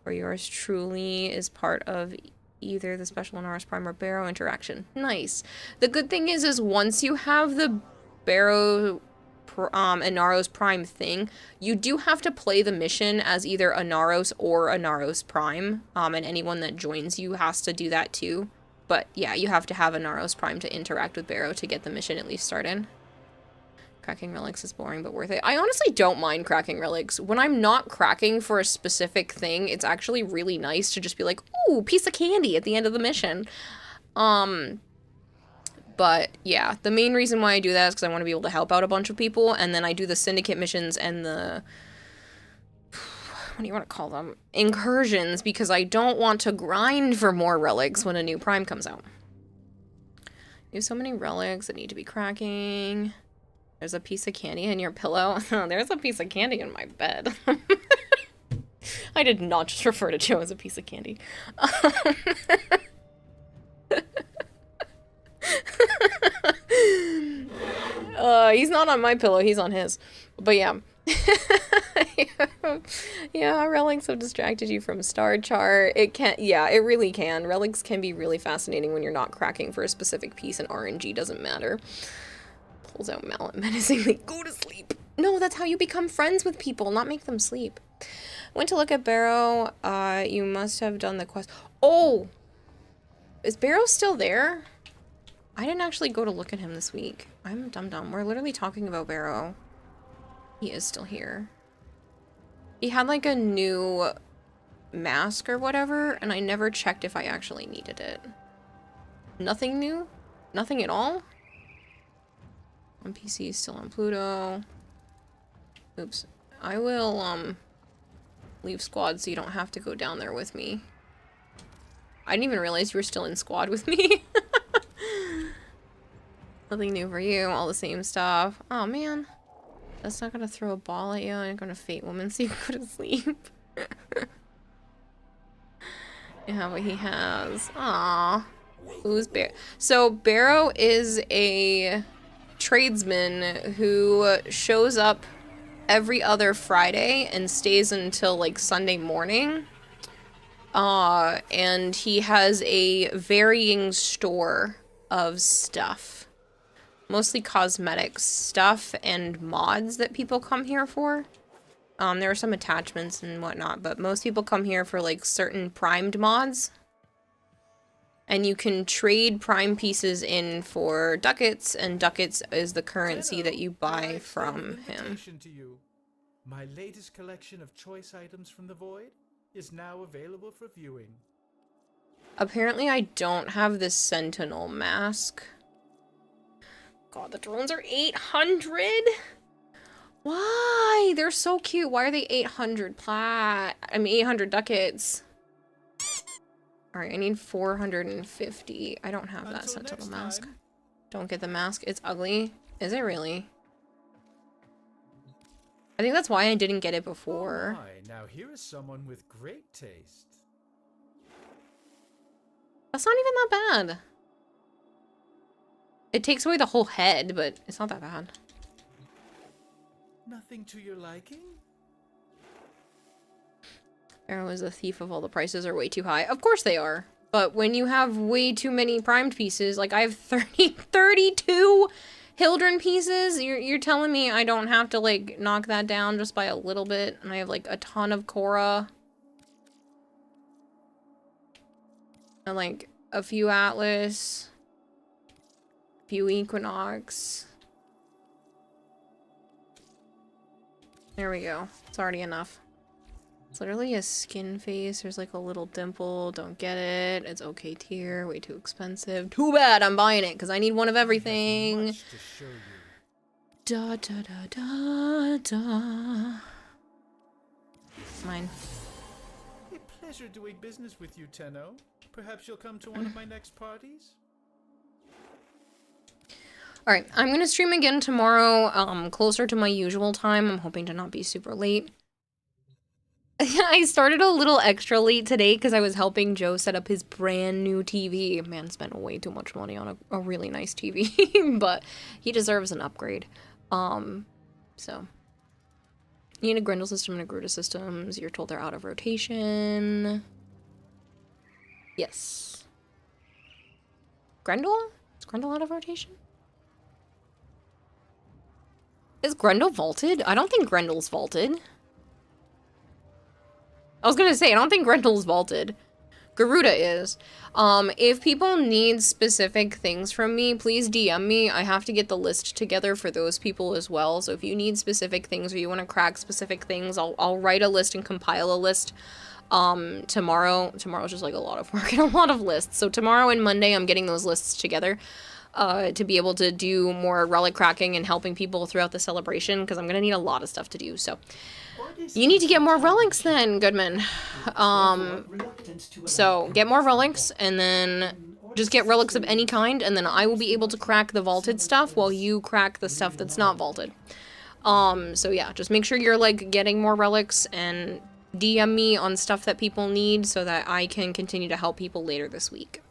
where yours truly is part of either the Special Anaris Prime or Barrow interaction. Nice. The good thing is once you have the Barrow Anaros Prime thing, you do have to play the mission as either Anaros or Anaros Prime, and anyone that joins you has to do that too. But yeah, you have to have Anaros Prime to interact with Barrow to get the mission at least started. Cracking relics is boring but worth it. I honestly don't mind cracking relics. When I'm not cracking for a specific thing, it's actually really nice to just be like, ooh, piece of candy at the end of the mission. But yeah, the main reason why I do that is because I want to be able to help out a bunch of people, and then I do the syndicate missions and the, what do you want to call them? Incursions, because I don't want to grind for more relics when a new Prime comes out. You have so many relics that need to be cracking. There's a piece of candy in your pillow. There's a piece of candy in my bed. I did not just refer to Joe as a piece of candy. He's not on my pillow, he's on his. But yeah. Yeah, relics have distracted you from Star Chart. It can, yeah, it really can. Relics can be really fascinating when you're not cracking for a specific piece and RNG doesn't matter. Pulls out mallet menacingly. Go to sleep. No, that's how you become friends with people, not make them sleep. Went to look at Barrow. You must have done the quest. Oh! Is Barrow still there? I didn't actually go to look at him this week. I'm dumb. We're literally talking about Barrow. He is still here. He had like a new mask or whatever, and I never checked if I actually needed it. Nothing new? Nothing at all? One PC is still on Pluto. Oops. I will, leave squad so you don't have to go down there with me. I didn't even realize you were still in squad with me. Nothing new for you, all the same stuff. Oh man. That's not gonna throw a ball at you. I'm gonna Fate Woman so you go to sleep. Yeah, what he has. Aww. Who's Barrow? So Barrow is a tradesman who shows up every other Friday and stays until like Sunday morning. And he has a varying store of stuff. Mostly cosmetic stuff and mods that people come here for. There are some attachments and whatnot, but most people come here for like certain primed mods. And you can trade prime pieces in for ducats, and ducats is the currency that you buy from him. To you. My latest collection of choice items from the Void is now available for viewing. Apparently I don't have this Sentinel mask. God, the drones are 800? Why? They're so cute. Why are they 800 plat? I mean 800 ducats. Alright, I need 450. I don't have that Sentinel mask. Don't get the mask. It's ugly. Is it really? I think that's why I didn't get it before. Oh my, now here is someone with great taste. That's not even that bad. It takes away the whole head, but it's not that bad. Nothing to your liking? Arrow is a thief of all the prices are way too high. Of course they are. But when you have way too many primed pieces, like I have 32 Hildren pieces, you're telling me I don't have to like knock that down just by a little bit, and I have like a ton of Korra. And like a few Atlas, a few Equinox. There we go. It's already enough. It's literally a skin face. There's like a little dimple. Don't get it. It's okay tier. Way too expensive. Too bad I'm buying it because I need one of everything. Da da da da da. Mine. A pleasure doing business with you, Tenno. Perhaps you'll come to one of my next parties? Alright, I'm gonna stream again tomorrow, closer to my usual time. I'm hoping to not be super late. I started a little extra late today because I was helping Joe set up his brand new TV. Man spent way too much money on a really nice TV, but he deserves an upgrade. So. You need a Grendel system and a Gruta systems. You're told they're out of rotation. Yes. Grendel? Is Grendel out of rotation? Is Grendel vaulted? I don't think Grendel's vaulted. I was gonna say, I don't think Grendel's vaulted. Garuda is. If people need specific things from me, please DM me. I have to get the list together for those people as well. So if you need specific things or you want to crack specific things, I'll write a list and compile a list. Tomorrow's just like a lot of work and a lot of lists. So tomorrow and Monday, I'm getting those lists together. To be able to do more relic cracking and helping people throughout the celebration, because I'm going to need a lot of stuff to do, so. You need to get more relics then, Goodman. So, get more relics, and then just get relics of any kind, and then I will be able to crack the vaulted stuff while you crack the stuff that's not vaulted. So yeah, just make sure you're, like, getting more relics, and DM me on stuff that people need so that I can continue to help people later this week.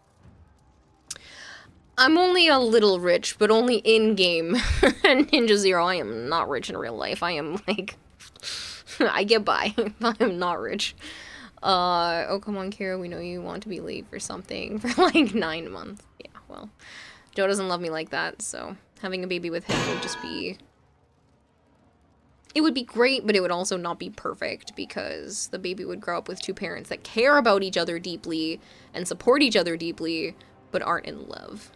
I'm only a little rich, but only in-game. Ninja Zero, I am not rich in real life. I am, like... I get by. I am not rich. Oh, come on, Kira, we know you want to be late for something for, like, 9 months. Yeah, well, Joe doesn't love me like that, so having a baby with him would just be... It would be great, but it would also not be perfect, because the baby would grow up with two parents that care about each other deeply and support each other deeply, but aren't in love.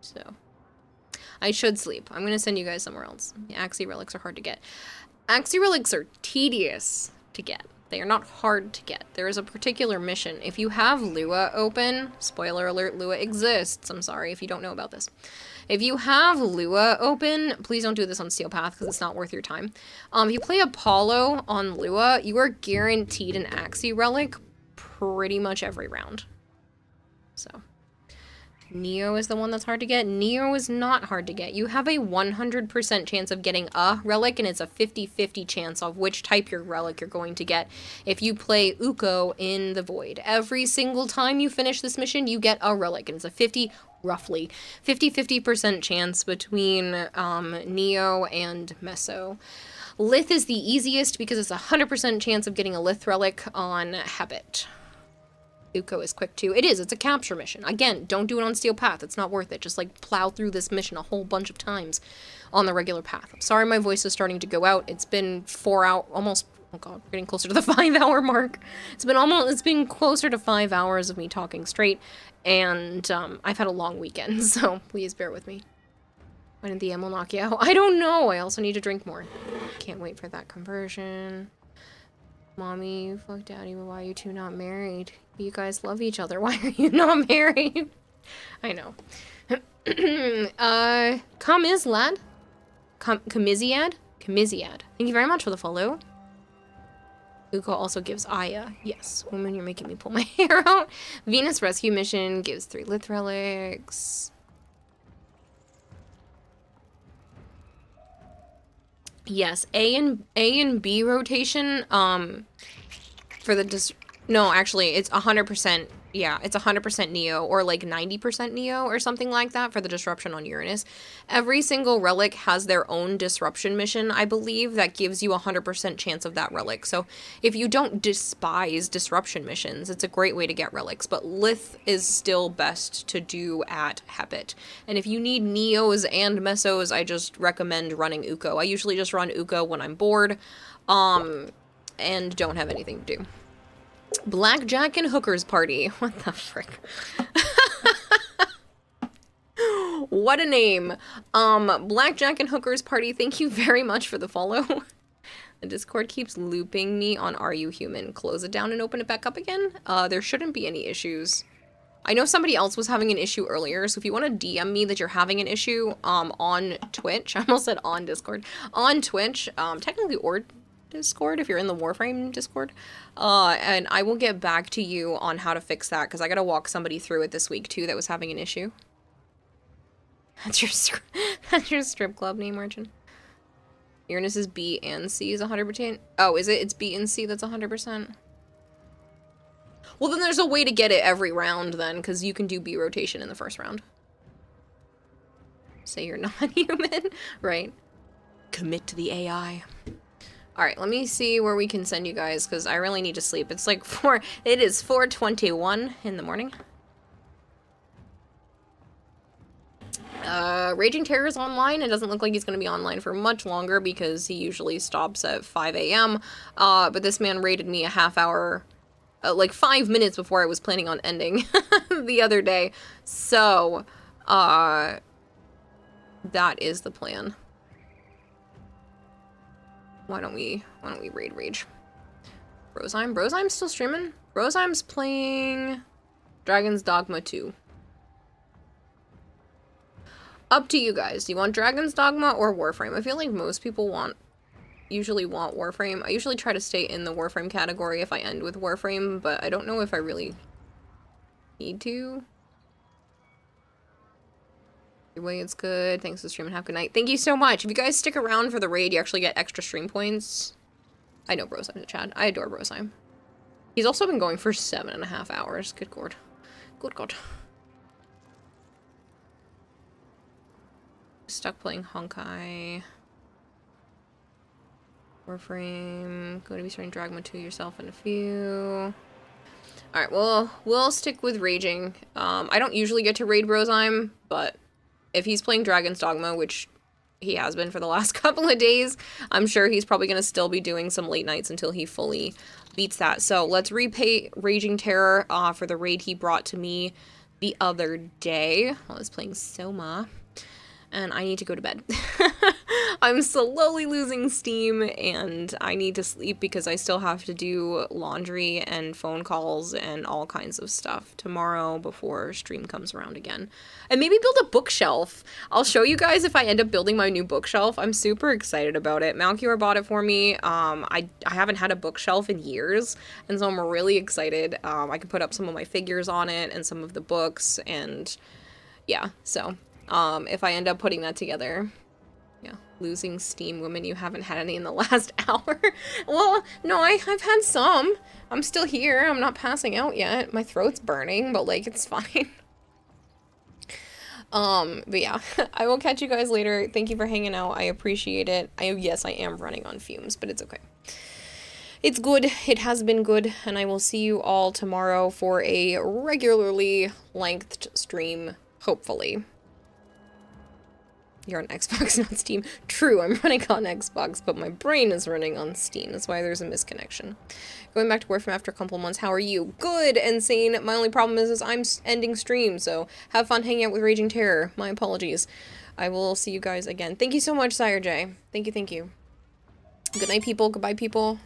So, I should sleep. I'm going to send you guys somewhere else. The Axii relics are hard to get. Axii relics are tedious to get. They are not hard to get. There is a particular mission. If you have Lua open, spoiler alert, Lua exists. I'm sorry if you don't know about this. If you have Lua open, please don't do this on Steel Path because it's not worth your time. If you play Apollo on Lua, you are guaranteed an Axii relic pretty much every round. So... Neo is the one that's hard to get. Neo is not hard to get. You have a 100% chance of getting a relic, and it's a 50-50 chance of which type your relic you're going to get if you play Uko in the Void. Every single time you finish this mission, you get a relic, and it's a roughly 50-50% chance between Neo and Meso. Lith is the easiest because it's a 100% chance of getting a Lith relic on Habit. Uko is quick too. It is. It's a capture mission. Again, don't do it on Steel Path. It's not worth it. Just like plow through this mission a whole bunch of times on the regular path. I'm sorry my voice is starting to go out. It's been 4 hours, almost, oh god, we're getting closer to the 5-hour mark. It's been closer to 5 hours of me talking straight, and I've had a long weekend, so please bear with me. Why didn't the ammo knock you out? I don't know. I also need to drink more. Can't wait for that conversion. Mommy, fuck daddy, why are you two not married? You guys love each other. Why are you not married? I know. Kamiziad? Kamiziad? Thank you very much for the follow. Uko also gives Aya. Yes, woman, you're making me pull my hair out. Venus Rescue Mission gives 3 Lith relics. Yes, A and B rotation, for the no, actually, it's 100%, yeah, it's 100% Neo, or like 90% Neo, or something like that, for the disruption on Uranus. Every single relic has their own disruption mission, I believe, that gives you a 100% chance of that relic. So, if you don't despise disruption missions, it's a great way to get relics, but Lith is still best to do at Habit. And if you need Neos and Mesos, I just recommend running Uko. I usually just run Uko when I'm bored, and don't have anything to do. Blackjack and hookers party. What the frick? What a name. Blackjack and hookers party. Thank you very much for the follow. The Discord keeps looping me on Are You Human? Close it down and open it back up again. There shouldn't be any issues. I know somebody else was having an issue earlier, so if you want to DM me that you're having an issue on Twitch, I almost said on Discord, on Twitch, technically or Discord if you're in the Warframe Discord, and I will get back to you on how to fix that, because I gotta walk somebody through it this week too that was having an issue. That's your strip club name, Merchant. Uranus is B and C is 100%. Oh, is it? It's B and C that's 100%. Well, then there's a way to get it every round then, because you can do B rotation in the first round. Say you're not human, right? Commit to the AI. Alright, let me see where we can send you guys, because I really need to sleep. It's like it is 4:21 in the morning. Raging Terror is online. It doesn't look like he's going to be online for much longer because he usually stops at 5 a.m. But this man raided me a half hour, like 5 minutes before I was planning on ending the other day. So, that is the plan. Why don't we raid Rage? Brozyme's still streaming. Brozyme's playing Dragon's Dogma 2. Up to you guys. Do you want Dragon's Dogma or Warframe? I feel like most people usually want Warframe. I usually try to stay in the Warframe category if I end with Warframe, but I don't know if I really need to. Your way, it's good. Thanks for streaming. Have a good night. Thank you so much. If you guys stick around for the raid, you actually get extra stream points. I know Brozyme's a Chad. I adore Brozyme. He's also been going for 7.5 hours. Good God. Good God. Stuck playing Honkai. Warframe. Going to be starting Dragma 2 yourself in a few. Alright, well, we'll stick with Raging. I don't usually get to raid Brozyme, but if he's playing Dragon's Dogma, which he has been for the last couple of days, I'm sure he's probably going to still be doing some late nights until he fully beats that. So let's repay Raging Terror for the raid he brought to me the other day while I was playing Soma. And I need to go to bed. I'm slowly losing steam, and I need to sleep because I still have to do laundry and phone calls and all kinds of stuff tomorrow before stream comes around again. And maybe build a bookshelf. I'll show you guys if I end up building my new bookshelf. I'm super excited about it. Malkior bought it for me. I haven't had a bookshelf in years, and so I'm really excited. I can put up some of my figures on it and some of the books, and yeah, so... if I end up putting that together, yeah, losing steam, women, you haven't had any in the last hour. Well, no, I've had some. I'm still here. I'm not passing out yet. My throat's burning, but like, it's fine. But yeah, I will catch you guys later. Thank you for hanging out. I appreciate it. Yes, I am running on fumes, but it's okay. It's good. It has been good, and I will see you all tomorrow for a regularly lengthed stream, hopefully. You're on Xbox, not Steam. True, I'm running on Xbox, but my brain is running on Steam. That's why there's a misconnection. Going back to Warframe after a couple of months. How are you? Good, Insane. My only problem is I'm ending stream, so have fun hanging out with Raging Terror. My apologies. I will see you guys again. Thank you so much, Sire J. Thank you, thank you. Good night, people. Goodbye, people.